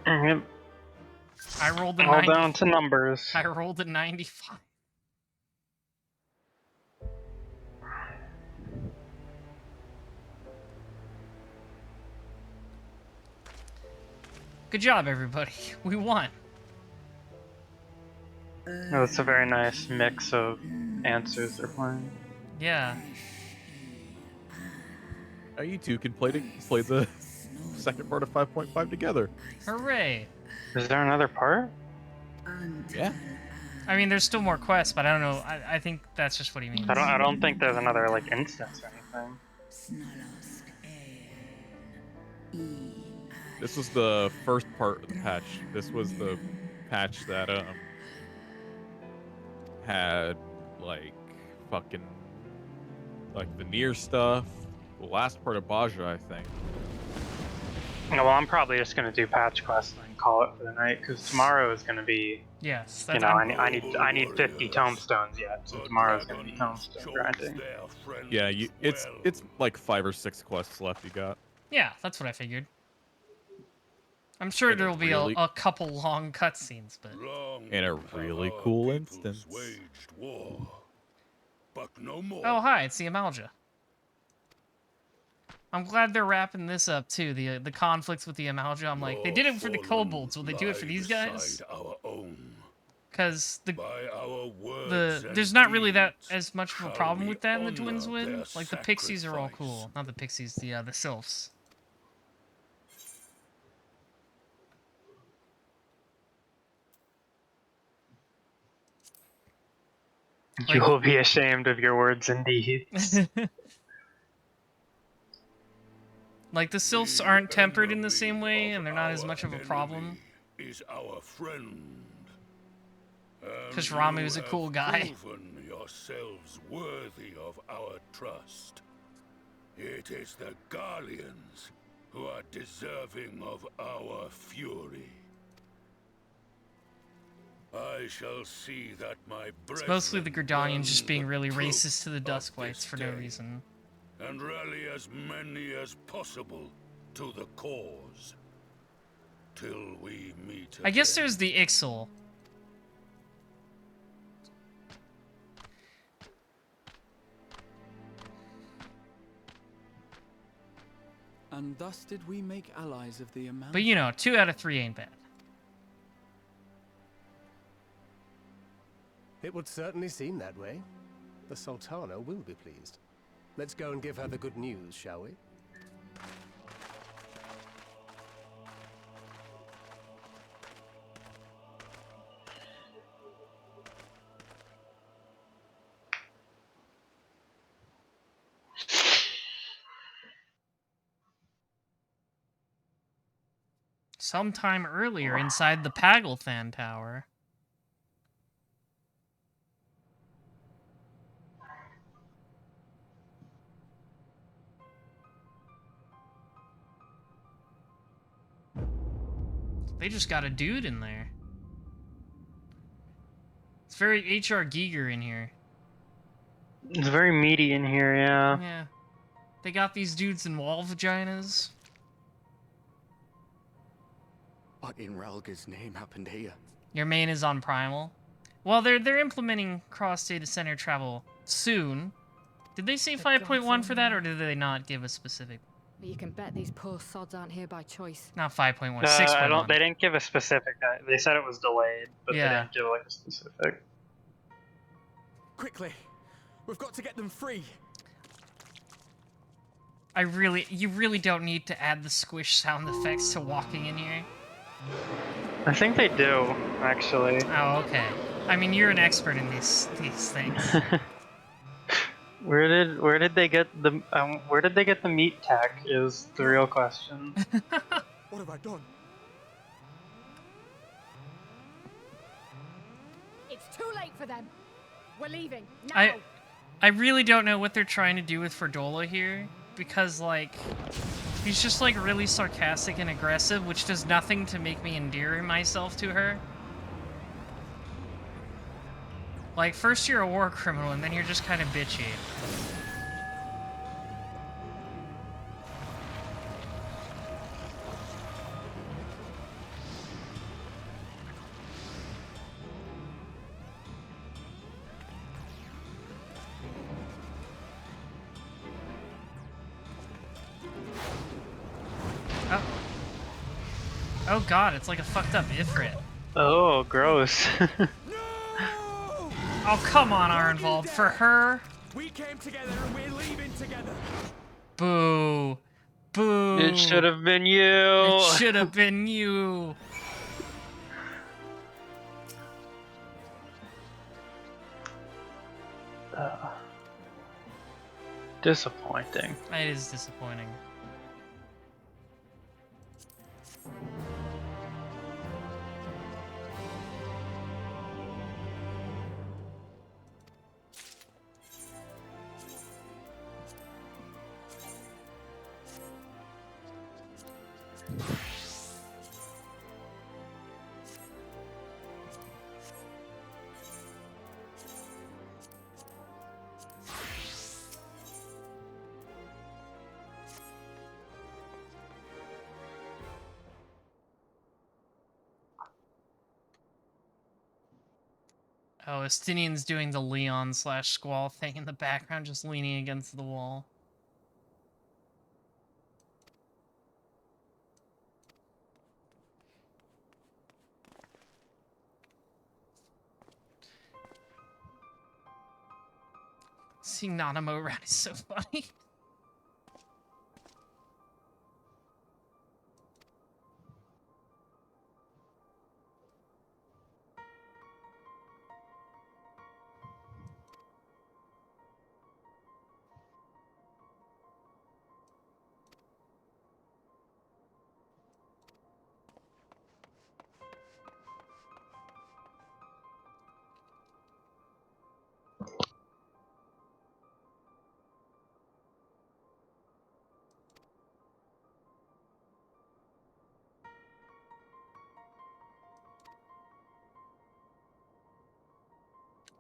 Yep. I rolled a All 90. down to numbers. I rolled a 95. Good job, everybody. We won. That's a very nice mix of answers they're playing. Yeah. You two can play the second part of 5.5 together. Hooray! Is there another part? Yeah. I mean, there's still more quests, but I don't know. I think that's just what he means. I don't think there's another like instance or anything. This was the first part of the patch. This was the patch that had like fucking like veneer stuff. The last part of Baja, I think. Yeah, well, I'm probably just gonna do patch quests and then call it for the night because tomorrow is gonna be. Yes. You know, I need 50 tomestones yet, so tomorrow's gonna be tomestone grinding. Yeah, it's like 5 or 6 quests left you got. Yeah, that's what I figured. I'm sure there'll be a couple long cutscenes, but... In a really cool instance. Oh, hi, it's the Amalja. I'm glad they're wrapping this up, too, the conflicts with the Amalja. I'm like, they did it for the kobolds, will they do it for these guys? Because there's not really that as much of a problem with that in the Twins Win. Like, the pixies are all cool. Not the pixies, the sylphs. You will be ashamed of your words and deeds. Like, the sylphs aren't tempered in the same way, and they're not as much of a problem. Is our friend. Because Ramuh is a cool guy. Proven yourselves worthy of our trust. It is the Garleans who are deserving of our fury. I shall see that my It's mostly the Gridanians just being really racist to the Duskwights for no reason. And rally as many as possible to the cause. Till we meet again. I guess there's the Ixal. And thus did we make allies of the Amalja. But you know, 2 out of 3 ain't bad. It would certainly seem that way. The Sultana will be pleased. Let's go and give her the good news, shall we? Sometime earlier inside the Pagelthan Tower. They just got a dude in there. It's very H.R. Giger in here. It's very meaty in here, yeah. Yeah. They got these dudes in wall vaginas. What in Relga's name happened here? Your main is on Primal. Well, they're implementing cross data center travel soon. Did they say 5.1 for that, or did they not give a specific? But you can bet these poor sods aren't here by choice. Not 5.1, 6.1. They didn't give a specific. They said it was delayed, but yeah. They didn't give like a specific. Quickly, we've got to get them free. You really don't need to add the squish sound effects to walking in here. I think they do, actually. Oh, okay. I mean, you're an expert in these things. Where did they get the meat tech is the real question. What have I done? It's too late for them. We're leaving now. I really don't know what they're trying to do with Ferdola here, because like he's just like really sarcastic and aggressive, which does nothing to make me endear myself to her. Like, first you're a war criminal, and then you're just kind of bitchy. Oh. Oh god, it's like a fucked up Ifrit. Oh, gross. Oh, come on, Arnvald. For her? We came together and we're leaving together. Boo. Boo! It should have been you. It should have been you. Disappointing. It is disappointing. Oh, Estinian's doing the Leon / Squall thing in the background, just leaning against the wall. Seeing Nanamo around is so funny.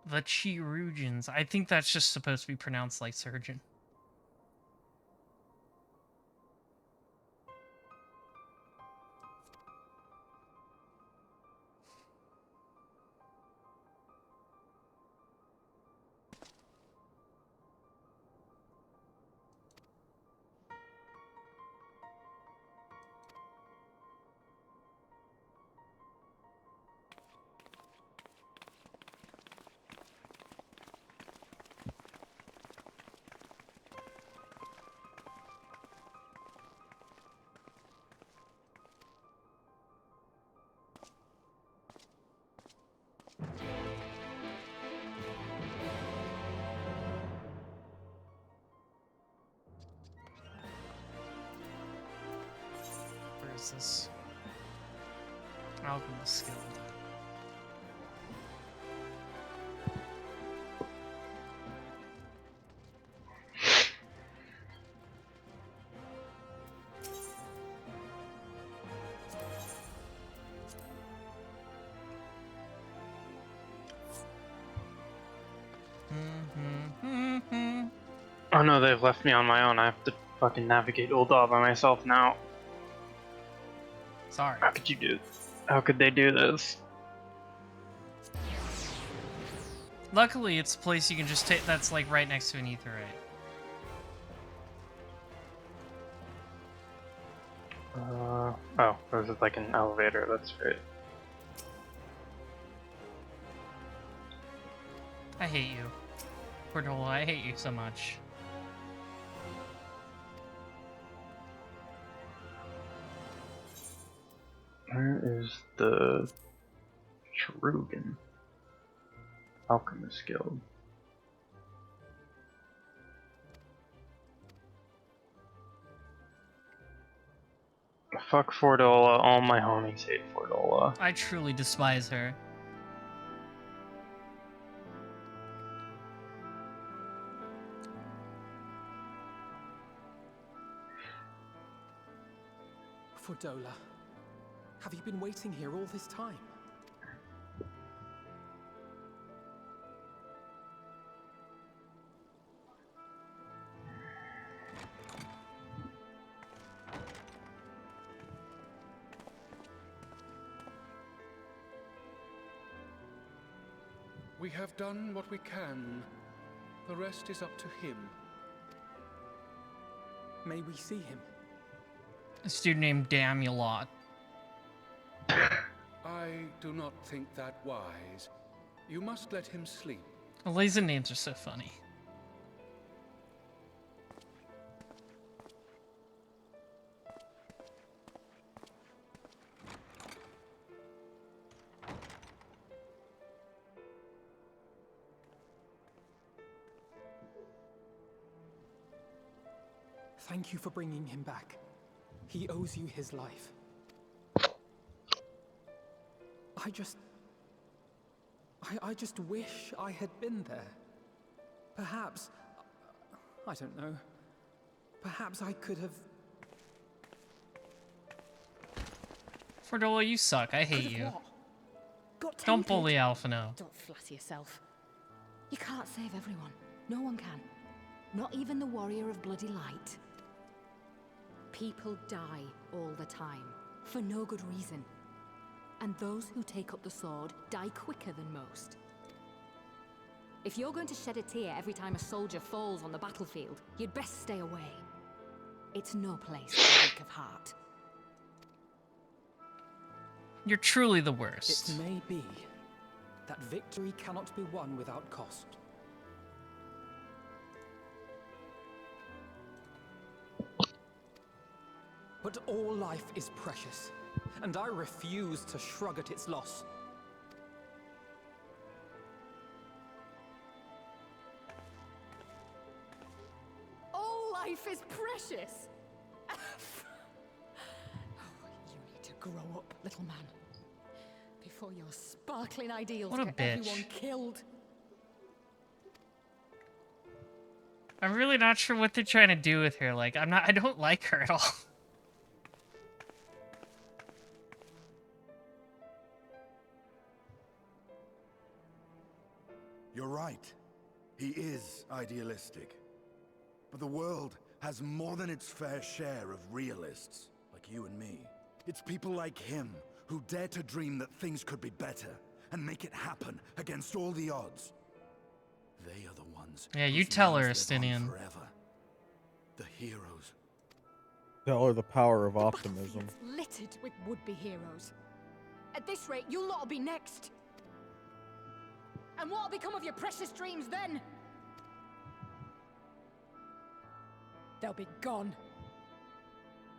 The Chirugians. I think that's just supposed to be pronounced like surgeon. Where is this? Alchemist Guild. Oh no, they've left me on my own. I have to fucking navigate Ul'dah by myself now. Sorry. How could you do? How could they do this? Luckily, it's a place you can just take that's like right next to an aetherite. Oh, this is like an elevator, that's right. I hate you. Cordola, I hate you so much. Where is the Shrugan? Alchemist Guild. Fuck Fordola, all my homies hate Fordola. I truly despise her. Fordola, have you been waiting here all this time? We have done what we can. The rest is up to him. May we see him? A student named Damulot. I do not think that wise. You must let him sleep. Laser names are so funny. Thank you for bringing him back. He owes you his life. I just wish I had been there. Perhaps, I don't know. Perhaps I could have... Fordola, you suck. I hate you. Don't bully Alphino. Don't flatter yourself. You can't save everyone. No one can. Not even the warrior of bloody light. People die all the time, for no good reason. And those who take up the sword die quicker than most. If you're going to shed a tear every time a soldier falls on the battlefield, you'd best stay away. It's no place for the weak of heart. You're truly the worst. It may be that victory cannot be won without cost. But all life is precious, and I refuse to shrug at its loss. All life is precious! Oh, you need to grow up, little man. Before your sparkling ideals What a get bitch. everyone killed. I'm really not sure what they're trying to do with her. Like, I don't like her at all. You're right. He is idealistic. But the world has more than its fair share of realists, like you and me. It's people like him who dare to dream that things could be better and make it happen against all the odds. They are the ones. Yeah, you tell her, Estinian. Forever. The heroes. Tell her the power of optimism. Littered with would-be heroes. At this rate, you'll lot be next. And what'll become of your precious dreams then? They'll be gone.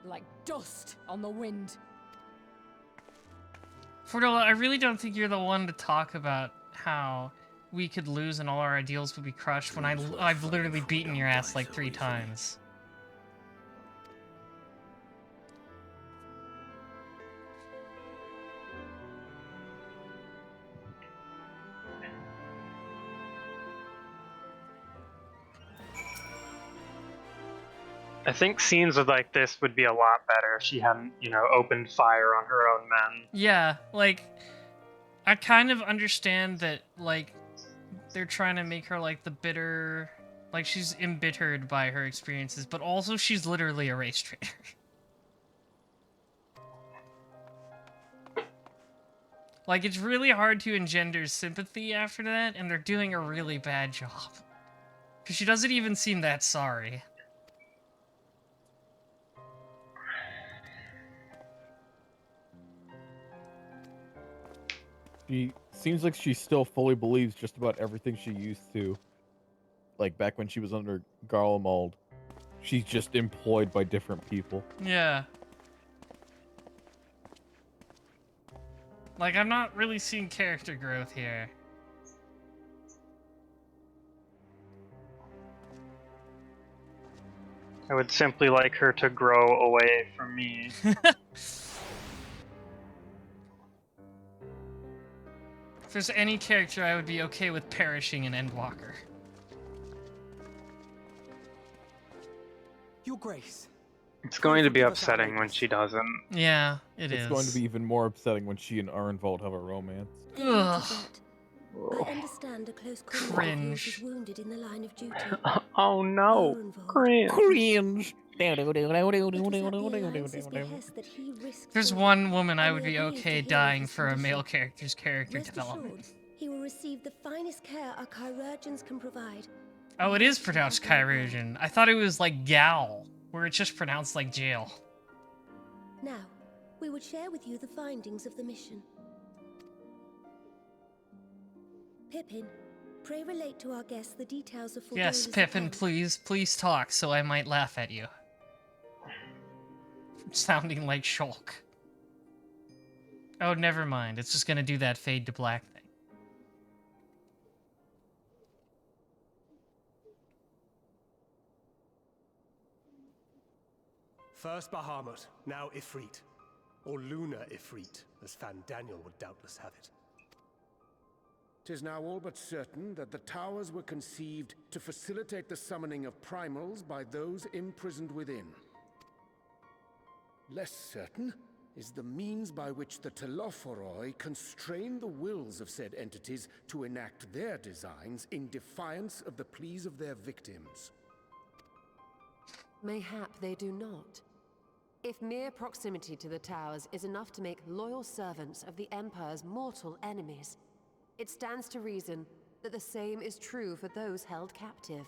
Like dust on the wind. Fordola, I really don't think you're the one to talk about how we could lose and all our ideals would be crushed when I've literally beaten your ass like 3 times. I think scenes like this would be a lot better if she hadn't, you know, opened fire on her own men. Yeah, like, I kind of understand that, like, they're trying to make her, like, the bitter... Like, she's embittered by her experiences, but also she's literally a race traitor. Like, it's really hard to engender sympathy after that, and they're doing a really bad job. Because she doesn't even seem that sorry. She seems like she still fully believes just about everything she used to. Like back when she was under Garlemald. She's just employed by different people. Yeah. Like, I'm not really seeing character growth here. I would simply like her to grow away from me. If there's any character I would be okay with perishing in Endwalker. Your Grace. It's going to be upsetting when she doesn't. Yeah, it is. It's going to be even more upsetting when she and Arnvald have a romance. Ugh. I understand a close colleague Cringe. is wounded in the line of duty. Oh no. Cringe. Cringe. There's one woman I would be okay dying for a male character's character Rest development. assured, he will receive the finest care our chirurgeons can provide. Oh, it is pronounced chirurgeon. I thought it was like gal, where it's just pronounced like jail. Now, we would share with you the findings of the mission. Pippin, pray relate to our guests the details of Yes, Fordola's Pippin, account. please talk so I might laugh at you. Sounding like Shulk. Oh, never mind. It's just gonna do that fade to black thing. First Bahamut, now Ifrit. Or Lunar Ifrit, as Fan Daniel would doubtless have it. 'Tis now all but certain that the towers were conceived to facilitate the summoning of primals by those imprisoned within. Less certain is the means by which the Telophoroi constrain the wills of said entities to enact their designs in defiance of the pleas of their victims. Mayhap they do not. If mere proximity to the towers is enough to make loyal servants of the Empire's mortal enemies, it stands to reason that the same is true for those held captive.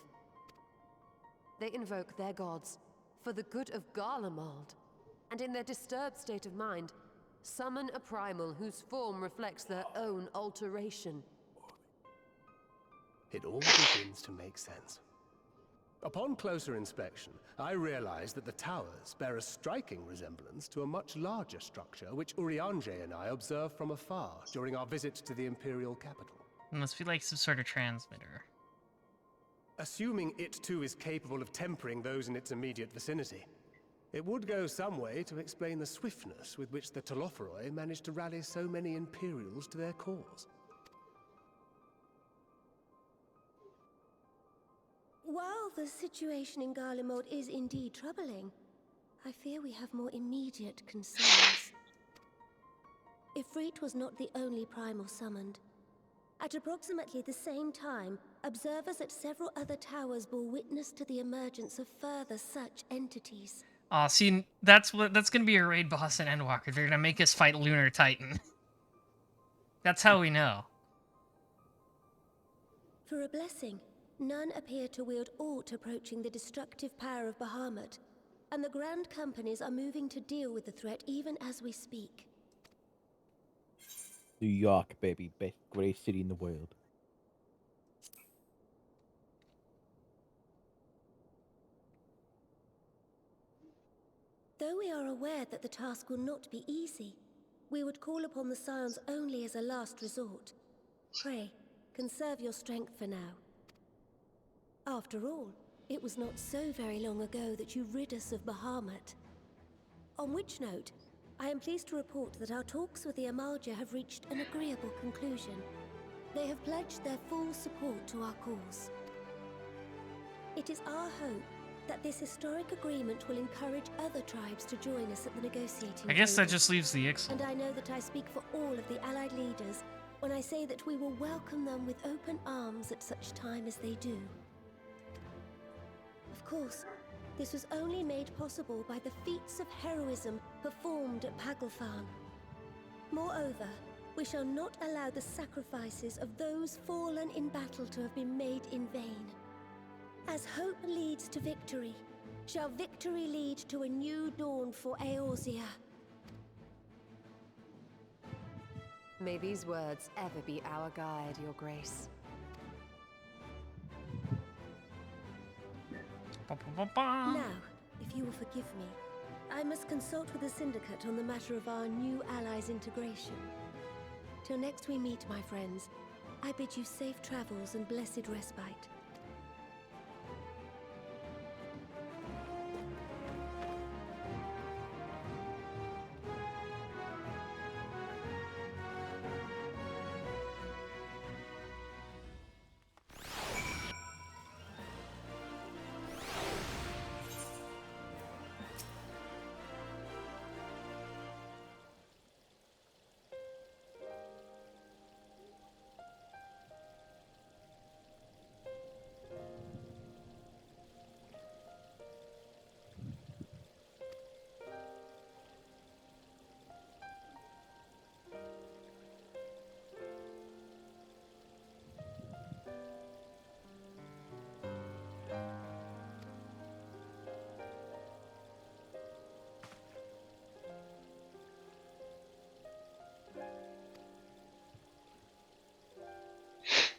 They invoke their gods for the good of Garlemald, and in their disturbed state of mind, summon a primal whose form reflects their own alteration. It all begins to make sense. Upon closer inspection, I realized that the towers bear a striking resemblance to a much larger structure which Urianger and I observed from afar during our visit to the Imperial capital. It must be like some sort of transmitter. Assuming it too is capable of tempering those in its immediate vicinity, it would go some way to explain the swiftness with which the Telophoroi managed to rally so many Imperials to their cause. While the situation in Garlemald is indeed troubling, I fear we have more immediate concerns. Ifrit was not the only primal summoned. At approximately the same time, observers at several other towers bore witness to the emergence of further such entities. Aw, see, that's gonna be a raid boss in Endwalker. They're gonna make us fight Lunar Titan. That's how we know. For a blessing, none appear to wield aught approaching the destructive power of Bahamut, and the Grand Companies are moving to deal with the threat even as we speak. New York, baby. Best greatest city in the world. Though we are aware that the task will not be easy, we would call upon the Scions only as a last resort. Pray, conserve your strength for now. After all, it was not so very long ago that you rid us of Bahamut. On which note, I am pleased to report that our talks with the Amalja have reached an agreeable conclusion. They have pledged their full support to our cause. It is our hope that this historic agreement will encourage other tribes to join us at the negotiating I guess that table. just leaves the Ixal. And I know that I speak for all of the Allied leaders when I say that we will welcome them with open arms at such time as they do. Of course, this was only made possible by the feats of heroism performed at Paglfan. Moreover, we shall not allow the sacrifices of those fallen in battle to have been made in vain. As hope leads to victory, shall victory lead to a new dawn for Eorzea. May these words ever be our guide, Your Grace. Now, if you will forgive me, I must consult with the Syndicate on the matter of our new allies' integration. Till next we meet, my friends, I bid you safe travels and blessed respite.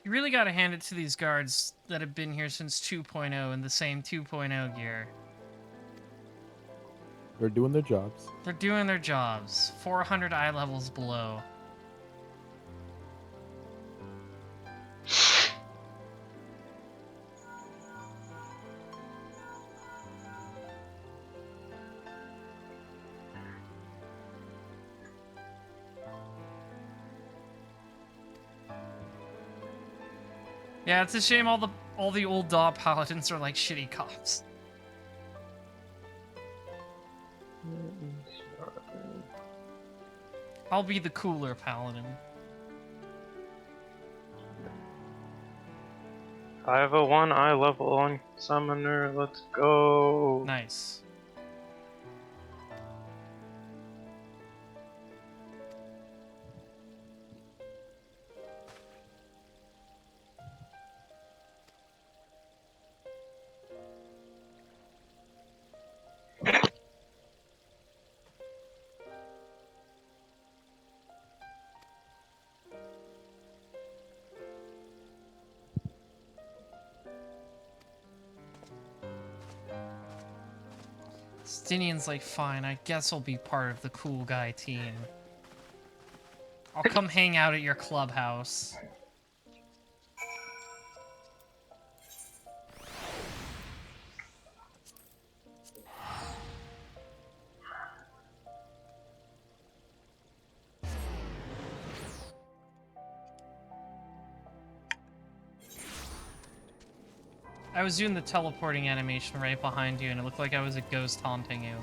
You really gotta hand it to these guards that have been here since 2.0 in the same 2.0 gear. They're doing their jobs. They're doing their jobs. 400 eye levels below. Yeah, it's a shame all the old Daw paladins are like shitty cops. I'll be the cooler paladin. 501, I level on summoner. Let's go. Nice. Stinian's like, fine, I guess I'll be part of the cool guy team. I'll come hang out at your clubhouse. I was doing the teleporting animation right behind you, and it looked like I was a ghost haunting you.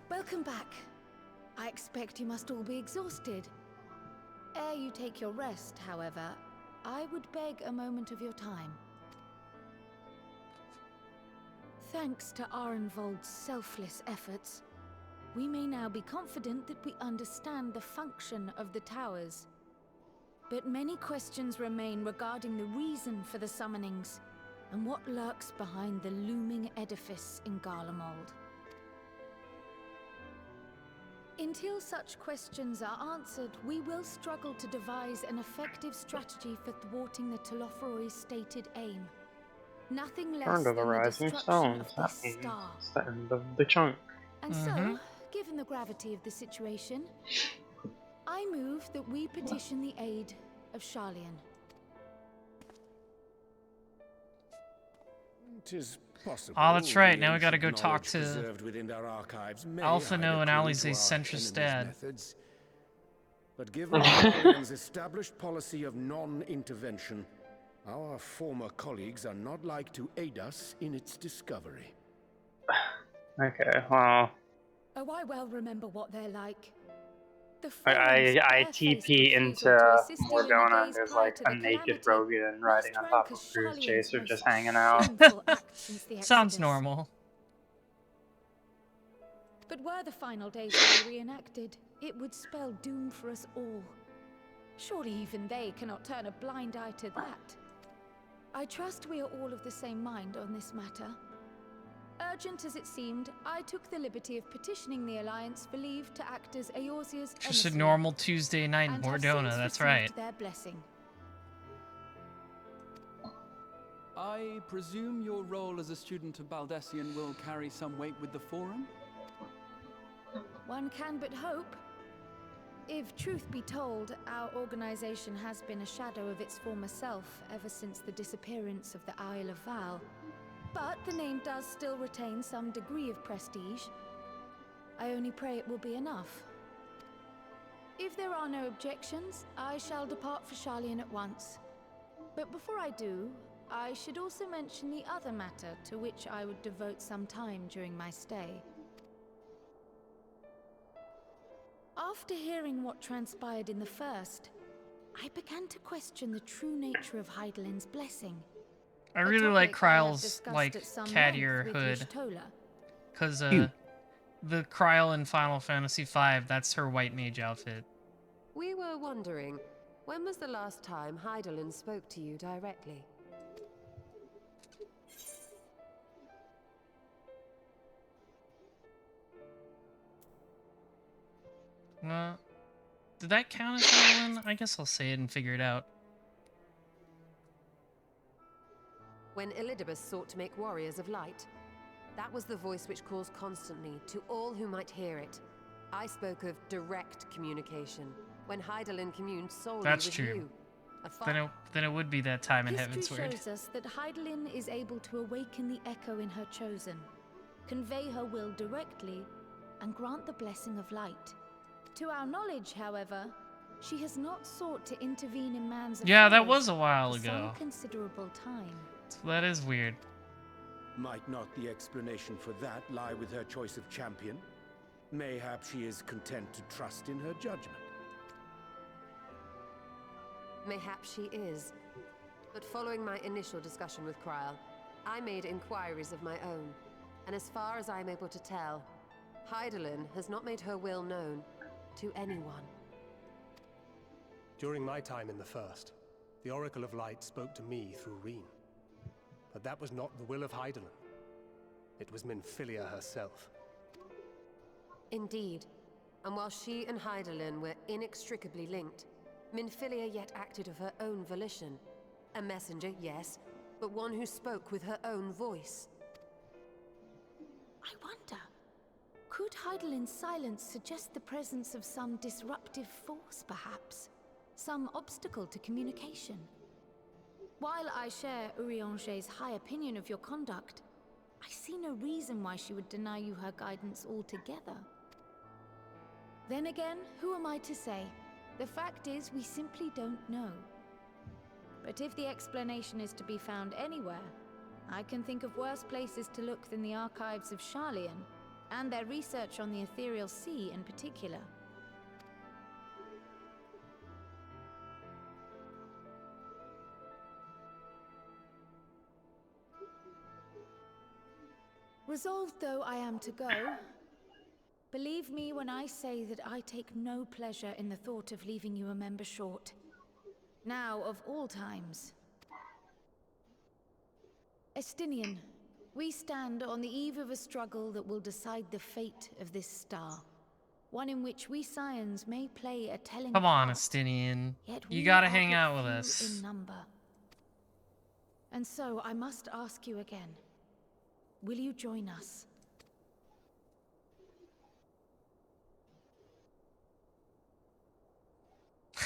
Welcome back. I expect you must all be exhausted. Ere you take your rest, however, I would beg a moment of your time. Thanks to Arenvold's selfless efforts, we may now be confident that we understand the function of the towers. But many questions remain regarding the reason for the summonings, and what lurks behind the looming edifice in Garlemald. Until such questions are answered, we will struggle to devise an effective strategy for thwarting the Telophoroi's stated aim. Nothing less Turn to the than the rising destruction stones. of That this means star. it's the end of the chunk. And so, given the gravity of the situation, I move that we petition the aid of Sharlayan. Tis possible. Oh, that's right. the Now we gotta ancient go talk knowledge to preserved within our archives may Alphino hide and a clue Alize's to our centrist enemy's dad. methods. But given Sharlayan's established policy of non-intervention, our former colleagues are not like to aid us in its discovery. Okay, well, Oh, I well remember what they're like. The I TP into Morgana and there's like a naked Rogan riding on top of Cruise Chaser just hanging out. Sounds normal. But were the final days to be reenacted, it would spell doom for us all. Surely even they cannot turn a blind eye to that. I trust we are all of the same mind on this matter. Urgent as it seemed, I took the liberty of petitioning the Alliance for leave to act as Eorzea's Just a emissary, normal Tuesday night in and have Mordona, since that's received right. their blessing. I presume your role as a student of Baldessian will carry some weight with the Forum? One can but hope. If truth be told, our organization has been a shadow of its former self ever since the disappearance of the Isle of Val. But the name does still retain some degree of prestige. I only pray it will be enough. If there are no objections, I shall depart for Sharlayan at once. But before I do, I should also mention the other matter to which I would devote some time during my stay. After hearing what transpired in the first, I began to question the true nature of Hydaelyn's blessing. I really like Kryle's, like, cattier hood. Because, the Kryle in Final Fantasy V, that's her white mage outfit. We were wondering, when was the last time Hydaelyn spoke to you directly? Did that count as Hydaelyn? I guess I'll say it and figure it out. When Elidibus sought to make warriors of light. That was the voice which calls constantly to all who might hear it. I spoke of direct communication, when Hydaelyn communed solely with you. then it would be that time in History Heavensward. shows us that Heidelin is able to awaken the echo in her chosen, convey her will directly, and grant the blessing of light. To our knowledge, however, she has not sought to intervene in man's affairs. Yeah, that was a while for ago. some considerable time. So that is weird. Might not the explanation for that lie with her choice of champion? Mayhap she is content to trust in her judgment. Mayhaps she is. But following my initial discussion with Kryl, I made inquiries of my own. And as far as I'm able to tell, Heidelin has not made her will known to anyone. During my time in the First, the Oracle of Light spoke to me through Reen. But that was not the will of Heidelin. It was Minfilia herself. Indeed. And while she and Heidelin were inextricably linked, Minfilia yet acted of her own volition. A messenger, yes, but one who spoke with her own voice. I wonder, could Heidelin's silence suggest the presence of some disruptive force, perhaps? Some obstacle to communication? While I share Urianger's high opinion of your conduct, I see no reason why she would deny you her guidance altogether. Then again, who am I to say? The fact is, we simply don't know. But if the explanation is to be found anywhere, I can think of worse places to look than the archives of Sharlayan, and their research on the Ethereal Sea in particular. Resolved though I am to go, believe me when I say that I take no pleasure in the thought of leaving you a member short. Now, of all times. Estinian, we stand on the eve of a struggle that will decide the fate of this star. One in which we Scions may play a telling Come on, part, Estinian. yet You we gotta are hang but out with few us. in number. And so I must ask you again. Will you join us?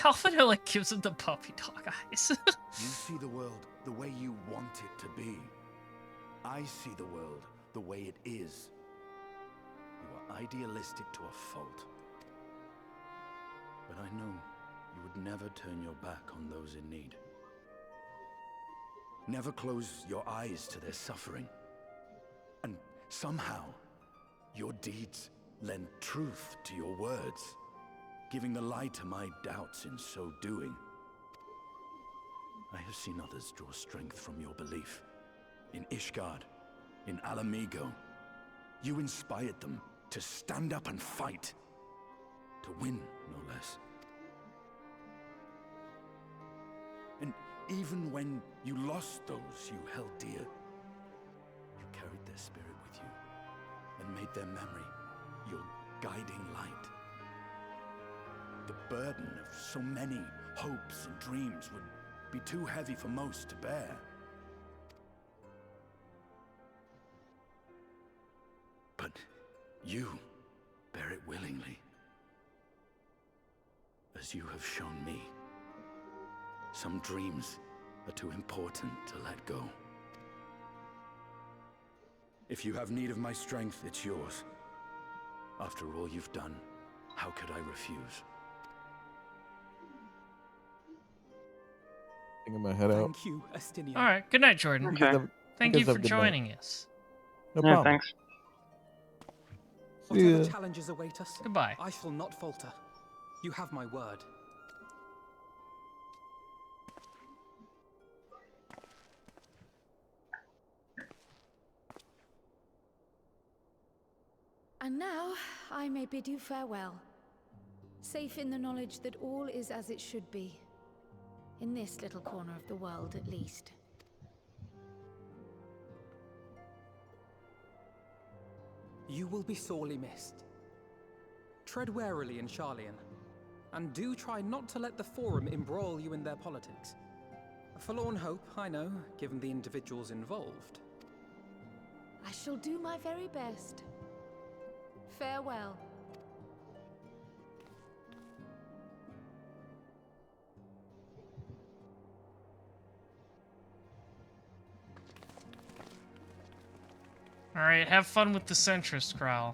Alvin like gives him the puppy dog eyes. You see the world the way you want it to be. I see the world the way it is. You are idealistic to a fault. But I know you would never turn your back on those in need. Never close your eyes to their suffering. And somehow, your deeds lend truth to your words, giving the lie to my doubts in so doing. I have seen others draw strength from your belief. In Ishgard, in Alamigo, you inspired them to stand up and fight. To win, no less. And even when you lost those you held dear, you carried their spirit with you and made their memory your guiding light. The burden of so many hopes and dreams would be too heavy for most to bear. But you bear it willingly, as you have shown me. Some dreams are too important to let go. If you have need of my strength, it's yours. After all you've done, how could I refuse? I think I'm gonna head out. Thank you, Estinian. All right. Good night, Jordan. Okay. Thank you for joining us. No problem. Thanks. Whatever ya. challenges await us, Goodbye. I shall not falter. You have my word. And now, I may bid you farewell. Safe in the knowledge that all is as it should be. In this little corner of the world, at least. You will be sorely missed. Tread warily in Sharlayan, and do try not to let the Forum embroil you in their politics. A forlorn hope, I know, given the individuals involved. I shall do my very best. Farewell. Alright, have fun with the centrist, Kral.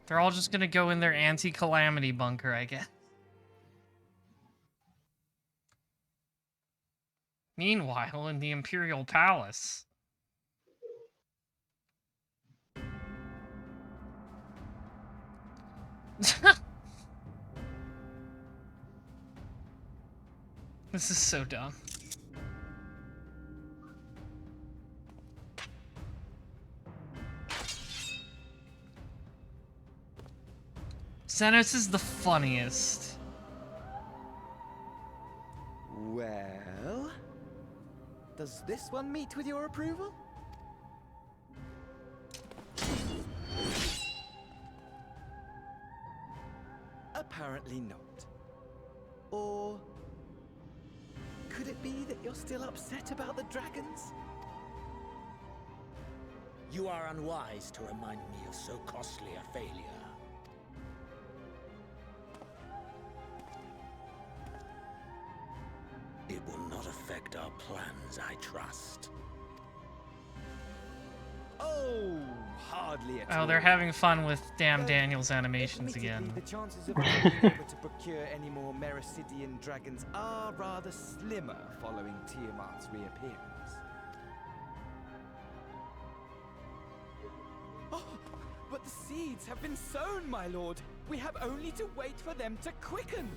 They're all just gonna go in their anti-calamity bunker, I guess. Meanwhile, in the Imperial Palace... This is so dumb. Xenos is the funniest. Well, does this one meet with your approval? Apparently not. Or could it be that you're still upset about the dragons? You are unwise to remind me of so costly a failure. It will not affect our plans, I trust. Oh, hardly at all. Oh, they're having fun with damn Daniel's animations again. The chances of us being able to procure any more Mericidian dragons are rather slimmer following Tiamat's reappearance. Oh, but the seeds have been sown, my lord. We have only to wait for them to quicken.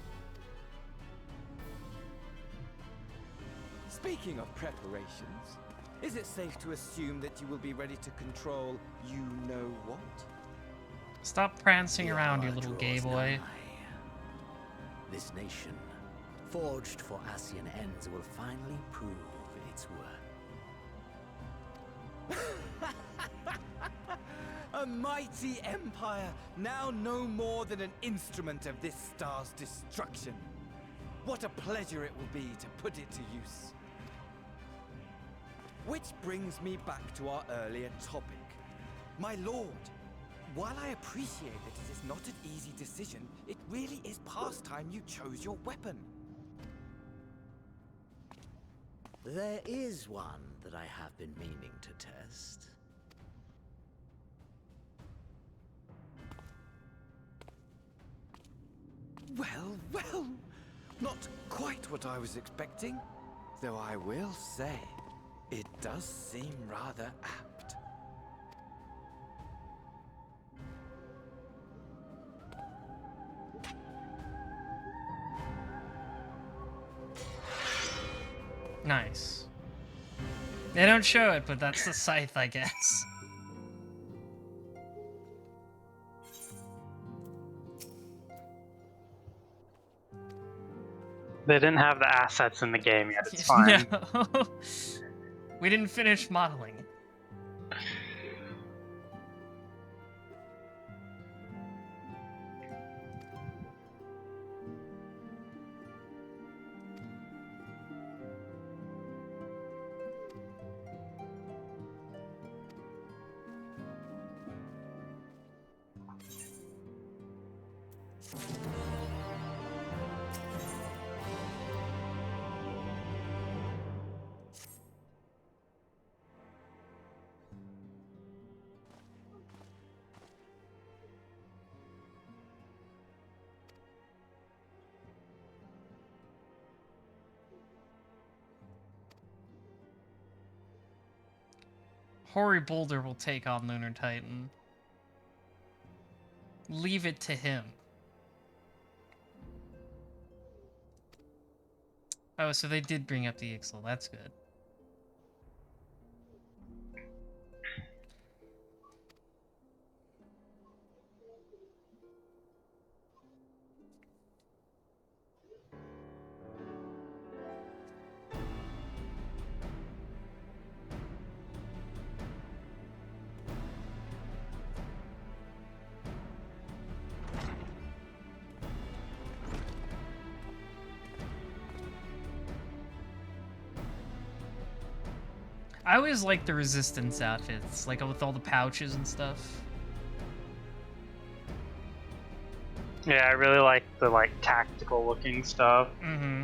Speaking of preparations, is it safe to assume that you will be ready to control you-know-what? Stop prancing around, you little gay boy. This nation, forged for Ascian ends, will finally prove its worth. A mighty empire, now no more than an instrument of this star's destruction. What a pleasure it will be to put it to use. Which brings me back to our earlier topic. My lord, while I appreciate that it is not an easy decision, it really is past time you chose your weapon. There is one that I have been meaning to test. Well, well, not quite what I was expecting, though I will say, it does seem rather apt. Nice. They don't show it, but that's the scythe, I guess. They didn't have the assets in the game yet, it's fine. No. We didn't finish modeling. Hoary Boulder will take on Lunar Titan. Leave it to him. Oh, so they did bring up the Ixal. That's good. I always like the Resistance outfits, like with all the pouches and stuff. Yeah, I really like the tactical looking stuff. Mm-hmm.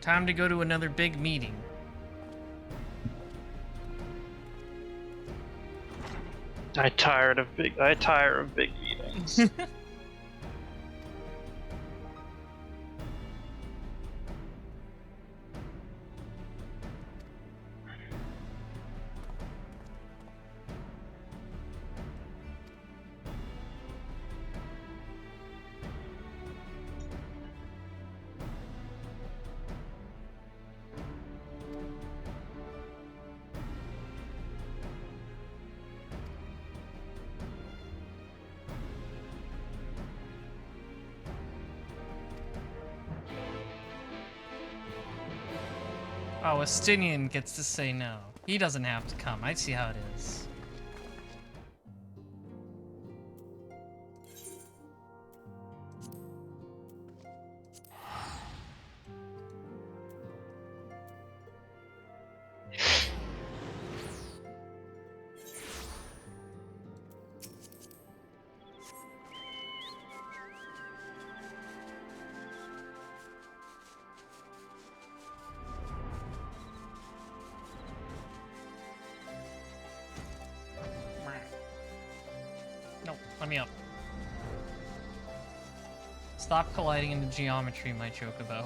Time to go to another big meeting. I tire of big meetings. Oh, Estinian gets to say no. He doesn't have to come. I see how it is. No, let me up. Stop colliding into geometry, my chocobo.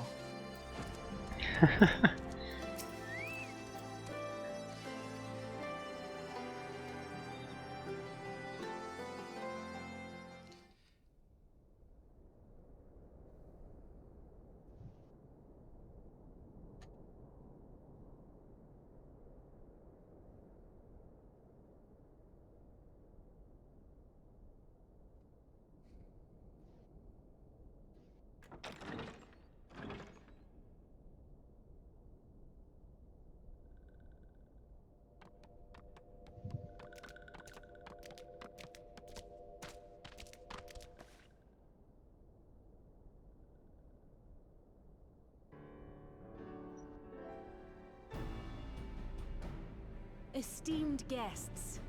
Esteemed guests,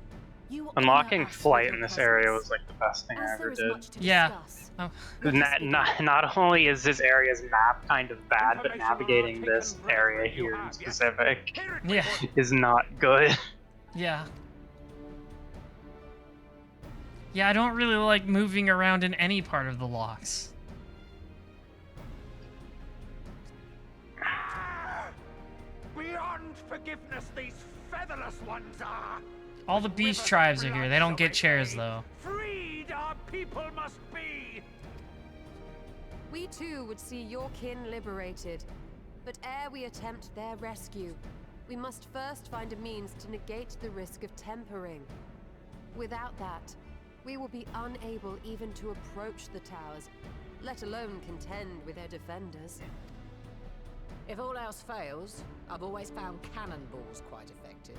you Unlocking flight in this area was like the best thing I ever did. Yeah. Oh. Not only is this area's map kind of bad, but navigating this area here in specific is not good. Yeah. Yeah, I don't really like moving around in any part of the locks. Beyond forgiveness, these featherless ones are. All the beast tribes are here. They don't get chairs, though. Freed our people must be. We too would see your kin liberated. But ere we attempt their rescue, we must first find a means to negate the risk of tempering. Without that, we will be unable even to approach the towers, let alone contend with their defenders. If all else fails, I've always found cannonballs quite effective.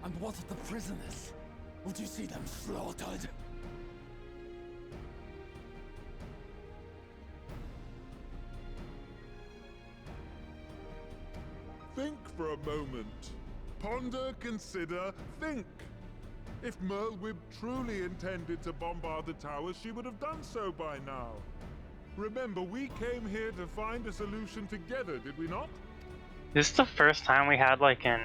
And what of the prisoners? Would you see them slaughtered? Think for a moment. Ponder, consider, think. If Merlwyb truly intended to bombard the towers, she would have done so by now. Remember, we came here to find a solution together, did we not? This is the first time we had like an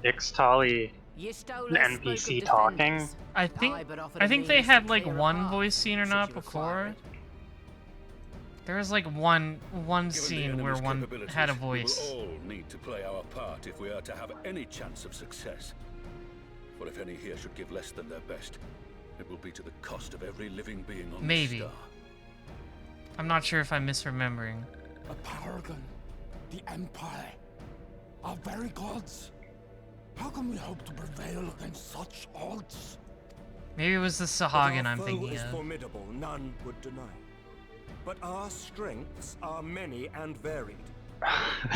Ixtali NPC talking. I think they had like one voice scene or not before. There was like one scene where one had a voice. We will all need to play our part if we are to have any chance of success. For if any here should give less than their best, it will be to the cost of every living being on the star. I'm not sure if I'm misremembering. A paragon, the Empire, our very gods. How can we hope to prevail against such odds? Maybe it was the Sahagin I'm thinking is of. Formidable, none would deny. But our strengths are many and varied.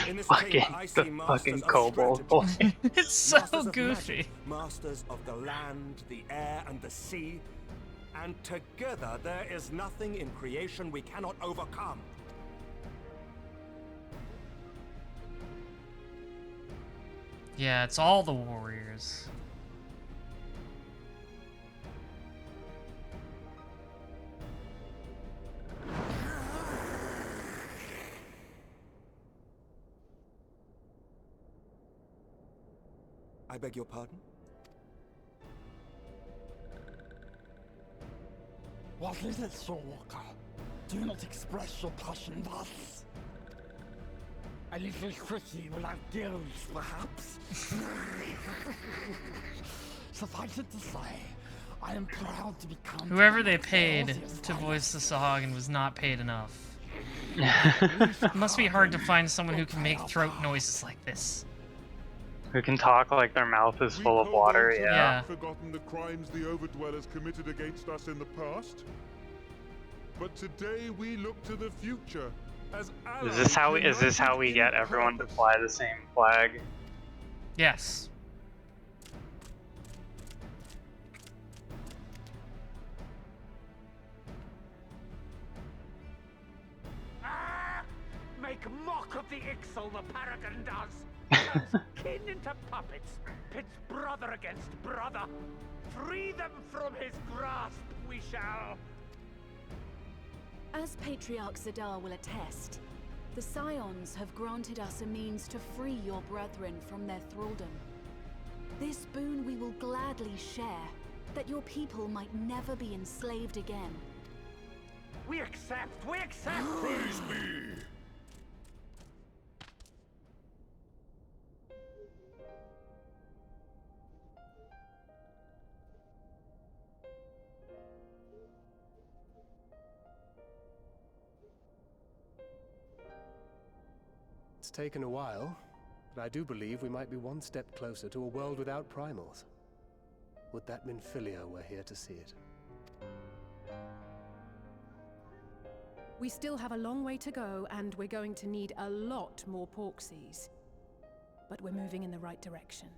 In this chamber, I see masters of strategy, It's so masters of goofy. magic, masters of the land, the air, and the sea. And together, there is nothing in creation we cannot overcome. Yeah, it's all the warriors. I beg your pardon? What is it, Sir Walker? Do not express your passion thus. A little quickie without gills, perhaps? Suffice it to say, I am proud to become... Whoever they paid to voice the Sahagin was not paid enough. It must be hard to find someone who can make throat noises like this. Who can talk like their mouth is full of water, yeah. Forgotten the crimes the Overdwellers committed against us in the past. But today we look to the future as allies. Is this how we get everyone to fly the same flag? Yes. Make mock of the Ixal the Paragon does! Turns kin into puppets, pits brother against brother. Free them from his grasp, we shall! As Patriarch Zadar will attest, the Scions have granted us a means to free your brethren from their thraldom. This boon we will gladly share, that your people might never be enslaved again. We accept! We accept! Praise me! It's taken a while, but I do believe we might be one step closer to a world without primals. Would that Minfilia were here to see it. We still have a long way to go, and we're going to need a lot more Porksies. But we're moving in the right direction.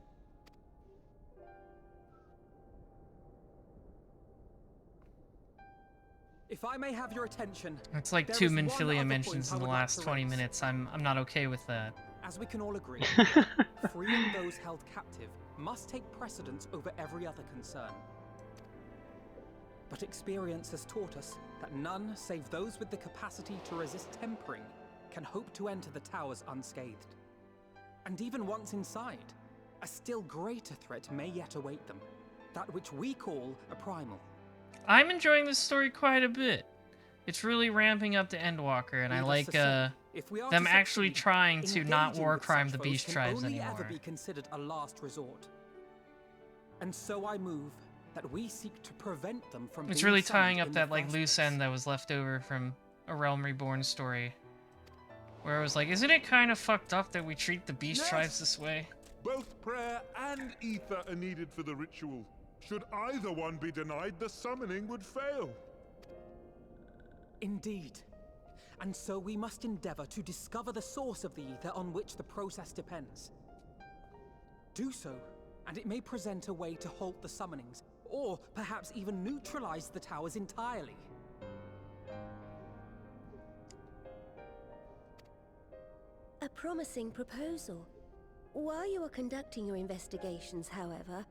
If I may have your attention. It's like 2 Minfilia mentions in the last 20 minutes. I'm not okay with that. As we can all agree, freeing those held captive must take precedence over every other concern. But experience has taught us that none save those with the capacity to resist tempering can hope to enter the towers unscathed. And even once inside, a still greater threat may yet await them, that which we call a primal. I'm enjoying this story quite a bit. It's really ramping up to Endwalker, and I like them actually trying to not war crime the beast tribes anymore. Ever be considered a last resort. And so I move that we seek to prevent them from. It's really tying up that like loose end that was left over from a Realm Reborn story, where I was like, isn't it kind of fucked up that we treat the beast tribes this way? Both prayer and ether are needed for the ritual. Should either one be denied, the summoning would fail. Indeed. And so we must endeavor to discover the source of the ether on which the process depends. Do so, and it may present a way to halt the summonings, or perhaps even neutralize the towers entirely. A promising proposal. While you are conducting your investigations, however,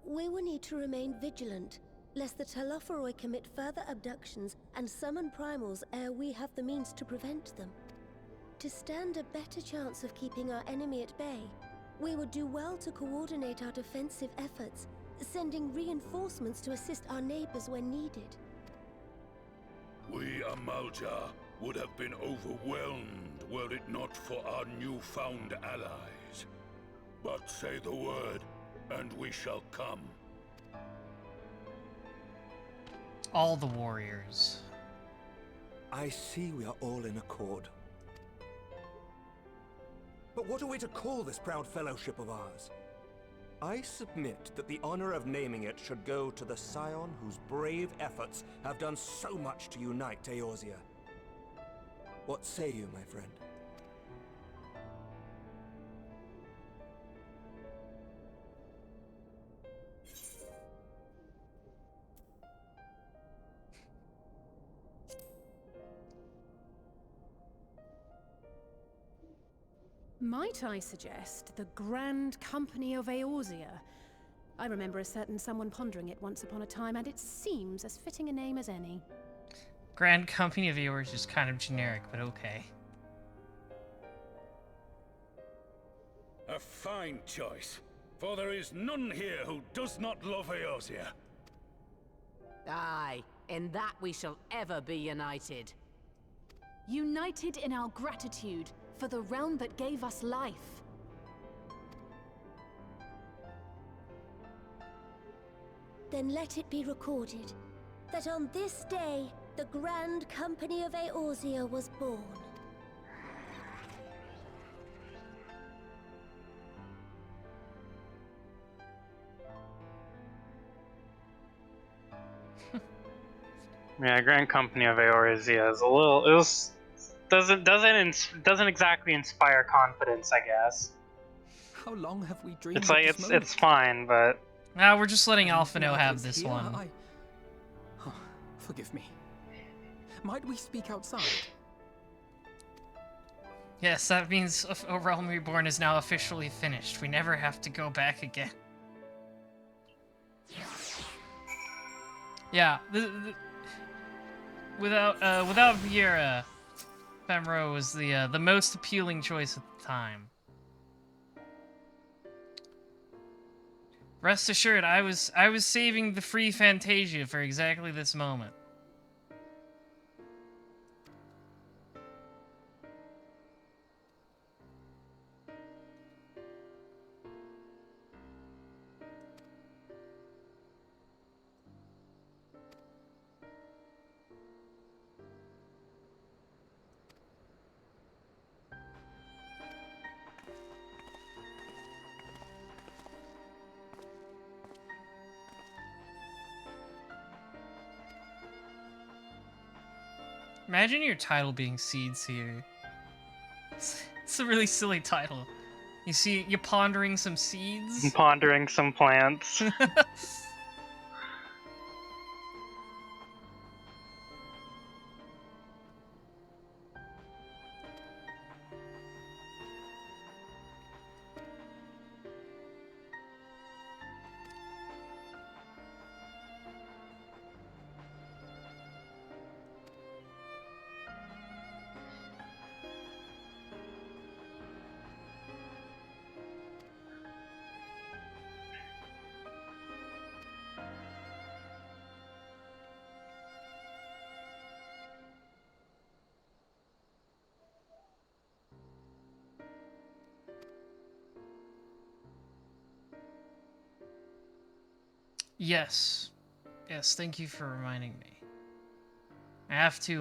we will need to remain vigilant, lest the Telophoroi commit further abductions and summon primals ere we have the means to prevent them. To stand a better chance of keeping our enemy at bay, we would do well to coordinate our defensive efforts, sending reinforcements to assist our neighbors when needed. We Amalja would have been overwhelmed were it not for our newfound allies. But say the word, and we shall come. All the warriors. I see we are all in accord. But what are we to call this proud fellowship of ours? I submit that the honor of naming it should go to the scion whose brave efforts have done so much to unite Eorzea. What say you, my friend? Might I suggest the Grand Company of Eorzea? I remember a certain someone pondering it once upon a time, and it seems as fitting a name as any. Grand Company of Eorzea is kind of generic, but okay. A fine choice. For there is none here who does not love Eorzea. Aye, in that we shall ever be united. United in our gratitude for the realm that gave us life. Then let it be recorded that on this day, the Grand Company of Eorzea was born. Yeah, Grand Company of Eorzea is a little. Doesn't exactly inspire confidence, I guess. How long have we dreamed It's like of this moment? it's fine, but Now we're just letting And Alphino now that have it's this here, one. Oh, forgive me. Might we speak outside? Yes, that means A Realm Reborn is now officially finished. We never have to go back again. Yeah, without Viera, Femro was the most appealing choice at the time. Rest assured, I was saving the free Fantasia for exactly this moment. Imagine your title being Seeds here. It's a really silly title. You see, you're pondering some seeds? I'm pondering some plants. Yes. Yes, thank you for reminding me. I have to.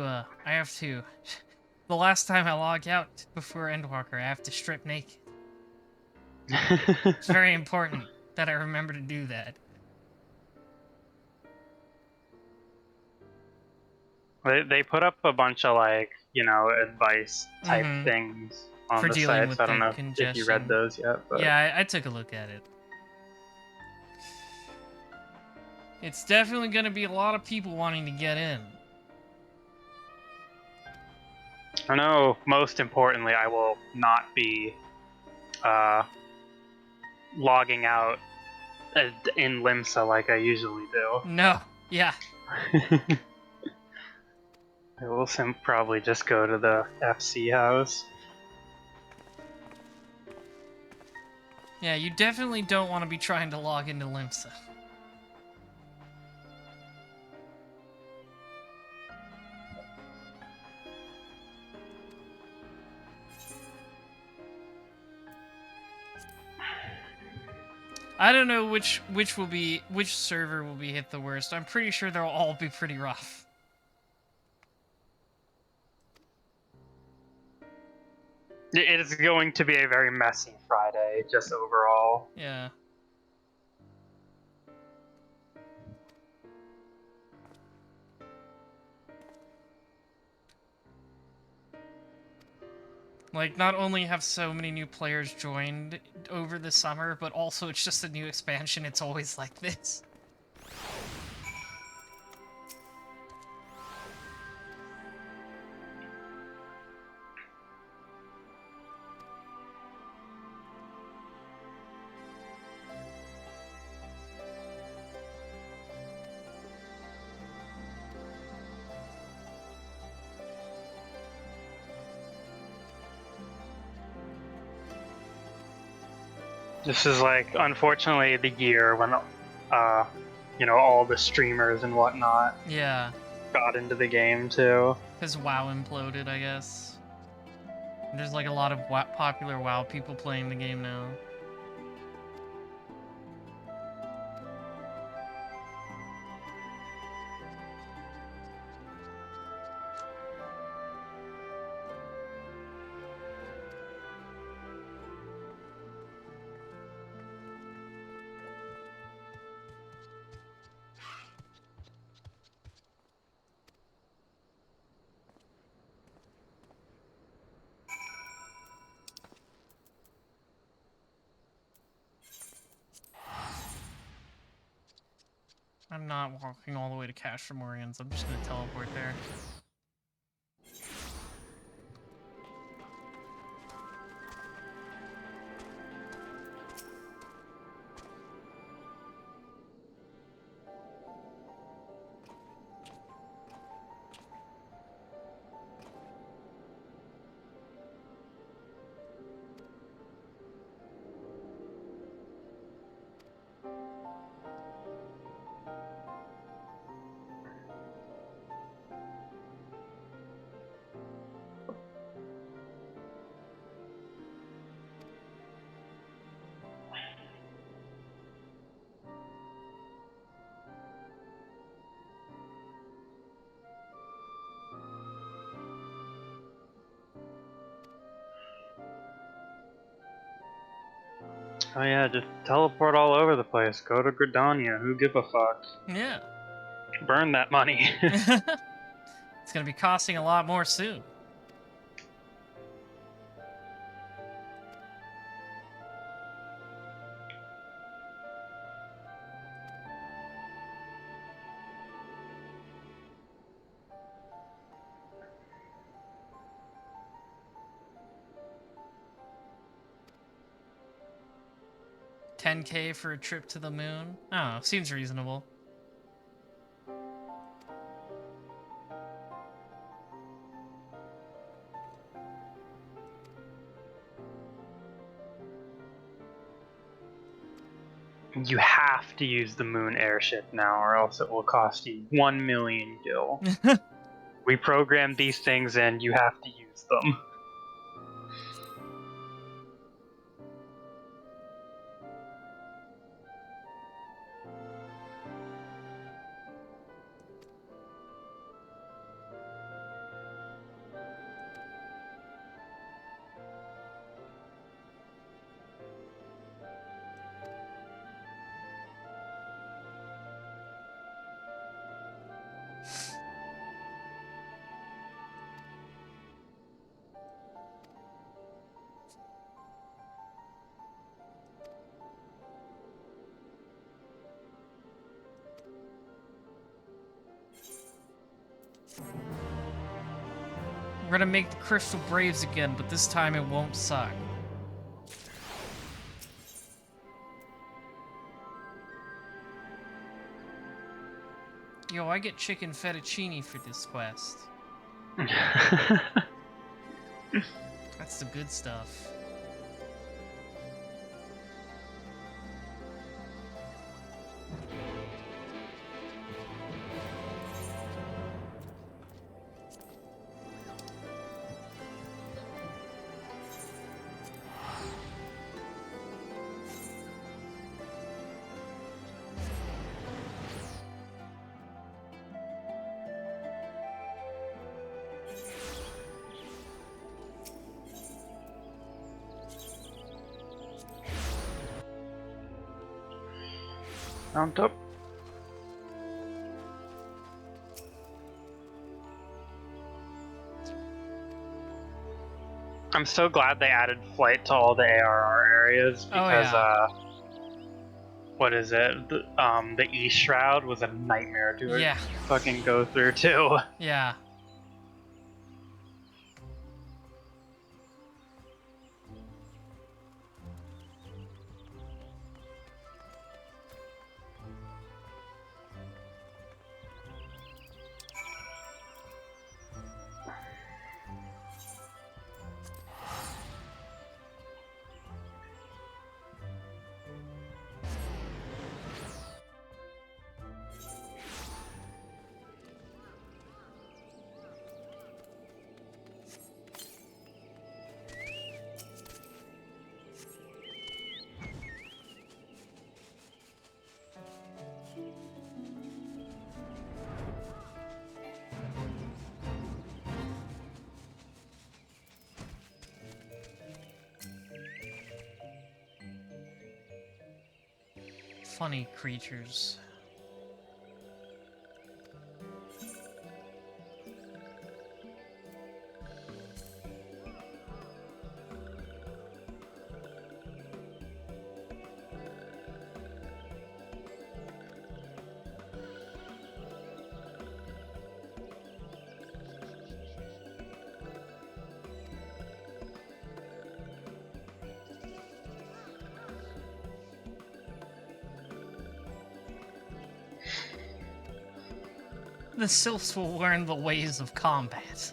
The last time I log out before Endwalker, I have to strip naked. It's very important that I remember to do that. They put up a bunch of, like, you know, advice type things on For the dealing site, with so I don't the know if you read congestion. those yet. But Yeah, I took a look at it. It's definitely going to be a lot of people wanting to get in. I know, most importantly, I will not be logging out in Limsa like I usually do. No, yeah. I will probably just go to the FC house. Yeah, you definitely don't want to be trying to log into Limsa. I don't know which server will be hit the worst. I'm pretty sure they'll all be pretty rough. It is going to be a very messy Friday, just overall. Yeah. Like, not only have so many new players joined over the summer, but also it's just a new expansion. It's always like this. This is like, unfortunately, the year when, you know, all the streamers and whatnot got into the game too. Because WoW imploded, I guess. There's like a lot of popular WoW people playing the game now. I'm not walking all the way to Cache from Orions. I'm just gonna teleport there. Oh yeah, just teleport all over the place. Go to Gridania. Who give a fuck? Yeah. Burn that money. It's gonna be costing a lot more soon. $10K for a trip to the moon? Oh, seems reasonable. You have to use the moon airship now, or else it will cost you 1 million gil. We programmed these things in, you have to use them. We're gonna make the Crystal Braves again, but this time it won't suck. Yo, I get chicken fettuccine for this quest. That's the good stuff. Mount up. I'm so glad they added flight to all the ARR areas because what is it? The East Shroud was a nightmare to fucking go through too. Yeah. funny creatures. The sylphs will learn the ways of combat.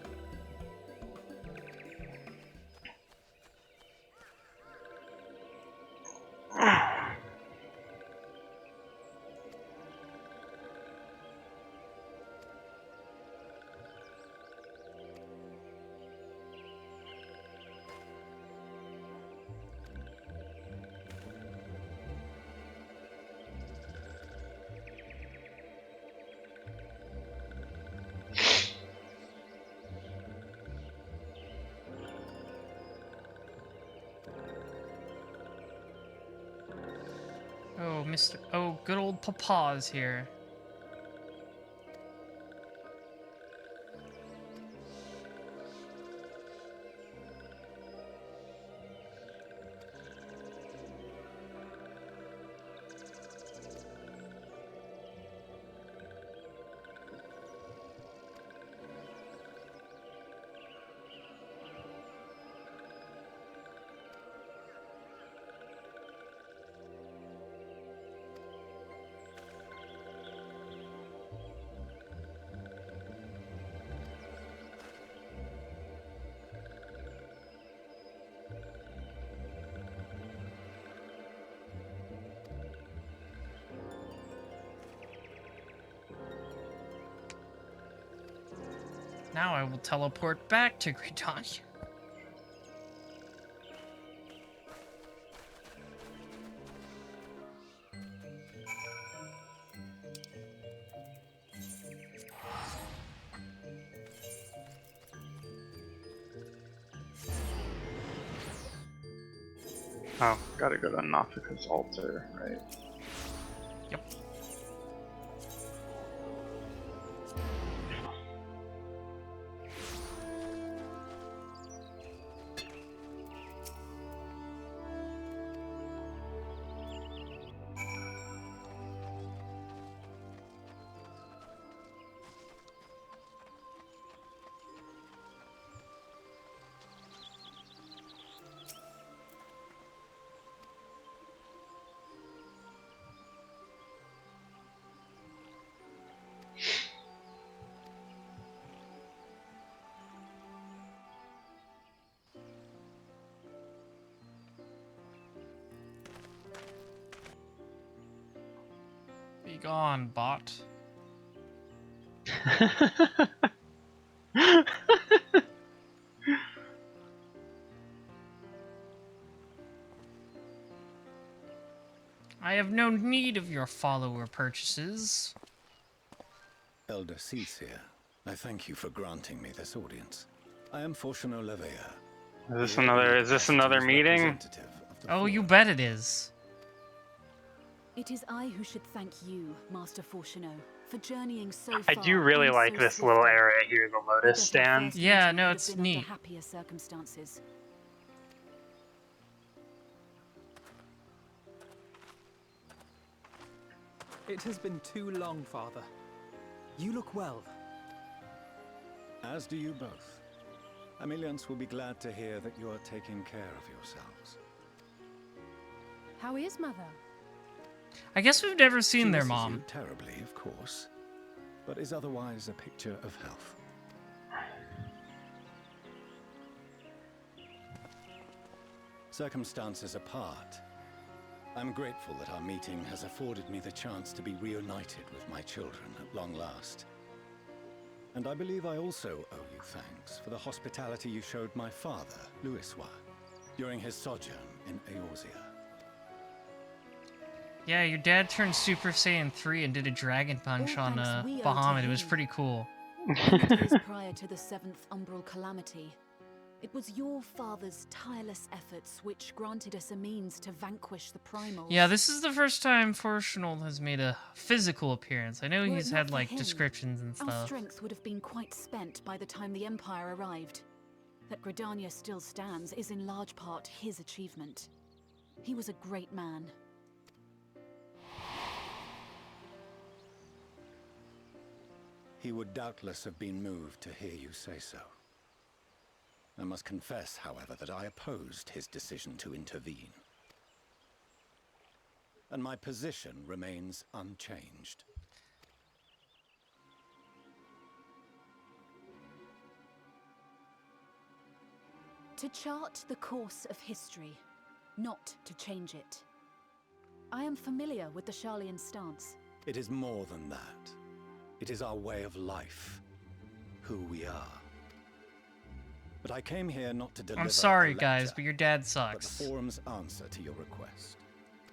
Oh, Mr. Oh, good old Papa's here. Now I will teleport back to Gridania. Oh, gotta go to Nautika's altar, right? Yep. Be gone, bot. I have no need of your follower purchases. Elder Cease here. I thank you for granting me this audience. I am Fortuno Levea. Is this another meeting? Oh, you bet it is. It is I who should thank you, Master Fortuno, for journeying so far. I do really like this little area here, the lotus stand. Yeah, no, it's neat. Happier circumstances. It has been too long, Father. You look well. As do you both. Ameliance will be glad to hear that you are taking care of yourselves. How is Mother? I guess we've never seen their She misses mom. you terribly, of course, but is otherwise a picture of health. Circumstances apart, I'm grateful that our meeting has afforded me the chance to be reunited with my children at long last. And I believe I also owe you thanks for the hospitality you showed my father, Louisois, during his sojourn in Eorzea. Yeah, your dad turned Super Saiyan 3 and did a Dragon Punch on Bahamut. It was pretty cool. In the days prior to the 7th Umbral Calamity, It was your father's tireless efforts which granted us a means to vanquish the primals. Yeah, this is the first time Forshnold has made a physical appearance. I know Were he's it not had, for like, him, descriptions and our stuff. strength would have been quite spent by the time the Empire arrived. That Gridania still stands is in large part his achievement. He was a great man. He would doubtless have been moved to hear you say so. I must confess, however, that I opposed his decision to intervene. And my position remains unchanged. To chart the course of history, not to change it. I am familiar with the Sharlayan stance. It is more than that. It is our way of life, who we are. But I came here not to deliver I'm sorry, a lecture, guys, but your dad but sucks. the Forum's answer to your request.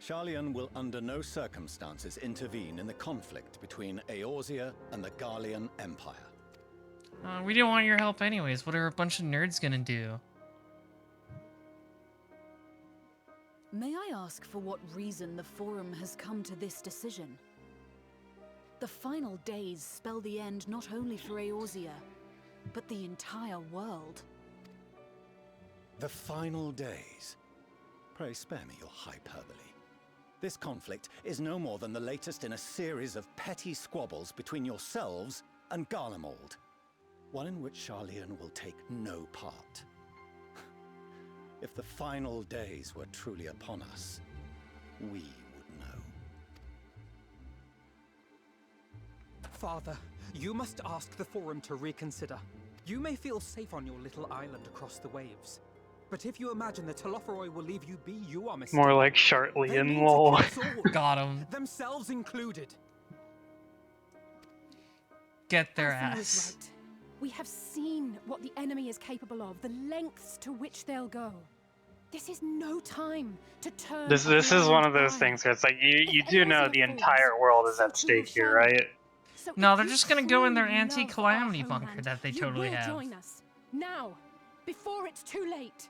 Sharlayan will under no circumstances intervene in the conflict between Eorzea and the Garlean Empire. We didn't want your help anyways. What are a bunch of nerds gonna do? May I ask for what reason the Forum has come to this decision? The final days spell the end not only for Eorzea, but the entire world. The final days? Pray spare me your hyperbole. This conflict is no more than the latest in a series of petty squabbles between yourselves and Garlemald. One in which Sharlayan will take no part. If the final days were truly upon us, we would know. Father, you must ask the Forum to reconsider. You may feel safe on your little island across the waves. But if you imagine the Telophoroi will leave you be, you are mistaken. More like Shartlian, lol. Got him. Themselves included. Get their Alfina ass. is right. We have seen what the enemy is capable of, the lengths to which they'll go. This is no time to turn. This is one of those things where it's like you do know the entire world is at stake here, right? No, they're just gonna go in their anti-calamity bunker that they totally have. Join us now, before it's too late.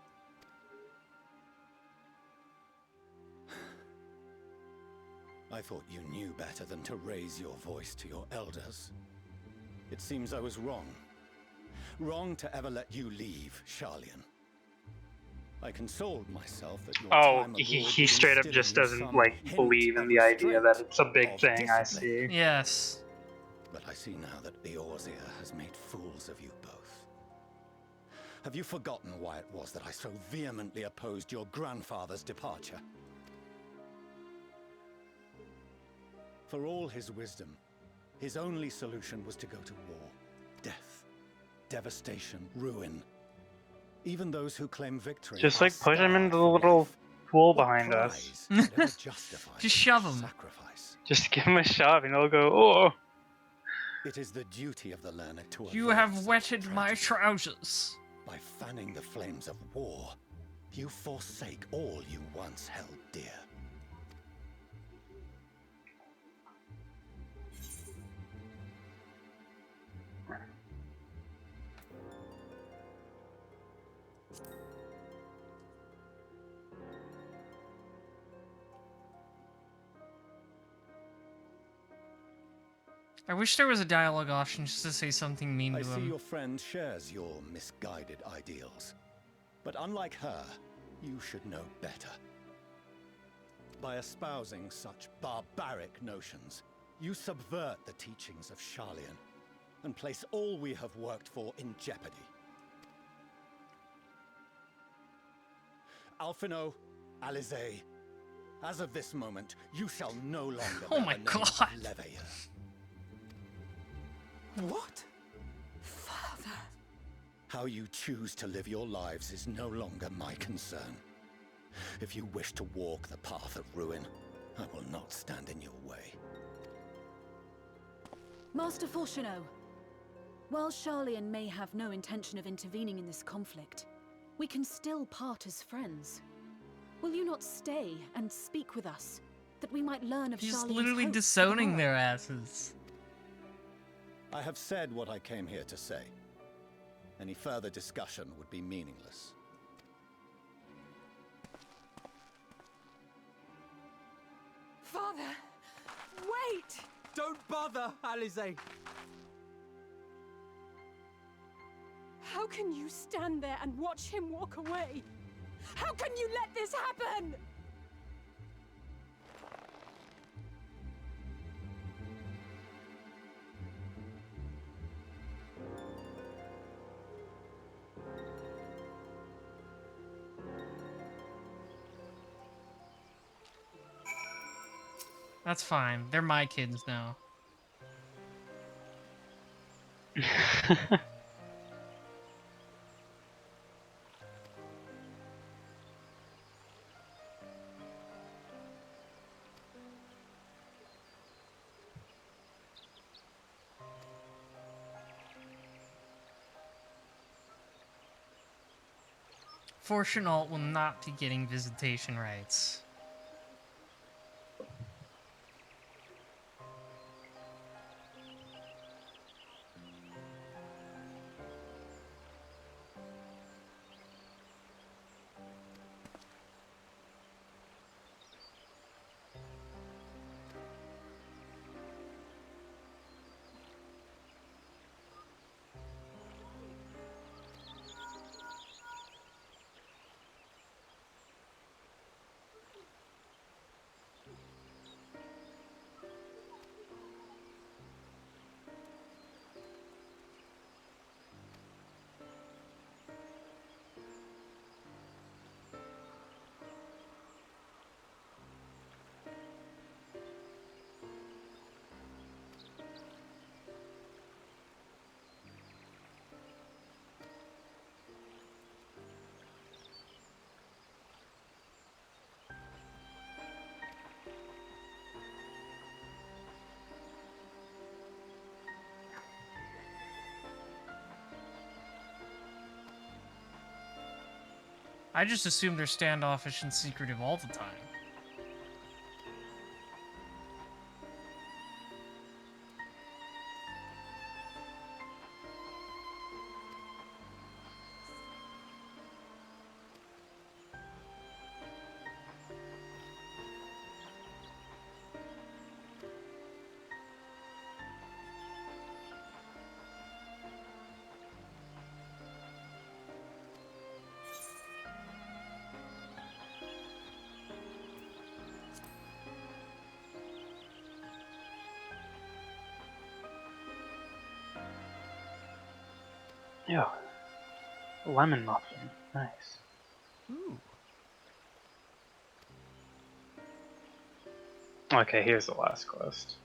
I thought you knew better than to raise your voice to your elders. It seems I was wrong. Wrong to ever let you leave, Sharlayan. I consoled myself that your time abroad he straight up just doesn't like believe in the idea that it's a big thing. I see. Yes. But I see now that Eorzea has made fools of you both. Have you forgotten why it was that I so vehemently opposed your grandfather's departure? For all his wisdom, his only solution was to go to war. Death, devastation, ruin. Even those who claim victory Just like push him into the little pool behind us. Just shove him. Just give him a shove and he'll go, oh. It is the duty of the learner to You have wetted my trousers. By fanning the flames of war, you forsake all you once held dear. I wish there was a dialogue option just to say something mean to I see him. your friend shares your misguided ideals. But unlike her, you should know better. By espousing such barbaric notions, you subvert the teachings of Sharlayan and place all we have worked for in jeopardy. Alphino, Alize, as of this moment, you shall no longer Oh my God. Leveilleur. What? Father. How you choose to live your lives is no longer my concern. If you wish to walk the path of ruin, I will not stand in your way. Master Forshino, while Sharlayan may have no intention of intervening in this conflict, we can still part as friends. Will you not stay and speak with us, that we might learn of He's Sharlayan's literally hopes disowning for their asses. I have said what I came here to say. Any further discussion would be meaningless. Father! Wait! Don't bother, Alize! How can you stand there and watch him walk away? How can you let this happen? That's fine. They're my kids now. Fortunate will not be getting visitation rights. I just assume they're standoffish and secretive all the time. Yeah. Lemon muffin. Nice. Ooh. Okay, here's the last quest.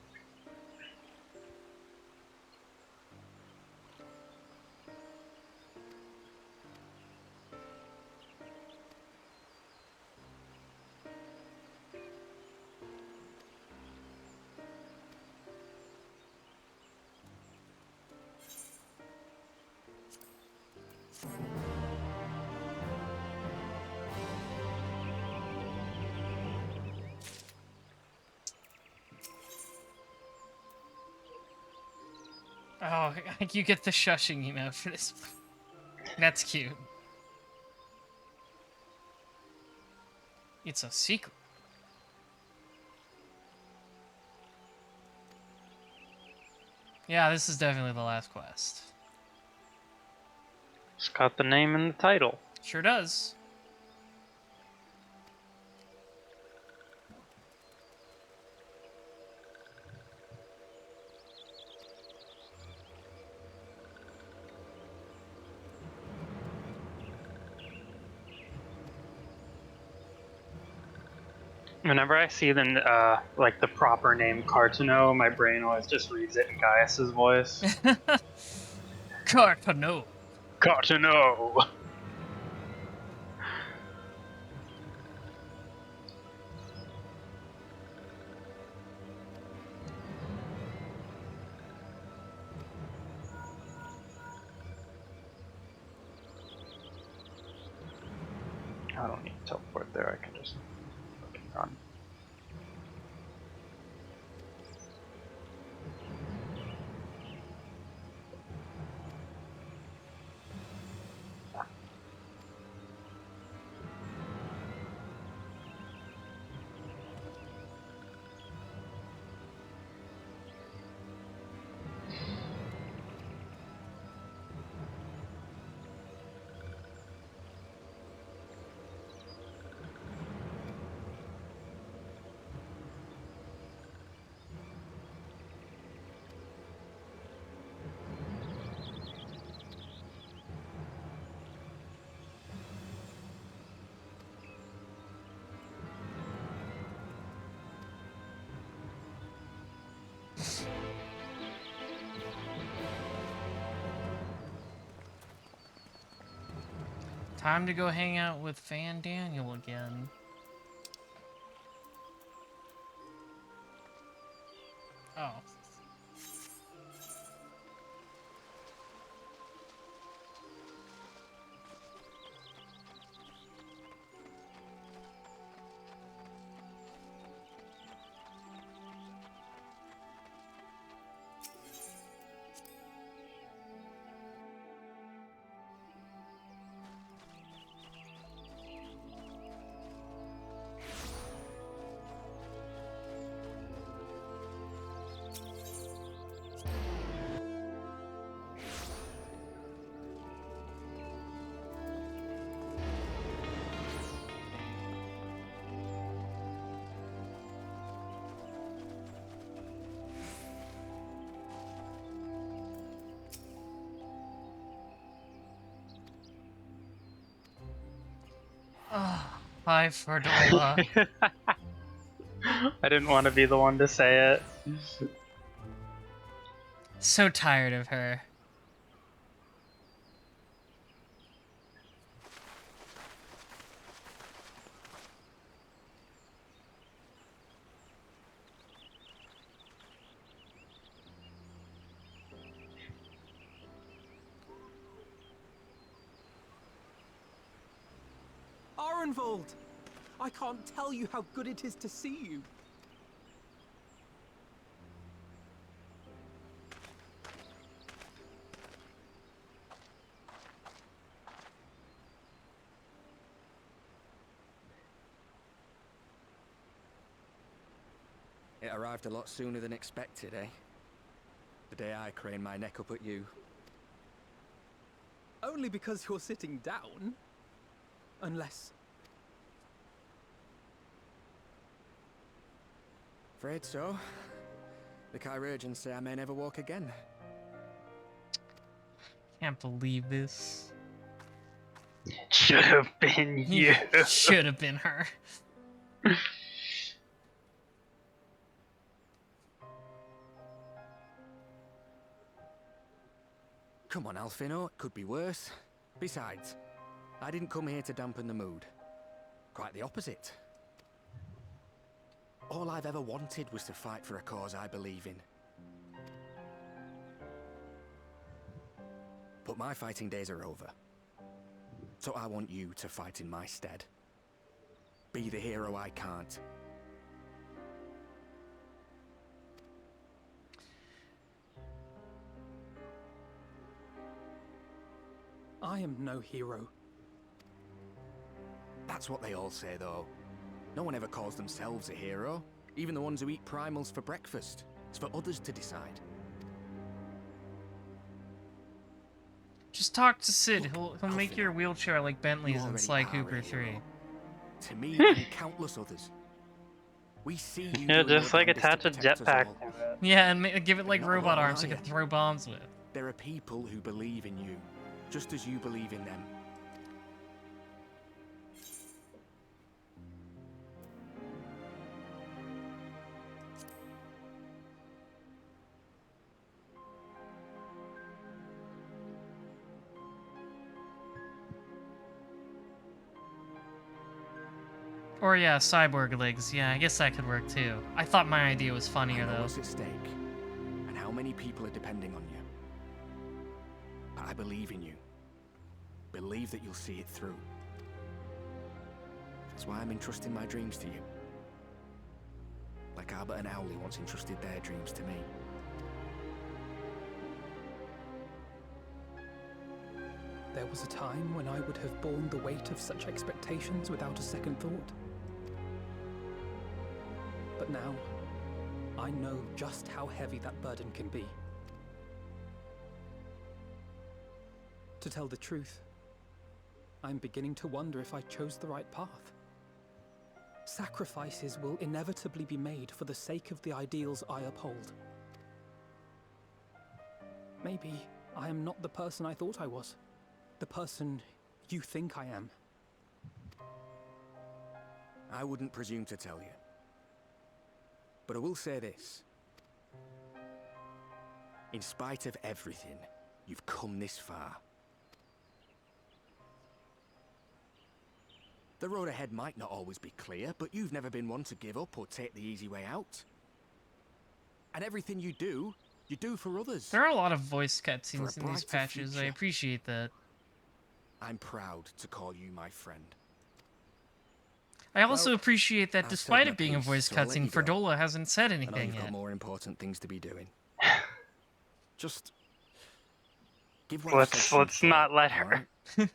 Oh, you get the shushing emote for this. That's cute. It's a secret. Yeah, this is definitely the last quest. It's got the name in the title. Sure does. Whenever I see the like the proper name Cartano, my brain always just reads it in Gaius's voice. Cartano. Cartano. I don't need to teleport there. I can just fucking run. Time to go hang out with Fan Daniel again. Oh. Hi, Ferdola. I didn't want to be the one to say it. So tired of her. Arenvold! I can't tell you how good it is to see you. It arrived a lot sooner than expected, eh? The day I craned my neck up at you. Only because you're sitting down. Unless... Afraid so. The chirurgeons say I may never walk again. Can't believe this. Should have been you. Should have been her. Come on, Alfino, it could be worse. Besides, I didn't come here to dampen the mood. Quite the opposite. All I've ever wanted was to fight for a cause I believe in. But my fighting days are over. So I want you to fight in my stead. Be the hero I can't. I am no hero. That's what they all say, though. No one ever calls themselves a hero. Even the ones who eat primals for breakfast. It's for others to decide. Just talk to Sid. He'll make your wheelchair like Bentley's in Sly Cooper 3. To me and countless others. We see you. Yeah, just like attach a jetpack to it. Yeah, and give it like robot arms so it can throw bombs with. There are people who believe in you, just as you believe in them. Or yeah, cyborg legs. Yeah, I guess that could work too. I thought my idea was funnier though. What's at stake, and how many people are depending on you. But I believe in you. Believe that you'll see it through. That's why I'm entrusting my dreams to you. Like Albert and Owley once entrusted their dreams to me. There was a time when I would have borne the weight of such expectations without a second thought. But now, I know just how heavy that burden can be. To tell the truth, I'm beginning to wonder if I chose the right path. Sacrifices will inevitably be made for the sake of the ideals I uphold. Maybe I am not the person I thought I was. The person you think I am. I wouldn't presume to tell you. But I will say this. In spite of everything, you've come this far. The road ahead might not always be clear, but you've never been one to give up or take the easy way out. And everything you do for others. There are a lot of voice cutscenes in these patches. Future. I appreciate that. I'm proud to call you my friend. I also appreciate that despite it being a voice cutscene, Ferdola hasn't said anything You've yet. got more important things to be doing. Just give let's not let her. Right?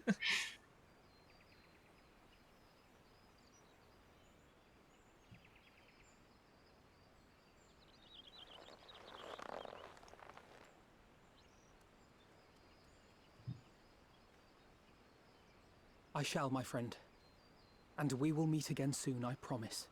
I shall, my friend. And we will meet again soon, I promise.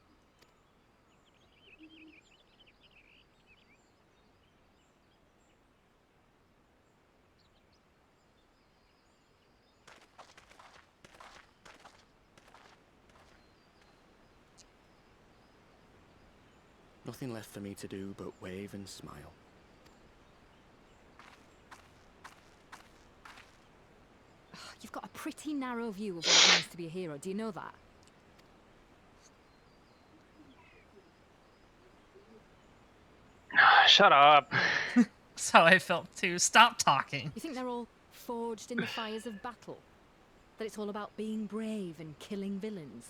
Nothing left for me to do but wave and smile. You've got a pretty narrow view of what it means to be a hero. Do you know that? Shut up. That's how I felt too. Stop talking. You think they're all forged in the fires of battle? That it's all about being brave and killing villains?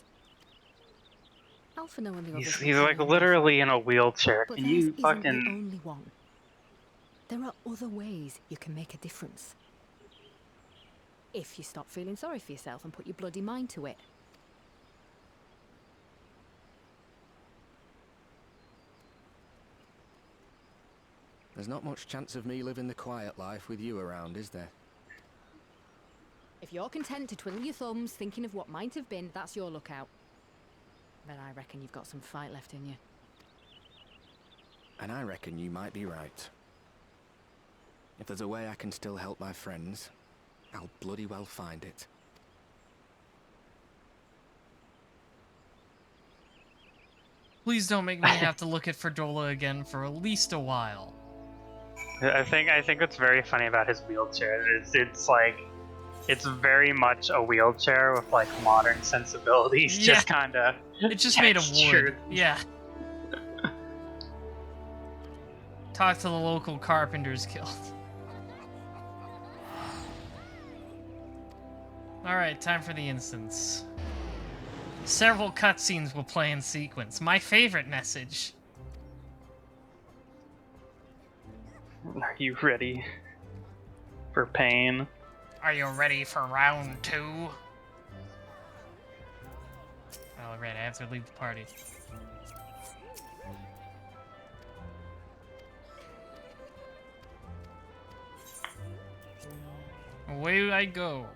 Alphino and the others. He's like literally in a wheelchair. But Can you isn't fucking... the only one. There are other ways you can make a difference. If you stop feeling sorry for yourself and put your bloody mind to it. There's not much chance of me living the quiet life with you around, is there? If you're content to twiddle your thumbs thinking of what might have been, that's your lookout. But I reckon you've got some fight left in you. And I reckon you might be right. If there's a way I can still help my friends, I'll bloody well find it. Please don't make me have to look at Ferdola again for at least a while. I think what's very funny about his wheelchair is it's like it's very much a wheelchair with like modern sensibilities. Yeah. Just kind of. It's just made of wood. Yeah. Talk to the local Carpenters Guild. Alright, time for the instance. Several cutscenes will play in sequence. My favorite message. Are you ready for pain? Are you ready for round 2? Alright, I have to leave the party. Away I go.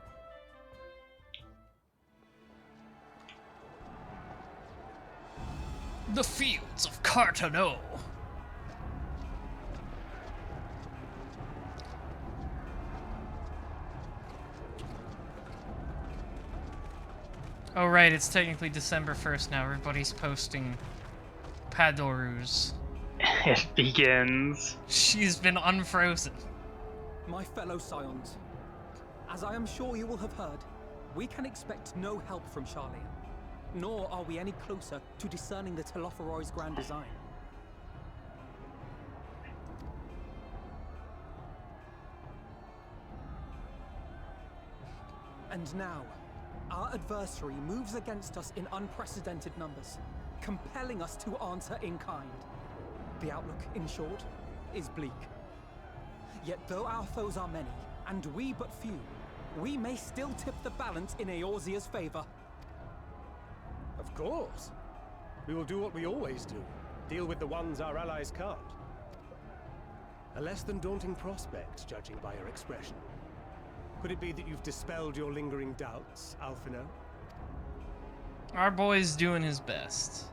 The fields of Cartoneau. Oh right, it's technically December 1st now. Everybody's posting Padorus. It begins. She's been unfrozen. My fellow Scions, as I am sure you will have heard, we can expect no help from Charlian. Nor are we any closer to discerning the Telophoroid's grand design. And now, our adversary moves against us in unprecedented numbers, compelling us to answer in kind. The outlook, in short, is bleak. Yet though our foes are many, and we but few, we may still tip the balance in Eorzea's favor. Of course. We will do what we always do. Deal with the ones our allies can't. A less than daunting prospect, judging by your expression. Could it be that you've dispelled your lingering doubts, Alphino? Our boy's doing his best.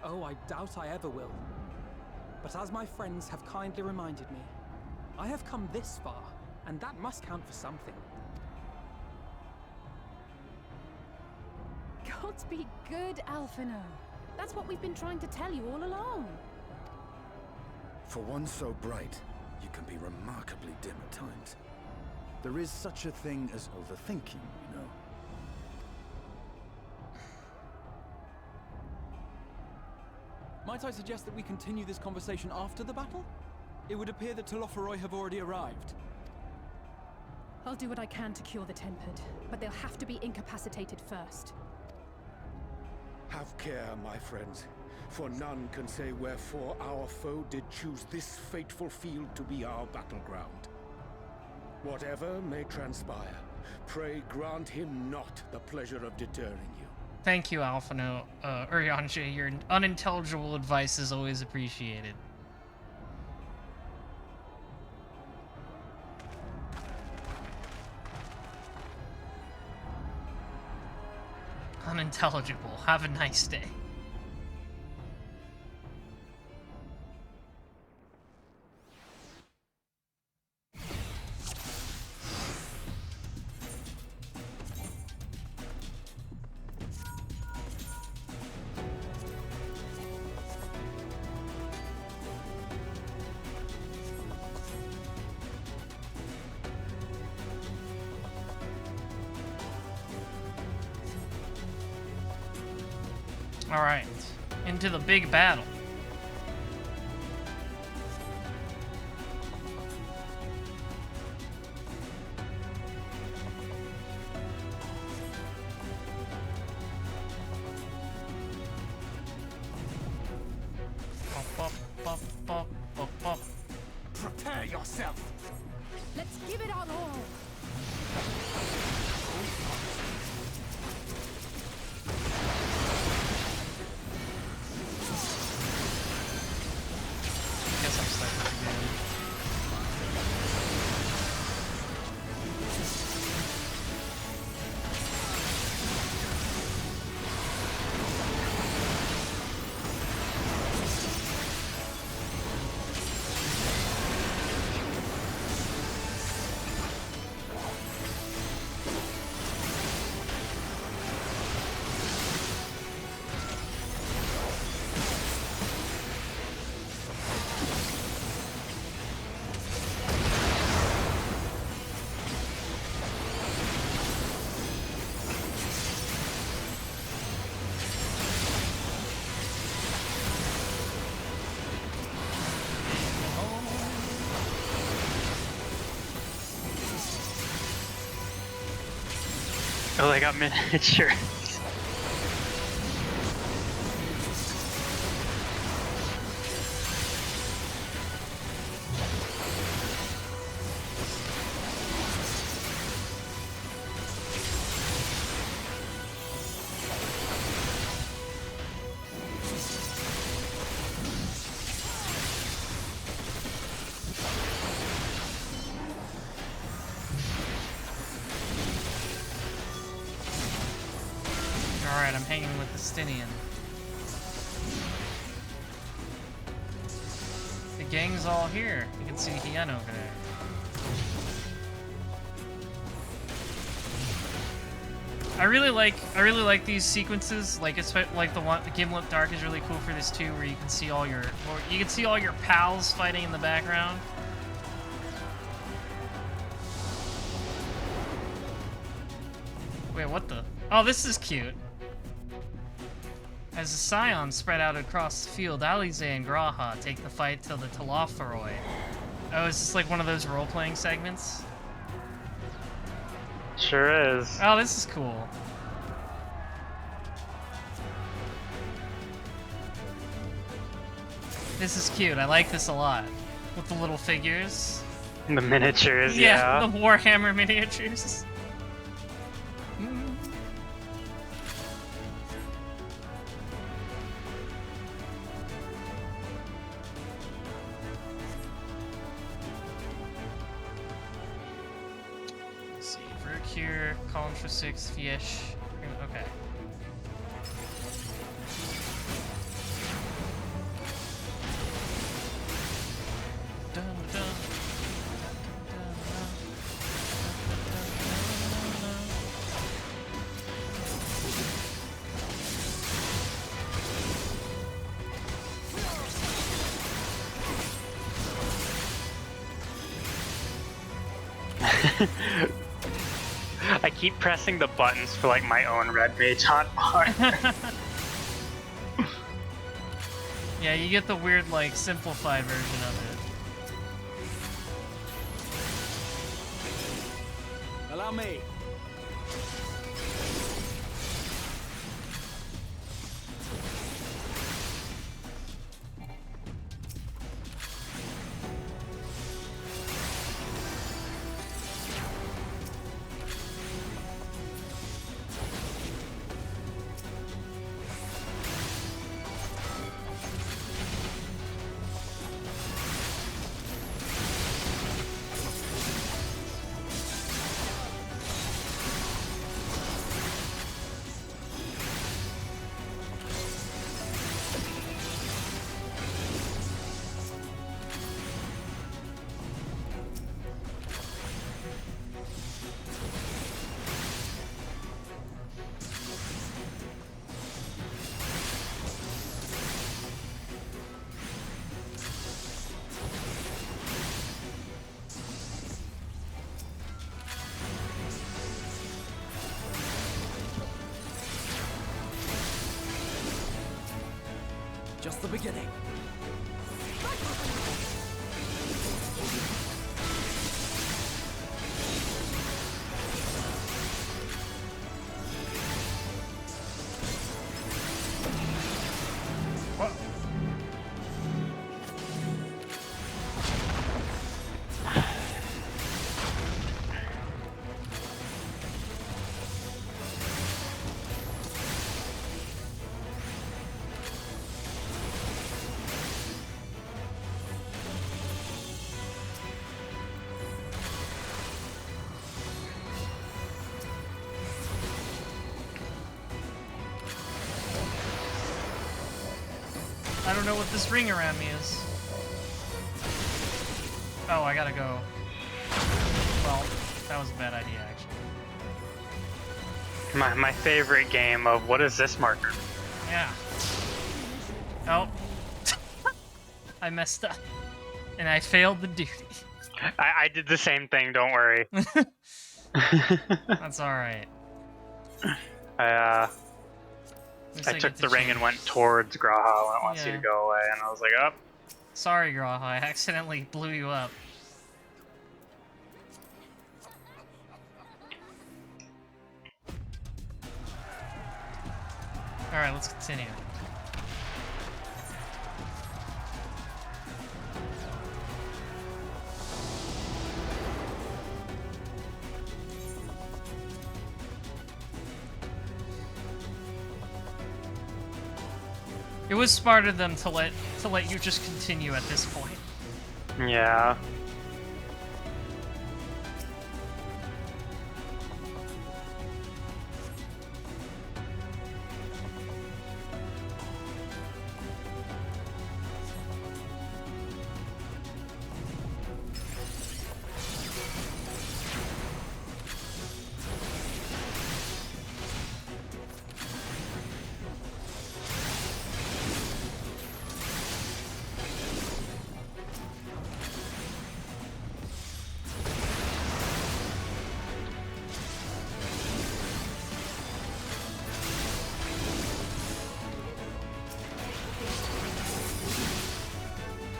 Oh, I doubt I ever will. But as my friends have kindly reminded me, I have come this far, and that must count for something. God be good, Alphino. That's what we've been trying to tell you all along. For one so bright, you can be remarkably dim at times. There is such a thing as overthinking, you know. Might I suggest that we continue this conversation after the battle? It would appear that Telophoroi have already arrived. I'll do what I can to cure the Tempered, but they'll have to be incapacitated first. Have care, my friends, for none can say wherefore our foe did choose this fateful field to be our battleground. Whatever may transpire, pray grant him not the pleasure of deterring you. Thank you, Alphino. Urianger, your unintelligible advice is always appreciated. Unintelligible. Have a nice day. Alright, into the big battle. Prepare yourself! Let's give it our all! Guess I'm stuck with you, man. Oh, they got miniature. Alright, I'm hanging with the Stinian. The gang's all here. You can see Hien over there. I really like these sequences. Like it's like the one, the Gimlet Dark is really cool for this too, where you can see all your pals fighting in the background. Wait, what the? Oh, this is cute. As the Scions spread out across the field, Alize and Graha take the fight to the Telophoroi. Oh, is this like one of those role-playing segments? Sure is. Oh, this is cool. This is cute. I like this a lot. With the little figures. The miniatures, yeah. The Warhammer miniatures. Here, column for 6, Fiesh. Okay. Dun, dun. I keep pressing the buttons for like my own red mage hotbar. Yeah, you get the weird, like, simplified version of it. Allow me. Just the beginning. What? I don't know what this ring around me is. Oh, I gotta go. Well, that was a bad idea, actually. My favorite game of what is this marker? Yeah. Oh. I messed up. And I failed the duty. I did the same thing, don't worry. That's alright. I took the ring and went towards Graha when it wants you to go away, and I was like, oh. Sorry, Graha, I accidentally blew you up. Alright, let's continue. It was smarter of them to let you just continue at this point. Yeah.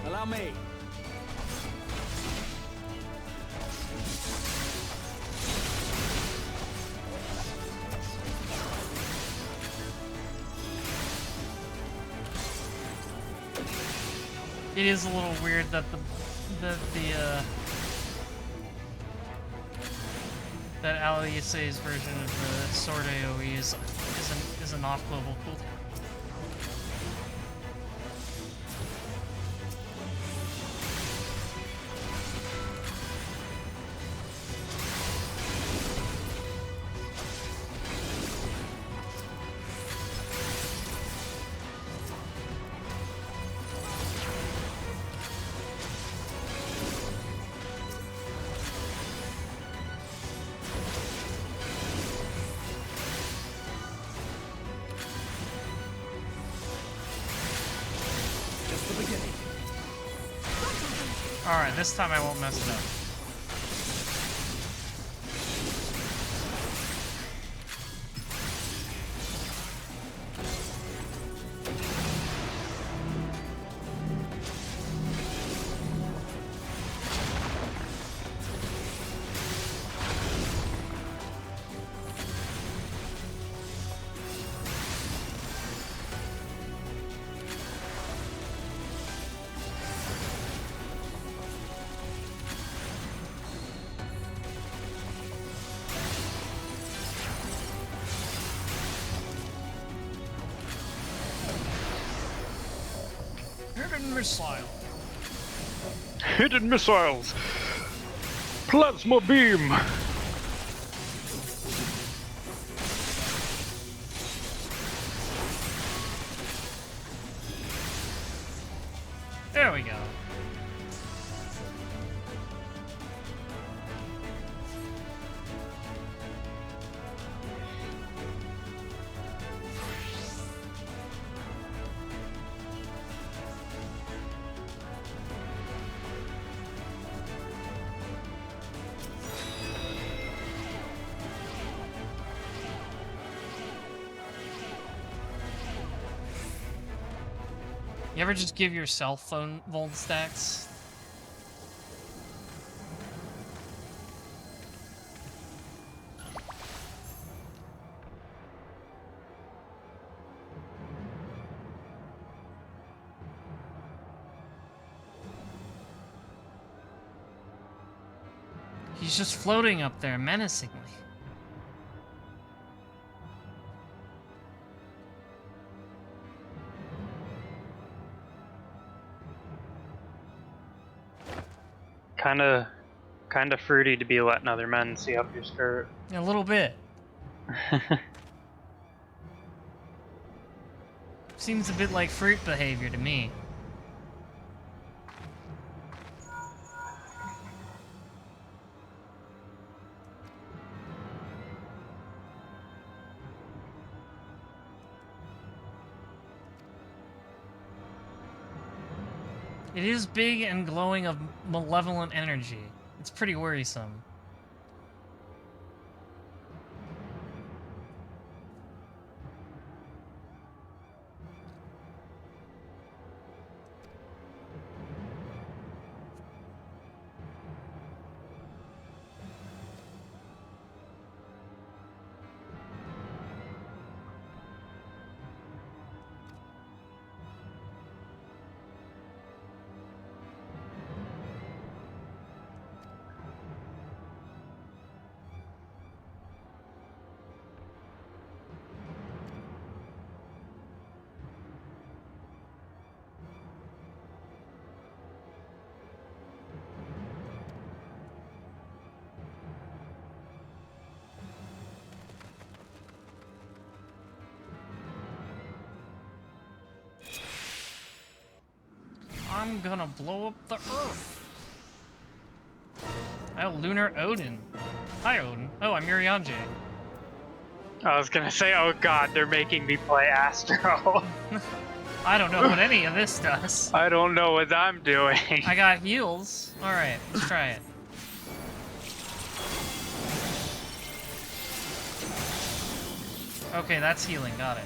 Allow me. It is a little weird that that Aliase's version of the sword AoE is an off-global cooldown. Alright, this time I won't mess it up. Hidden missile. Hidden missiles. Plasma beam. There we go. You ever just give your cell phone volt stacks? He's just floating up there menacingly. Kinda fruity to be letting other men see up your skirt. A little bit. Seems a bit like fruit behavior to me. It is big and glowing of malevolent energy. It's pretty worrisome. I'm gonna blow up the Earth. Oh, Lunar Odin. Hi, Odin. Oh, I'm Urianger. I was gonna say, oh god, they're making me play Astro. I don't know what any of this does. I don't know what I'm doing. I got heals. Alright, let's try it. Okay, that's healing. Got it.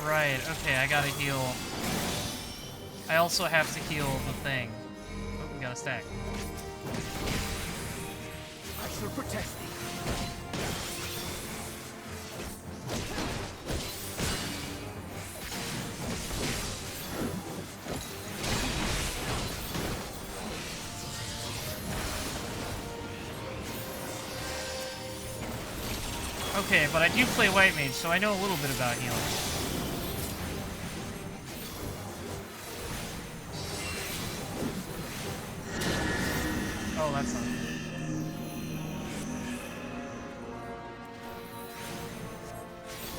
Right, okay, I gotta heal. I also have to heal the thing. Oh, we got a stack. I shall protest thee. Okay, but I do play White Mage, so I know a little bit about healing. Oh, that's not good.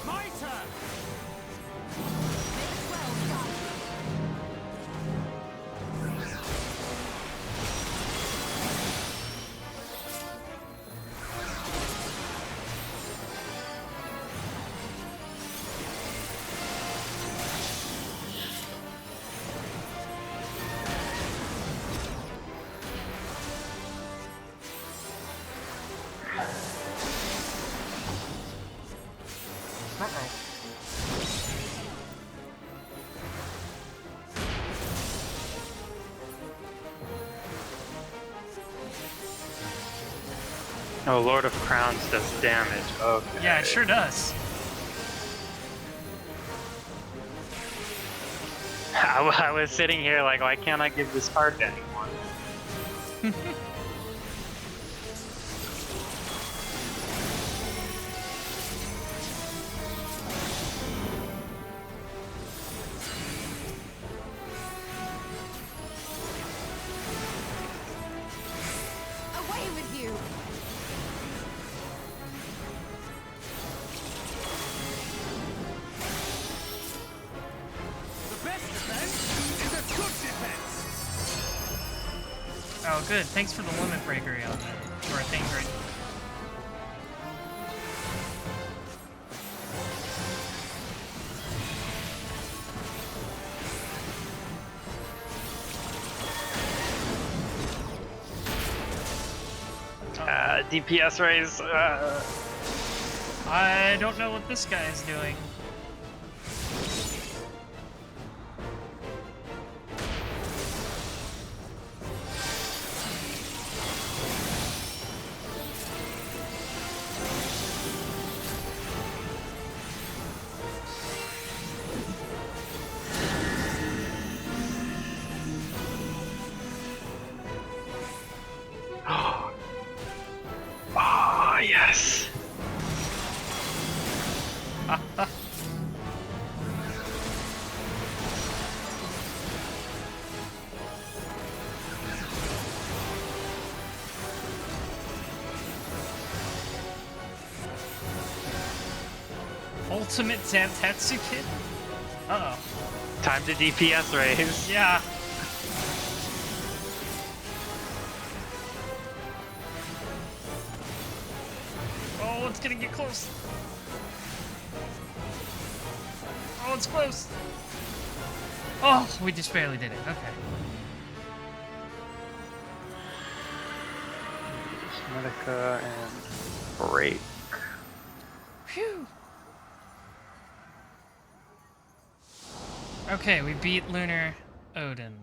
My turn! Oh, Lord of Crowns does damage. Okay. Yeah, it sure does. I was sitting here like, why can't I give this card to anyone? Away with you! The best defense is a good defense! Oh, good. Thanks for the limit breaker on that. Or thing right. DPS raise. I don't know what this guy is doing. Oh, yes. Ultimate Zantetsu Kid? Uh-oh. Time to DPS raise. Yeah. Oh, it's gonna get close. Oh, it's close. Oh, we just barely did it. Okay. Medica and break. Phew. Okay, we beat Lunar Odin.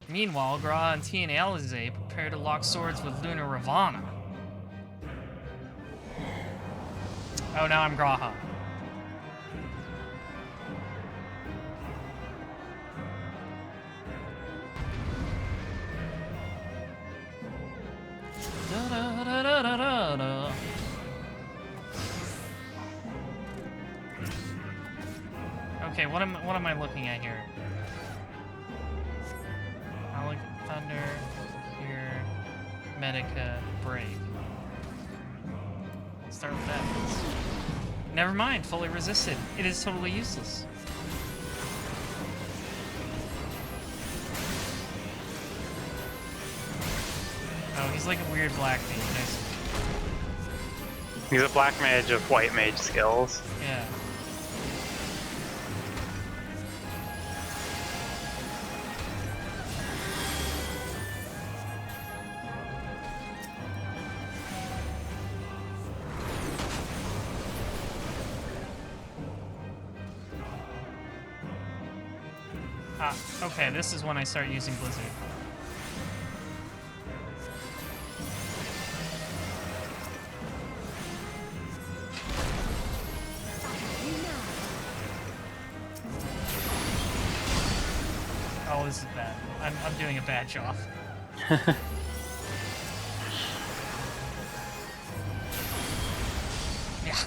Meanwhile, Gra and T and Alize prepare to lock swords with Lunar Ravana. Oh, now I'm Graha. Da, da, da, da, da, da, da. Okay, what am I looking at here? I look at Thunder, here, Medica, Break. Let's start with that. Never mind, fully resisted. It is totally useless. Oh, he's like a weird black mage. Nice. He's a black mage of white mage skills. Yeah. Ah, okay, this is when I start using Blizzard. Oh, this is bad. I'm doing a bad job. Yeah.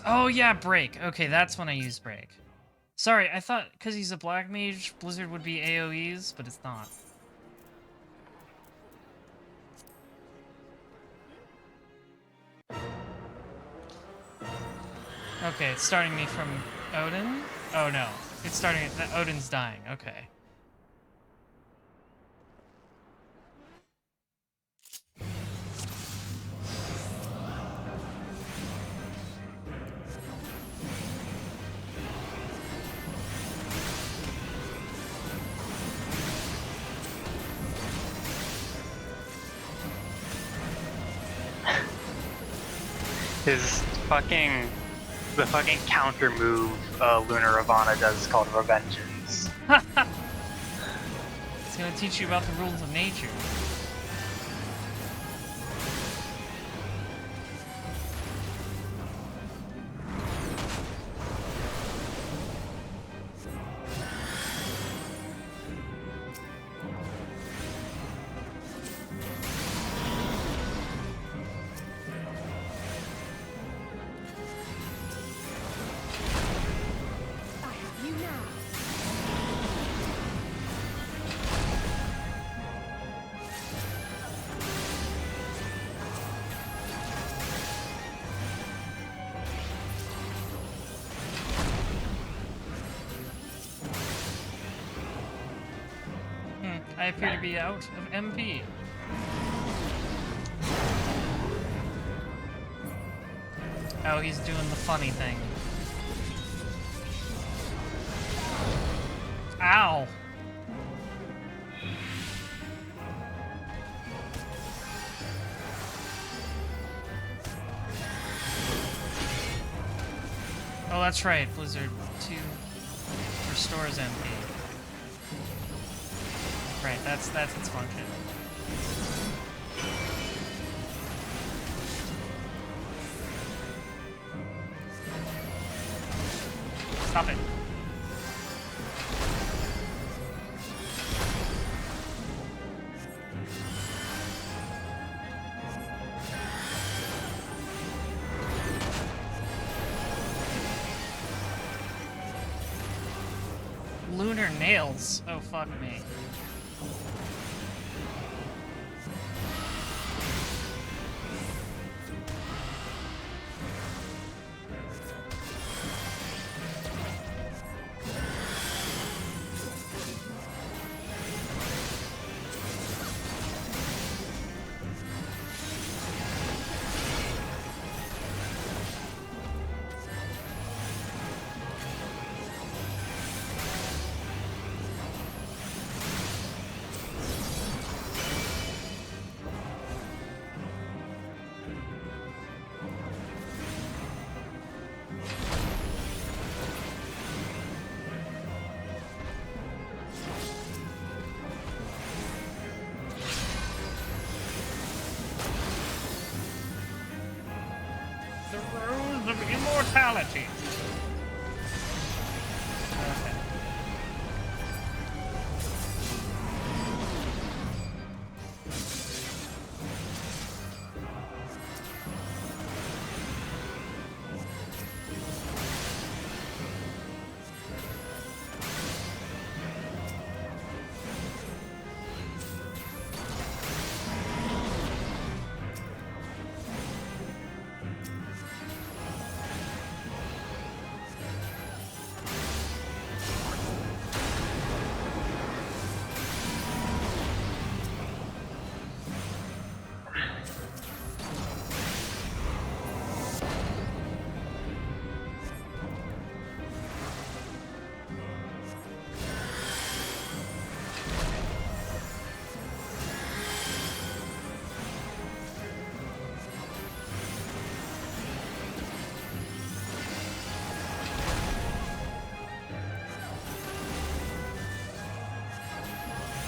Oh yeah, break. Okay, that's when I use break. Sorry, I thought because he's a black mage, Blizzard would be AoEs, but it's not. Okay, it's starting me from Odin? Oh no, it's starting at Odin's dying, okay. The fucking counter move Lunar Ravana does is called Revengeance. It's gonna teach you about the rules of nature. I appear to be out of MP. Oh, he's doing the funny thing. Ow! Oh, that's right. Blizzard 2 restores MP. Right, that's its function. Stop it. Lunar nails. Oh, fuck me. The Rose of Immortality. Okay.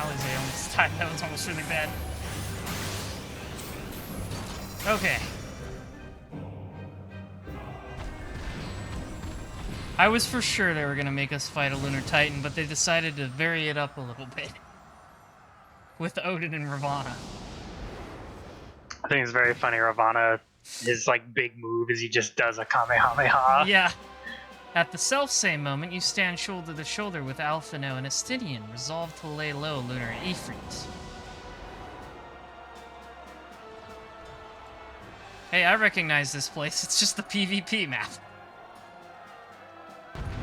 Alize almost died. That was almost really bad. Okay. I was for sure they were gonna make us fight a Lunar Titan, but they decided to vary it up a little bit. With Odin and Ravana. I think it's very funny. Ravana, his like big move is he just does a Kamehameha. Yeah. At the self-same moment, you stand shoulder to shoulder with Alphino and Estinian, resolved to lay low Lunar Ifrit. Hey, I recognize this place. It's just the PvP map.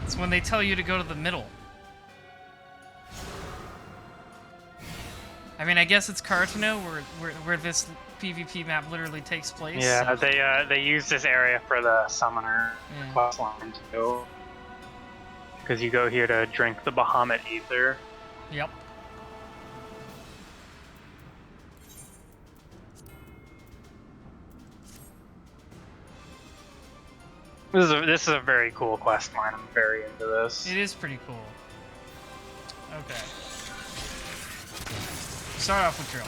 It's when they tell you to go to the middle. I mean, I guess it's Cartano, where this PvP map literally takes place. Yeah, so. they use this area for the summoner quest line too. Because you go here to drink the Bahamut Ether. Yep. This is a very cool quest line. I'm very into this. It is pretty cool. Okay. Start off with drill.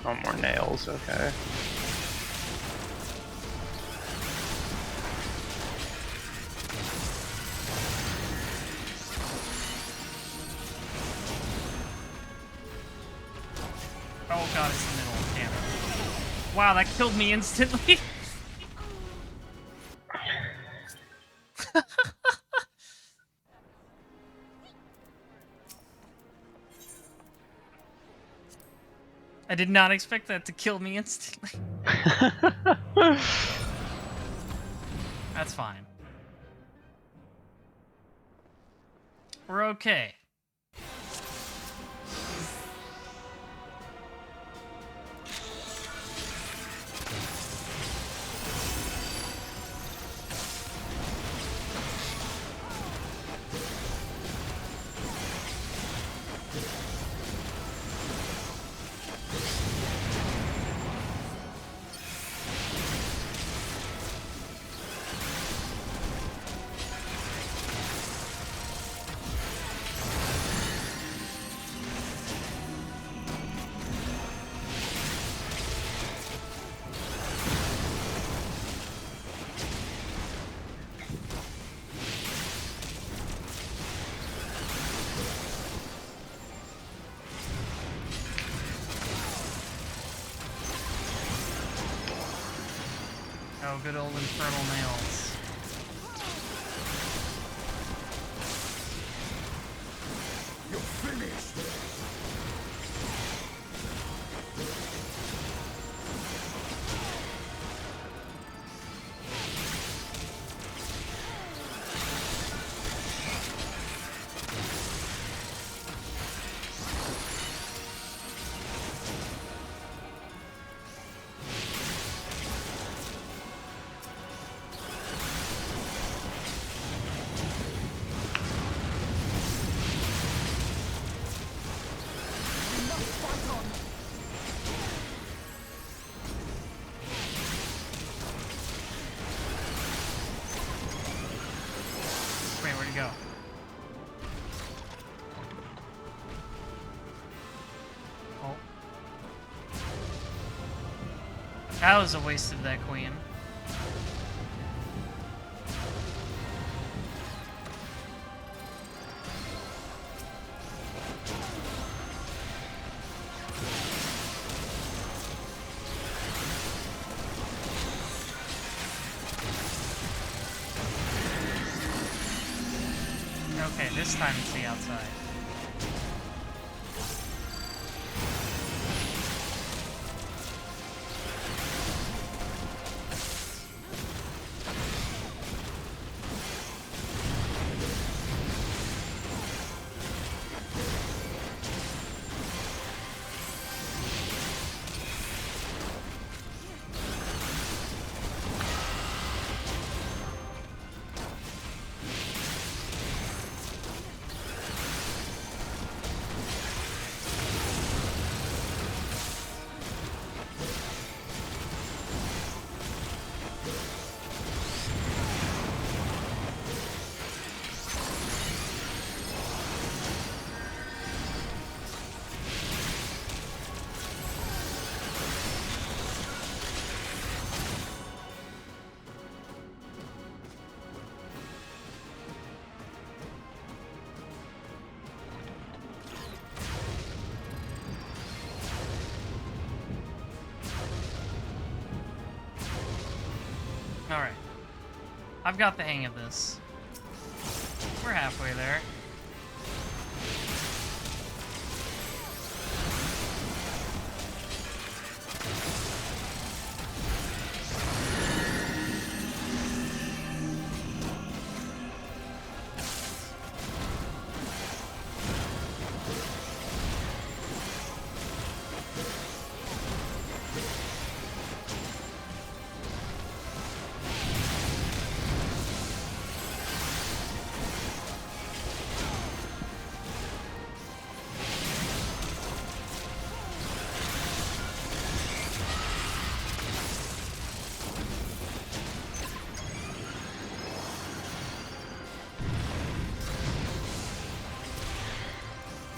Oh, more nails, okay. Oh god, it's the middle of the camera. Wow, that killed me instantly. I did not expect that to kill me instantly. That's fine. We're okay. Oh, good old infernal nails. You're finished! Wait, where'd he go? Oh. That was a waste of that queen. Okay, this time it's the outside. Alright. I've got the hang of this. We're halfway there.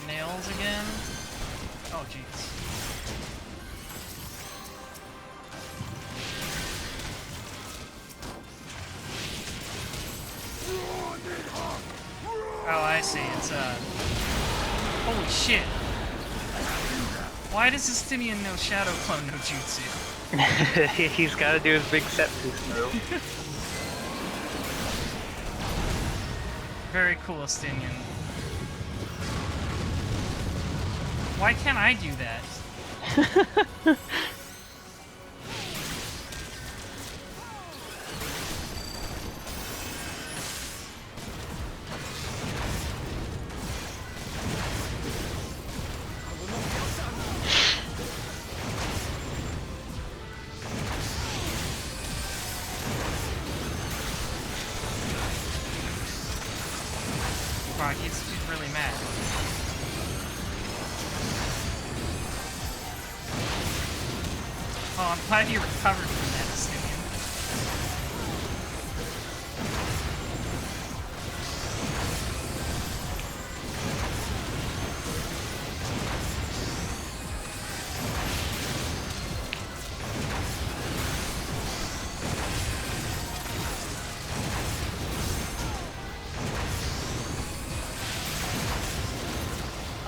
Nails again? Oh, jeez. Oh, I see. It's, holy shit. Why does Justinian know Shadow Clone no jutsu? He's gotta do his big set piece move. Very cool, Justinian. Why can't I do that? Wow, he's really mad. Oh, I'm glad you recovered from that, Simeon.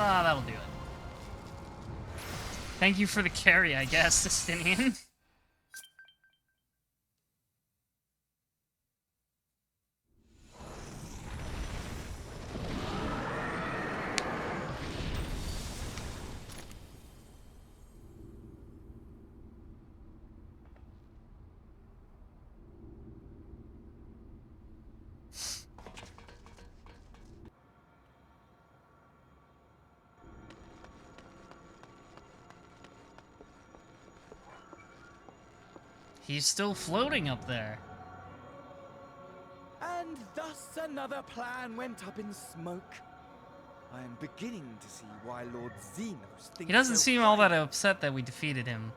Ah, that'll do it. Thank you for the carry, I guess, Justinian. He's still floating up there. And thus another plan went up in smoke. I am beginning to see why Lord Xenos thinks He doesn't so seem all that upset that we defeated him.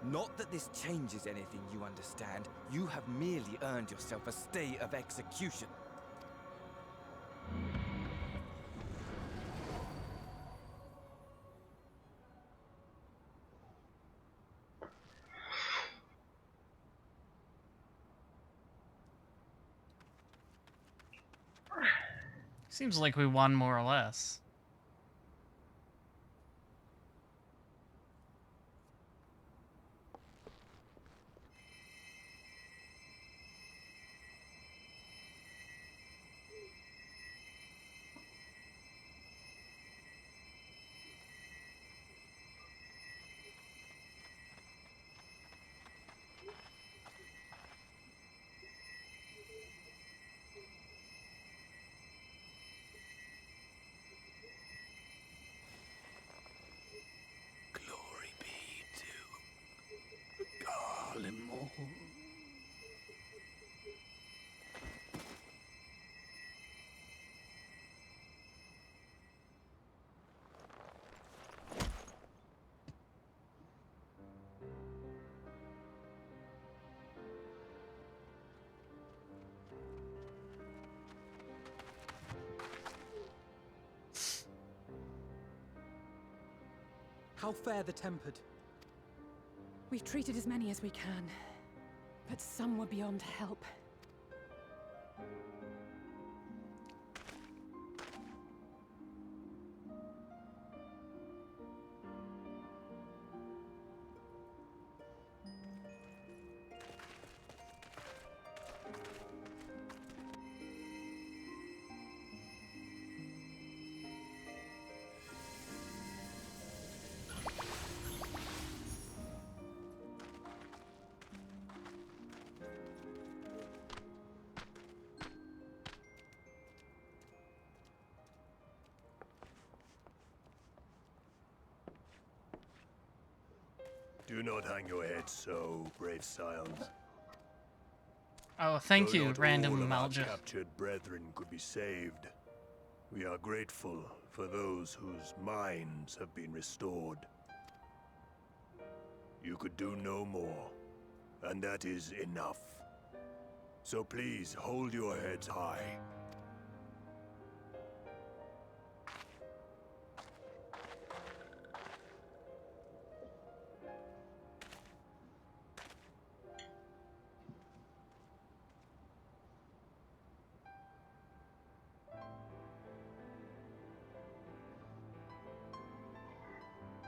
Not that this changes anything, you understand. You have merely earned yourself a stay of execution. Seems like we won more or less. Glory be to Garlemore. How fare the tempered? We've treated as many as we can, but some were beyond help. Do not hang your head so, brave scions. Oh, thank Though you, not random all of our Malja. captured brethren could be saved, we are grateful for those whose minds have been restored. You could do no more, and that is enough. So please hold your heads high.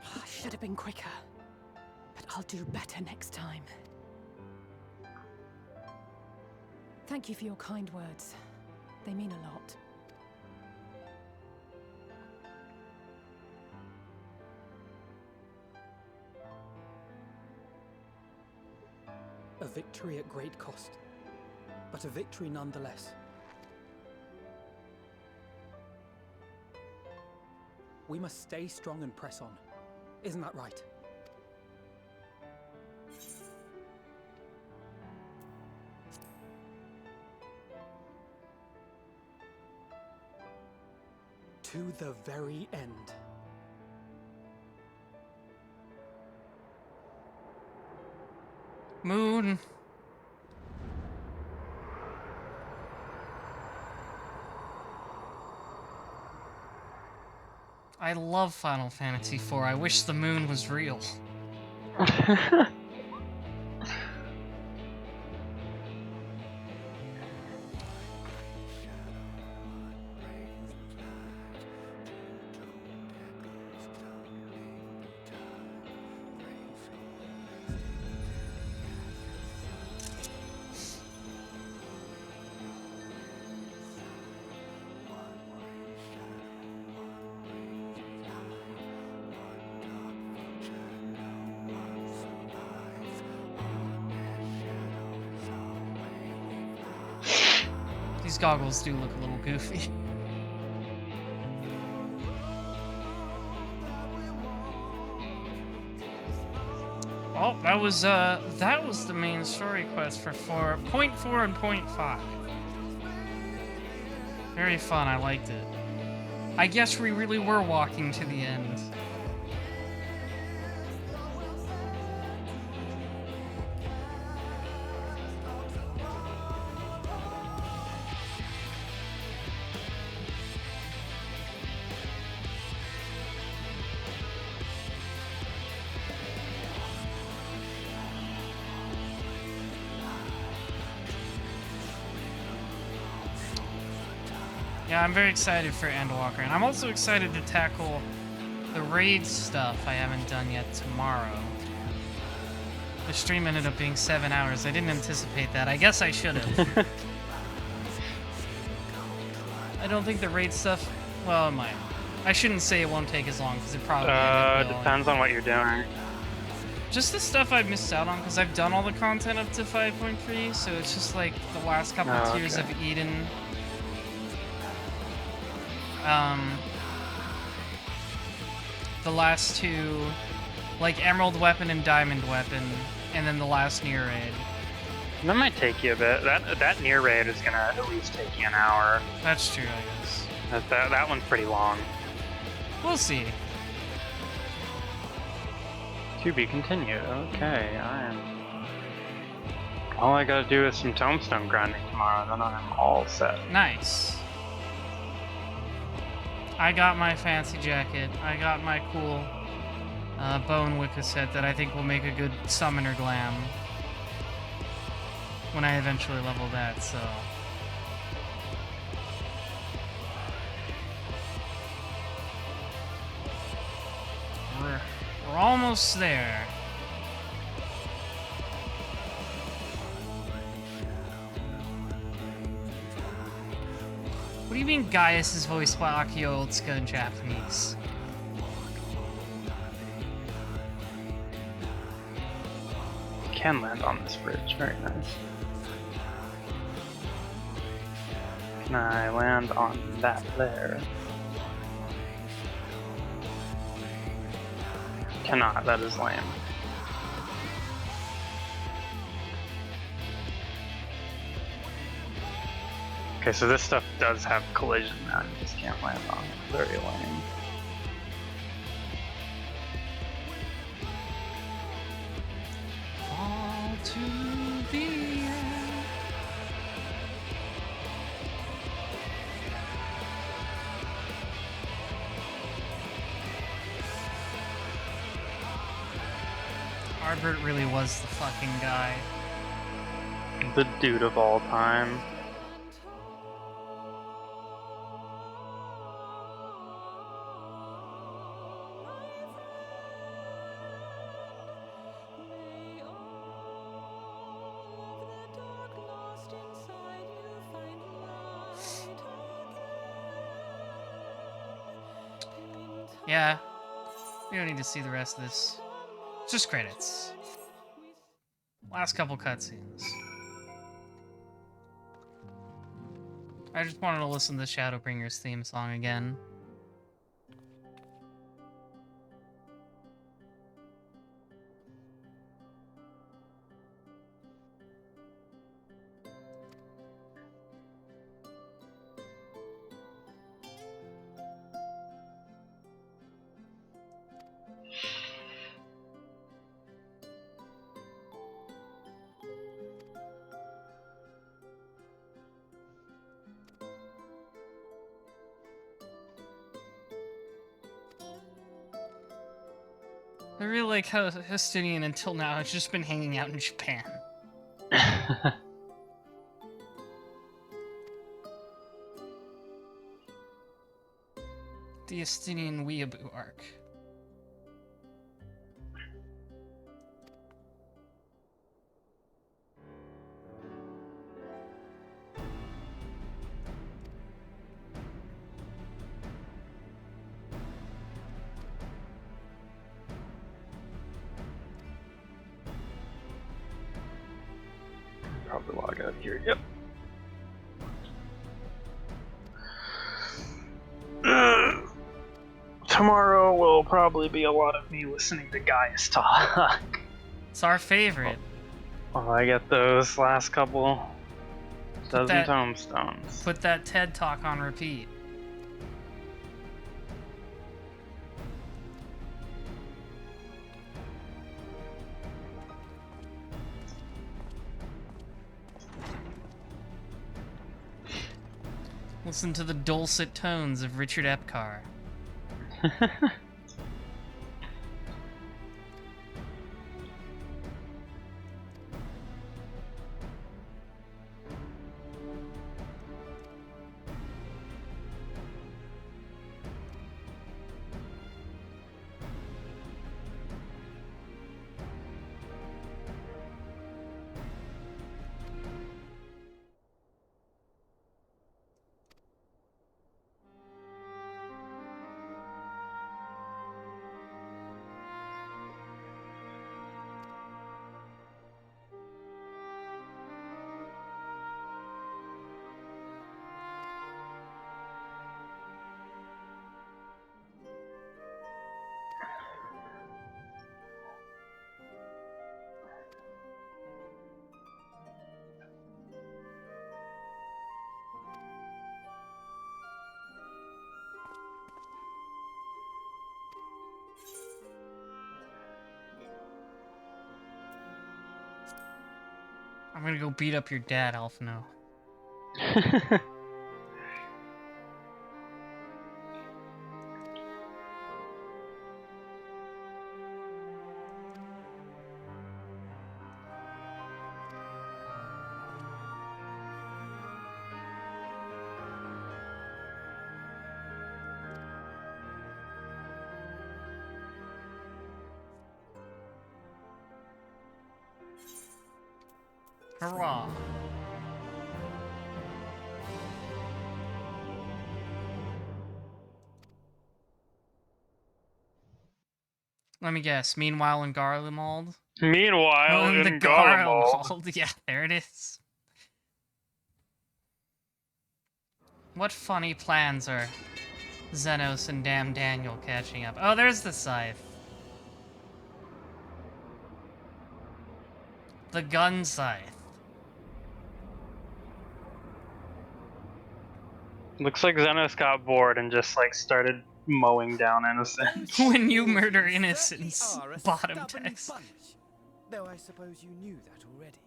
I should have been quicker, but I'll do better next time. Thank you for your kind words. They mean a lot. A victory at great cost, but a victory nonetheless. We must stay strong and press on. Isn't that right? To the very end. Moon. I love Final Fantasy IV. I wish the moon was real. These goggles do look a little goofy. Oh, that was the main story quest for 4.4 and 0.5. Very fun, I liked it. I guess we really were walking to the end. Yeah, I'm very excited for Endwalker, and I'm also excited to tackle the raid stuff I haven't done yet tomorrow. The stream ended up being 7 hours. I didn't anticipate that. I guess I should have. I don't think the raid stuff... Well, it might. I shouldn't say it won't take as long, because it probably will. Depends on what you're doing. Just the stuff I've missed out on, because I've done all the content up to 5.3, so it's just like the last couple of tiers of Eden... the last two, like Emerald Weapon and Diamond Weapon, and then the last Near Raid. That might take you a bit. That Near Raid is gonna at least take you an hour. That's true, I guess. That one's pretty long. We'll see. To be continued. Okay, all I gotta do is some tombstone grinding tomorrow, then I'm all set. Nice. I got my fancy jacket. I got my cool bone wicca set that I think will make a good summoner glam when I eventually level that, so... We're almost there. What do you mean Gaius is voiced by Akio Otsuka in Japanese? Can land on this bridge, very nice. Can I land on that there? Cannot, that is lame. Okay, so this stuff does have collision now, you just can't land on it. Very lame. Fall to the end. Arbert really was the fucking guy. The dude of all time. Yeah, we don't need to see the rest of this. Just credits. Last couple cutscenes. I just wanted to listen to the Shadowbringers theme song again. I really like how Justinian until now has just been hanging out in Japan. The Justinian Weeaboo arc. Probably log out here. Yep. Tomorrow will probably be a lot of me listening to Gaius talk. It's our favorite. Well, I get those last couple dozen tomestones. Put that TED Talk on repeat. Listen to the dulcet tones of Richard Epcar. I'm gonna go beat up your dad, Alphino. Hurrah! Let me guess. Meanwhile in Garlemald? Meanwhile in Garlemald. Yeah, there it is. What funny plans are Xenos and damn Daniel catching up? Oh, there's the scythe. The gun scythe. Looks like Xenos got bored and just like started mowing down innocents. When you murder innocents, bottom text. Bunch, though I suppose you knew that already.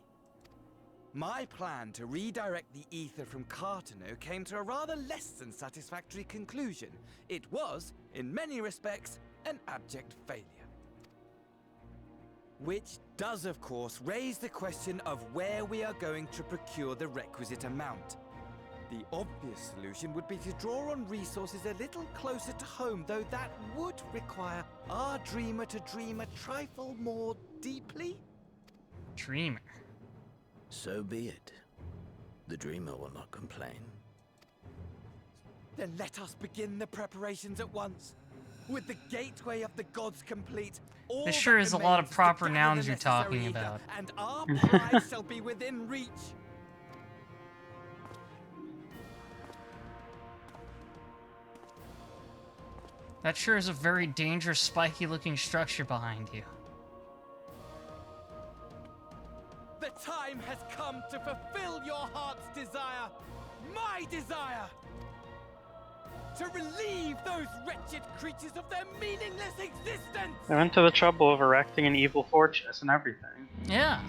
My plan to redirect the ether from Cartano came to a rather less than satisfactory conclusion. It was, in many respects, an abject failure. Which does, of course, raise the question of where we are going to procure the requisite amount. The obvious solution would be to draw on resources a little closer to home, though that would require our dreamer to dream a trifle more deeply. Dreamer? So be it. The dreamer will not complain. Then let us begin the preparations at once. With the gateway of the gods complete, all This sure that is a lot of remains to proper gather nouns the you're necessary talking ether, about. and our prize shall be within reach. That sure is a very dangerous, spiky-looking structure behind you. The time has come to fulfill your heart's desire, my desire, to relieve those wretched creatures of their meaningless existence. I went to the trouble of erecting an evil fortress and everything. Yeah.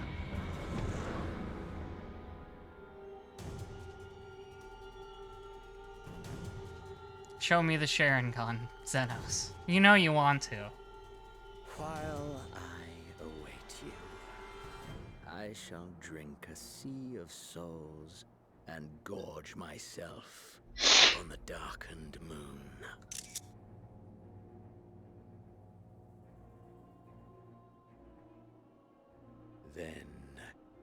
Show me the Sharon Con, Xenos. You know you want to. While I await you, I shall drink a sea of souls and gorge myself on the darkened moon. Then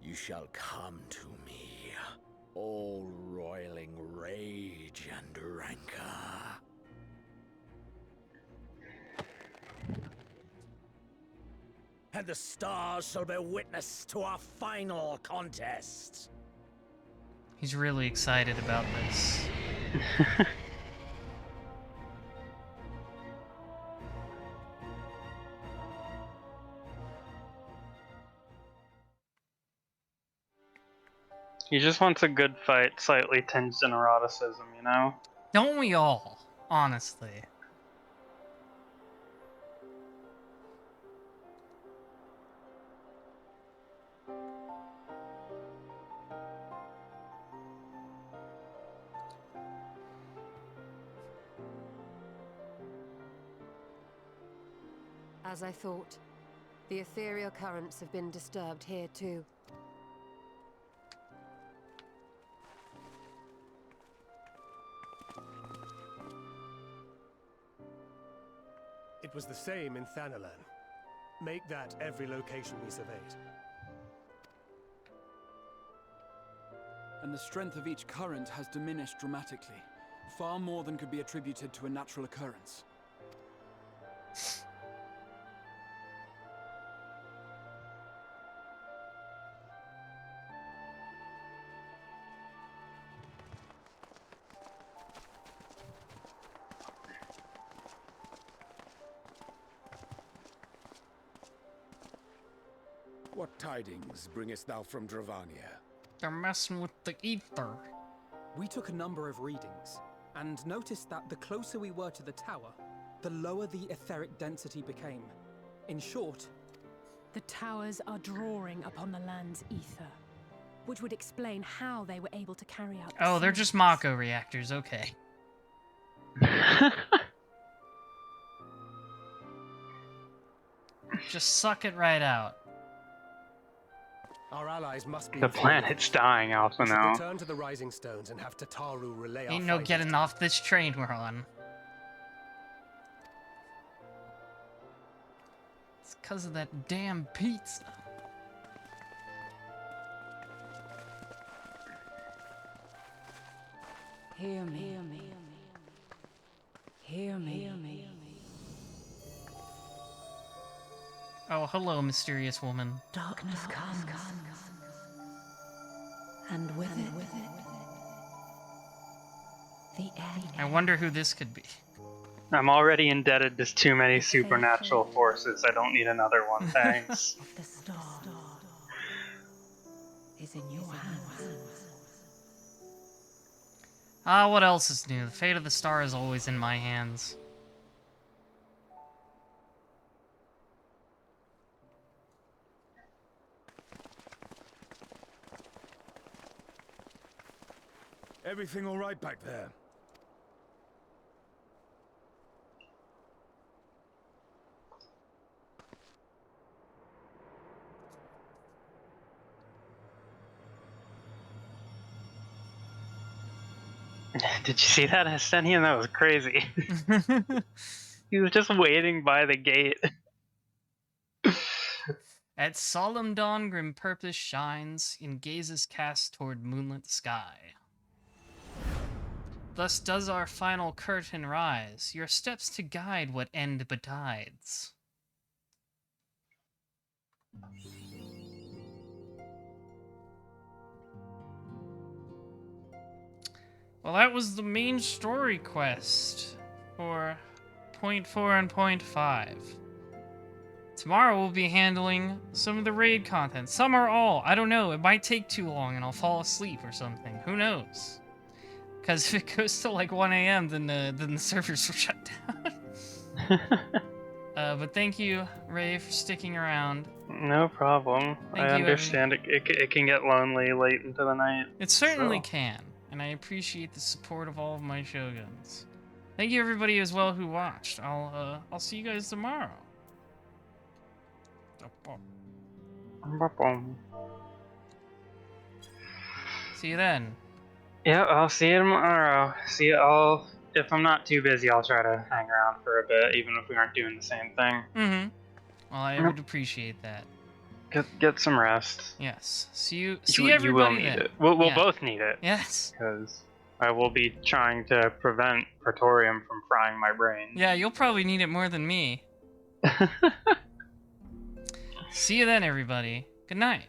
you shall come to me, all roiling rage and rancor. And the stars shall bear witness to our final contest. He's really excited about this. He just wants a good fight, slightly tinged in eroticism, you know? Don't we all, honestly? As I thought, the ethereal currents have been disturbed here too. It was the same in Thanalan. Make that every location we surveyed. And the strength of each current has diminished dramatically. Far more than could be attributed to a natural occurrence. What tidings bringest thou from Dravania? They're messing with the ether. We took a number of readings, and noticed that the closer we were to the tower, the lower the etheric density became. In short, the towers are drawing upon the land's ether, which would explain how they were able to carry out the Oh, they're just Mako reactors, okay. Just suck it right out. Our allies must be The planet's dying, Alpha now. return to the Rising Stones and have Tataru relay Ain't our no findings. getting off this train we're on. It's because of that damn pizza. Hear me. Hear me. Hear me. Hear me. Oh, hello, mysterious woman. Darkness comes. And with it, the end. I wonder who this could be. I'm already indebted to too many supernatural forces. I don't need another one, thanks. The star is in your hands. Ah, what else is new? The fate of the star is always in my hands. Everything all right back there? Did you see that, Estenian? That was crazy. He was just waiting by the gate. At solemn dawn, grim purpose shines, in gazes cast toward moonlit sky. Thus does our final curtain rise, your steps to guide what end betides. Well, that was the main story quest for Point 4 and Point 5. Tomorrow we'll be handling some of the raid content. Some or all. I don't know. It might take too long and I'll fall asleep or something. Who knows? Because if it goes to like 1 a.m., then the servers will shut down. But thank you, Ray, for sticking around. No problem. I understand it can get lonely late into the night. It certainly can, and I appreciate the support of all of my Shoguns. Thank you, everybody, as well who watched. I'll see you guys tomorrow. See you then. Yeah, I'll see you tomorrow. See you all. If I'm not too busy, I'll try to hang around for a bit, even if we aren't doing the same thing. Mm-hmm. Well, I would appreciate that. Get some rest. Yes. See everybody you will need then. it. We'll both need it. Yes. Because I will be trying to prevent Praetorium from frying my brain. Yeah, you'll probably need it more than me. See you then, everybody. Good night.